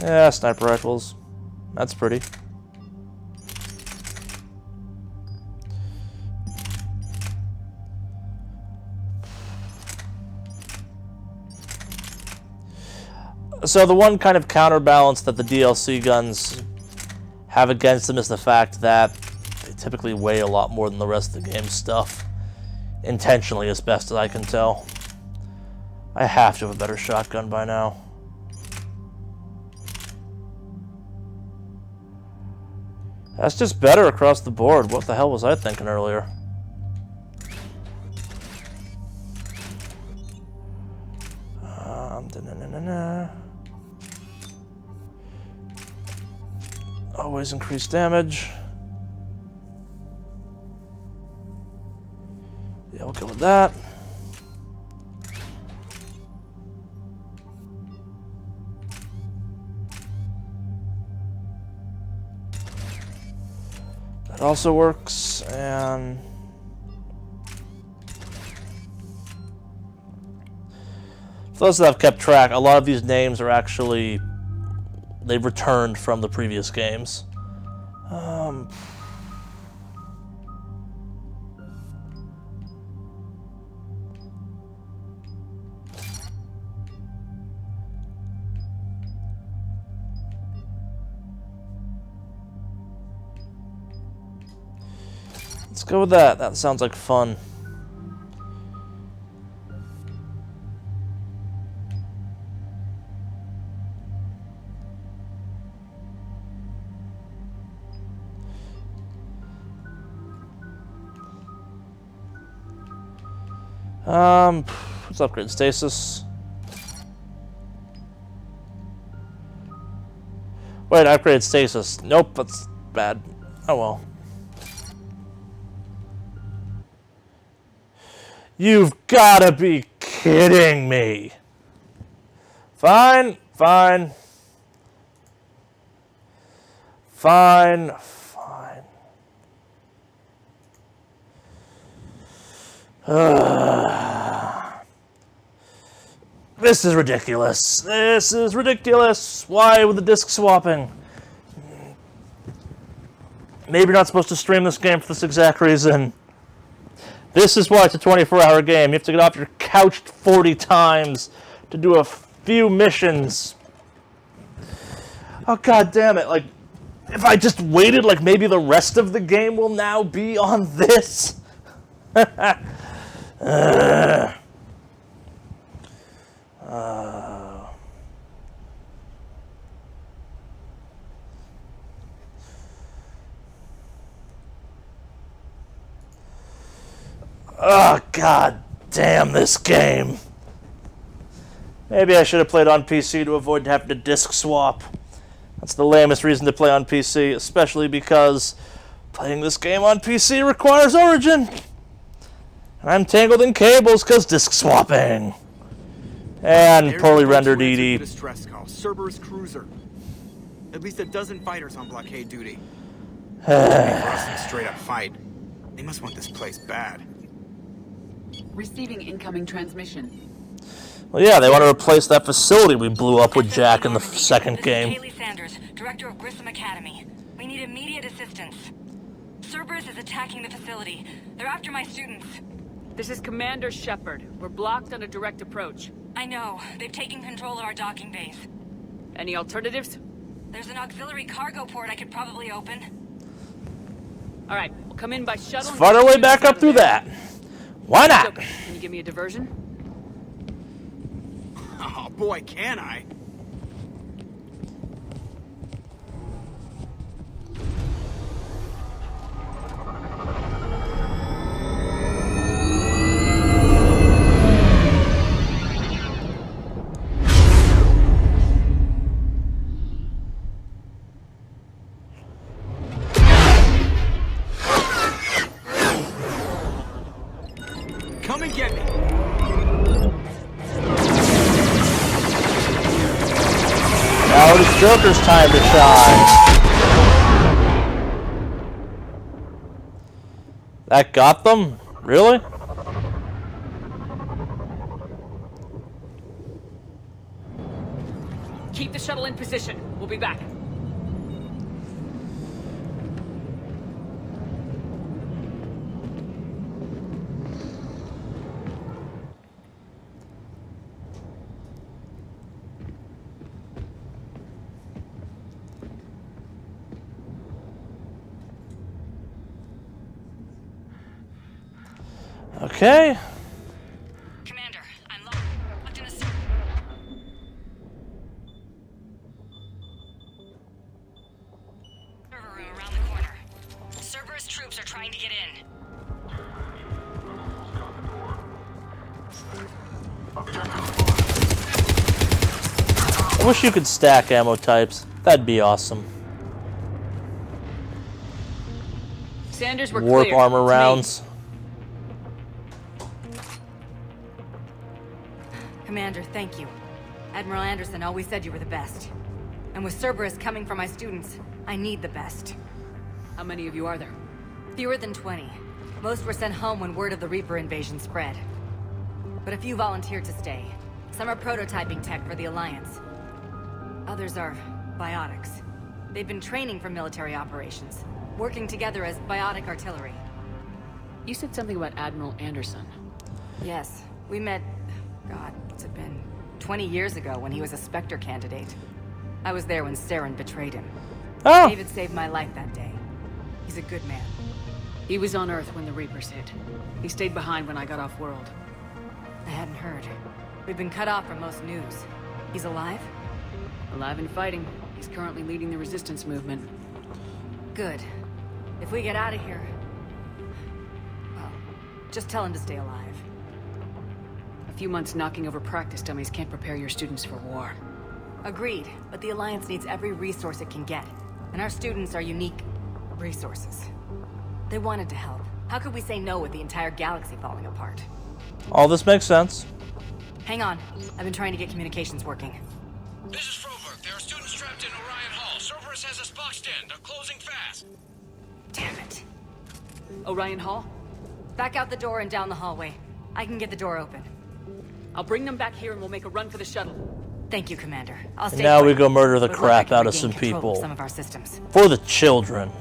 Yeah, sniper rifles. That's pretty. So the one kind of counterbalance that the DLC guns have against them is the fact that they typically weigh a lot more than the rest of the game's stuff. Intentionally, as best as I can tell. I have to have a better shotgun by now. That's just better across the board. What the hell was I thinking earlier? Always increase damage. Yeah, we'll go with that. That also works, and for those that have kept track, a lot of these names are actually, they've returned from the previous games. Let's go with that. That sounds like fun. Let's upgrade stasis. Wait, I upgraded stasis. Nope, that's bad. Oh well. You've gotta be kidding me. Fine, fine. Fine, fine. This is ridiculous. This is ridiculous. Why with the disc swapping? Maybe you're not supposed to stream this game for this exact reason. This is why it's a 24-hour game. You have to get off your couch 40 times to do a few missions. Oh, god damn it. Like, if I just waited, like, maybe the rest of the game will now be on this. Oh, god damn this game. Maybe I should have played on PC to avoid having to disc swap. That's the lamest reason to play on PC, especially because playing this game on PC requires Origin. And I'm tangled in cables because disc swapping. And poorly rendered ED. Distress call. Cerberus cruiser. At least a dozen fighters on blockade duty. For us in a straight-up fight. They must want this place bad. Receiving incoming transmission. Well, yeah, they want to replace that facility we blew up with Jack in the second game. Haley Sanders, director of Grissom Academy. We need immediate assistance. Cerberus is attacking the facility. They're after my students. This is Commander Shepard. We're blocked on a direct approach. I know. They've taken control of our docking base. Any alternatives? There's an auxiliary cargo port I could probably open. All right, we'll come in by shuttle. Let's fight our way back up through that. Why not? Can you give me a diversion? Oh boy, can I? Now it's Joker's time to shine. That got them? Really? Keep the shuttle in position. We'll be back. Okay. Commander, I'm locked in a server room around the corner. Cerberus troops are trying to get in. I wish you could stack ammo types. That'd be awesome. Sanders, we're Warp clear. armor It's me. rounds. Commander, thank you. Admiral Anderson always said you were the best. And with Cerberus coming for my students, I need the best. How many of you are there? Fewer than 20. Most were sent home when word of the Reaper invasion spread. But a few volunteered to stay. Some are prototyping tech for the Alliance. Others are biotics. They've been training for military operations, working together as biotic artillery. You said something about Admiral Anderson. Yes, we met, God, what's it been? 20 years ago when he was a Spectre candidate. I was there when Saren betrayed him. Oh. David saved my life that day. He's a good man. He was on Earth when the Reapers hit. He stayed behind when I got off-world. I hadn't heard. We've been cut off from most news. He's alive? Alive and fighting. He's currently leading the resistance movement. Good. If we get out of here... well, just tell him to stay alive. A few months knocking over practice dummies can't prepare your students for war. Agreed, but the Alliance needs every resource it can get. And our students are unique resources. They wanted to help. How could we say no with the entire galaxy falling apart? All this makes sense. Hang on. I've been trying to get communications working. This is Froberg. There are students trapped in Orion Hall. Cerberus has us boxed in. They're closing fast. Damn it. Orion Hall? Back out the door and down the hallway. I can get the door open. I'll bring them back here and we'll make a run for the shuttle. Thank you, Commander. I'll And stay now put. we go murder the But crap I out of can some regain control people. of some of our systems. For the children.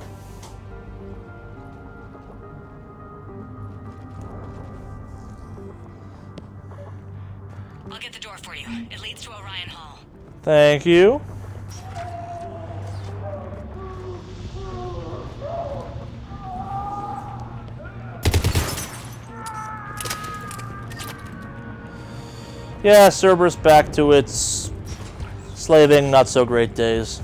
I'll get the door for you. It leads to Orion Hall. Thank you. Yeah, Cerberus back to its slaving, not so great days.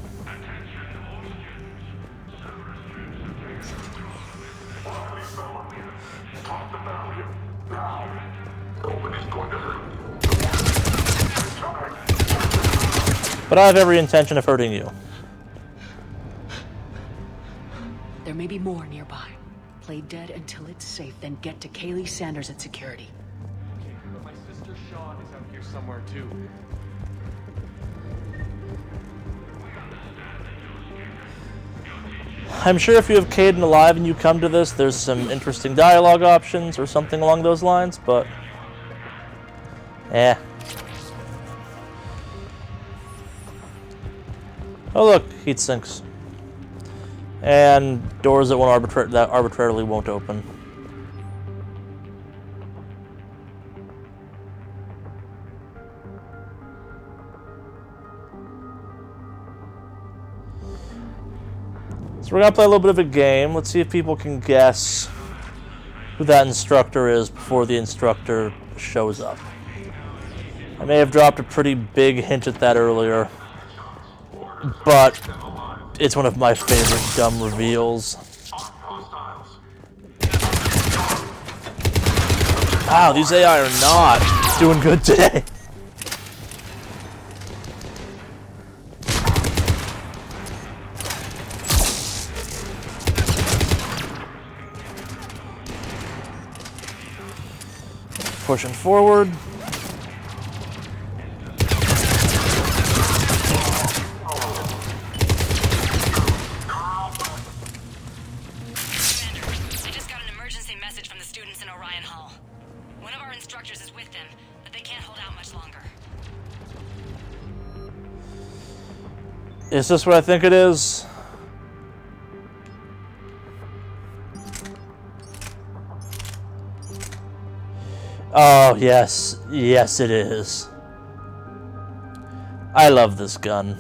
But I have every intention of hurting you. There may be more nearby. Play dead until it's safe, then get to Kaylee Sanders at security. But my sister Sean is out here somewhere too. I'm sure if you have Caden alive and you come to this, there's some interesting dialogue options or something along those lines, but... eh. Oh look, heat sinks. And doors that arbitrarily won't open. So we're gonna play a little bit of a game. Let's see if people can guess who that instructor is before the instructor shows up. I may have dropped a pretty big hint at that earlier, but it's one of my favorite dumb reveals. Wow, these AI are not doing good today. Pushing forward. can't hold out much longer. Is this what I think it is? Oh, yes. Yes, it is. I love this gun.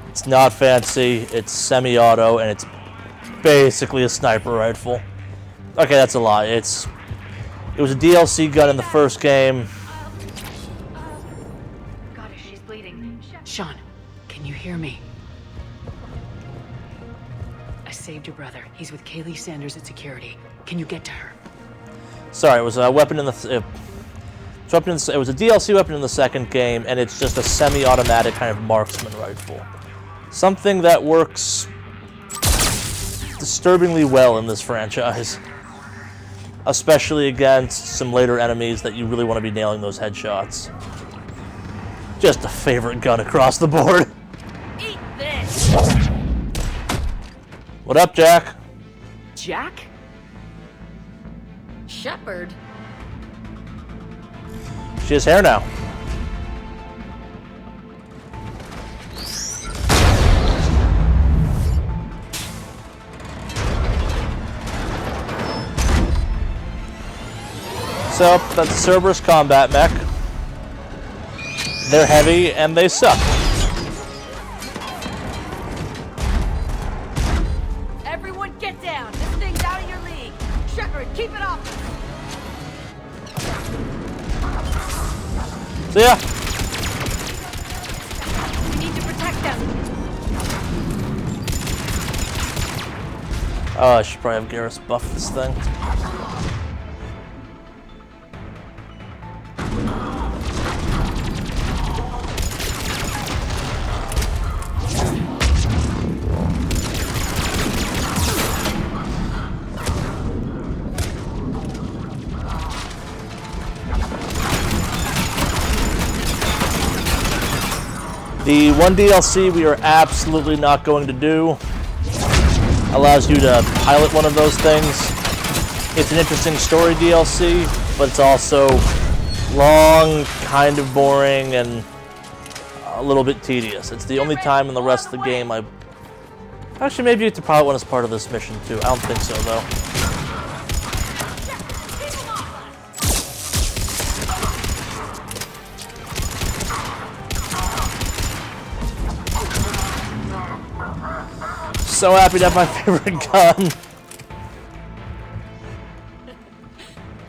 It's not fancy, it's semi-auto, and it's basically a sniper rifle. Okay, that's a lie. It was a DLC gun in the first game. God, she's bleeding. Sean, can you hear me? I saved your brother. He's with Kaylee Sanders at security. Can you get to her? Sorry, it was a weapon in the... it was a DLC weapon in the second game, and it's just a semi-automatic kind of marksman rifle. Something that works disturbingly well in this franchise. Especially against some later enemies that you really want to be nailing those headshots. Just a favorite gun across the board. Eat this! What up, Jack? Jack? Shepard? She has hair now. So, that's Cerberus combat mech. They're heavy and they suck. Everyone get down! This thing's out of your league! Shepard, keep it up! See ya! We need to protect them! Oh, I should probably have Garrus buff this thing. The one DLC we are absolutely not going to do allows you to pilot one of those things. It's an interesting story DLC, but it's also long, kind of boring, and a little bit tedious. It's the only time in the rest of the game I... Actually, maybe you have to pilot one as part of this mission, too. I don't think so, though. So happy to have my favorite gun.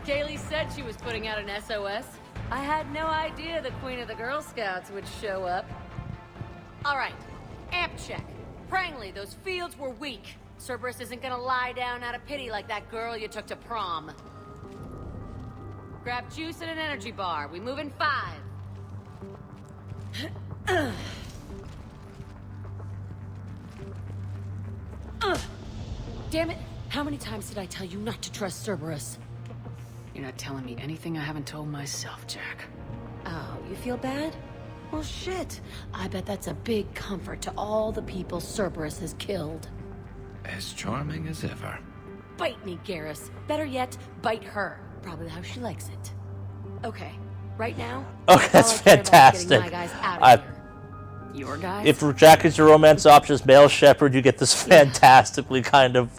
Kaylee said she was putting out an SOS. I had no idea the Queen of the Girl Scouts would show up. Alright, amp check. Prangley, those fields were weak. Cerberus isn't gonna lie down out of pity like that girl you took to prom. Grab juice and an energy bar. We move in 5. Damn it! How many times did I tell you not to trust Cerberus? You're not telling me anything I haven't told myself, Jack. Oh, you feel bad? Well, shit. I bet that's a big comfort to all the people Cerberus has killed. As charming as ever. Bite me, Garrus. Better yet, bite her. Probably how she likes it. Okay, right now... Okay, that's fantastic. My guys out of here. Your guys? If Jack is your romance option as male Shepard, you get this fantastically kind of,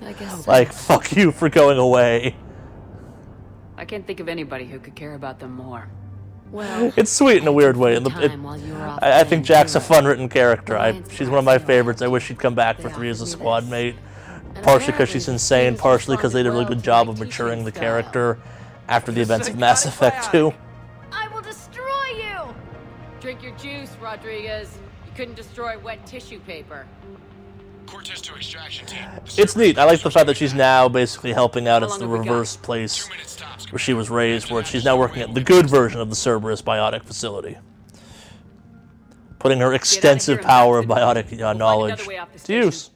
like, fuck you for going away. I can't think of anybody who could care about them more. Well, it's sweet in a weird way. I think Jack's a fun-written character. She's one of my favorites. I wish she'd come back for 3 as a squad mate. Partially because she's insane, partially because they did a really good job of maturing the character after the events of Mass Effect 2. I will destroy you! Drink your juice, Rodriguez. You couldn't destroy wet tissue paper. Cortez to extraction team. It's neat. I like the fact that she's now basically helping out at the reverse place where she was raised, where she's now working at the good version of the Cerberus biotic facility. Putting her extensive power of biotic knowledge to use.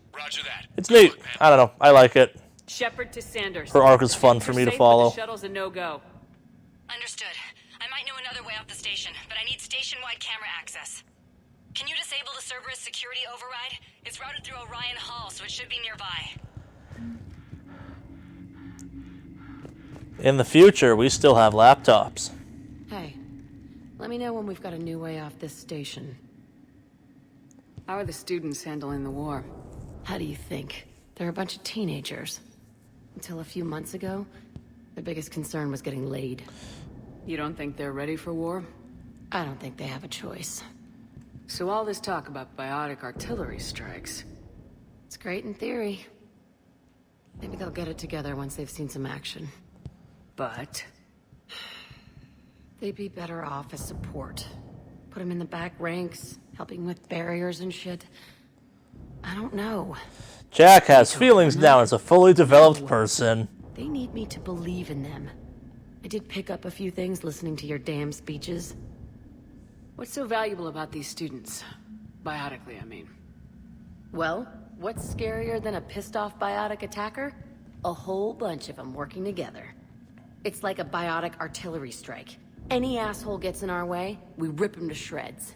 It's neat. I don't know. I like it. Shepard to Sanders. Her arc is fun for me to follow. The shuttle's a no-go. Understood. I might know another way off the station, but I need station-wide camera access. Can you disable the Cerberus security override? It's routed through Orion Hall, so it should be nearby. In the future, we still have laptops. Hey, let me know when we've got a new way off this station. How are the students handling the war? How do you think? They're a bunch of teenagers. Until a few months ago, their biggest concern was getting laid. You don't think they're ready for war? I don't think they have a choice. So all this talk about biotic artillery strikes... It's great in theory. Maybe they'll get it together once they've seen some action. But... they'd be better off as support. Put them in the back ranks, helping with barriers and shit. I don't know. Jack has feelings now as a fully developed person. They need me to believe in them. I did pick up a few things listening to your damn speeches. What's so valuable about these students? Biotically, I mean. Well, what's scarier than a pissed-off biotic attacker? A whole bunch of them working together. It's like a biotic artillery strike. Any asshole gets in our way, we rip him to shreds.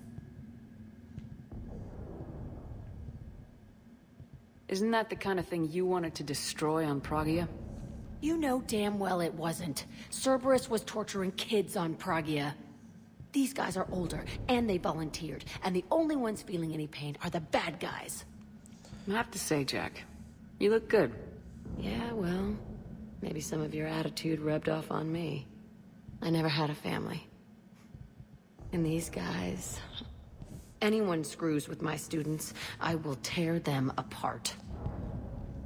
Isn't that the kind of thing you wanted to destroy on Pragia? You know damn well it wasn't. Cerberus was torturing kids on Pragia. These guys are older, and they volunteered, and the only ones feeling any pain are the bad guys. I have to say, Jack, you look good. Yeah, well, maybe some of your attitude rubbed off on me. I never had a family. And these guys... Anyone screws with my students, I will tear them apart.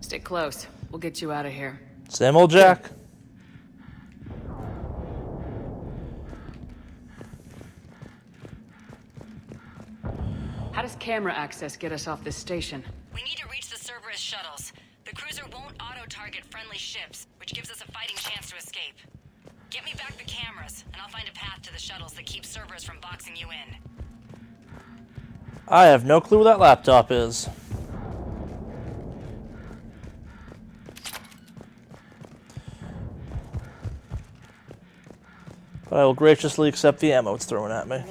Stick close. We'll get you out of here. Same old Jack. How does camera access get us off this station? We need to reach the Cerberus shuttles. The cruiser won't auto-target friendly ships, which gives us a fighting chance to escape. Get me back the cameras, and I'll find a path to the shuttles that keep Cerberus from boxing you in. I have no clue where that laptop is. But I will graciously accept the ammo it's throwing at me. Of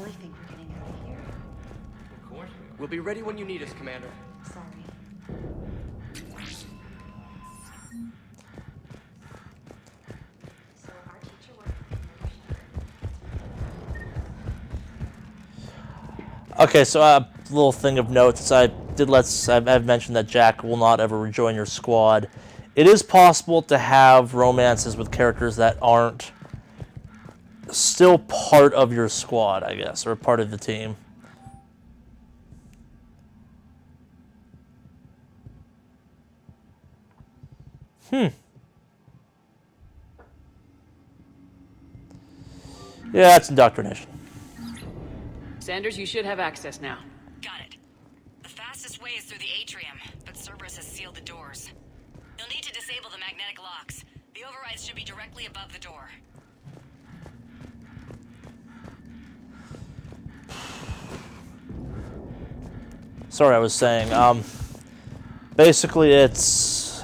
course. We'll be ready when you need us, Commander. Okay, so a little thing of note, I've mentioned that Jack will not ever rejoin your squad. It is possible to have romances with characters that aren't still part of your squad, I guess, or part of the team. Yeah, that's indoctrination. Sanders, you should have access now. Got it. The fastest way is through the atrium, but Cerberus has sealed the doors. You'll need to disable the magnetic locks. The overrides should be directly above the door. Sorry, I was saying, basically it's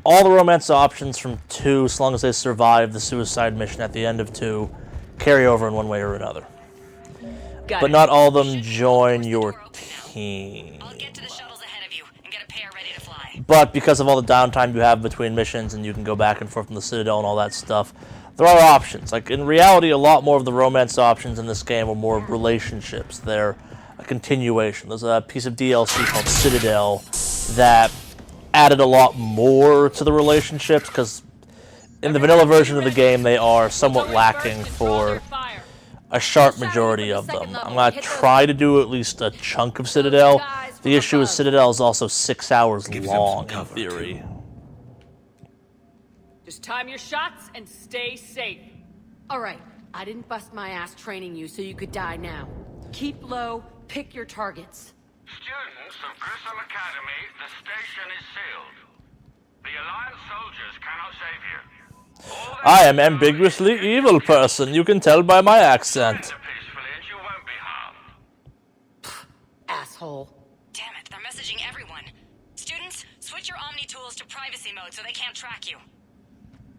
all the romance options from 2, as long as they survive the suicide mission at the end of 2, carry over in one way or another. But not all of them join your team. I'll get to the shuttles ahead of you and get a pair ready to fly. But because of all the downtime you have between missions and you can go back and forth from the Citadel and all that stuff, there are options. Like, in reality, a lot more of the romance options in this game are more relationships. They're a continuation. There's a piece of DLC called Citadel that added a lot more to the relationships, because in the vanilla version of the game they are somewhat lacking for a sharp majority of them. I'm going to try to do at least a chunk of Citadel. The issue is Citadel is also 6 hours long in theory. Just time your shots and stay safe. All right, I didn't bust my ass training you so you could die now. Keep low, pick your targets. Students of Grissom Academy, the station is sealed. The Alliance soldiers cannot save you. I am ambiguously evil person, you can tell by my accent. Asshole. Damn it, they're messaging everyone. Students, switch your Omni tools to privacy mode so they can't track you.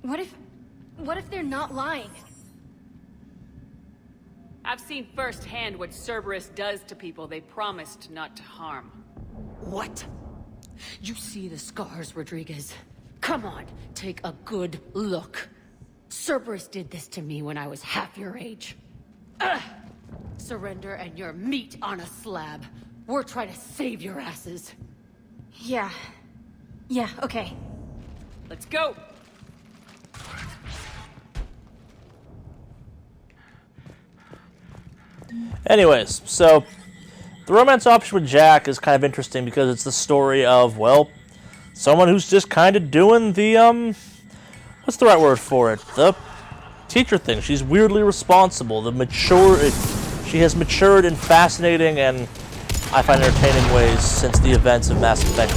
What if they're not lying? I've seen firsthand what Cerberus does to people they promised not to harm. What? You see the scars, Rodriguez. Come on, take a good look. Cerberus did this to me when I was half your age. Ugh. Surrender and you're meat on a slab. We're trying to save your asses. Yeah. Yeah, okay. Let's go! Anyways, so the romance option with Jack is kind of interesting because it's the story of, well, someone who's just kind of doing the, what's the right word for it? The teacher thing. She's weirdly responsible. She has matured in fascinating and, I find, entertaining ways since the events of Mass Effect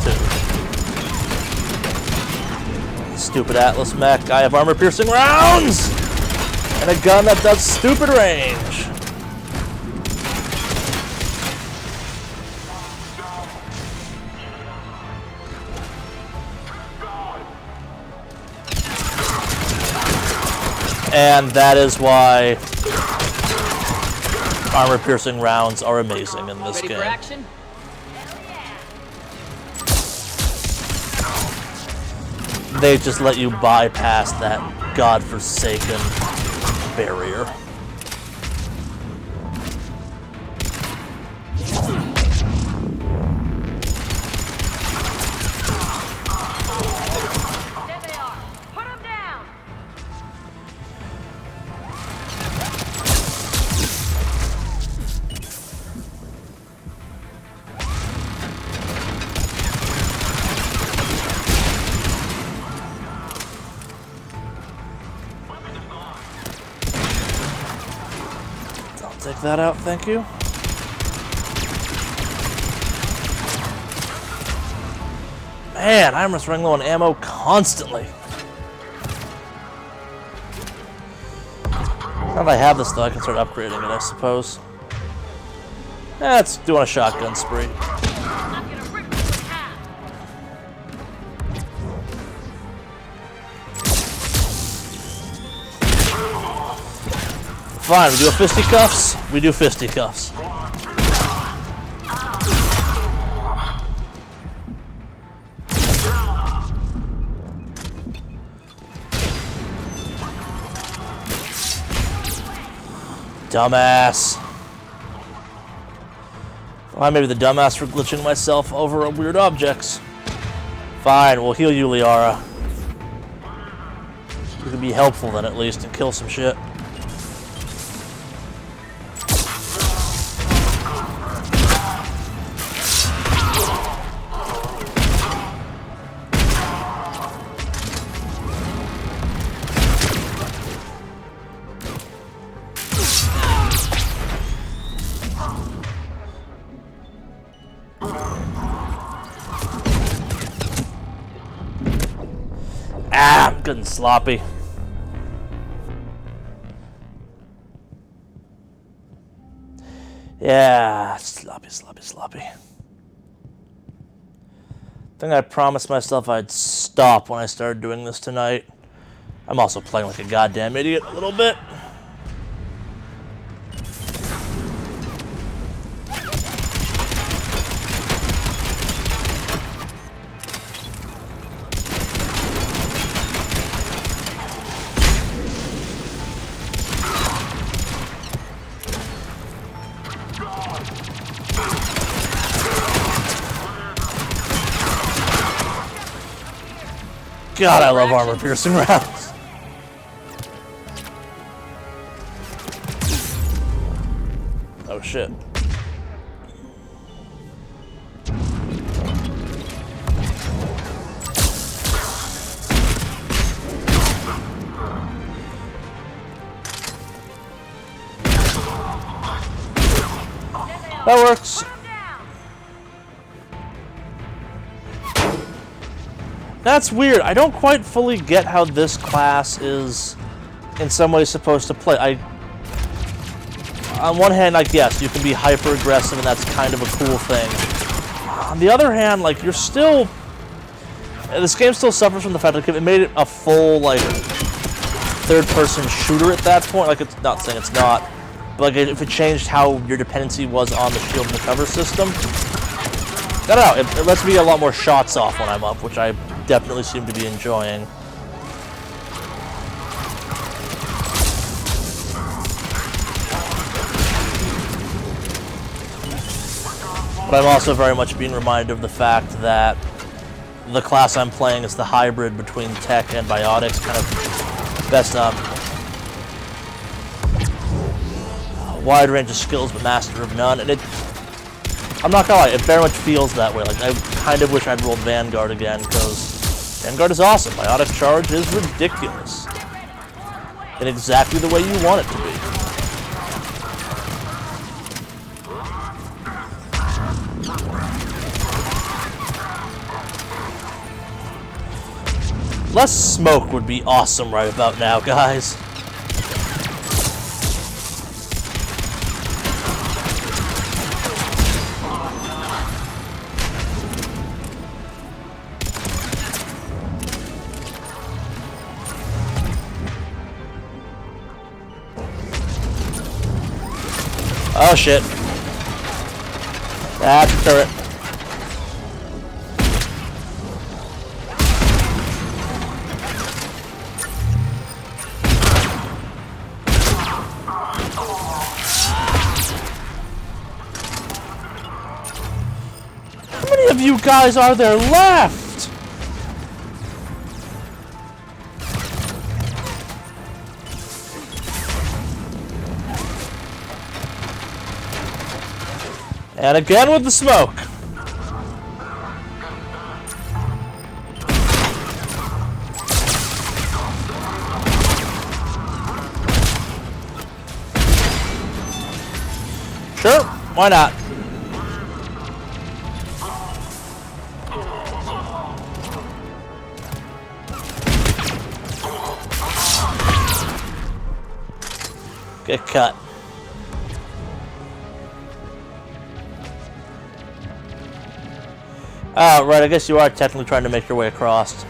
2. Stupid Atlas mech. I have armor-piercing rounds! And a gun that does stupid range. And that is why armor-piercing rounds are amazing in this game. Ready for action? They just let you bypass that godforsaken barrier. Take that out, thank you. Man, I'm just running low on ammo constantly. Now that I have this, though, I can start upgrading it, I suppose. Let's do a shotgun spree. Fine, we do a fisticuffs? We do fisticuffs. Dumbass. Well, maybe the dumbass for glitching myself over weird objects. Fine, we'll heal you, Liara. You can be helpful then, at least, and kill some shit. Ah, I'm good and sloppy. Yeah, sloppy, sloppy, sloppy. I think I promised myself I'd stop when I started doing this tonight. I'm also playing like a goddamn idiot a little bit. God, I love armor-piercing rounds. Oh, shit. That works. That's weird. I don't quite fully get how this class is in some ways supposed to play. On one hand, like, yes, you can be hyper-aggressive and that's kind of a cool thing. On the other hand, like, you're still... This game still suffers from the fact that it made it a full, like, third-person shooter at that point. Like, it's not saying it's not, but, like, if it changed how your dependency was on the shield and the cover system, I don't know, it lets me get a lot more shots off when I'm up, which I definitely seem to be enjoying. But I'm also very much being reminded of the fact that the class I'm playing is the hybrid between tech and biotics, kind of best wide range of skills but master of none, and I'm not gonna lie, it very much feels that way. Like, I kind of wish I'd rolled Vanguard again, because Vanguard is awesome. Biotic charge is ridiculous. In exactly the way you want it to be. Less smoke would be awesome right about now, guys. Oh shit. That's a turret. How many of you guys are there left? And again with the smoke. Sure, why not? Get cut. Oh, right, I guess you are technically trying to make your way across.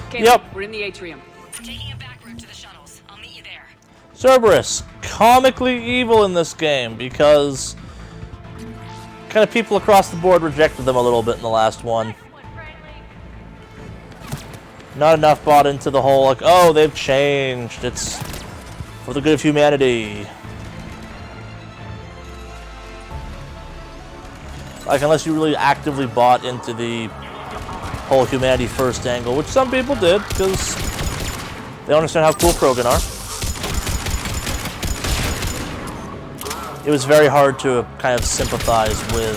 Okay, yep. We're in the atrium. Taking a back route to the shuttles. I'll meet you there. Cerberus, comically evil in this game because kind of people across the board rejected them a little bit in the last one. Not enough bought into the whole, like, oh, they've changed. It's for the good of humanity. Like, unless you really actively bought into the whole humanity first angle, which some people did, because they understand how cool Krogan are. It was very hard to kind of sympathize with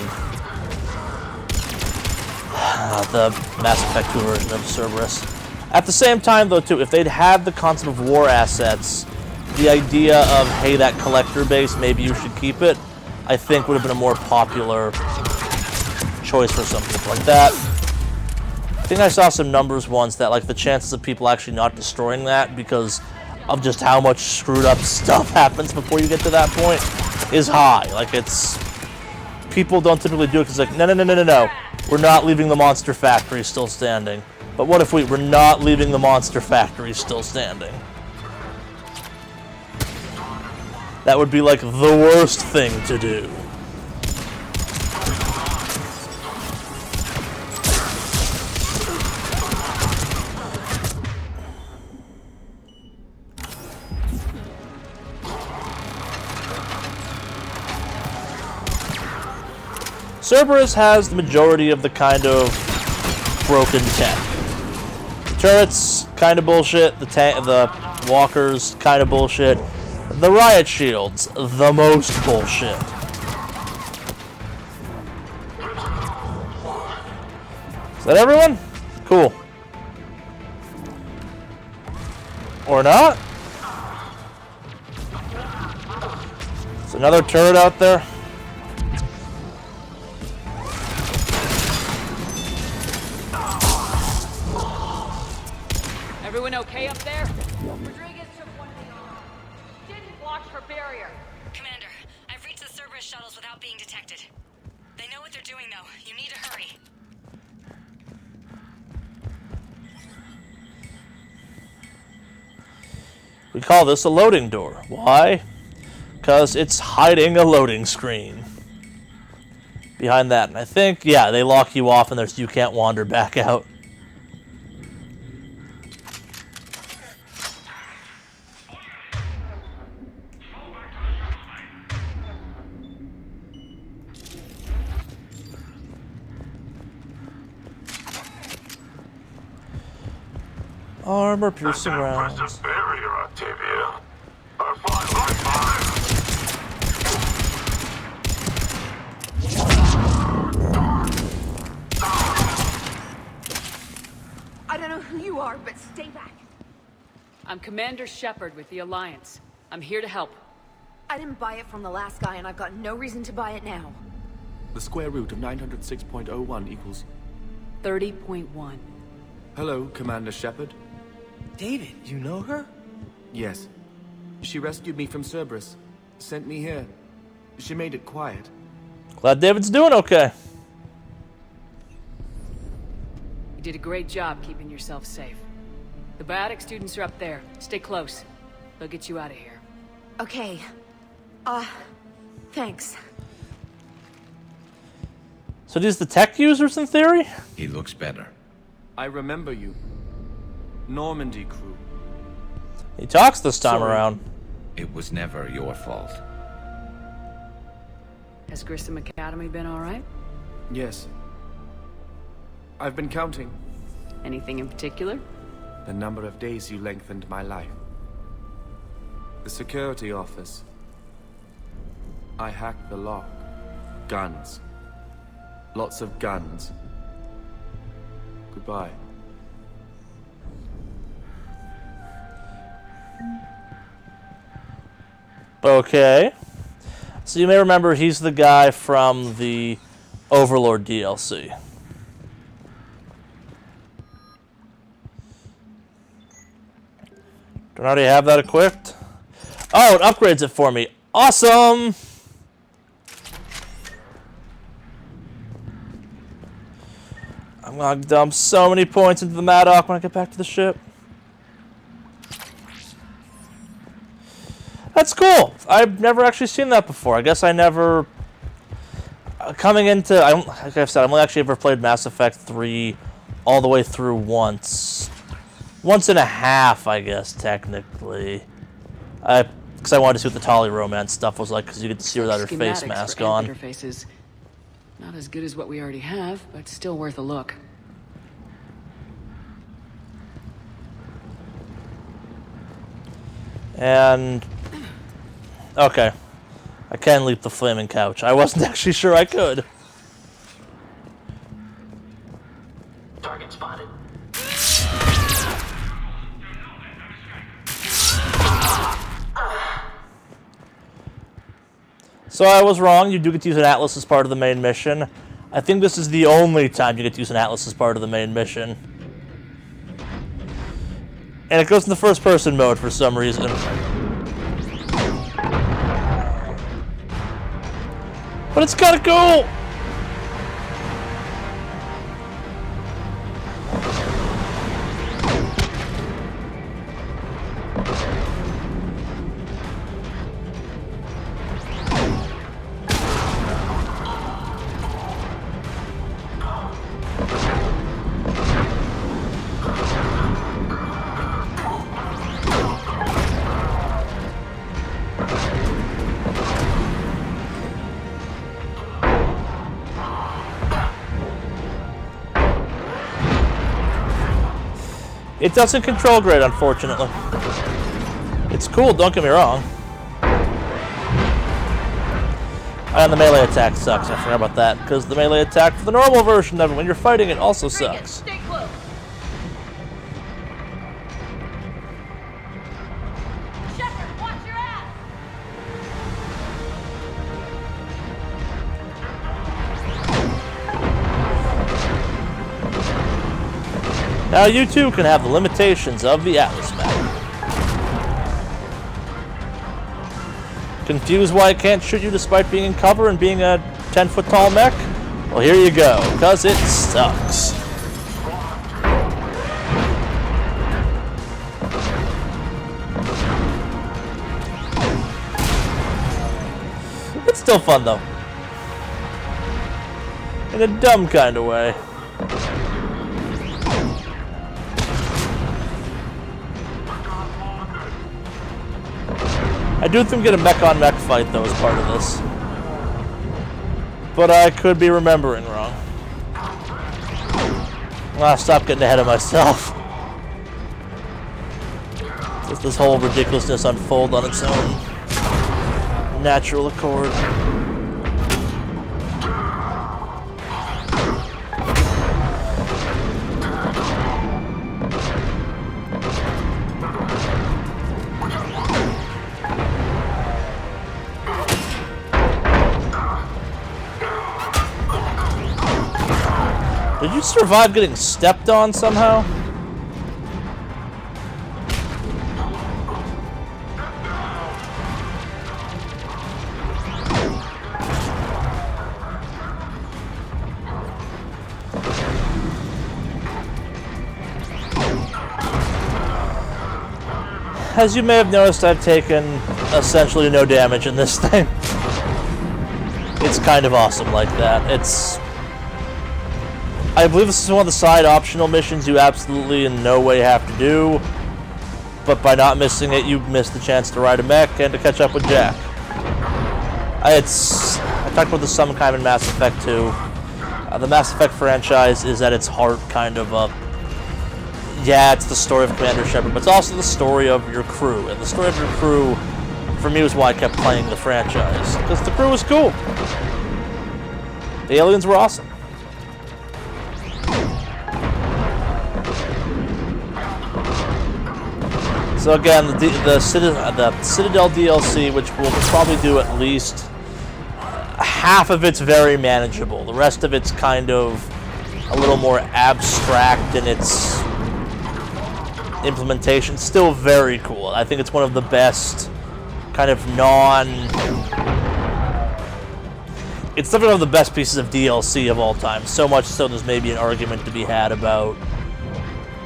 the Mass Effect 2 version of Cerberus. At the same time, though, too, if they'd had the concept of war assets, the idea of, hey, that collector base, maybe you should keep it, I think would have been a more popular choice for some people. Like that, I think I saw some numbers once that, like, the chances of people actually not destroying that because of just how much screwed up stuff happens before you get to that point is high. Like, it's... people don't typically do it because, like, no. We're not leaving the monster factory still standing. But what if we're not leaving the monster factory still standing? That would be, like, the worst thing to do. Cerberus has the majority of the kind of broken tech. The turrets, kind of bullshit. The walkers, kind of bullshit. The riot shields, the most bullshit. Is that everyone? Cool. Or not? There's another turret out there. Everyone okay up there? Rodriguez took one of the arms. Didn't watch for barrier. Commander, I've reached the Cerberus shuttles without being detected. They know what they're doing, though. You need to hurry. We call this a loading door. Why? Because it's hiding a loading screen behind that. And I think, yeah, they lock you off and you can't wander back out. Armor-piercing rounds. Barrier, Octavia. I don't know who you are, but stay back. I'm Commander Shepard with the Alliance. I'm here to help. I didn't buy it from the last guy, and I've got no reason to buy it now. The square root of 906.01 equals... 30.1. Hello, Commander Shepard. David, you know her? Yes. She rescued me from Cerberus. Sent me here. She made it quiet. Glad David's doing okay. You did a great job keeping yourself safe. The biotic students are up there. Stay close. They'll get you out of here. Okay. Thanks. So these the tech users in theory? He looks better. I remember you. Normandy crew. He talks this time around. It was never your fault. Has Grissom Academy been alright? Yes. I've been counting. Anything in particular? The number of days you lengthened my life. The security office. I hacked the lock. Guns. Lots of guns. Goodbye. Okay. So you may remember he's the guy from the Overlord DLC. Don't I already have that equipped? Oh, it upgrades it for me. Awesome! I'm gonna dump so many points into the Maddock when I get back to the ship. That's cool. I've never actually seen that before. I guess I never... coming into... like I've said, I've only actually ever played Mass Effect 3 all the way through once. Once and a half, I guess, technically. Because I wanted to see what the Tali romance stuff was like, because you get to see her without her face mask on. Interfaces. Not as good as what we already have, but still worth a look. And... okay. I can leap the flaming couch. I wasn't actually sure I could. Target spotted. So I was wrong. You do get to use an Atlas as part of the main mission. I think this is the only time you get to use an Atlas as part of the main mission. And it goes in the first-person mode for some reason. But it's gotta go! It doesn't control great, unfortunately. It's cool, don't get me wrong. And the melee attack sucks. I forgot about that, because the melee attack for the normal version of it, when you're fighting it, also sucks. Stay close. Shepard, watch your ass. Now you too can have the limitations of the Atlas map. Confused why it can't shoot you despite being in cover and being a 10-foot tall mech? Well, here you go, because it sucks. Still fun, though. In a dumb kind of way. I do think we get a mech-on-mech fight, though, as part of this. But I could be remembering wrong. I'll stop getting ahead of myself. Let this whole ridiculousness unfold on its own natural accord. Did you survive getting stepped on somehow? As you may have noticed, I've taken essentially no damage in this thing. It's kind of awesome like that. I believe this is one of the side optional missions you absolutely in no way have to do, but by not missing it, you miss the chance to ride a mech and to catch up with Jack. I talked about this some time in Mass Effect 2. The Mass Effect franchise is at its heart kind of yeah, it's the story of Commander Shepard, but it's also the story of your crew. And the story of your crew, for me, was why I kept playing the franchise. Because the crew was cool. The aliens were awesome. So again, the Citadel DLC, which we'll probably do at least half of it's very manageable. The rest of it's kind of a little more abstract in its implementation. Still very cool. I think it's one of the best kind of it's definitely one of the best pieces of DLC of all time. So much so there's maybe an argument to be had about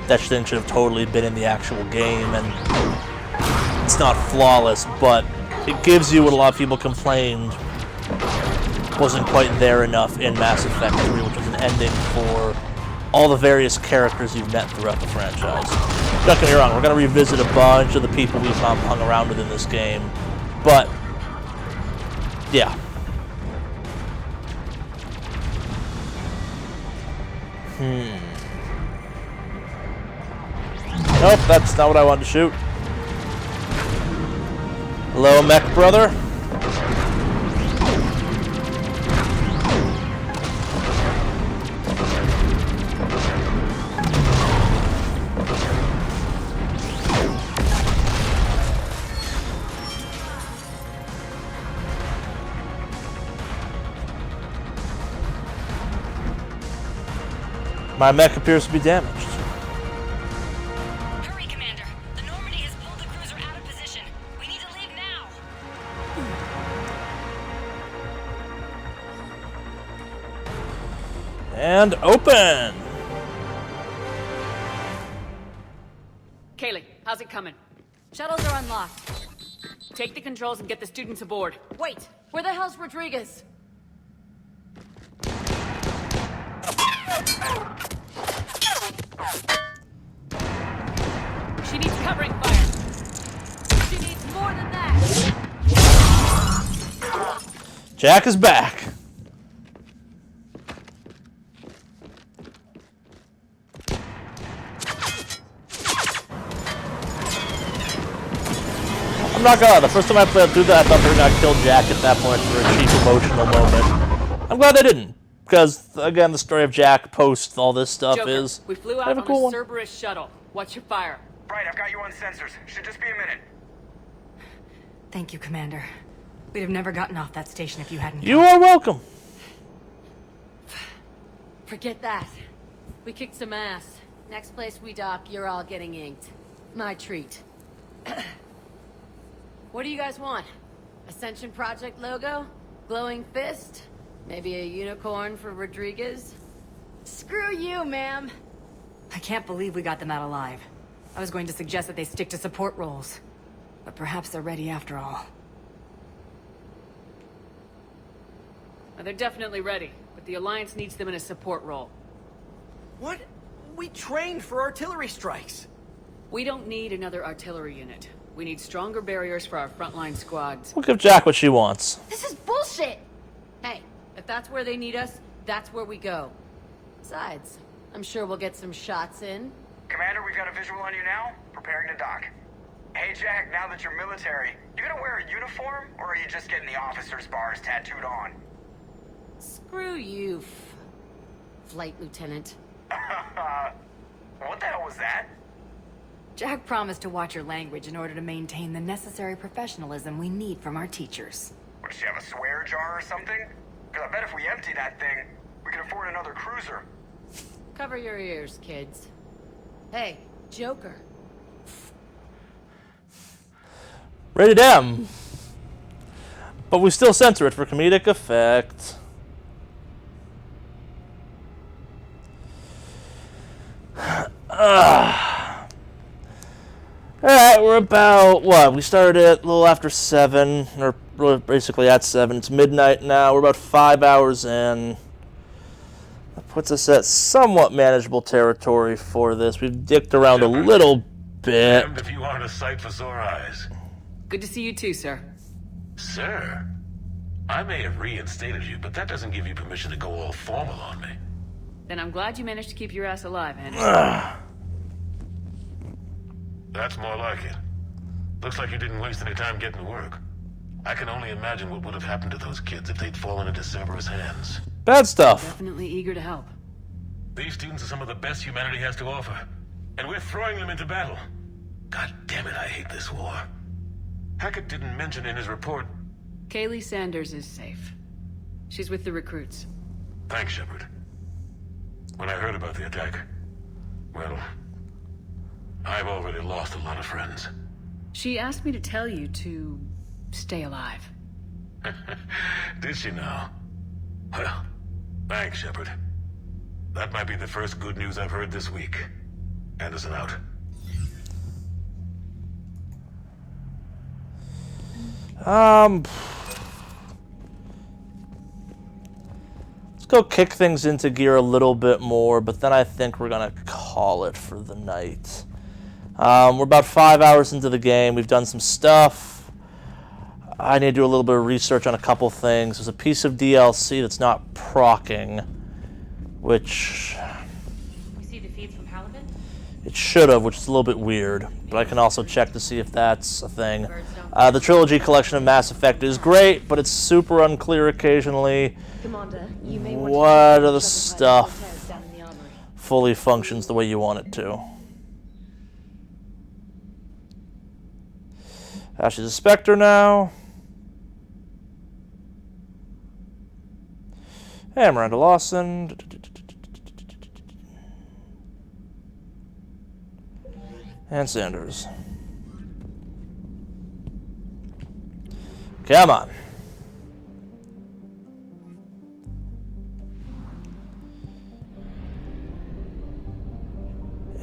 that thing should have totally been in the actual game, and it's not flawless, but it gives you what a lot of people complained wasn't quite there enough in Mass Effect 3, which was an ending for all the various characters you've met throughout the franchise. Don't get me wrong, we're going to revisit a bunch of the people we've hung around with in this game, but yeah. Nope, that's not what I wanted to shoot. Hello, mech brother. My mech appears to be damaged. Hurry, Commander. The Normandy has pulled the cruiser out of position. We need to leave now. And open! Kaylee, how's it coming? Shuttles are unlocked. Take the controls and get the students aboard. Wait, where the hell's Rodriguez? She needs covering fire. She needs more than that. Jack is back. I'm not gonna lie, the first time I played through that, I thought they were gonna kill Jack at that point for a cheap emotional moment. I'm glad they didn't. Because, again, the story of Jack post all this stuff Joker, is we flew out kind on of a cool a one. Cerberus shuttle. Watch your fire. Right, I've got you on sensors. Should just be a minute. Thank you, Commander. We'd have never gotten off that station if you hadn't. You are welcome. Forget that. We kicked some ass. Next place we dock, you're all getting inked. My treat. What do you guys want? Ascension Project logo? Glowing fist? Maybe a unicorn for Rodriguez? Screw you, ma'am. I can't believe we got them out alive. I was going to suggest that they stick to support roles. But perhaps they're ready after all. They're definitely ready, but the Alliance needs them in a support role. What? We trained for artillery strikes. We don't need another artillery unit. We need stronger barriers for our frontline squads. We'll give Jack what she wants. This is bullshit! Hey, if that's where they need us, that's where we go. Besides, I'm sure we'll get some shots in. Commander, we've got a visual on you now. Preparing to dock. Hey, Jack, now that you're military, you gonna wear a uniform, or are you just getting the officer's bars tattooed on? Screw you, Flight Lieutenant. What the hell was that? Jack promised to watch your language in order to maintain the necessary professionalism we need from our teachers. What, does she have a swear jar or something? Because I bet if we empty that thing, we can afford another cruiser. Cover your ears, kids. Hey, Joker. Rated M. But we still censor it for comedic effect. Alright, we're about, what? We started at a little after 7, or basically at 7. It's midnight now. We're about 5 hours in. That puts us at somewhat manageable territory for this. We've dicked around a little bit. Damned if you aren't a sight for sore eyes. Good to see you too, sir. Sir? I may have reinstated you, but that doesn't give you permission to go all formal on me. Then I'm glad you managed to keep your ass alive, Anderson. That's more like it. Looks like you didn't waste any time getting to work. I can only imagine what would have happened to those kids if they'd fallen into Cerberus' hands. Bad stuff. Definitely eager to help. These students are some of the best humanity has to offer, and we're throwing them into battle. God damn it, I hate this war. Hackett didn't mention in his report... Kaylee Sanders is safe. She's with the recruits. Thanks, Shepard. When I heard about the attack, well, I've already lost a lot of friends. She asked me to tell you to stay alive. Did she now? Well, thanks, Shepard. That might be the first good news I've heard this week. Anderson out. Let's go kick things into gear a little bit more, but then I think we're gonna call it for the night. We're about 5 hours into the game. We've done some stuff. I need to do a little bit of research on a couple things. There's a piece of DLC that's not proccing, which We see the feeds from Halibut? it should have, which is a little bit weird. But I can also check to see if that's a thing. The trilogy collection of Mass Effect is great, but it's super unclear occasionally. Commander, you may want What other stuff fully functions the way you want it to? She's a Spectre now. Hey, Miranda Lawson. And Sanders. Come on.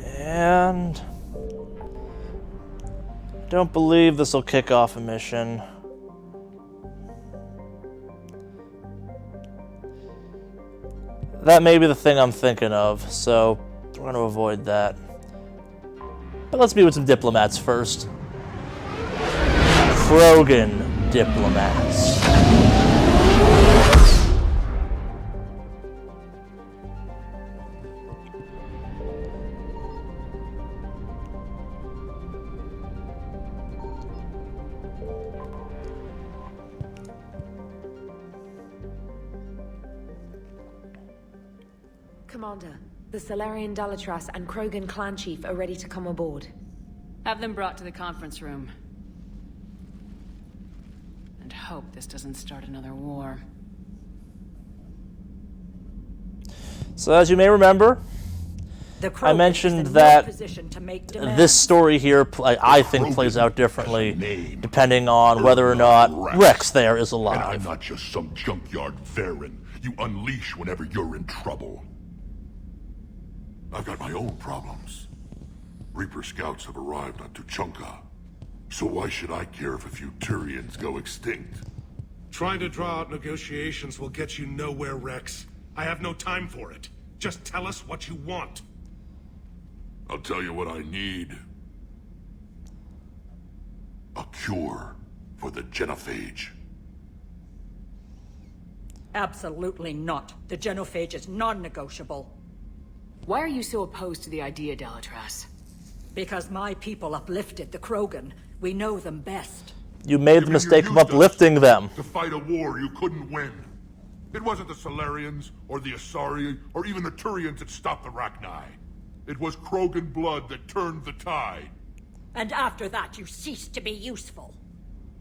And don't believe this will kick off a mission. That may be the thing I'm thinking of, so we're going to avoid that. But let's meet with some diplomats first. Krogan diplomats. Commander, the Salarian Dalatras and Krogan clan chief are ready to come aboard. Have them brought to the conference room. And hope this doesn't start another war. So as you may remember, I mentioned that this story here, I think, plays out differently depending on whether or not Rex there is alive. And I'm not just some junkyard Varen you unleash whenever you're in trouble. I've got my own problems. Reaper scouts have arrived on Tuchanka. So why should I care if a few Turians go extinct? Trying to draw out negotiations will get you nowhere, Rex. I have no time for it. Just tell us what you want. I'll tell you what I need. A cure for the genophage. Absolutely not. The genophage is non-negotiable. Why are you so opposed to the idea, Delatras? Because my people uplifted the Krogan. We know them best. You made the mistake of uplifting them. To fight a war you couldn't win. It wasn't the Solarians, or the Asari, or even the Turians that stopped the Rachni. It was Krogan blood that turned the tide. And after that, you ceased to be useful.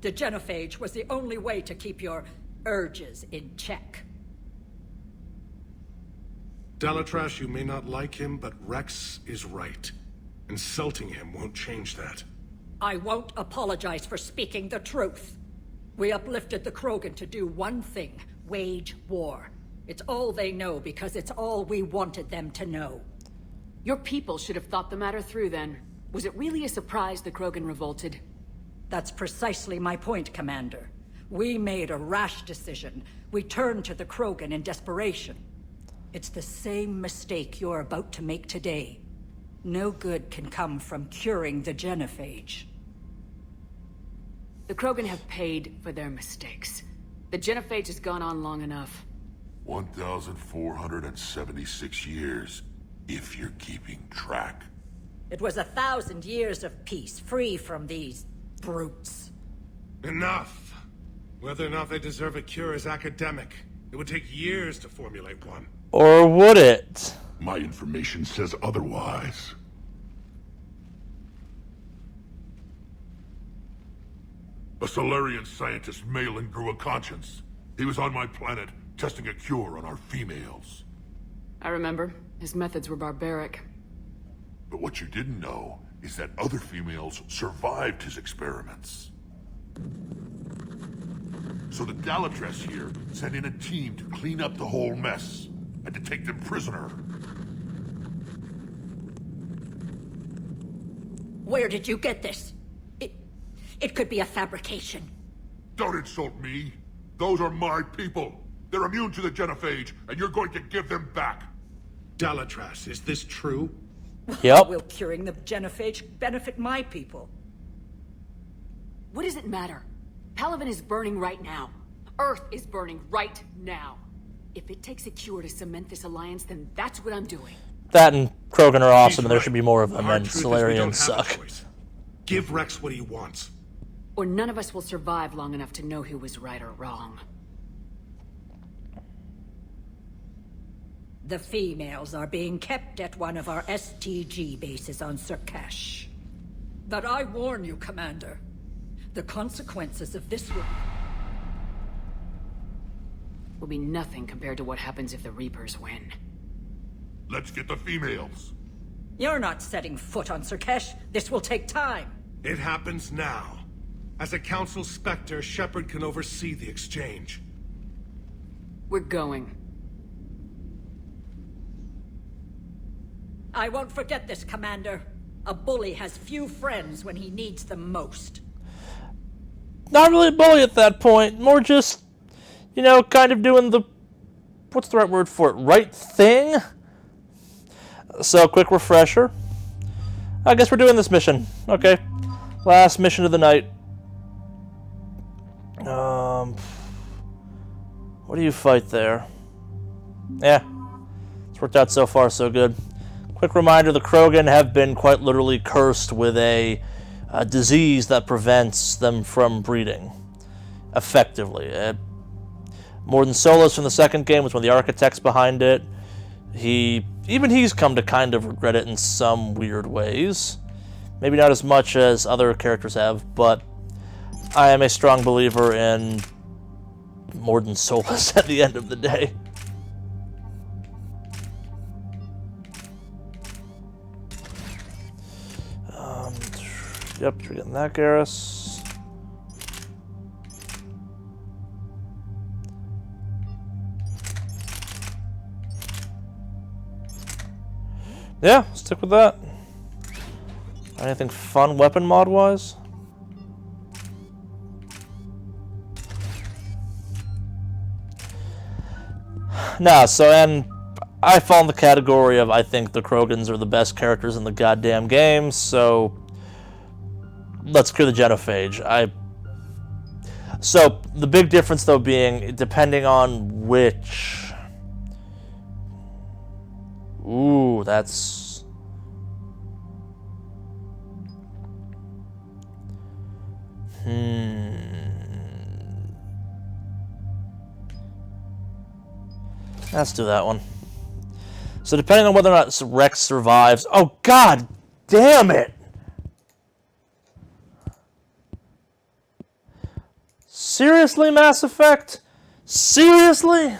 The genophage was the only way to keep your urges in check. Delatras, you may not like him, but Rex is right. Insulting him won't change that. I won't apologize for speaking the truth. We uplifted the Krogan to do one thing: wage war. It's all they know because it's all we wanted them to know. Your people should have thought the matter through then. Was it really a surprise the Krogan revolted? That's precisely my point, Commander. We made a rash decision. We turned to the Krogan in desperation. It's the same mistake you're about to make today. No good can come from curing the genophage. The Krogan have paid for their mistakes. The genophage has gone on long enough. 1,476 years, if you're keeping track. It was 1,000 years of peace, free from these brutes. Enough! Whether or not they deserve a cure is academic. It would take years to formulate one. Or would it? My information says otherwise. A Solarian scientist, Malin, grew a conscience. He was on my planet, testing a cure on our females. I remember. His methods were barbaric. But what you didn't know is that other females survived his experiments. So the Delatras here sent in a team to clean up the whole mess, and to take them prisoner. Where did you get this? It could be a fabrication. Don't insult me. Those are my people. They're immune to the genophage, and you're going to give them back. Delatras, is this true? Yep. Will curing the genophage benefit my people? What does it matter? Palaven is burning right now. Earth is burning right now. If it takes a cure to cement this alliance, then that's what I'm doing. That and Krogan are awesome, and there should be more of them, and Solarians suck. Give Rex what he wants. Or none of us will survive long enough to know who was right or wrong. The females are being kept at one of our STG bases on Surkash. But I warn you, Commander, the consequences of this will be nothing compared to what happens if the Reapers win. Let's get the females. You're not setting foot on Surkash. This will take time. It happens now. As a Council Spectre, Shepard can oversee the exchange. We're going. I won't forget this, Commander. A bully has few friends when he needs them most. Not really a bully at that point. More just, you know, kind of doing the... What's the right word for it? Right thing? So, quick refresher. I guess we're doing this mission. Okay. Last mission of the night. What do you fight there? Yeah. It's worked out so far, so good. Quick reminder, the Krogan have been quite literally cursed with a disease that prevents them from breeding. Effectively. Mord4k's from the second game was one of the architects behind it. Even he's come to kind of regret it in some weird ways. Maybe not as much as other characters have, but I am a strong believer in Mord4k's at the end of the day. Yep, we're getting that, Garrus. Yeah, stick with that. Anything fun weapon mod-wise? No, so, and I fall in the category of I think the Krogans are the best characters in the goddamn game, so let's clear the genophage. So, the big difference, though, being, depending on which... Ooh, that's... Let's do that one. So depending on whether or not Rex survives... Oh, god damn it! Seriously, Mass Effect? Seriously?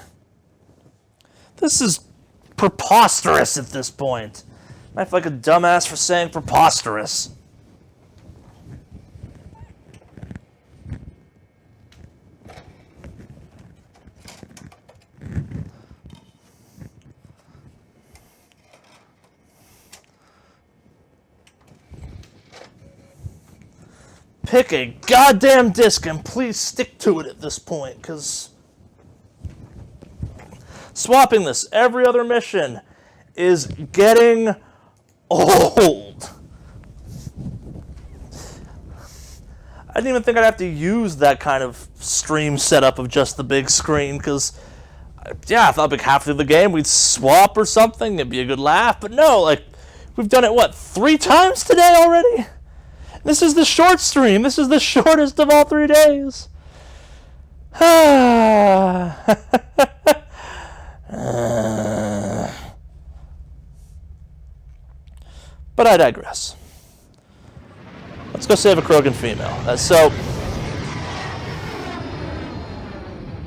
This is preposterous at this point. I feel like a dumbass for saying preposterous. Pick a goddamn disc and please stick to it at this point, because swapping this every other mission is getting old. I didn't even think I'd have to use that kind of stream setup of just the big screen, because, yeah, I thought like half through the game we'd swap or something, it'd be a good laugh, but no, like, we've done it, what, 3 times today already? This is the short stream. This is the shortest of all 3 days. But I digress. Let's go save a Krogan female. So,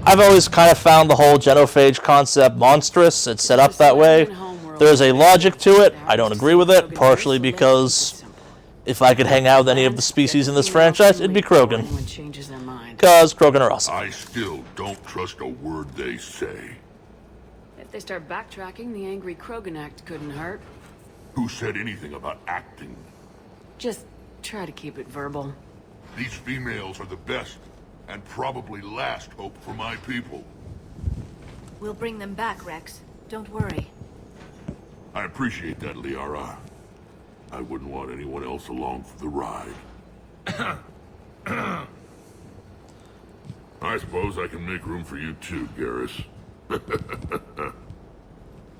I've always kind of found the whole genophage concept monstrous. It's set up that way. There's a logic to it. I don't agree with it, partially because if I could hang out with any of the species in this franchise, it'd be Krogan. Because Krogan are awesome. I still don't trust a word they say. If they start backtracking, the angry Krogan act couldn't hurt. Who said anything about acting? Just try to keep it verbal. These females are the best, and probably last hope for my people. We'll bring them back, Rex. Don't worry. I appreciate that, Liara. I wouldn't want anyone else along for the ride. I suppose I can make room for you too, Garrus.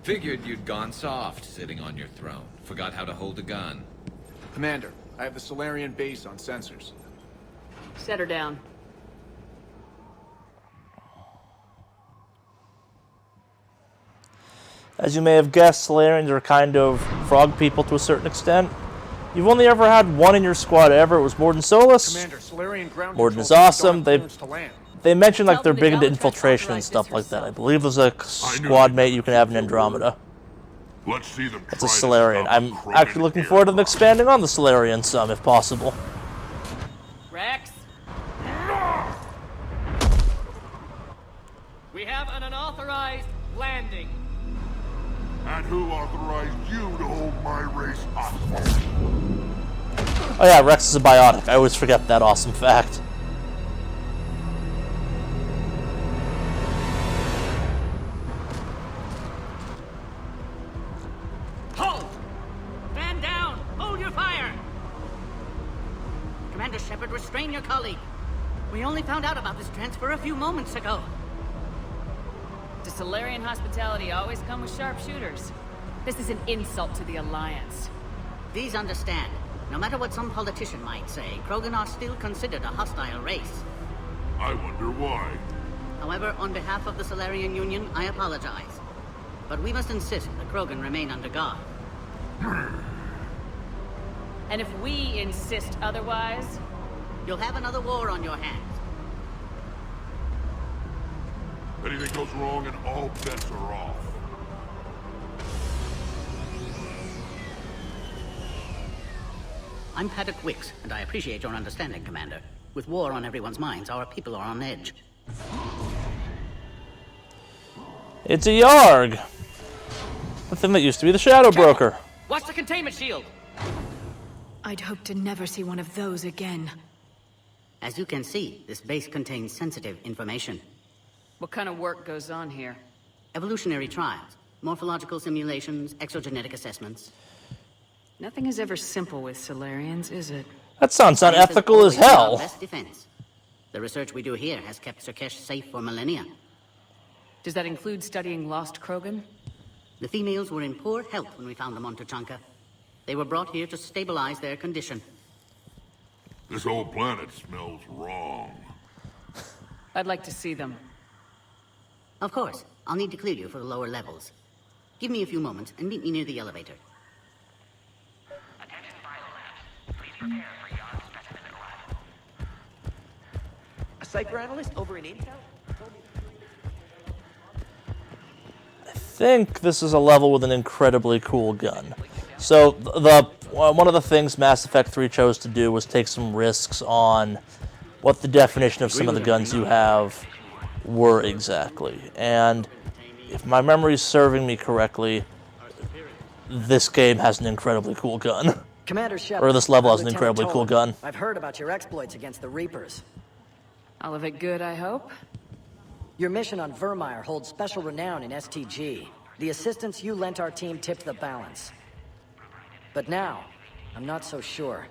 Figured you'd gone soft, sitting on your throne. Forgot how to hold a gun. Commander, I have the Solarian base on sensors. Set her down. As you may have guessed, Solarians are kind of frog people to a certain extent. You've only ever had one in your squad ever. It was Mord Solus. Commander, Solarian ground Mord is awesome. They mentioned like they're big into infiltration and stuff like that. I believe there's a squad mate you can have in Andromeda. Let's see them. It's a Solarian. I'm actually looking forward to them expanding on the Solarian some, if possible. Rex? We have an unauthorized landing. And who authorized you to hold my race hostage? Oh yeah, Rex is a biotic. I always forget that awesome fact. Hold! Stand down! Hold your fire! Commander Shepard, restrain your colleague. We only found out about this transfer a few moments ago. Does Solarian hospitality always come with sharpshooters? This is an insult to the Alliance. Please understand, no matter what some politician might say, Krogan are still considered a hostile race. I wonder why. However, on behalf of the Solarian Union, I apologize. But we must insist the Krogan remain under guard. And if we insist otherwise, you'll have another war on your hands. Anything goes wrong and all bets are off. I'm Paddock Wicks, and I appreciate your understanding, Commander. With war on everyone's minds, our people are on edge. It's a Yarg! The thing that used to be the Shadow Broker. Watch the containment shield! I'd hope to never see one of those again. As you can see, this base contains sensitive information. what kind of work goes on here? Evolutionary trials, morphological simulations, exogenetic assessments. Nothing is ever simple with Solarians, is it? That sounds unethical as hell. Best defense. The research we do here has kept Surkesh safe for millennia. Does that include studying lost Krogan? The females were in poor health when we found them on Tuchanka. They were brought here to stabilize their condition. This whole planet smells wrong. I'd like to see them. Of course. I'll need to clear you for the lower levels. Give me a few moments and meet me near the elevator. A psychoanalyst over in Intel? I think this is a level with an incredibly cool gun. So one of the things Mass Effect 3 chose to do was take some risks on what the definition of some of the guns you have were exactly. And if my memory is serving me correctly, this game has an incredibly cool gun. Commander Shepard, or this level has an Lieutenant incredibly cool Tolan. gun. I've heard about your exploits against the Reapers. All of it good, I hope? Your mission on Vermeer holds special renown in STG. The assistance you lent our team tipped the balance. But now, I'm not so sure.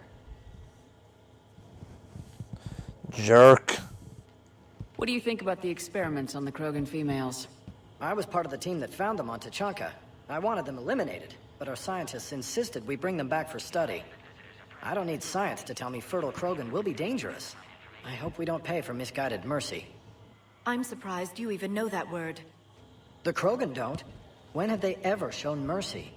Jerk. What do you think about the experiments on the Krogan females? I was part of the team that found them on Tuchanka. I wanted them eliminated, but our scientists insisted we bring them back for study. I don't need science to tell me fertile Krogan will be dangerous. I hope we don't pay for misguided mercy. I'm surprised you even know that word. The Krogan don't. When have they ever shown mercy?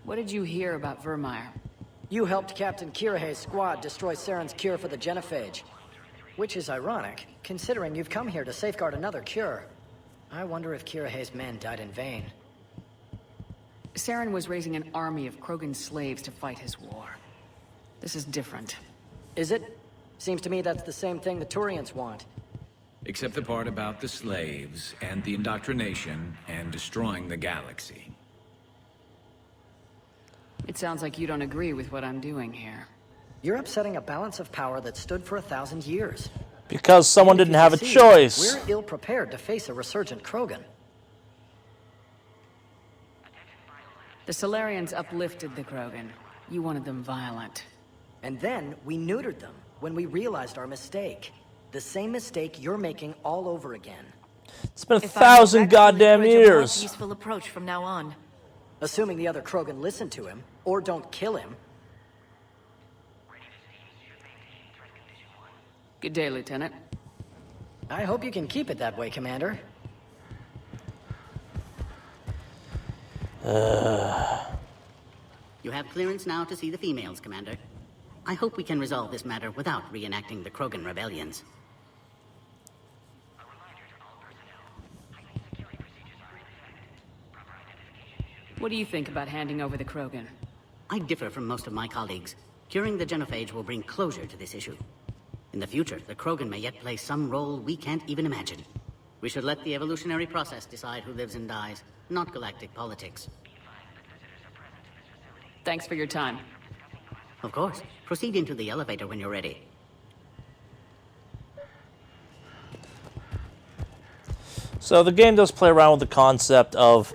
What did you hear about Vermeer? You helped Captain Kirihei's squad destroy Saren's cure for the genophage. Which is ironic, considering you've come here to safeguard another cure. I wonder if Kirihei's men died in vain. Saren was raising an army of Krogan slaves to fight his war. This is different. Is it? Seems to me that's the same thing the Turians want. Except the part about the slaves, and the indoctrination, and destroying the galaxy. It sounds like you don't agree with what I'm doing here. You're upsetting a balance of power that stood for 1,000 years. Because someone didn't have a choice. We're ill-prepared to face a resurgent Krogan. The Solarians uplifted the Krogan. You wanted them violent. And then we neutered them when we realized our mistake. The same mistake you're making all over again. It's been 1,000 goddamn years. A more peaceful approach from now on. Assuming the other Krogan listen to him, or don't kill him. Good day, Lieutenant. I hope you can keep it that way, Commander. You have clearance now to see the females, Commander. I hope we can resolve this matter without reenacting the Krogan rebellions. What do you think about handing over the Krogan? I differ from most of my colleagues. Curing the genophage will bring closure to this issue. In the future, the Krogan may yet play some role we can't even imagine. We should let the evolutionary process decide who lives and dies, not galactic politics. Thanks for your time. Of course. Proceed into the elevator when you're ready. So the game does play around with the concept of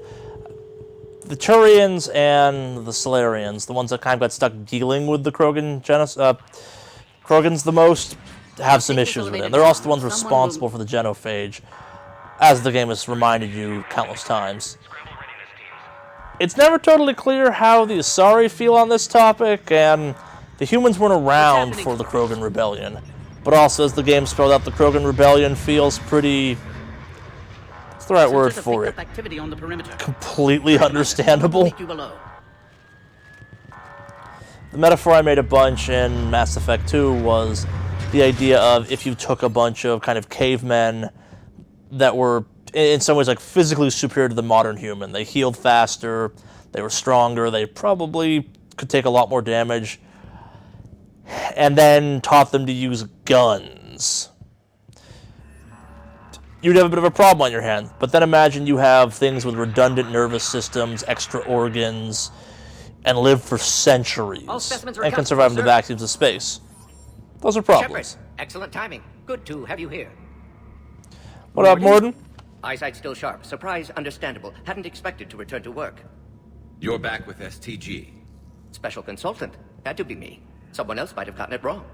the Turians and the Solarians, the ones that kind of got stuck dealing with the Krogans the most, have some issues with it. They're also the ones responsible for the genophage, as the game has reminded you countless times. It's never totally clear how the Asari feel on this topic, and the humans weren't around for the Krogan Rebellion. But also, as the game spelled out, the Krogan Rebellion feels pretty... what's the right word for it? Activity on the perimeter. Completely understandable. The metaphor I made a bunch in Mass Effect 2 was the idea of if you took a bunch of kind of cavemen that were in some ways like physically superior to the modern human. They healed faster, they were stronger, they probably could take a lot more damage, and then taught them to use guns. You'd have a bit of a problem on your hand. But then imagine you have things with redundant nervous systems, extra organs, and live for centuries, and can survive in the vacuums of space. Those are problems. Shepard, excellent timing. Good to have you here. What up, Morden? Eyesight still sharp. Surprise understandable. Hadn't expected to return to work. You're back with STG. Special consultant. Had to be me. Someone else might have gotten it wrong.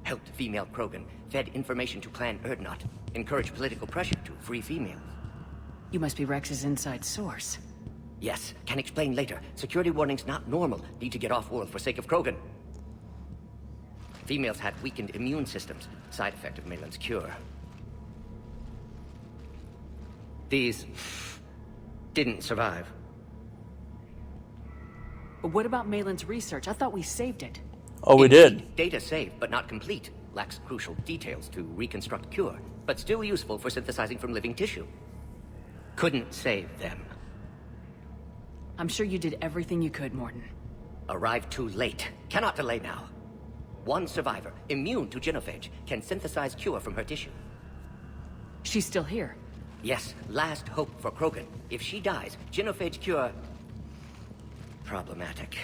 Helped female Krogan. Fed information to Clan Erdnot. Encouraged political pressure to free females. You must be Rex's inside source. Yes, can explain later. Security warnings not normal. Need to get off-world for sake of Krogan. Females had weakened immune systems. Side effect of Malin's cure. These didn't survive. But what about Malin's research? I thought we saved it. Oh, we did. Data saved, but not complete. Lacks crucial details to reconstruct cure, but still useful for synthesizing from living tissue. Couldn't save them. I'm sure you did everything you could, Morden. Arrived too late. Cannot delay now. One survivor, immune to genophage, can synthesize cure from her tissue. She's still here. Yes, last hope for Krogan. If she dies, genophage cure... problematic.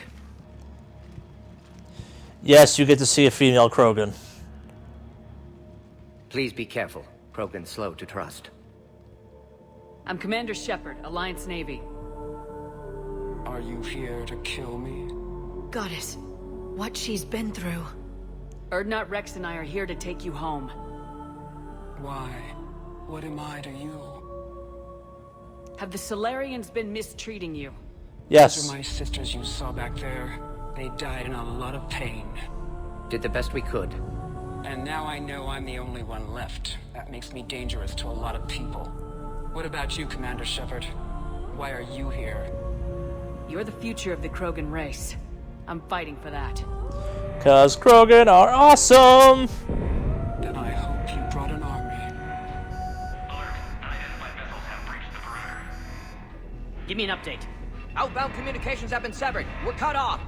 Yes, you get to see a female Krogan. Please be careful. Krogan's slow to trust. I'm Commander Shepard, Alliance Navy. Are you here to kill me? Goddess, what she's been through. Erdnot, Rex, and I are here to take you home. Why? What am I to you? Have the Solarians been mistreating you? Yes. Those are my sisters you saw back there. They died in a lot of pain. Did the best we could. And now I know I'm the only one left. That makes me dangerous to a lot of people. What about you, Commander Shepard? Why are you here? You're the future of the Krogan race. I'm fighting for that. 'Cause Krogan are awesome! Then I hope you brought an army. Give me an update. Outbound communications have been severed. We're cut off.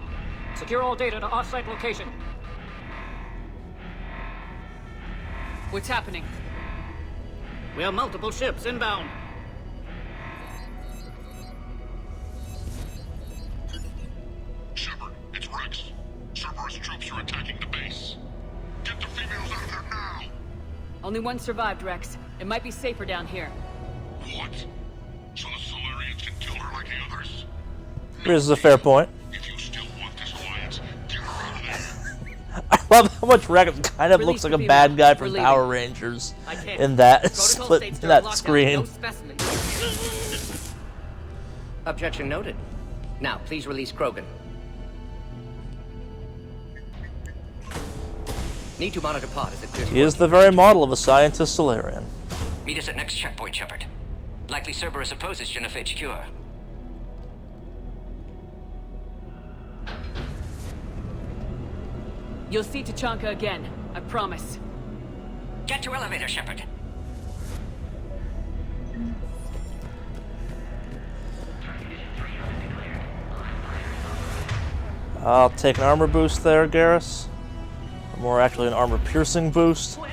Secure all data to off-site location. What's happening? We have multiple ships inbound. Shepard, it's Rex. Cerberus troops are attacking the base. Get the females out of there now! Only one survived, Rex. It might be safer down here. What? So the Solarians can kill her like the others? This is a fair point. If you still want this alliance, get her out of there. I love how much Rex kind of looks like a bad guy from Power Rangers in that split in that screen. Objection noted. Now, please release Krogan. Need to monitor pod as it clears. He is the very model of a scientist Solarian. Meet us at next checkpoint, Shepard. Likely Cerberus opposes genophage cure. You'll see Tachanka again. I promise. Get to elevator, Shepard. I'll take an armor boost there, Garrus. Or more actually, an armor piercing boost. I'll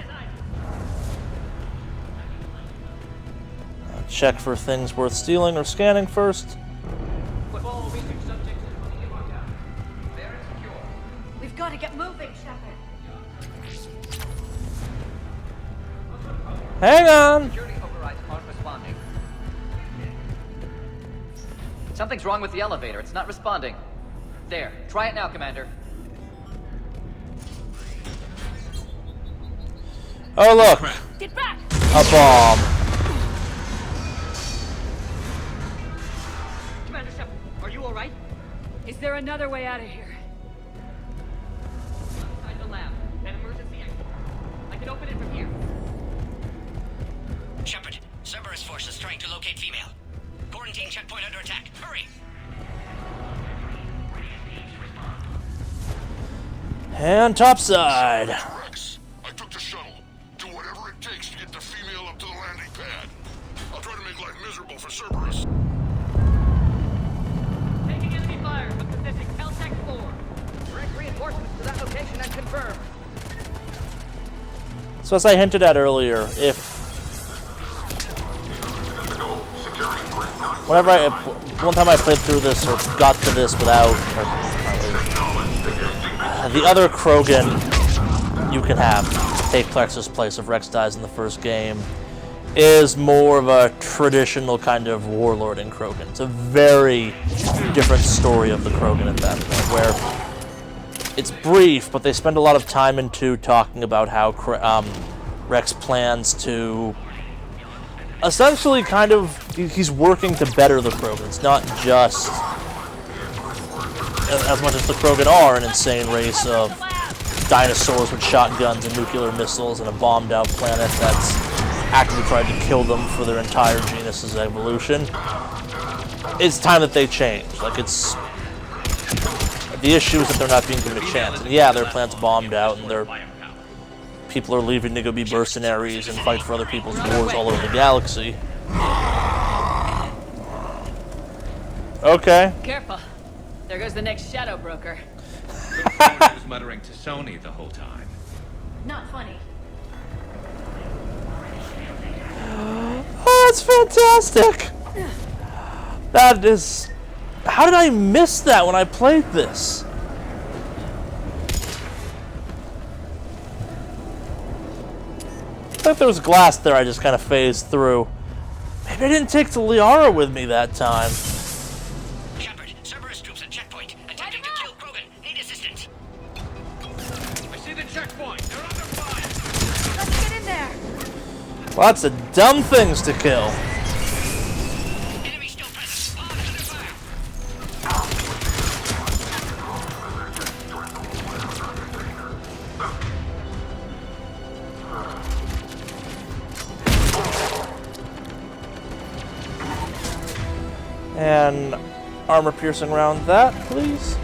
check for things worth stealing or scanning first. We've got to get moving, Shepard. Hang on! Security overrides aren't responding. Something's wrong with the elevator. It's not responding. There. Try it now, Commander. Oh, look! Get back! A bomb. Commander Shepard, are you alright? Is there another way out of here? Inside the lab. An emergency exit. I can open it from here. Shepard, Cerberus forces trying to locate female. Quarantine checkpoint under attack. Hurry! And topside. Rex, I took the shuttle. Do whatever it takes to get the female up to the landing pad. I'll try to make life miserable for Cerberus. Taking enemy fire from Pacific Caltech 4. Direct reinforcements to that location and confirmed. So as I hinted at earlier, if whenever one time I played through this or got to this without the other Krogan you can have take Plexus' place if Rex dies in the first game is more of a traditional kind of warlord in Krogan. It's a very different story of the Krogan at that point, where it's brief, but they spend a lot of time into talking about how Rex plans to essentially kind of, he's working to better the Krogans, not just as much as the Krogan are an insane race of dinosaurs with shotguns and nuclear missiles and a bombed out planet that's actively tried to kill them for their entire genus's evolution. It's time that they change. Like, it's the issue is that they're not being given a chance. And yeah, their planet's bombed out and their people are leaving to go be mercenaries and fight for other people's wars all over the galaxy. Okay. Careful. There goes the next shadow broker. I was muttering to Sony the whole time. Not funny. Oh, that's fantastic! That is... How did I miss that when I played this? I thought there was glass there I just kind of phased through. Maybe I didn't take the Liara with me that time. Shepard, Cerberus troops at checkpoint. Attempting to kill Krogan. Need assistance. I see the checkpoint. They're under fire. Let's get in there. Lots of dumb things to kill. Enemy still present. All under fire. And armor piercing round that, please.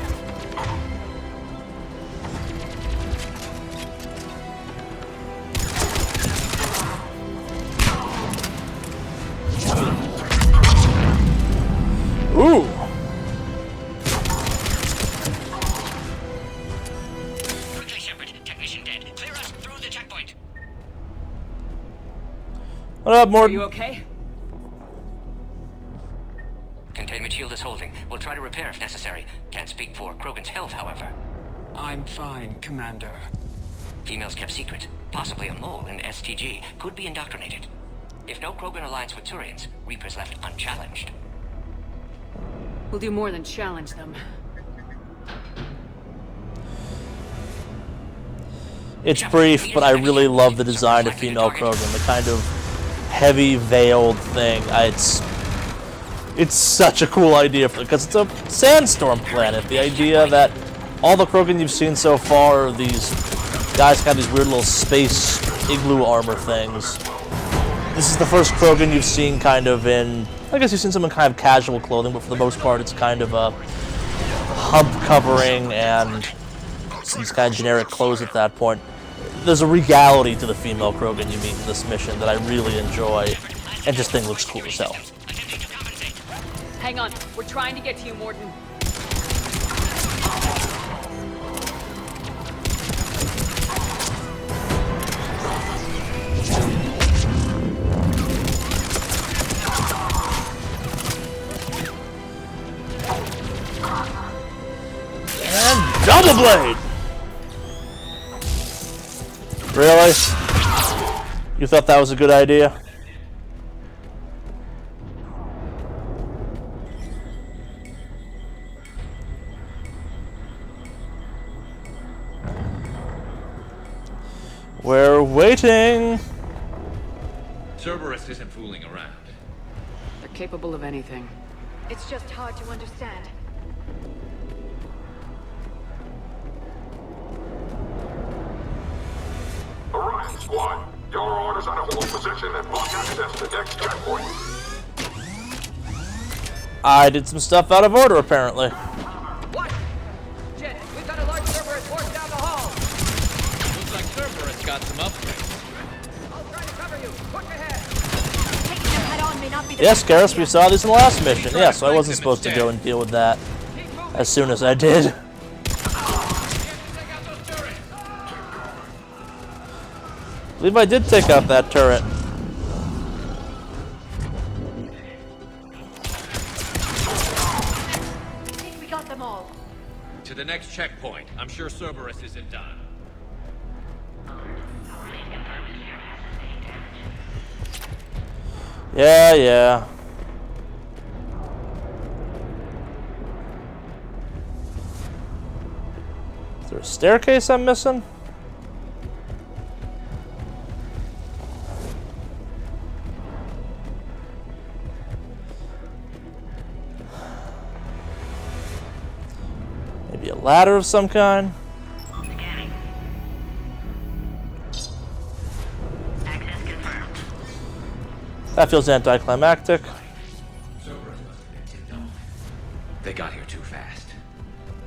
Ooh. Quickly, Shepard. Technician dead. Clear us through the checkpoint. What up, Mord? Are you okay? Containment shield is holding. We'll try to repair if necessary. Can't speak for Krogan's health, however. I'm fine, Commander. Females kept secret. Possibly a mole in STG. Could be indoctrinated. If no Krogan alliance with Turians, Reapers left unchallenged. We'll do more than challenge them. It's brief, but I really love the design of female Krogan. The kind of heavy veiled thing. It's such a cool idea because it's a sandstorm planet. The idea that all the Krogan you've seen so far are these guys have these weird little space igloo armor things. This is the first Krogan you've seen kind of in, I guess you've seen some in kind of casual clothing, but for the most part it's kind of a hump covering and these kind of generic clothes at that point. There's a regality to the female Krogan you meet in this mission that I really enjoy, and just think looks cool as hell. Hang on. We're trying to get to you, Morden. And double blade! Really? You thought that was a good idea? We're waiting! Cerberus isn't fooling around. They're capable of anything. It's just hard to understand. Orion Squad, your orders are to hold position and block access to next checkpoint. I did some stuff out of order, apparently. What? Jet, we've got a large Cerberus force down the hall. Looks like Cerberus got some upgrades. I'll try to cover you. Push ahead. Taking them head on may not be the Yes, best Garrus, idea. we saw this in the last mission. Yeah, so I wasn't supposed to go and deal with that as soon as I did. I believe I did take out that turret. I think we got them all. To the next checkpoint. I'm sure Cerberus isn't done. Yeah, yeah. Is there a staircase I'm missing? Maybe a ladder of some kind? That feels anticlimactic. They got here too fast.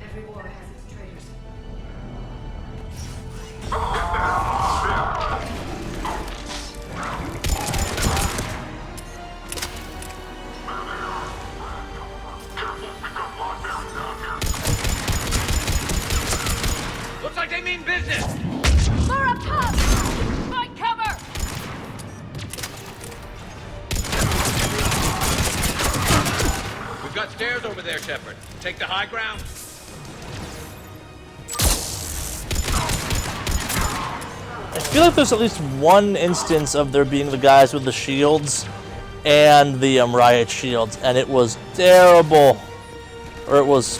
Every war has its traitors. Looks like they mean business! More up top! Find cover! We've got stairs over there, Shepard. Take the high ground. I feel like there's at least one instance of there being the guys with the shields and the riot shields, and it was terrible. Or it was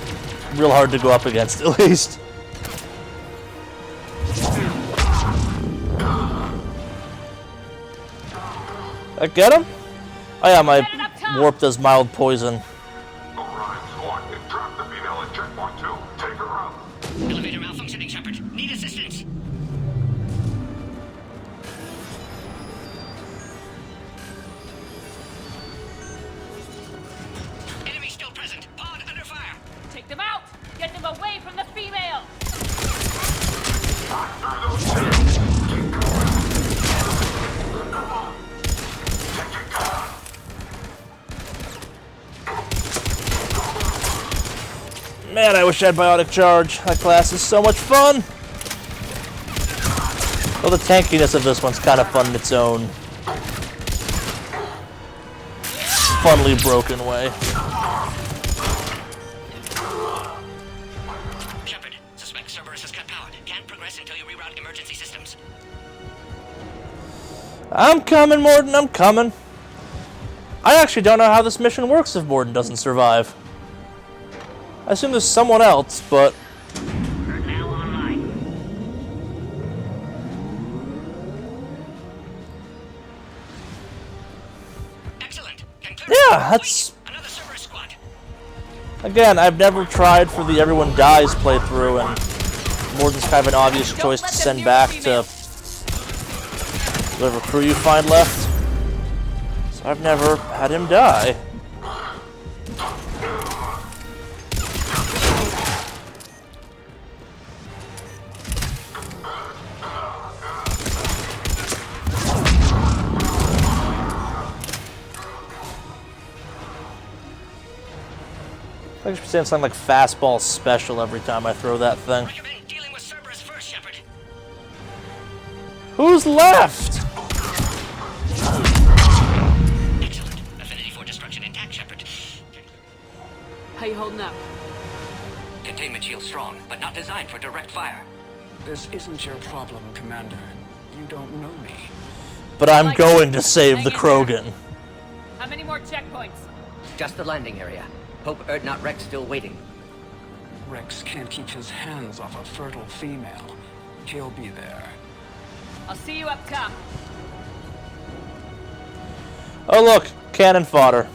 real hard to go up against, at least. I get him? Oh yeah, my warp does mild poison. Elevator malfunctioning, Shepard. Need assistance. Enemy still present. Pod under fire. Take them out! Get them away from the female! Man, I wish I had Biotic Charge. That class is so much fun! Well, the tankiness of this one's kind of fun in its own funly broken way. Shepard, suspect Cerberus has cut power. Can't progress until you reroute emergency systems. I'm coming, Morden, I'm coming. I actually don't know how this mission works if Morden doesn't survive. I assume there's someone else, but... Yeah, that's... Again, I've never tried for the everyone dies playthrough, and Morden's kind of an obvious choice to send back to whatever crew you find left. So I've never had him die. I should be saying something like fastball special every time I throw that thing. Who's left? Excellent. Affinity for destruction intact, Shepard. How you holding up? Containment shield strong, but not designed for direct fire. This isn't your problem, Commander. You don't know me. But I'm going to save the Krogan. How many more checkpoints? Just the landing area. Hope not Rex still waiting. Rex can't keep his hands off a fertile female. He'll be there. I'll see you up top. Oh look, cannon fodder.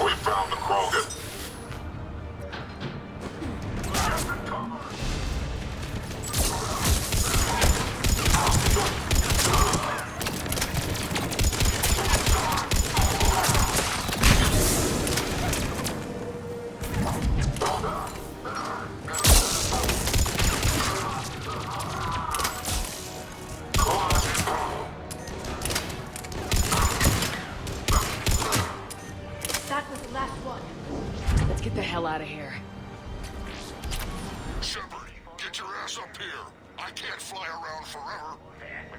We found the Krogan. Get the hell out of here. Shepard, get your ass up here. I can't fly around forever.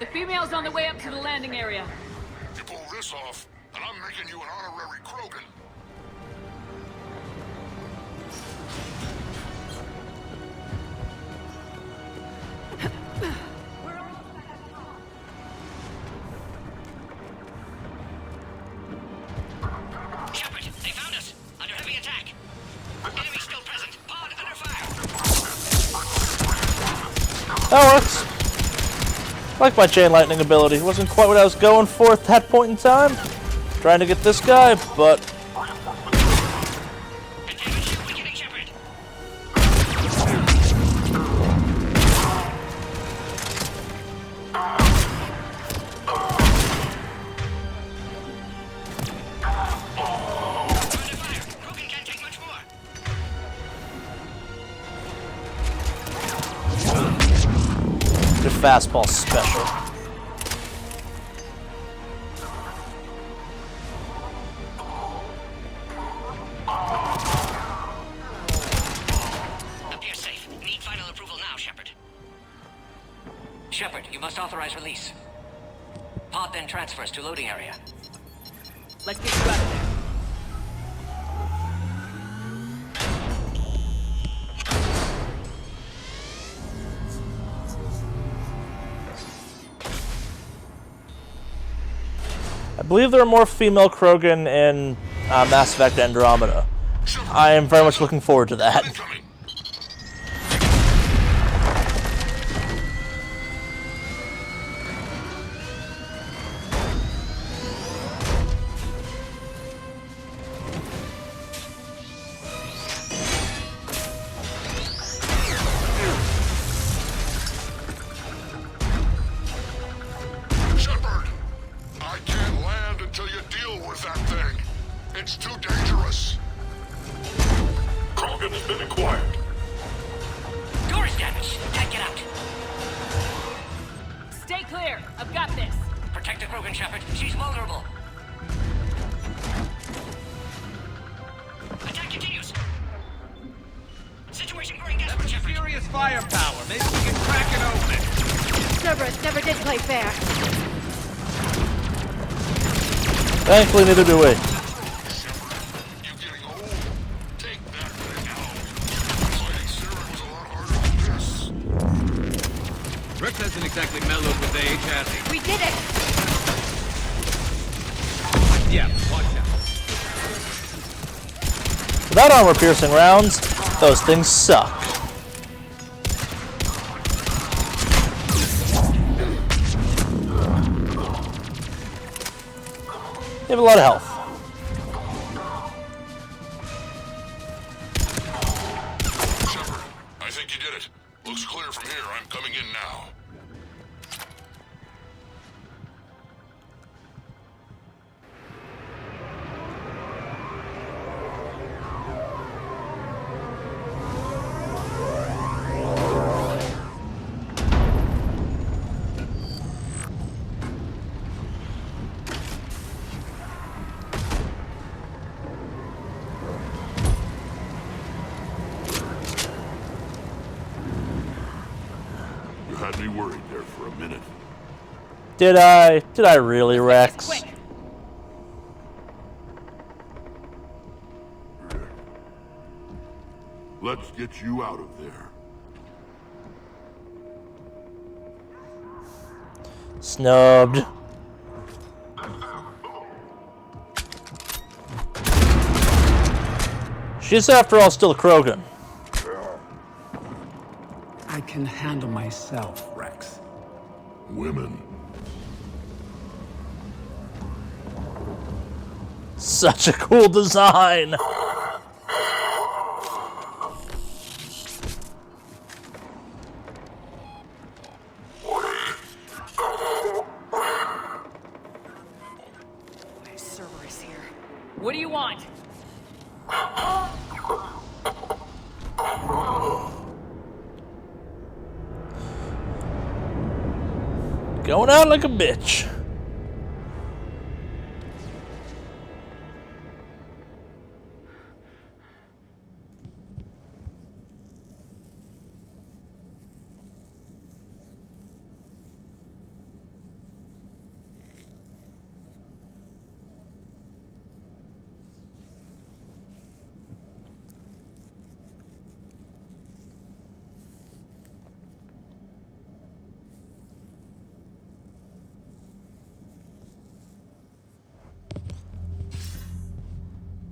The female's on the way up to the landing area. You pull this off, and I'm making you an honorary Krogan. That works. I like my chain lightning ability. Wasn't quite what I was going for at that point in time. Trying to get this guy, but... Fastball special. Appear safe. Need final approval now, Shepard. Shepard, you must authorize release. Pod then transfers to loading area. Let's get you out of there. I believe there are more female Krogan in Mass Effect Andromeda. I am very much looking forward to that. It's too dangerous. Krogan has been acquired. Door is damaged. Can't get out. Stay clear. I've got this. Protect the Krogan, Shepard. She's vulnerable. Attack continues. Situation growing desperate, Shepard. Serious firepower. Maybe we can crack it open. Cerberus never did play fair. Thankfully, neither do we. Rex hasn't exactly mellowed with the H, has he? We did it! Yeah, watch out. Without armor-piercing rounds, those things suck. You have a lot of health. Shepard, I think you did it. Looks clear from here. I'm coming in now. Had me worried there for a minute. Did I really, Rex? Let's get you out of there. Snubbed. She's after all still a Krogan. I can handle myself, Rex. Women. Such a cool design. Cerberus here. What do you want? Going out like a bitch.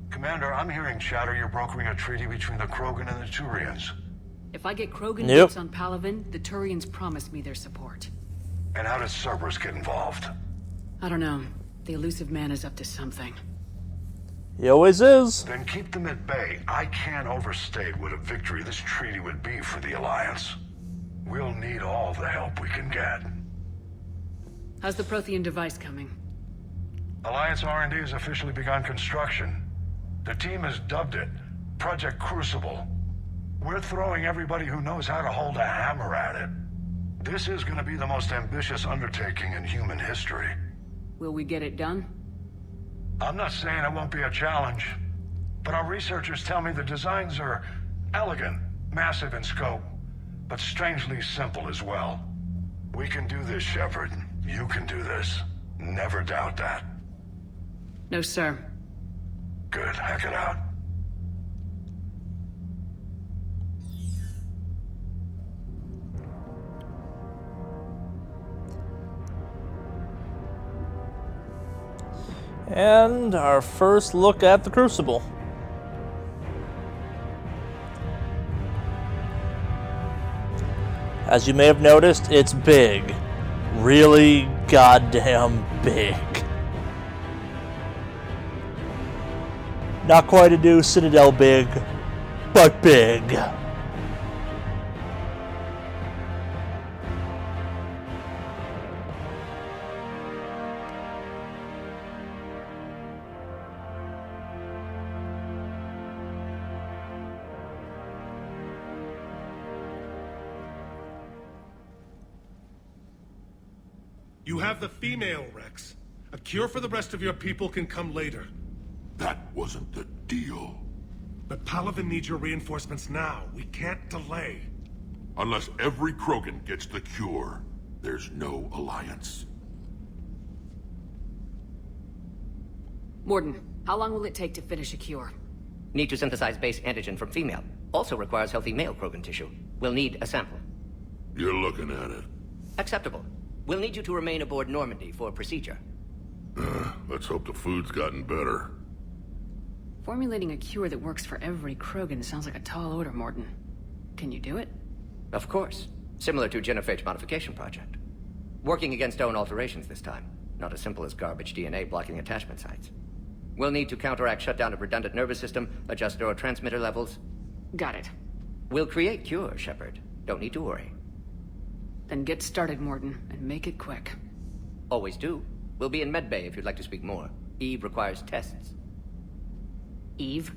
Commander, I'm hearing chatter you're brokering a treaty between the Krogan and the Turians. If I get Krogan Yep. boots on Palaven, the Turians promise me their support. And how does Cerberus get involved? I don't know. The elusive man is up to something. He always is. Then keep them at bay. I can't overstate what a victory this treaty would be for the Alliance. We'll need all the help we can get. How's the Prothean device coming? Alliance R&D has officially begun construction. The team has dubbed it Project Crucible. We're throwing everybody who knows how to hold a hammer at it. This is going to be the most ambitious undertaking in human history. Will we get it done? I'm not saying it won't be a challenge, but our researchers tell me the designs are elegant, massive in scope, but strangely simple as well. We can do this, Shepard. You can do this. Never doubt that. No, sir. Good. Hack it out. And our first look at the Crucible. As you may have noticed, it's big. Really goddamn big. Not quite a new Citadel big, but big. You have the female, Rex. A cure for the rest of your people can come later. That wasn't the deal. But Palaven needs your reinforcements now. We can't delay. Unless every Krogan gets the cure, there's no alliance. Morden, how long will it take to finish a cure? Need to synthesize base antigen from female. Also requires healthy male Krogan tissue. We'll need a sample. You're looking at it. Acceptable. We'll need you to remain aboard Normandy for procedure. Let's hope the food's gotten better. Formulating a cure that works for every Krogan sounds like a tall order, Morden. Can you do it? Of course. Similar to Genophage Modification Project. Working against own alterations this time. Not as simple as garbage DNA blocking attachment sites. We'll need to counteract shutdown of redundant nervous system, adjust neurotransmitter levels. Got it. We'll create cure, Shepard. Don't need to worry. Then get started, Morden, and make it quick. Always do. We'll be in medbay if you'd like to speak more. Eve requires tests. Eve?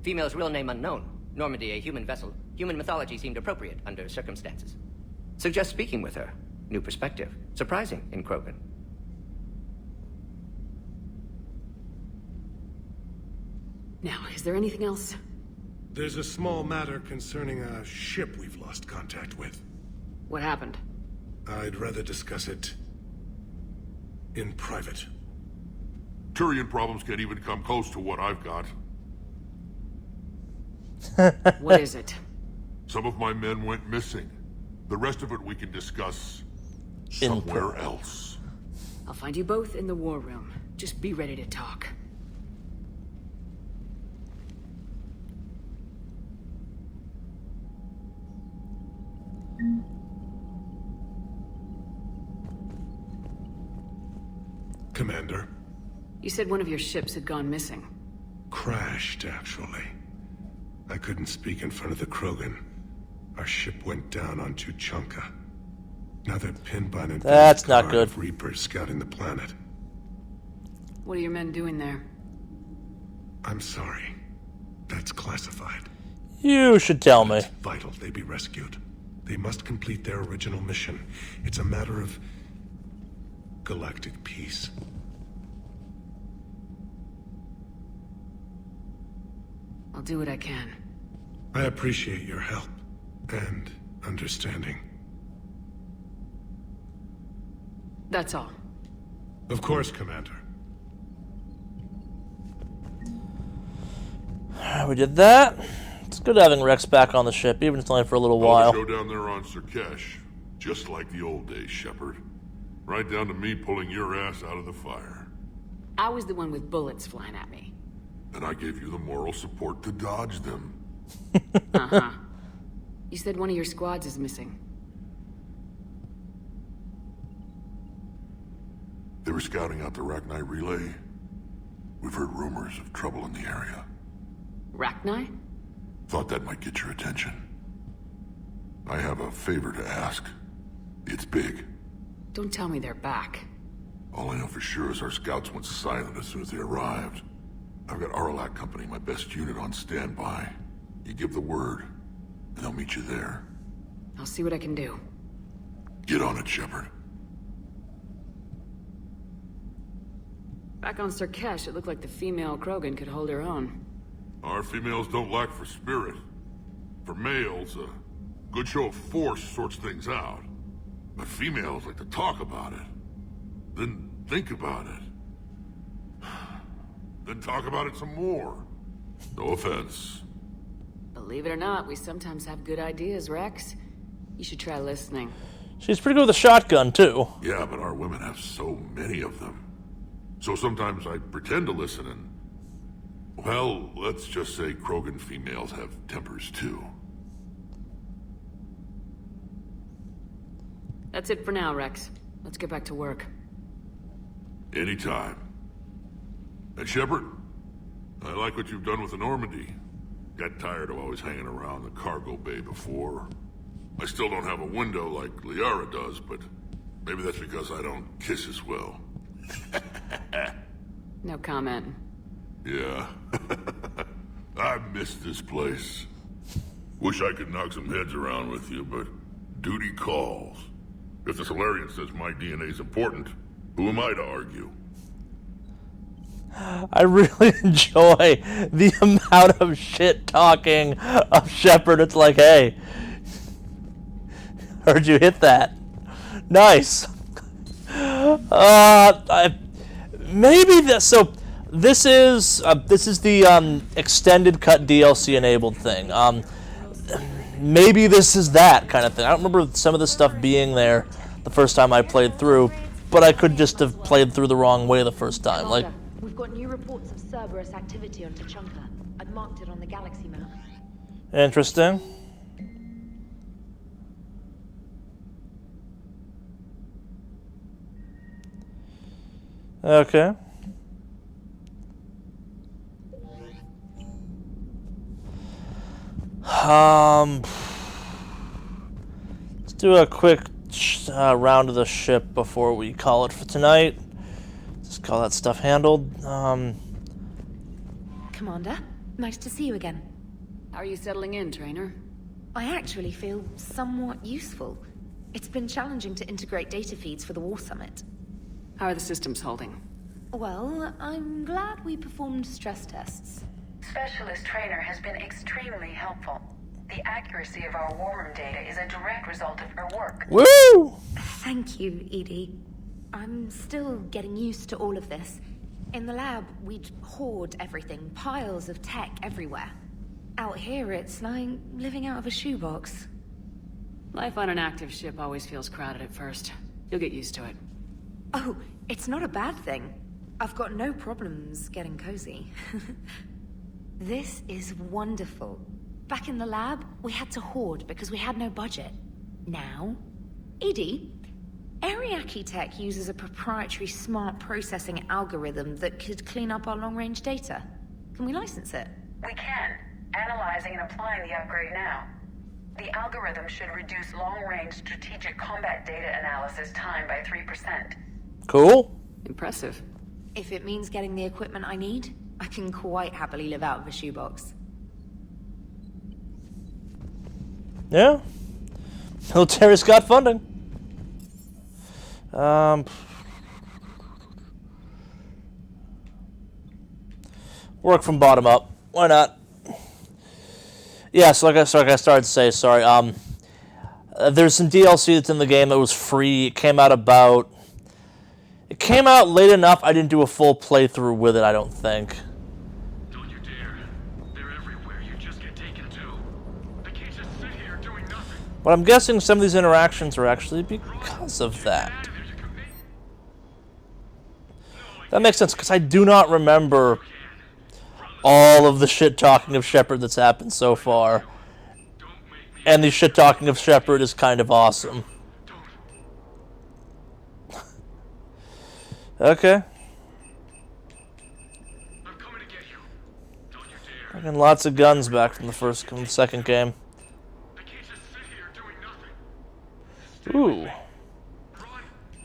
Female's real name unknown. Normandy, a human vessel. Human mythology seemed appropriate under circumstances. Suggest speaking with her. New perspective. Surprising in Krogan. Now, is there anything else? There's a small matter concerning a ship we've lost contact with. What happened? I'd rather discuss it in private. Turian problems can't even come close to what I've got. What is it? Some of my men went missing. The rest of it we can discuss somewhere else. I'll find you both in the war room. Just be ready to talk. Commander. You said one of your ships had gone missing. Crashed, actually. I couldn't speak in front of the Krogan. Our ship went down on Tuchanka. Now they're pinned by an That's not good. of Reapers scouting the planet. What are your men doing there? I'm sorry. That's classified. You should tell me. It's vital they be rescued. They must complete their original mission. It's a matter of galactic peace. I'll do what I can. I appreciate your help and understanding. That's all. Of course, Commander. We did that. It's good having Rex back on the ship, even if it's only for a little while. Go down there on Surkesh, just like the old days, Shepard. Right down to me pulling your ass out of the fire. I was the one with bullets flying at me. And I gave you the moral support to dodge them. Uh-huh. You said one of your squads is missing. They were scouting out the Rachni relay. We've heard rumors of trouble in the area. Rachni? Thought that might get your attention. I have a favor to ask. It's big. Don't tell me they're back. All I know for sure is our scouts went silent as soon as they arrived. I've got Arlac Company, my best unit, on standby. You give the word, and they'll meet you there. I'll see what I can do. Get on it, Shepard. Back on Sirkesh, it looked like the female Krogan could hold her own. Our females don't lack for spirit. For males, a good show of force sorts things out. But females like to talk about it. Then think about it. Then talk about it some more. No offense. Believe it or not, we sometimes have good ideas, Rex. You should try listening. She's pretty good with a shotgun, too. Yeah, but our women have so many of them. So sometimes I pretend to listen and... Well, let's just say Krogan females have tempers, too. That's it for now, Rex. Let's get back to work. Anytime. And Shepard, I like what you've done with the Normandy. Got tired of always hanging around the cargo bay before. I still don't have a window like Liara does, but maybe that's because I don't kiss as well. No comment. Yeah. I miss this place. Wish I could knock some heads around with you, but duty calls. If the Solarian says my DNA's important, who am I to argue? I really enjoy the amount of shit talking of Shepard. It's like, hey, heard you hit that. Nice. Maybe this. So this is the extended cut DLC enabled thing. Maybe this is that kind of thing. I don't remember some of the stuff being there the first time I played through, but I could just have played through the wrong way the first time. Like, we've got new reports of Cerberus activity on Tachanka. I've marked it on the galaxy map. interesting. Okay. Let's do a quick round of the ship before we call it for tonight. Just call that stuff handled. Commander, nice to see you again. How are you settling in, Trainer? I actually feel somewhat useful. It's been challenging to integrate data feeds for the War Summit. How are the systems holding? Well, I'm glad we performed stress tests. Specialist Trainer has been extremely helpful. The accuracy of our war room data is a direct result of her work. Woo! Thank you, Edie. I'm still getting used to all of this. In the lab, we'd hoard everything, piles of tech everywhere. Out here, it's like living out of a shoebox. Life on an active ship always feels crowded at first. You'll get used to it. Oh, it's not a bad thing. I've got no problems getting cozy. This is wonderful. Back in the lab, we had to hoard because we had no budget. Now, Edie, Ariake Tech uses a proprietary smart processing algorithm that could clean up our long-range data. Can we license it? We can. Analyzing and applying the upgrade now. The algorithm should reduce long-range strategic combat data analysis time by 3%. Cool. Impressive. If it means getting the equipment I need, I can quite happily live out of a shoebox. Yeah. Military's got funding. Work from bottom up. Why not? Yeah, so like I started to say, sorry. There's some DLC that's in the game that was free. It came out late enough. I didn't do a full playthrough with it, I don't think. Don't you dare. They're everywhere. You just get taken to. I can't just sit here doing nothing. But I'm guessing some of these interactions are actually because of that. That makes sense, because I do not remember all of the shit talking of Shepard that's happened so far. Don't make me And the shit talking of Shepard is kind of awesome. Okay. And lots of guns back from the second game. Ooh.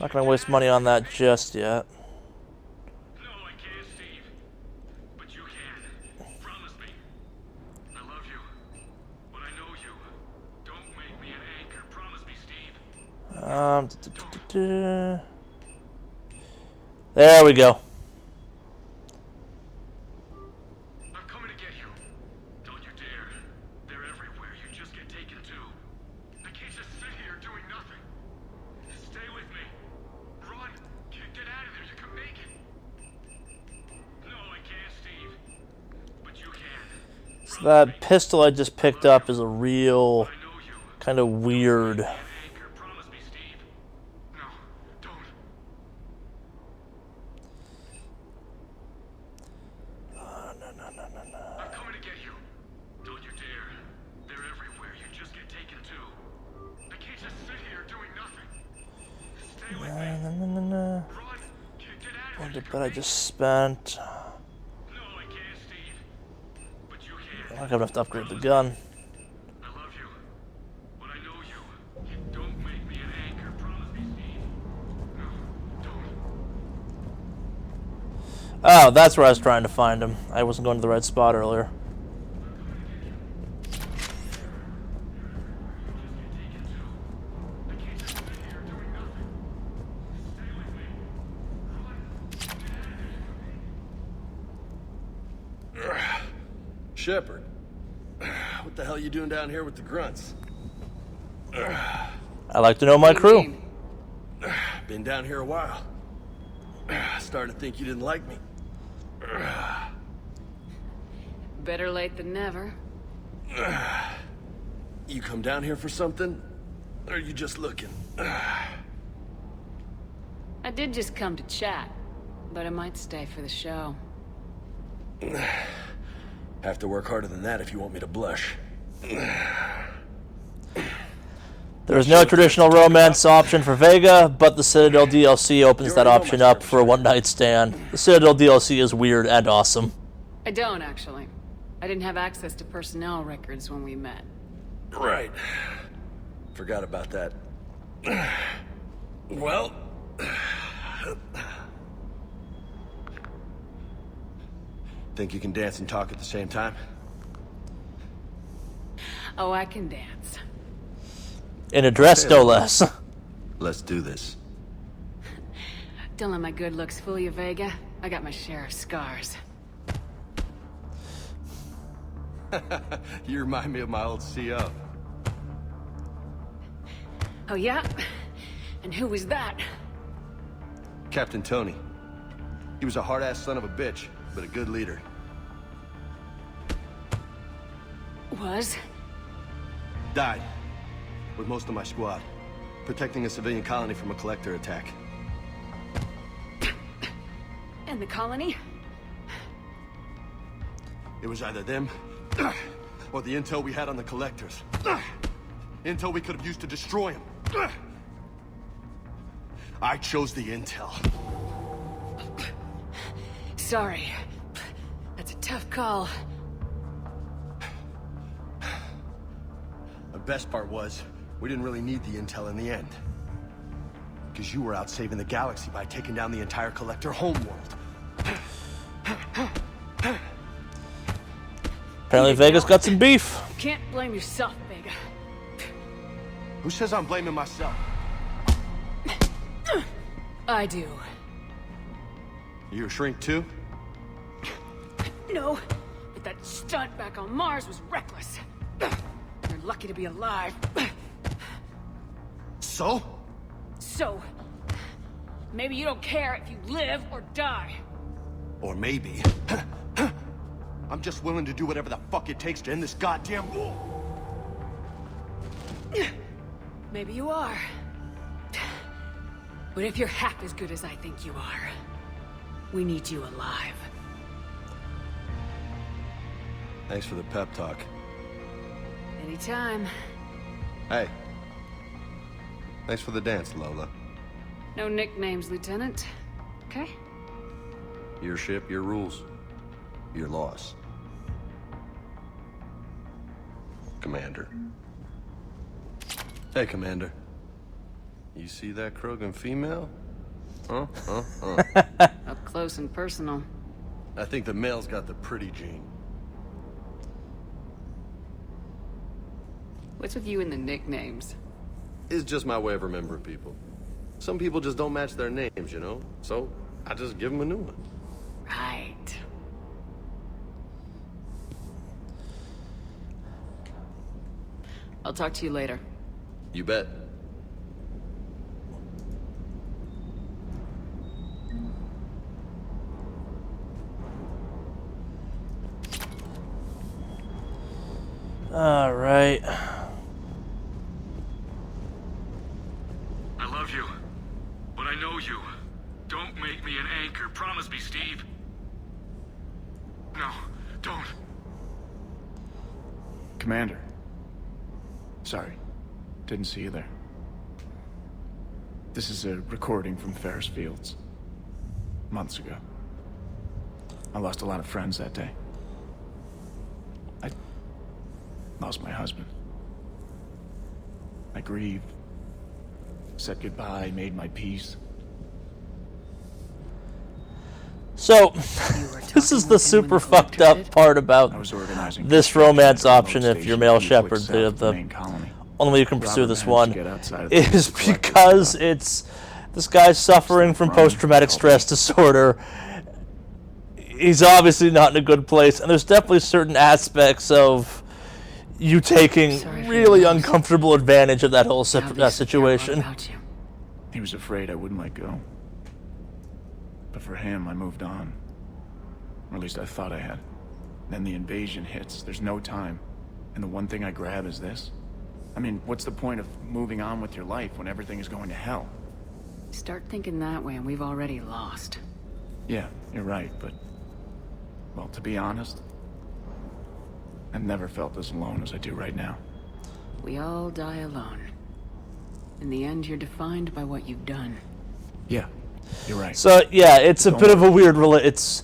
Not gonna waste money on that just yet. There we go. I'm coming to get you. Don't you dare. They're everywhere. You just get taken too. I can't just sit here doing nothing. Stay with me. Run. Get out of there. You can make it. No, I can't, Steve. But you can. So that pistol I just picked up is a real kind of weird. But I just spent. I don't have enough to upgrade the gun. Oh, that's where I was trying to find him. I wasn't going to the right spot earlier. Shepard, what the hell are you doing down here with the grunts? I like to know my crew. Been down here a while. Starting to think you didn't like me. Better late than never. You come down here for something? Or are you just looking? I did just come to chat, but I might stay for the show. Have to work harder than that if you want me to blush. There's no traditional romance option for Vega, but the Citadel DLC opens that option up for a one-night stand. The Citadel DLC is weird and awesome. I don't, actually. I didn't have access to personnel records when we met. Right. Forgot about that. Well... Think you can dance and talk at the same time? Oh, I can dance. In a dress, no less. Let's do this. Don't let my good looks fool you, Vega. I got my share of scars. You remind me of my old CO. Oh, yeah? And who was that? Captain Tony. He was a hard-ass son of a bitch, but a good leader. Was? Died. With most of my squad. Protecting a civilian colony from a collector attack. And the colony? It was either them, or the intel we had on the collectors. Intel we could have used to destroy them. I chose the intel. Sorry. That's a tough call. The best part was, we didn't really need the intel in the end. Because you were out saving the galaxy by taking down the entire collector homeworld. Apparently Vega's got some beef. You can't blame yourself, Vega. Who says I'm blaming myself? I do. You a shrink too? No, but that stunt back on Mars was reckless. You're lucky to be alive. So? So, maybe you don't care if you live or die. Or maybe... I'm just willing to do whatever the fuck it takes to end this goddamn war. Maybe you are. But if you're half as good as I think you are, we need you alive. Thanks for the pep talk. Anytime. Hey. Thanks for the dance, Lola. No nicknames, Lieutenant. Okay? Your ship, your rules. Your loss. Commander. Hey, Commander. You see that Krogan female? Huh? Up close and personal. I think the male's got the pretty gene. What's with you and the nicknames? It's just my way of remembering people. Some people just don't match their names, you know? So, I just give them a new one. Right. I'll talk to you later. You bet. All right. I love you, but I know you. Don't make me an anchor. Promise me, Steve. No, don't. Commander. Sorry. Didn't see you there. This is a recording from Ferris Fields. Months ago. I lost a lot of friends that day. I lost my husband. I grieved. Said goodbye, made my peace. So, this is the super fucked up part about this romance option if you're male shepherd. The only way you can pursue this one is because it's this guy's suffering from post-traumatic stress disorder. He's obviously not in a good place, and there's definitely certain aspects of you taking really uncomfortable advantage of that whole situation. He was afraid I wouldn't let go. But for him, I moved on. Or at least I thought I had. Then the invasion hits, there's no time. And the one thing I grab is this. I mean, what's the point of moving on with your life when everything is going to hell? Start thinking that way and we've already lost. Yeah, you're right, but... well, to be honest, I've never felt as alone as I do right now. We all die alone. In the end, you're defined by what you've done. Yeah, you're right. So, yeah, it's a bit of a weird... it's...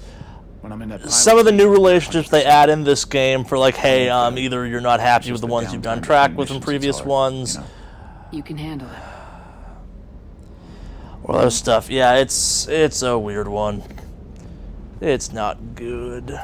when I'm in that some of the new relationships they add in this game for like, hey, either you're not happy with the ones you've done track with from previous ones. You can handle it. Or other stuff. Yeah, it's a weird one. It's not good.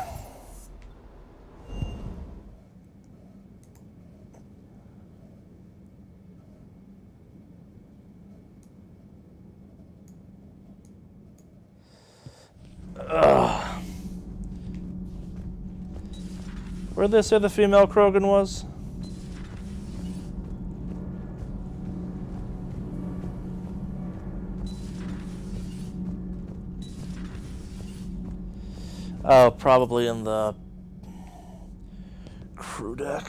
Where'd they say the female Krogan was? Oh, probably in the crew deck.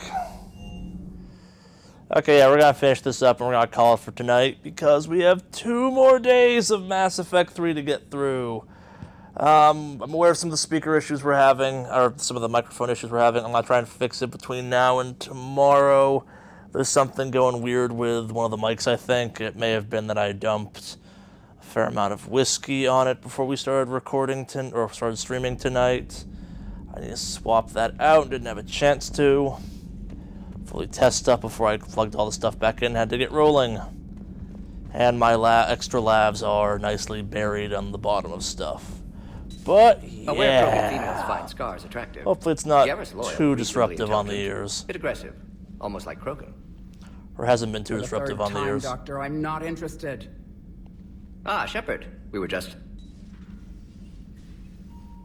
Okay, yeah, we're gonna finish this up and we're gonna call it for tonight because we have 2 more days of Mass Effect 3 to get through. I'm aware of some of the speaker issues we're having, or some of the microphone issues we're having. I'm going to try and fix it between now and tomorrow. There's something going weird with one of the mics, I think. It may have been that I dumped a fair amount of whiskey on it before we started recording, or started streaming tonight. I need to swap that out, didn't have a chance to. Fully test stuff before I plugged all the stuff back in, had to get rolling. And my extra lavs are nicely buried on the bottom of stuff. But, yeah. Aware Krogan females find scars attractive. Hopefully it's not Loyal, too disruptive on the ears. Bit aggressive, almost like Krogan. Or hasn't been too disruptive on the ears. Doctor, I'm not interested. Ah, Shepard. We were just...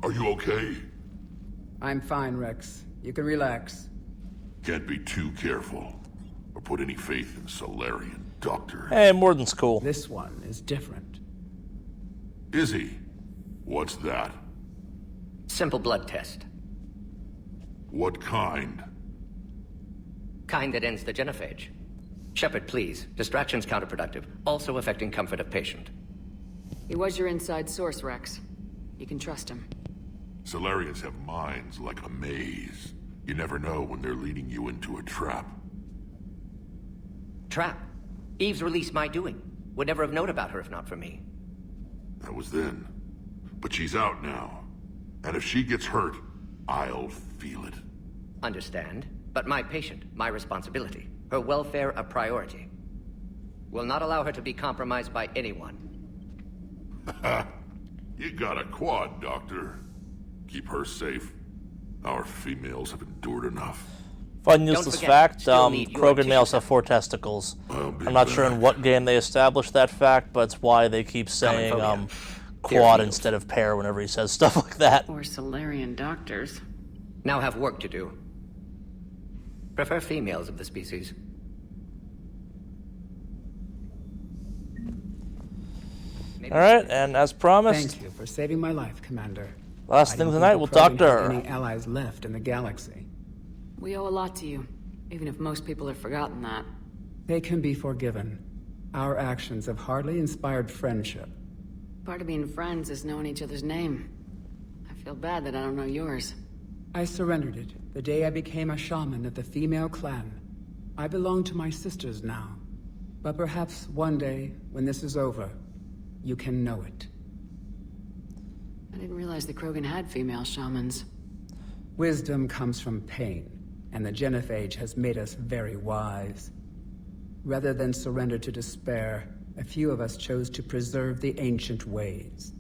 Are you okay? I'm fine, Rex. You can relax. Can't be too careful, or put any faith in Solarian doctor. Hey, Morden's cool. This one is different. Is he? What's that? Simple blood test. What kind? Kind that ends the genophage. Shepard, please. Distraction's counterproductive, also affecting comfort of patient. He was your inside source, Rex. You can trust him. Solarians have minds like a maze. You never know when they're leading you into a trap. Trap. Eve's release my doing. Would never have known about her if not for me. That was then. But she's out now. And if she gets hurt, I'll feel it. Understand. But my patient, my responsibility. Her welfare a priority. Will not allow her to be compromised by anyone. You got a quad, Doctor. Keep her safe. Our females have endured enough. Fun useless fact, Krogan males have 4 testicles. I'm not sure in what game they established that fact, but it's why they keep saying quad instead of pair whenever he says stuff like that. Or Solarian doctors. Now have work to do. Prefer females of the species. Alright, and as promised... Thank you for saving my life, Commander. Last thing tonight, we'll talk to her. Any allies left in the galaxy? We owe a lot to you, even if most people have forgotten that. They can be forgiven. Our actions have hardly inspired friendship. Part of being friends is knowing each other's name. I feel bad that I don't know yours. I surrendered it the day I became a shaman of the female clan. I belong to my sisters now. But perhaps one day, when this is over, you can know it. I didn't realize the Krogan had female shamans. Wisdom comes from pain, and the genophage has made us very wise. Rather than surrender to despair, a few of us chose to preserve the ancient ways.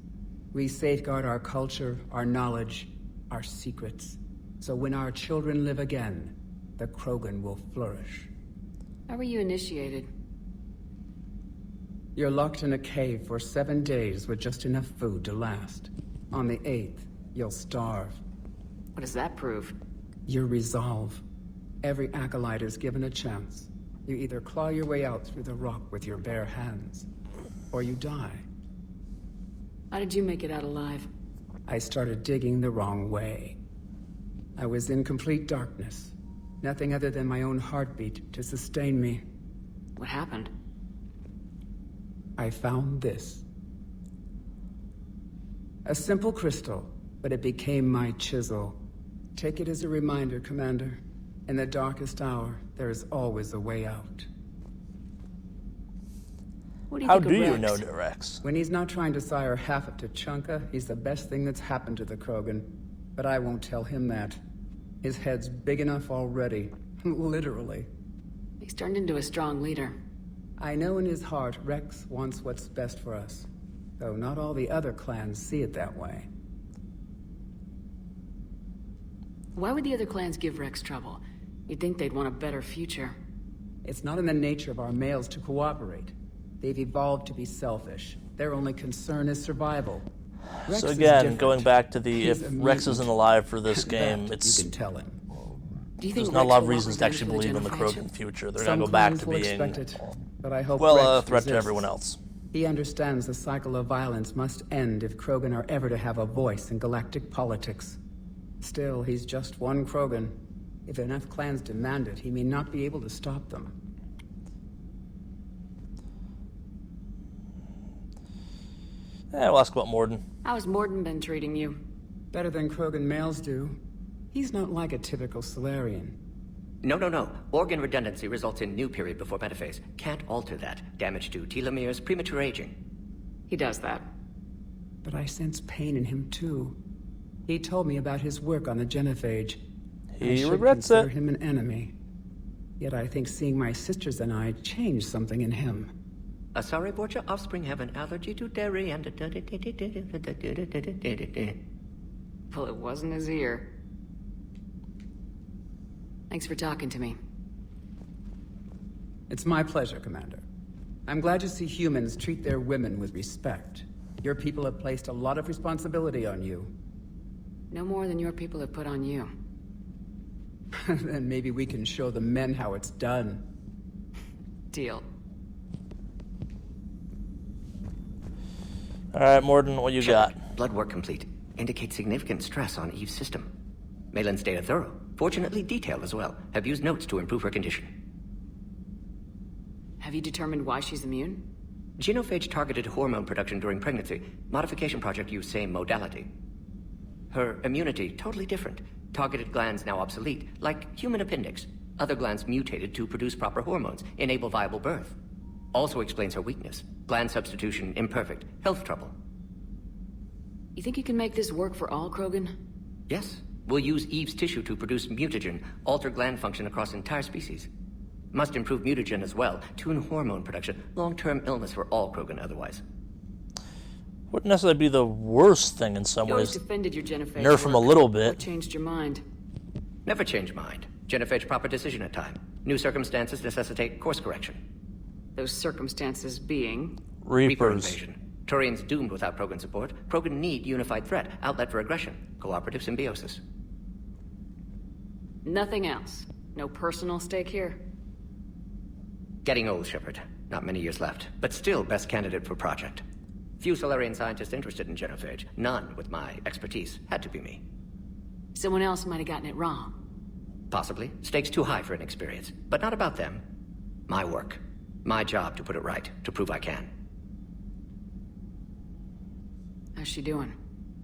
We safeguard our culture, our knowledge, our secrets. So when our children live again, the Krogan will flourish. How were you initiated? You're locked in a cave for 7 days with just enough food to last. On the 8th, you'll starve. What does that prove? Your resolve. Every acolyte is given a chance. You either claw your way out through the rock with your bare hands, or you die. How did you make it out alive? I started digging the wrong way. I was in complete darkness. Nothing other than my own heartbeat to sustain me. What happened? I found this. A simple crystal, but it became my chisel. Take it as a reminder, Commander. In the darkest hour, there is always a way out. What do you How think do of you Rex? know the Rex? When he's not trying to sire half of Tuchanka, he's the best thing that's happened to the Krogan. But I won't tell him that. His head's big enough already. Literally. He's turned into a strong leader. I know in his heart Rex wants what's best for us. Though not all the other clans see it that way. Why would the other clans give Rex trouble? You'd think they'd want a better future. It's not in the nature of our males to cooperate. They've evolved to be selfish. Their only concern is survival. Rex So is again, different. going back to the He's if a Rex mutant. isn't alive for this That game, it's you can tell him. Do you think there's not a Rex lot of will want reasons to revenge actually for the believe in the Genophage? Krogan future. They're Some gonna go back clans to will being expect it, but I hope well, a Rex threat to resists. everyone else. He understands the cycle of violence must end if Krogan are ever to have a voice in galactic politics. Still, he's just one Krogan. If enough clans demand it, he may not be able to stop them. We'll ask about Morden. How's Morden been treating you? Better than Krogan males do. He's not like a typical Solarian. No. Organ redundancy results in new period before metaphase. Can't alter that. Damage to telomeres, premature aging. He does that. But I sense pain in him too. He told me about his work on the genophage. He I should regrets consider it. him an enemy. Yet I think seeing my sisters and I changed something in him. Sorry, but your offspring have an allergy to dairy and... Well, it wasn't his ear. Thanks for talking to me. It's my pleasure, Commander. I'm glad to see humans treat their women with respect. Your people have placed a lot of responsibility on you. No more than your people have put on you. Then maybe we can show the men how it's done. Deal. Alright, Morden, what you got? Blood work complete. Indicates significant stress on Eve's system. Malin's data thorough. Fortunately detailed as well. Have used notes to improve her condition. Have you determined why she's immune? Genophage targeted hormone production during pregnancy. Modification project used same modality. Her immunity totally different. Targeted glands now obsolete, like human appendix. Other glands mutated to produce proper hormones, enable viable birth. Also explains her weakness. Gland substitution imperfect. Health trouble. You think you can make this work for all Krogan? Yes. We'll use Eve's tissue to produce mutagen, alter gland function across entire species. Must improve mutagen as well, tune hormone production. Long-term illness for all Krogan otherwise. Wouldn't necessarily be the worst thing in some You always ways. defended your Genophage Nerf him a work. little bit. What changed your mind? Never change mind. Genophage proper decision at time. New circumstances necessitate course correction. Those circumstances being? Reaper Reapers. invasion. Turians doomed without Krogan support. Krogan need unified threat, outlet for aggression, cooperative symbiosis. Nothing else. No personal stake here. Getting old, Shepard. Not many years left, but still best candidate for project. Few Solarian scientists interested in Genophage. None with my expertise. Had to be me. Someone else might have gotten it wrong. Possibly. Stakes too high for inexperience. But not about them. My work. My job to put it right, to prove I can. How's she doing?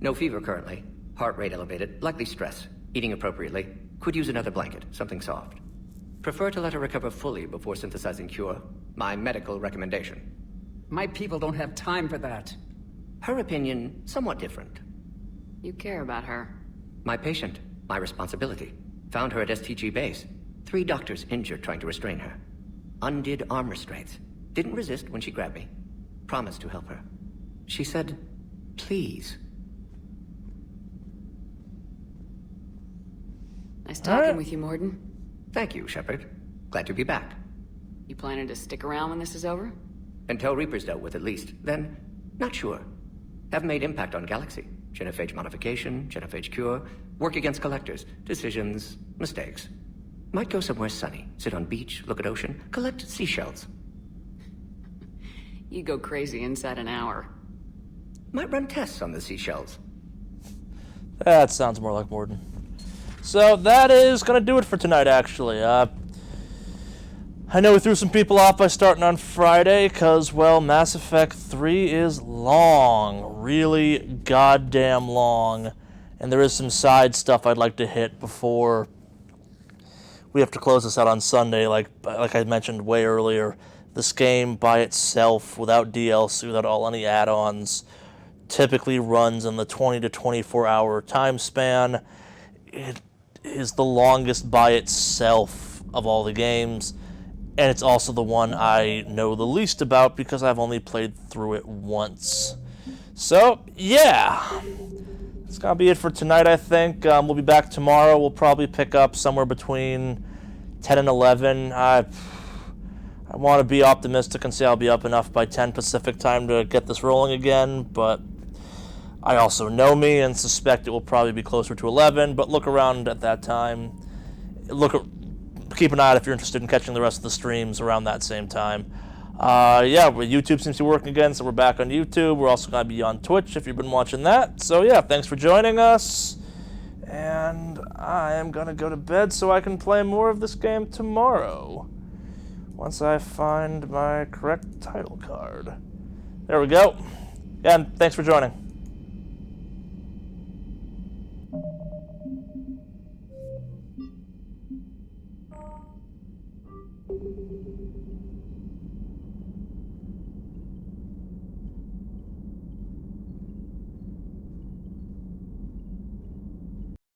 No fever currently. Heart rate elevated, likely stress. Eating appropriately. Could use another blanket, something soft. Prefer to let her recover fully before synthesizing cure. My medical recommendation. My people don't have time for that. Her opinion, somewhat different. You care about her. My patient, my responsibility. Found her at STG base. 3 doctors injured trying to restrain her. Undid arm restraints. Didn't resist when she grabbed me. Promised to help her. She said, please. Nice talking with you, Morden. Thank you, Shepard. Glad to be back. You planning to stick around when this is over? Until Reaper's dealt with, at least. Then, not sure. Have made impact on Galaxy. Genophage modification, Genophage cure, work against collectors, decisions, mistakes. Might go somewhere sunny, sit on beach, look at ocean, collect seashells. You go crazy inside an hour. Might run tests on the seashells. That sounds more like Morden. So that is going to do it for tonight, actually. I know we threw some people off by starting on Friday, because, well, Mass Effect 3 is long. Really goddamn long. And there is some side stuff I'd like to hit before we have to close this out on Sunday. Like I mentioned way earlier, this game by itself, without DLC, without any add-ons, typically runs in the 20 to 24 hour time span. It is the longest by itself of all the games, and it's also the one I know the least about because I've only played through it once. So, yeah, that's gonna be it for tonight, I think. We'll be back tomorrow. We'll probably pick up somewhere between 10 and 11. I want to be optimistic and say I'll be up enough by 10 Pacific time to get this rolling again, but I also know me and suspect it will probably be closer to 11, but look around at that time. Keep an eye out if you're interested in catching the rest of the streams around that same time. Yeah, YouTube seems to be working again, so we're back on YouTube. We're also going to be on Twitch if you've been watching that. So yeah, thanks for joining us. And I am going to go to bed so I can play more of this game tomorrow, once I find my correct title card. There we go. And thanks for joining.